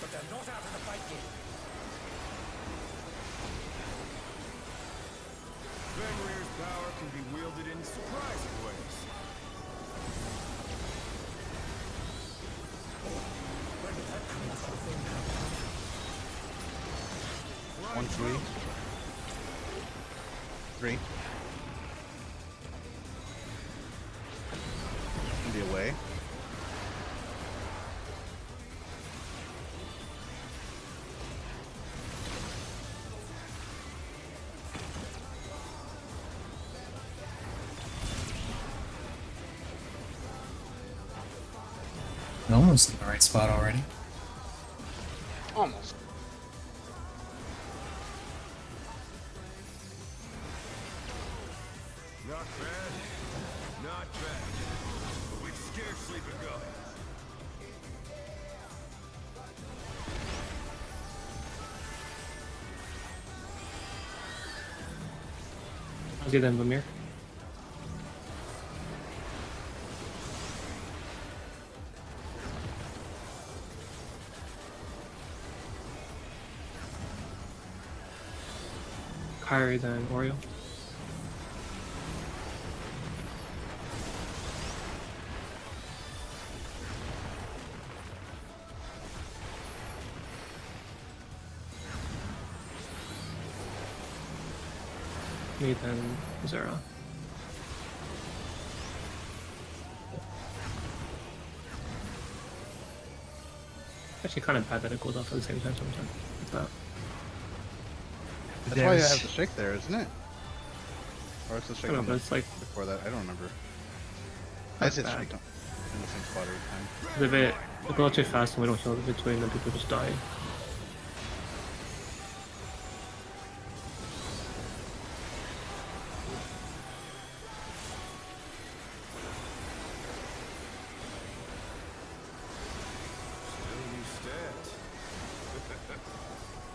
But they're not out of the fight game. Reclears' power can be wielded in surprising ways. Where did that colossal thing come from? 1, 3. 3. Can be away. Almost in the right spot already. Almost. Not bad. Not bad. But we've scarcely begun. I'll give them Vamir. Kyrie than Oreo. Me then Zera. Actually, kind of bad that it goes off at the same time sometimes. Like that. That's why I have the shake there, isn't it? Or is the shake I don't on know, but it's like before that? I don't remember. I just hit shake in the same spot every time. it's a bit it goes too fast and we don't heal in between and people just die. Still you stand.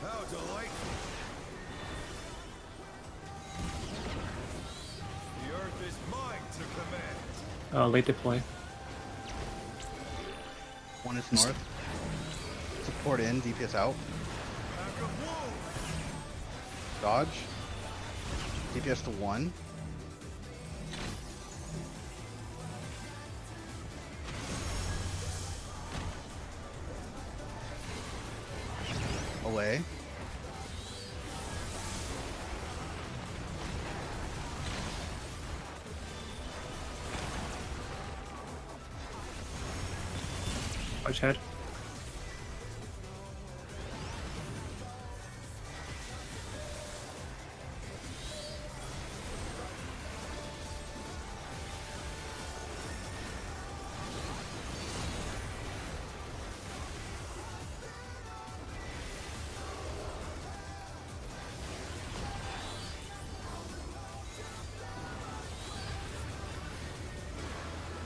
How delightful. The earth is mine to command. Late deploy. 1 is north. Support in, DPS out. Dodge. DPS to 1. Away. Watch head.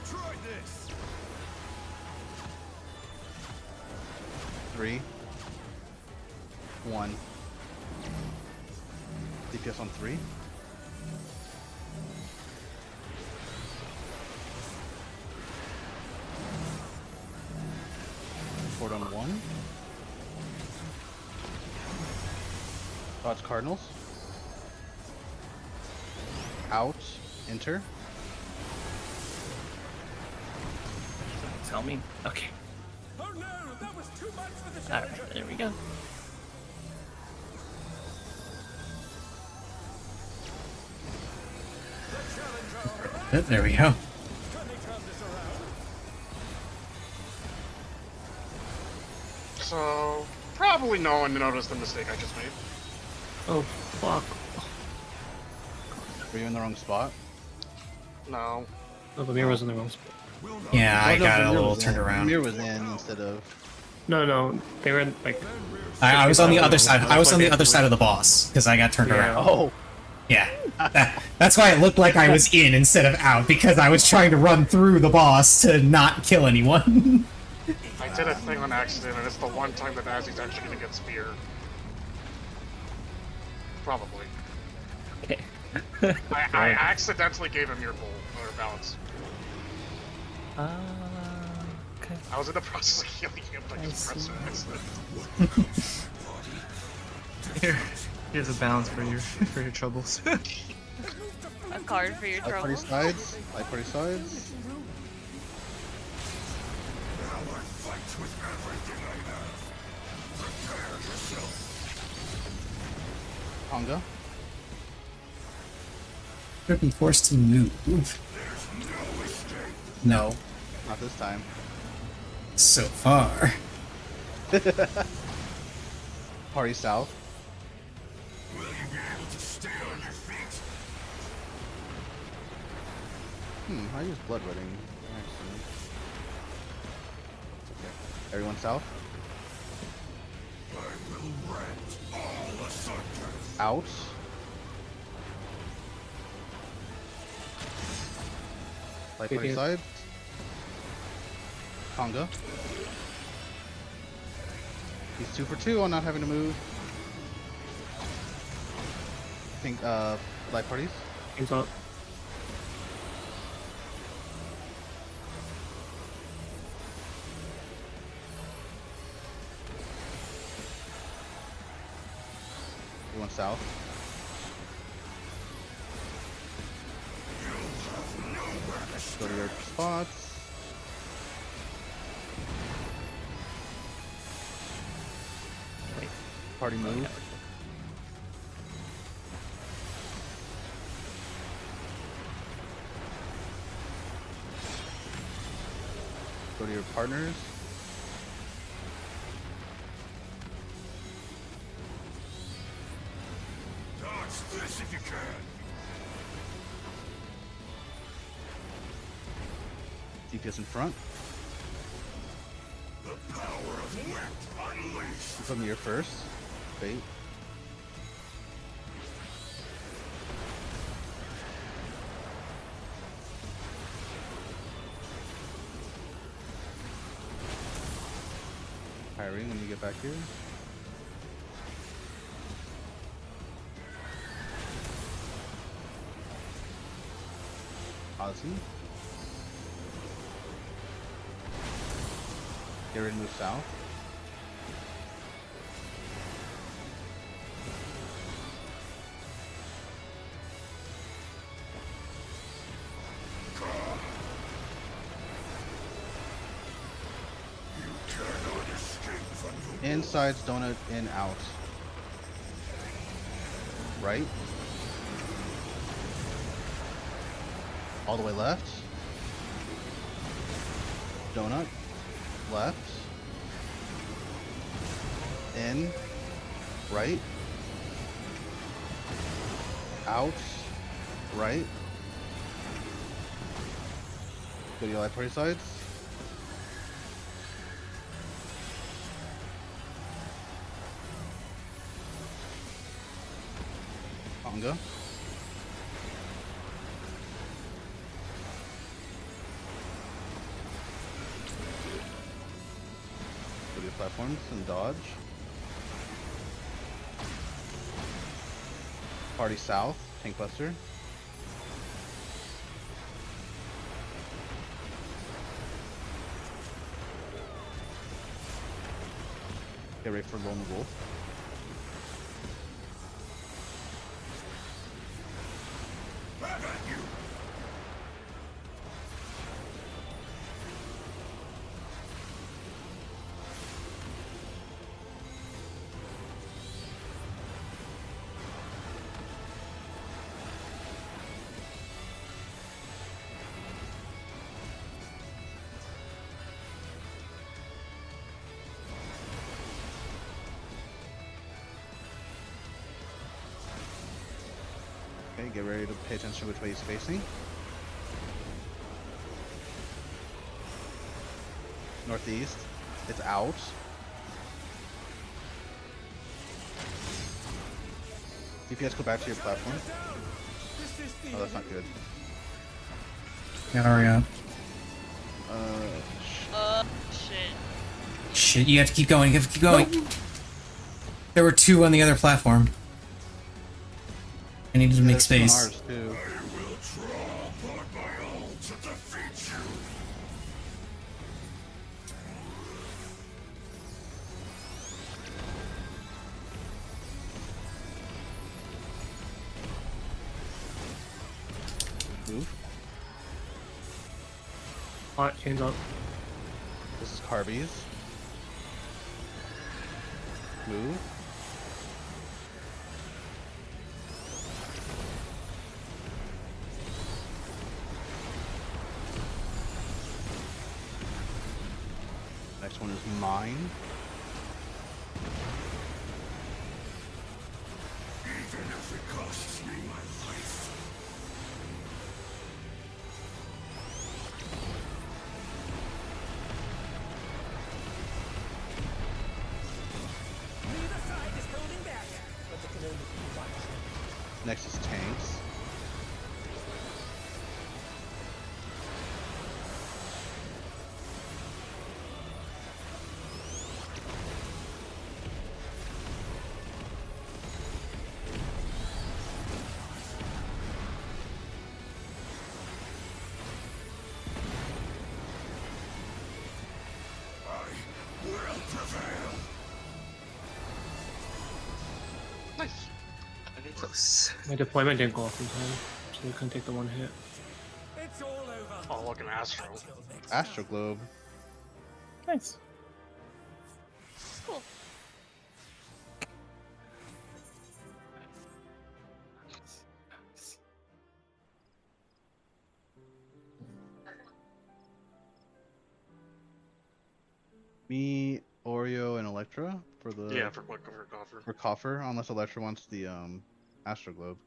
Try this. 3. 1. DPS on 3. Fort on 1. Dodge Cardinals. Out. Enter. Tell me. Okay. Oh no, that was too much for the Alright, there we go. There we go. So, probably no one noticed the mistake I just made. Oh, fuck. Were you in the wrong spot? No. No, the mirror was in the wrong spot. Yeah, I Oh, no, got the it a mirror little was turned in. around. The mirror was in instead of. No, they were in, like. I was on the other side. I was on the Like, other side of the boss because I got turned Yeah. around. Oh. Yeah, that's why it looked like I was in instead of out, because I was trying to run through the boss to not kill anyone. I did a thing on accident, and it's the one time that Azzy's actually gonna get spear. Probably. Okay. I accidentally gave him your pull, or balance. Okay. I was in the process of healing him, but I just pressed an accident. Here's a balance for your troubles. A card for your Light party trouble. sides. Light party sides. Tonga. Could be forced to move. No, Not this time. so far. Party south. I use blood wedding. Excellent. Okay. Everyone south. Out. Light party Idiot. side. Tonga. He's 2 for 2 on not having to move. Think light parties. Game's up. Everyone south. Go to your spots. Party move. Go to your partners. Dodge this if you can. DPS in front. The power of wit unleashed. You put me here first. Bait. Kyrie, when you get back here. Ozzy. Get ready to move south. Insides, donut, in, out. Right. All the way left. Donut. Left. In. Right. Out. Right. Go to your light party sides. Tonga. Go to your platforms and dodge. Party south, tank buster. Get ready for lone wolf. Okay, get ready to pay attention to which way he's facing. Northeast. It's out. DPS, go back to your platform. Oh, that's not good. Got Aria. Shit. Shit, you have to keep going, you have to keep going. There were two on the other platform. I needed to make space. Ours too. Move. Hot, chains up. This is Carby's. Move. Next one is mine. Even if it costs me my life. Neither side is holding back, but they can only be one. Next is tanks. Close. My deployment didn't go off in time, so we couldn't take the one hit. It's all over. Oh, look at Astro. Astro Globe. Nice. Cool. Me, Oreo, and Electra for the For Coffer. for Coffer, unless Electra wants the Astro Globe.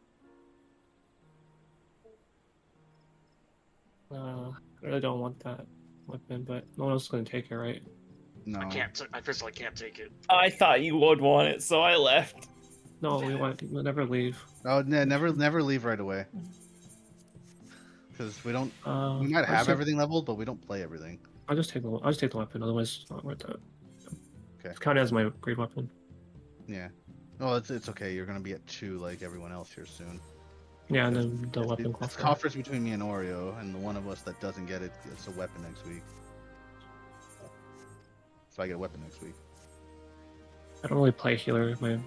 I really don't want that weapon, but no one else is gonna take it, right? No. I physically can't take it. I thought you would want it, so I left. No, we'll never leave. Oh, never leave right away. Because we don't. We might have everything leveled, but we don't play everything. I'll just take the weapon. Otherwise, it's not worth it. Okay. It's counted as my grade weapon. Yeah. Oh, it's okay. You're gonna be at 2 like everyone else here soon. Yeah, and then the weapon It's cost. Coffers between me and Oreo, and the one of us that doesn't get it gets a weapon next week. So I get a weapon next week. I don't really play healer my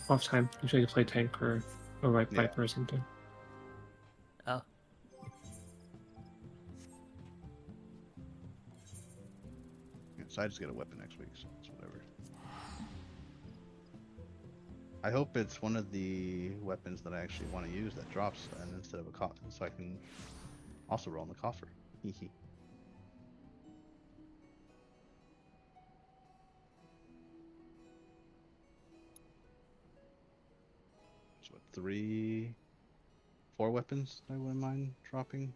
off time. Usually I play tank or Viper or something. Oh. Yeah, so I just get a weapon next week, so it's whatever. I hope it's one of the weapons that I actually want to use that drops, and instead of a coffer, so I can also roll in the coffer. Hehe. So what, 4 weapons I wouldn't mind dropping.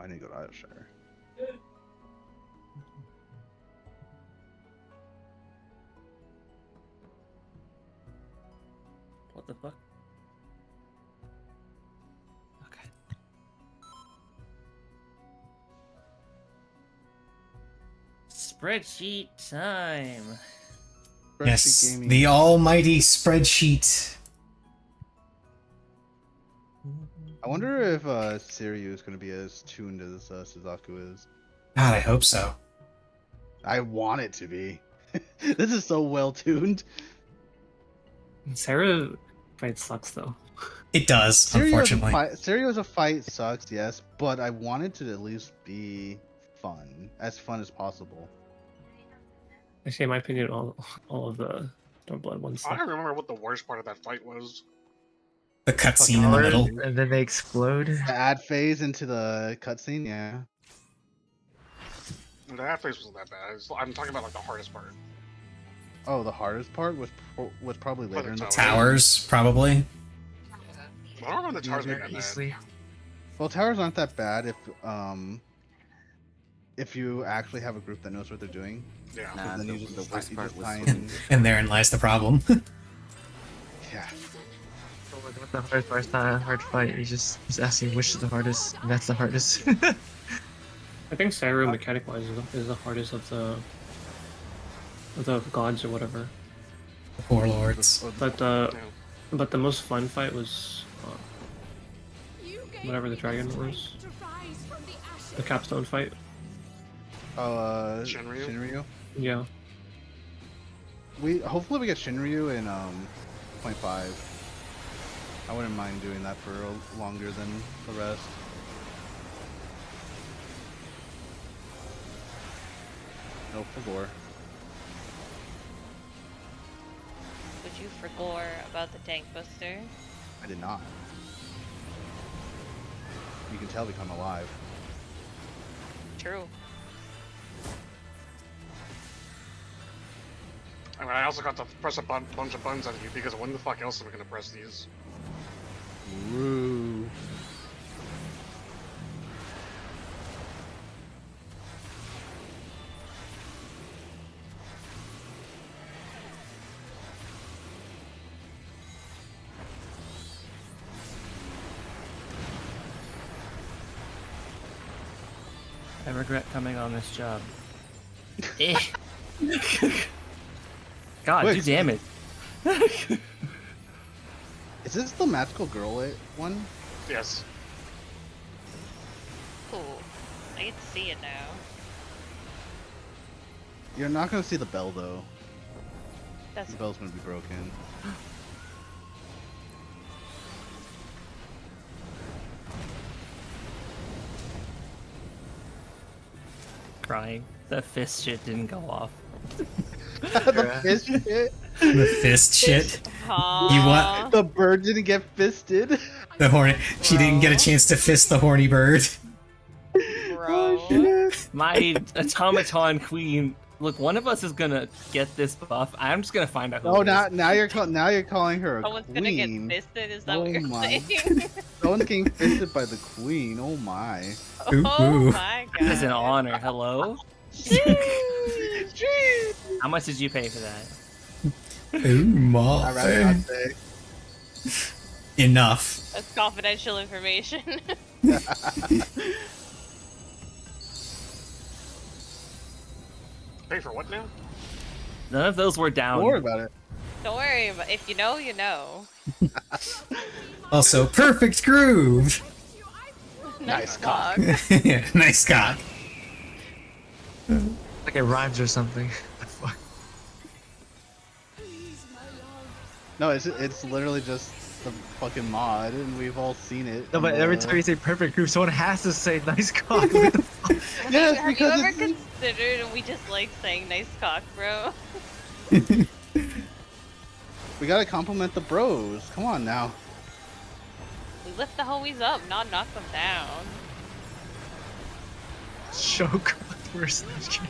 I need to go to Idleshire. What the fuck? Okay. Spreadsheet time. Yes, the almighty spreadsheet. I wonder if Siryu is going to be as tuned as Suzaku is. God, I hope so. I want it to be. This is so well tuned. Sarah fight sucks though. It does, unfortunately. Siryu as a fight sucks, yes, but I want it to at least be fun as possible. Actually, in my opinion, all of the Stormblood ones I suck. don't remember what the worst part of that fight was. The cutscene in the middle. And then they explode. The ad phase into the cutscene, yeah. The half face wasn't that bad. I'm talking about like the hardest part. Oh, the hardest part was probably later in the Towers, probably. I don't remember the towers being that bad. Easily. Well, towers aren't that bad if you actually have a group that knows what they're doing. Yeah. Nah, Then the, you just, the worst you part just was find- And therein lies the problem. Yeah. So with the hardest part, it's not a hard fight. You just asking which is the hardest, and that's the hardest. I think Saru mechanic wise is the hardest of the gods or whatever. The warlords. But the most fun fight was whatever the dragon was. The capstone fight. Shinryu? Yeah. Hopefully we get Shinryu in 0.5. I wouldn't mind doing that for longer than the rest. No, for gore. Would you for gore about the tank buster? I did not. You can tell because I'm alive. True. I mean, I also got to press a bunch of buttons on you because when the fuck else am I gonna press these? Woo. I regret coming on this job. Eh. God, Wait, do damage. Is this the magical girl one? Yes. Cool. I get to see it now. You're not gonna see the bell though. That's The bell's gonna be broken. Crying. The fist shit didn't go off. The fist shit. The fist shit. You want The bird didn't get fisted. the horny? She didn't get a chance to fist the horny bird. bro. My automaton queen. Look, one of us is gonna get this buff. I'm just gonna find out who. Oh, it is. now you're calling her a Someone's queen. gonna get fisted, is that Oh what you're my. saying? Someone's getting fisted by the queen. Oh my. Oh my god. This is an honor. Hello. Jeez. How much did you pay for that? Ooh, ma. I'd rather not say. Enough. That's confidential information. Pay for what now? None of those were down. Don't worry about it. Don't worry, but if you know, you know. Also, perfect groove. Nice cock. Nice cock. Like it rhymes or something. No, it's literally just the fucking mod, and we've all seen it. No, but every time you say perfect group, someone has to say nice cock. What the fuck? Yes, Have you because ever it's considered we just like saying nice cock, bro? we gotta compliment the bros. Come on now. We lift the homies up, not knock them down. Show cock versus.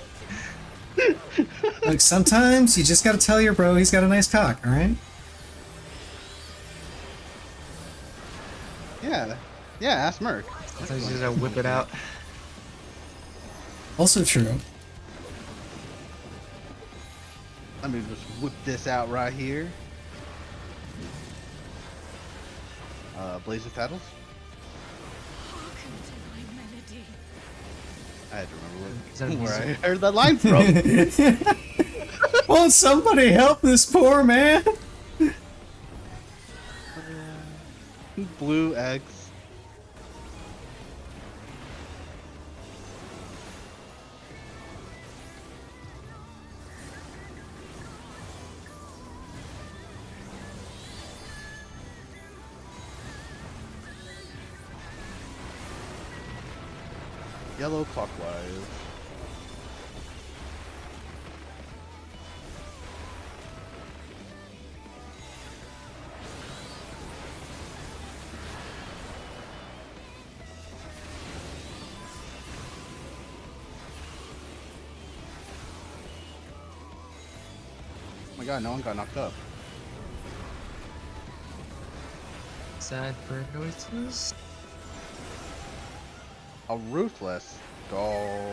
Like sometimes you just gotta tell your bro he's got a nice cock, alright? Yeah. Yeah, ask Merc. Sometimes you just gotta whip it out. Also true. Let me just whip this out right here. Blazing Paddles? I had to remember where I heard that line from. Won't somebody help this poor man? Blue X. Yellow clockwise. my god, no one got knocked up. Sad bird noises. A ruthless doll.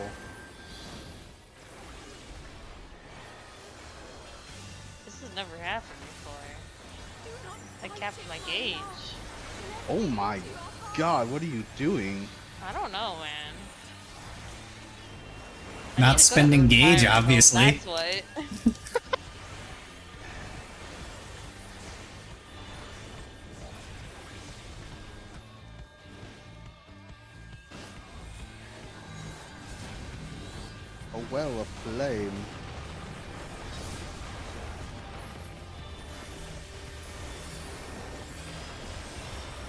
This has never happened before. I capped my gauge. Oh my god, what are you doing? I don't know, man. Not spending gauge, obviously. That's what. A well of flame.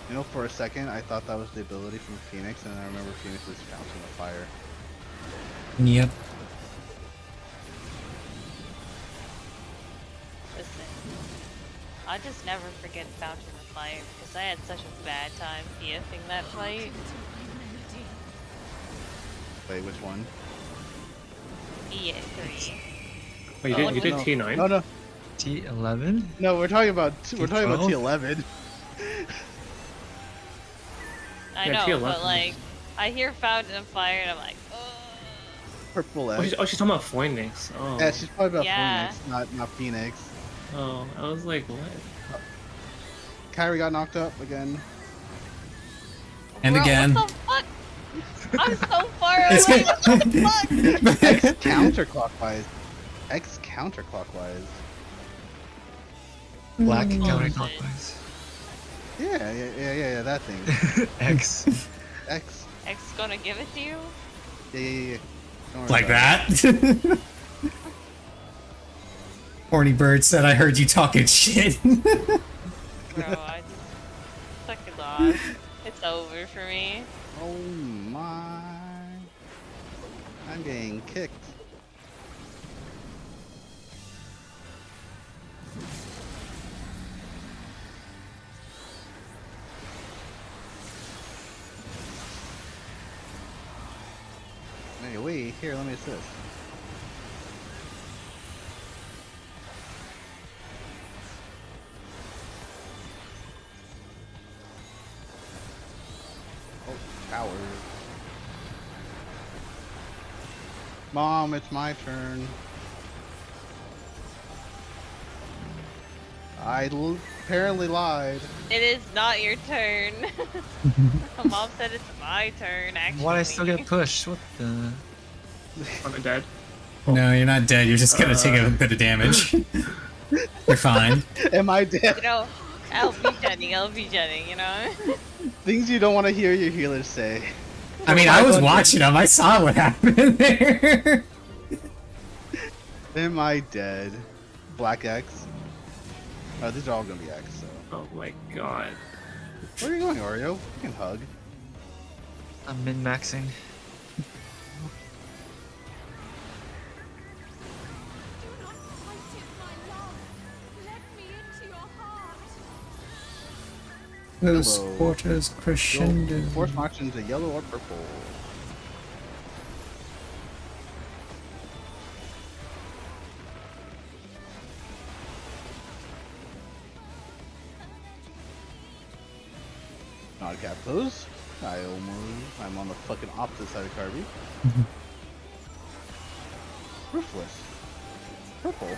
You know, for a second, I thought that was the ability from Phoenix, and I remember Phoenix's Fountain of Fire. Yep. Listen, I just never forget Fountain of Fire because I had such a bad time PFing that fight. Wait, which one? E3. Wait, you did T9? No, no. T11? No, we're talking about T11. I Yeah, know, T11 but like, I hear Fountain of Fire and I'm like, Purple Oh, X. she's talking about Phoenix. Oh. Yeah, she's probably about Yeah. Phoenix, not Phoenix. Oh, I was like, what? Kyrie got knocked up again. And bro, again. what the fuck? I'm so far away. It's What the fuck? X counterclockwise. X counterclockwise. Black Bullshit. counterclockwise. Yeah, that thing. X. X. X gonna give it to you? Yeah. Don't worry Like about that? Horny Bird said, I heard you talking shit. Bro, I just fucking lost. It's over for me. Oh my. I'm getting kicked. Hey, wait, here, let me assist. Oh, tower. Mom, it's my turn. I apparently lied. It is not your turn. Mom said it's my turn, actually. Why I still get pushed? What the? Am I dead? No, you're not dead. You're just gonna take a bit of damage. You're fine. Am I dead? You know, I'll be Jenny, you know? Things you don't want to hear your healers say. I mean, I was watching them. I saw what happened there. Am I dead? Black X. Oh, these are all gonna be X, so. Oh my god. Where are you going, Oreo? You can hug. I'm min-maxing. Those Hello. quarters crescendo. Force march into yellow or purple. Not cap those. I'm on the fucking opposite side of Kirby. Ruthless. Purple.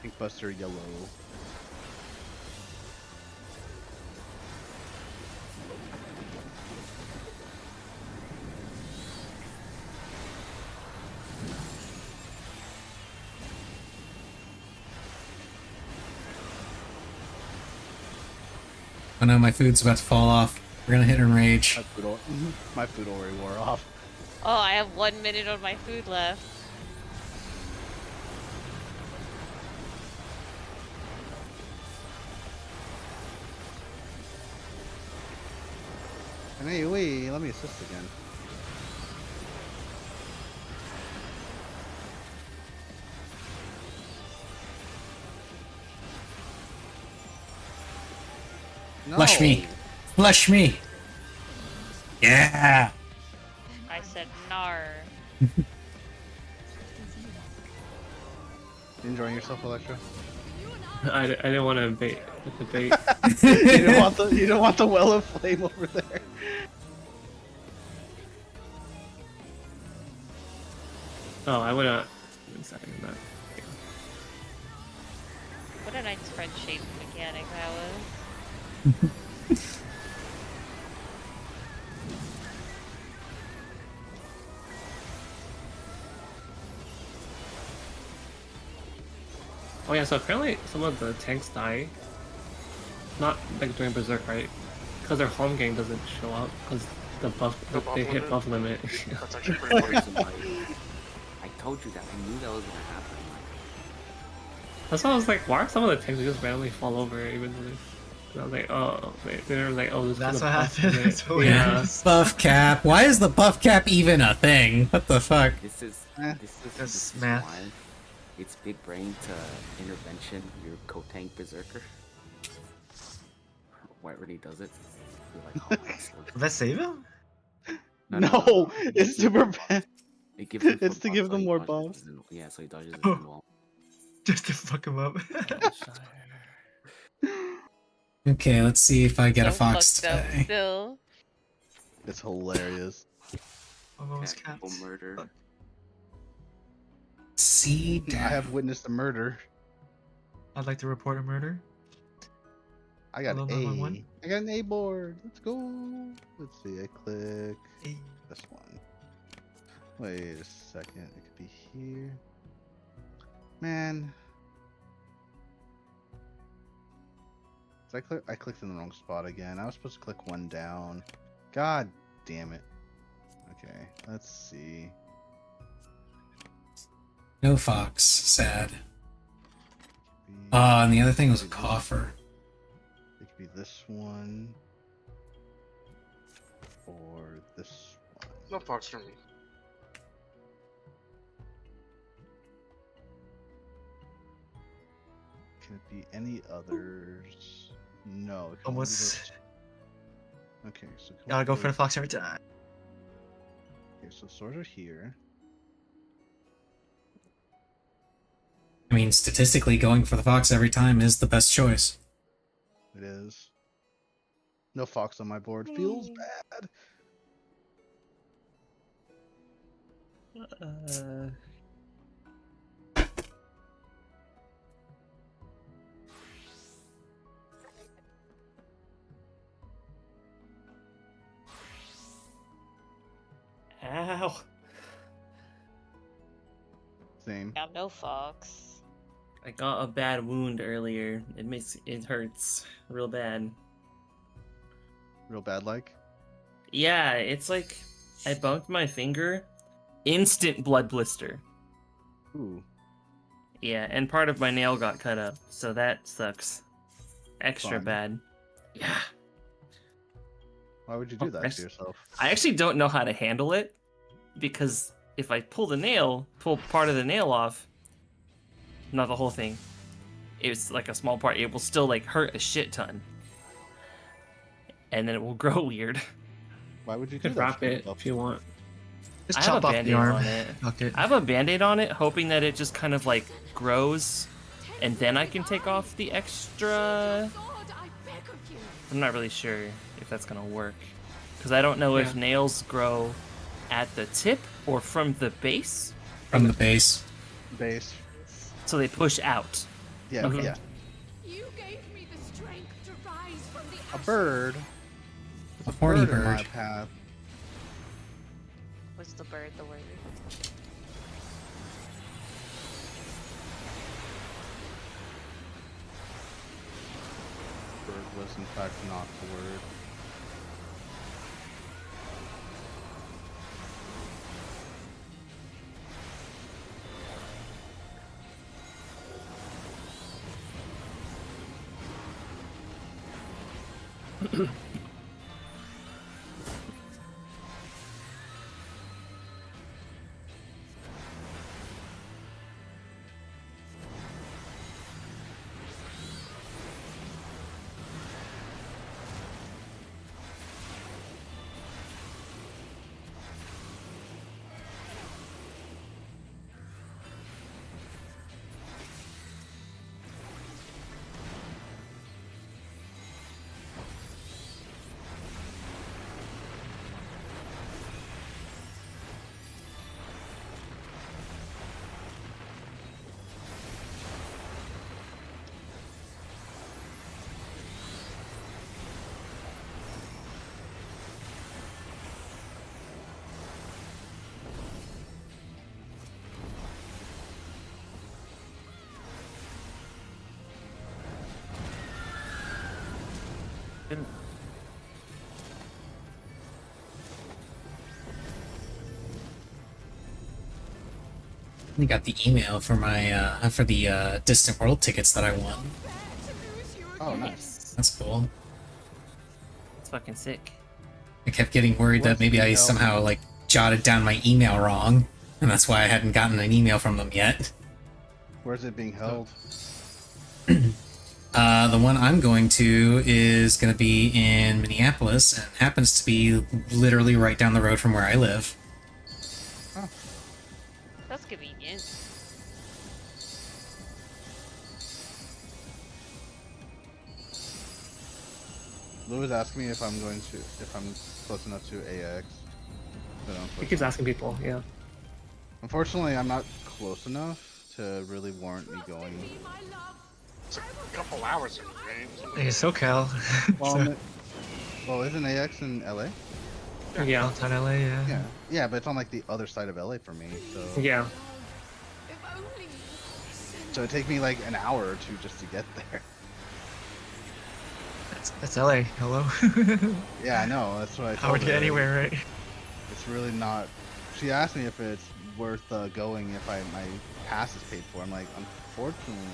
Pink Buster yellow. Oh no, my food's about to fall off. We're gonna hit enrage. My food already wore off. Oh, I have 1 minute on my food left. And hey, wait, let me assist again. No. Flush me. Flush me. Yeah. I said nar. You enjoying yourself, Electro? I didn't want to bait the bait. You don't want the well of flame over there. Oh, I would have. Sorry, not. What a nice friend-shaped mechanic that was. Oh yeah, so apparently some of the tanks die. Not like during Berserk, right? Because their home game doesn't show up because they hit buff limit. That's actually pretty Reason why I told you that. I knew that was gonna happen. That's why I was like, why are some of the tanks that just randomly fall over even though and I was like, oh, they were like, oh, this That's is what buff happened. limit. It's hilarious. Yeah. Buff cap. Why is the buff cap even a thing? What the fuck? This is math. why it's big brain to intervention your co-tank berserker. Why it really does it? You're like, oh, Did that save him? No, it's to prevent. It gives him It's to give them more buffs. buffs. Yeah, so he dodges it in wall. Just to fuck him up. Okay, let's see if I get a So fox fucked up today. still. It's hilarious. Almost People cats. murder. See, I have witnessed a murder. I'd like to report a murder. I got Hello, an 911. A. I got an A board. Let's go. Let's see. I click this one. Wait a second. It could be here. Man. I clicked in the wrong spot again. I was supposed to click one down. God damn it. Okay, let's see. No fox. Sad. And the other thing was a coffer. It could be this one. Or this one. No fox for me. Can it be any others? No. It can Almost. only be those- Okay, so Gotta go for the fox every time. Okay, so swords are here. I mean, statistically, going for the fox every time is the best choice. It is. No fox on my board. Feels bad. Ow. Same. Got no fox. I got a bad wound earlier. It hurts real bad. Real bad like? Yeah, it's like I bumped my finger, instant blood blister. Ooh. Yeah, and part of my nail got cut up, so that sucks. Extra Fun. bad. Yeah. Why would you do that to yourself? I actually don't know how to handle it because if I pull part of the nail off, not the whole thing, it's like a small part, it will still like hurt a shit ton. And then it will grow weird. Why would you You do could that? wrap to it yourself? if you want. Just I have chop a off band-aid the arm. on it. Fuck it. I have a band-aid on it, hoping that it just kind of like grows and then I can take off the extra. I'm not really sure if that's gonna work. Because I don't know if Yeah. nails grow at the tip or from the base. From the base. Base. So they push out. Yeah, Okay. yeah. You gave me the strength to rise from the A bird. A horny in my bird. path. Was the bird the word? Bird was in fact not the word. I got the email for my for the Distant World tickets that I won. Oh, nice. That's cool. It's fucking sick. I kept getting worried that maybe I somehow like jotted down my email wrong, and that's why I hadn't gotten an email from them yet. Where's it being held? The one I'm going to is going to be in Minneapolis, and happens to be literally right down the road from where I live. That's convenient. Lou was asking me if I'm close enough to AX. But He keeps asking people, yeah. Unfortunately, I'm not close enough to really warrant me going. It's a couple hours in the game. Hey, SoCal. Well, isn't AX in LA? Yeah. Downtown LA, yeah. Yeah, but it's on like the other side of LA for me, so. Yeah. So it'd take me like an hour or two just to get there. That's LA. Hello. Yeah, I know. That's what I. How would you get anywhere, right? It's really not. She asked me if it's worth going if my pass is paid for. I'm like, unfortunately,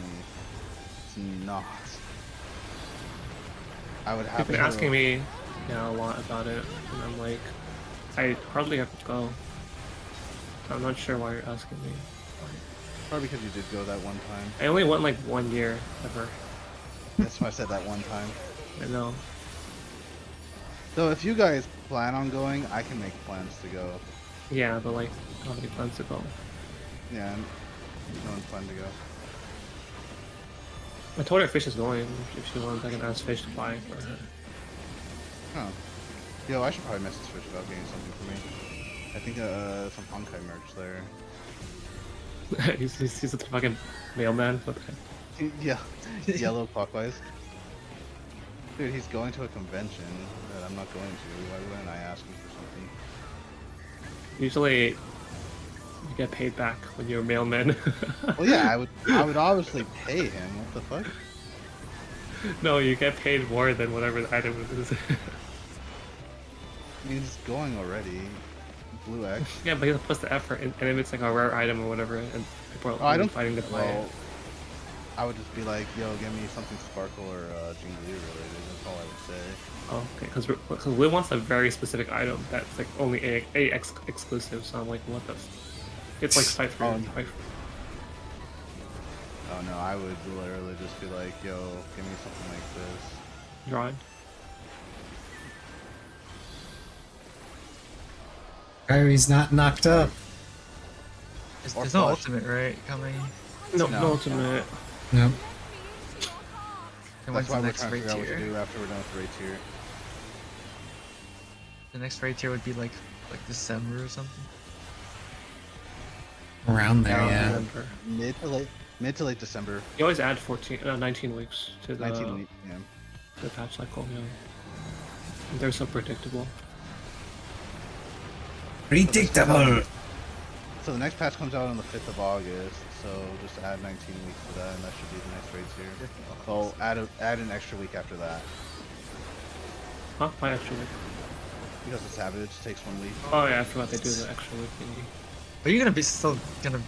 it's not. I would have. You've been asking me, a lot about it, and I'm like, I hardly have to go. I'm not sure why you're asking me. Probably because you did go that one time. I only went like 1 year ever. That's why I said that one time. I know. So if you guys plan on going, I can make plans to go. Yeah, but like, how many plans to go? Yeah, no one's planned to go. I told her Fish is going. If she wants, I can ask Fish to buy for her. Oh. Yo, I should probably message Fish about getting something for me. I think some Honkai merch there. he's a fucking mailman. What the heck? Yeah, yellow clockwise. Dude, he's going to a convention that I'm not going to. Why wouldn't I ask him for something? Usually, you get paid back when you're a mailman. Well, yeah, I would obviously pay him. What the fuck? No, you get paid more than whatever the item is. I mean, he's going already. Blue X. Yeah, but he puts the effort, and if it's like a rare item or whatever, and people are I don't fighting to buy it. I would just be like, yo, give me something Sparkle or Jingle related. That's all I would say. Oh, okay, because Will wants a very specific item that's like only AX exclusive, so I'm like, what the? It's like fight for Oh no, I would literally just be like, yo, give me something like this. Draw it. Kyrie's not knocked up. There's no ultimate, right? Coming. No ultimate. No. And That's when's why the we're next trying to raid figure out what to tier? do after we're done with the raid tier. The next raid tier would be like December or something. Around there, yeah. Mid to late December. You always add 19 weeks to the 19 weeks, yeah. the patch cycle. Yeah. And they're so predictable. Predictable. So the next patch comes out on the 5th of August, so just add 19 weeks to that, and that should be the next raid tier. So add an extra week after that. Huh? Why extra week? Because the Savage takes 1 week. Oh yeah, I forgot they do the extra week thingy. Are you gonna still gonna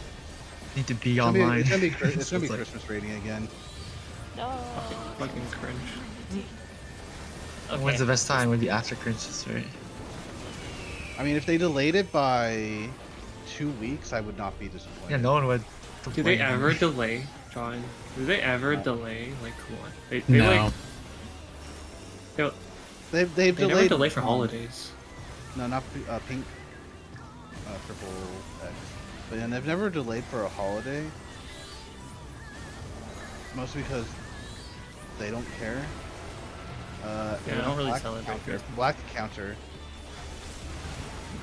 need to be It's gonna online? it's gonna be So it's like- Christmas raiding again. No. Fucking cringe. When's the best time? Would be after Christmas, right? I mean, if they delayed it by 2 weeks, I would not be disappointed. Yeah, no one would. Do they complain. ever delay, John? Do they ever delay? Like, come on. They No. like. They've They delayed. never delay for holidays. No, not pink, purple X. But yeah, they've never delayed for a holiday. Mostly because they don't care. Yeah, I don't really Black celebrate counter, Christmas. Black counter.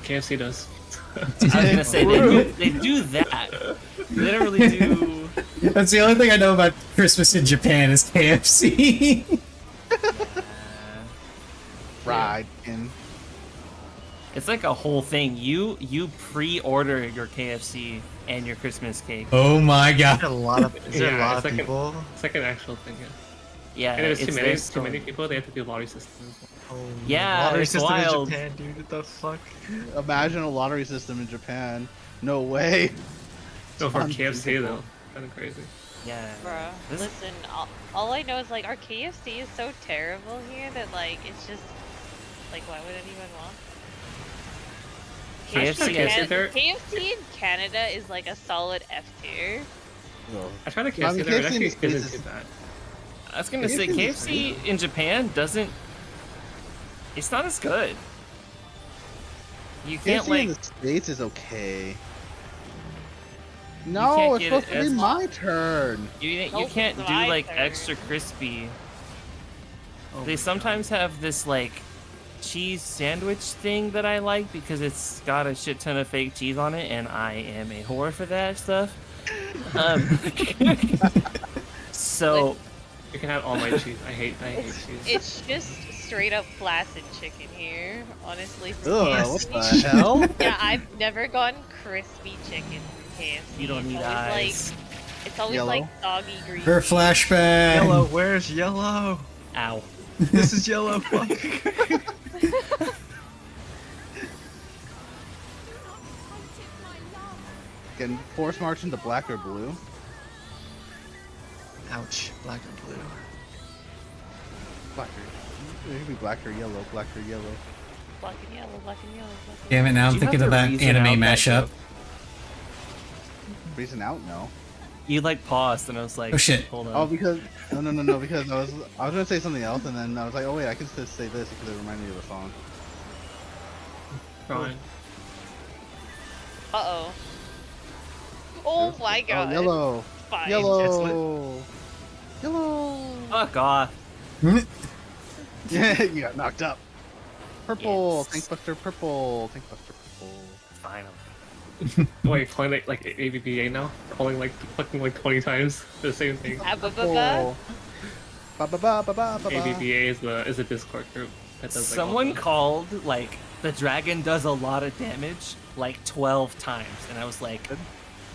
KFC does. I was gonna say they do that. They literally do. That's the only thing I know about Christmas in Japan is KFC. Fried in. It's like a whole thing. You pre-order your KFC and your Christmas cake. Oh my god. A lot of is there a lot it's of like people? It's like an actual thing, yeah. Yeah, And if it's there's too many people, they have to do lottery systems. Oh, Yeah, lottery it's system wild. in Japan, dude. What the fuck? Imagine a lottery system in Japan. No way. No, for KFC though, kind of crazy. Yeah. Bruh, This- listen, all I know is like our KFC is so terrible here that like it's just like why would anyone want? KFC KFC in Canada is like a solid F tier. I tried the I mean, KFC there, it KFC actually is- isn't too bad. I was gonna say KFC in Japan doesn't. It's not as good. You can't KFC like. in the States is okay. can't No, it's get supposed it to be as- my turn. You Nope, can't it's do my like turn. extra crispy. Oh They sometimes have this like cheese sandwich thing that I like because it's got a shit ton of fake cheese on it, and I am a whore for that stuff. So You can have all my cheese. I hate cheese. It's just straight up flaccid chicken here, honestly. For Ugh, KFC. what the hell? Yeah, I've never gotten crispy chicken from KFC. You don't It's need always eyes. It's always Yellow. like soggy greasy. Her flashbang. Yellow, where's yellow? Ow. This is yellow. Fuck. Can force march into black or blue? Ouch. Black or blue. Black or... It could be black or yellow, black or yellow. Black and yellow, black and yellow, black and Damn it! Now I'm Do you thinking have of to that reason anime out that mashup. joke? Reason out? No. You like paused, and I was like, Oh, shit. Hold on. Oh, because... No, because I was gonna say something else, and then I was like, oh wait, I can just say this because it reminded me of a song. Fine. Uh-oh. Oh my god. Oh, yellow! Fine. Yellow! Yellow! Fuck off. Yeah, you got knocked up. Purple! Yes. Tankbuster purple! Tankbuster purple. Finally. Wait, you're calling like ABBA now? Calling like fucking like 20 times the same thing. Ba-ba-ba-ba. Ba-ba-ba-ba-ba-ba-ba. ABBA is a Discord group that does like all Someone the- called like the dragon does a lot of damage like 12 times, and I was like,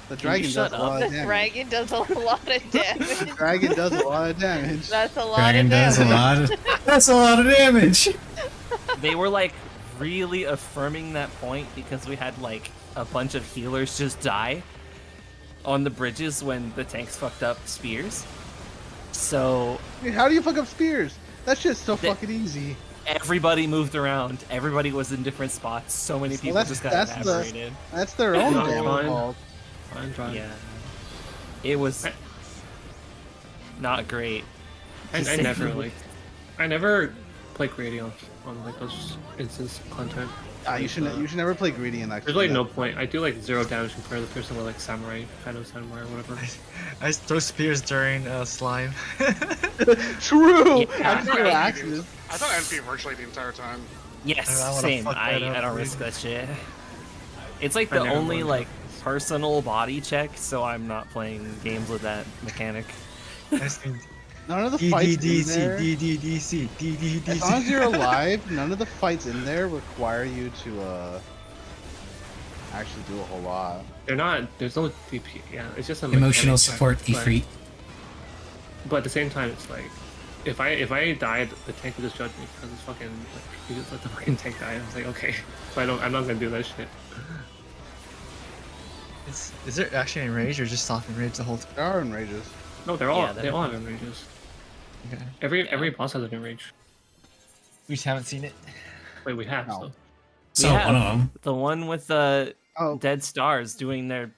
The Can you dragon does shut a up? lot The of damage. dragon does a lot of damage. The dragon does a lot of damage. That's a lot Dragon of does a damage. lot. That's a lot of damage. they were like really affirming that point because we had like a bunch of healers just die on the bridges when the tanks fucked up spears. So Dude, how do you fuck up spears? That shit's so They- fucking easy. everybody moved around. Everybody was in different spots. So many people that's- just got that's the- evaporated. That's their own No, damn fine. fault. Fine, fine. Yeah, it was not great. I to say never the like, I never play greedy on like those instance content. You should never play greedy in that. There's like no point. I do like 0 damage compared to the person with like samurai, kind of samurai or whatever. I throw spears during slime. True. Yeah. I just feel accident. I thought NP virtually the entire time. Yes, I wanna same. fuck I that up, don't dude. risk that shit. It's like I the never only learned like personal body check, so I'm not playing games with that mechanic. None of the fights in DDDC, there. DDDC, DDDC. As long as you're alive, none of the fights in there require you to actually do a whole lot. They're not. There's no DP. Yeah, it's just a Emotional mechanic check, support, but- Ifrit. But at the same time, it's like, if I died, the tank would just judge me because it's fucking like you just let the fucking tank die. I was like, okay, so I'm not gonna do that shit. Is there actually enrage or just soft enrage the whole time? There are enrages. No, they're all Yeah, they all have enrages. Okay. Every boss has an enrage. We just haven't seen it. Wait, we have. No. So Yeah. one of them. The one with the Oh, dead stars doing their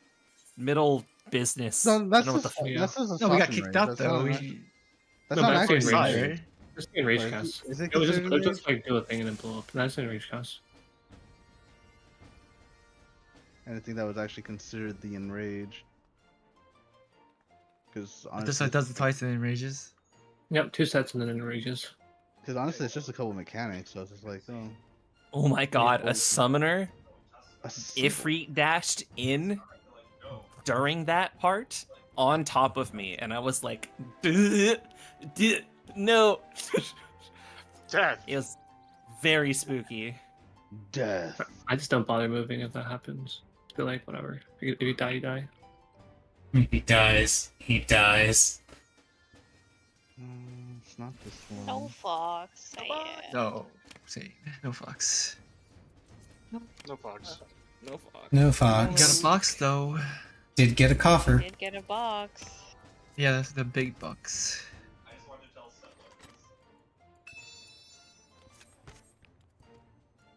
middle business. no, I don't that's know what just, the fuck. that's just a No, we got soft kicked enrage. out That's though. not- We... That's No, not but actually that's Sorry, enrage. right? Just the enrage Wait, cast. is it It was just considered like do a thing and then blow up. That's an enrage cast. I didn't think that was actually considered the enrage. Because This honestly, side does the twice and enrages. Yep, 2 sets and then enrages. it's just a couple mechanics, so it's just like, oh. Oh my god, well, a summoner a s- Ifrit dashed in during that part on top of me, and I was like, no. Death. It was very spooky. Death. I just don't bother moving if that happens. Be like, whatever. If you die, you die. He dies. He dies. It's not this one. No fox. Yeah. No. See, no fox. No fox. No fuck. No You fox. got a fox though. Did get a coffer. Did get a box. Yeah, that's the big bucks.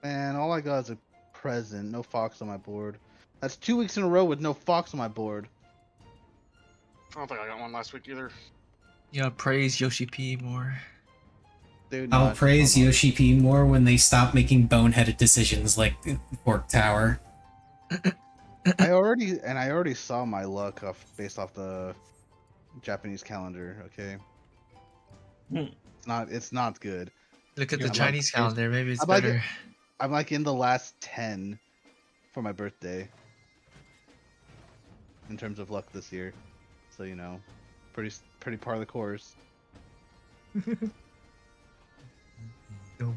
Man, all I got is a present. No fox on my board. That's 2 weeks in a row with no fox on my board. I don't think I got one last week either. Yeah, praise Yoshi P more. Dude, I'll no, it's praise normal. Yoshi P more when they stop making boneheaded decisions like Fork Tower. I already saw my luck based off the Japanese calendar. Okay, it's not good. Look at the I'm Chinese calendar. Maybe it's I'm better. I'm like in the last 10 for my birthday in terms of luck this year. So you know, pretty par of the course. Double.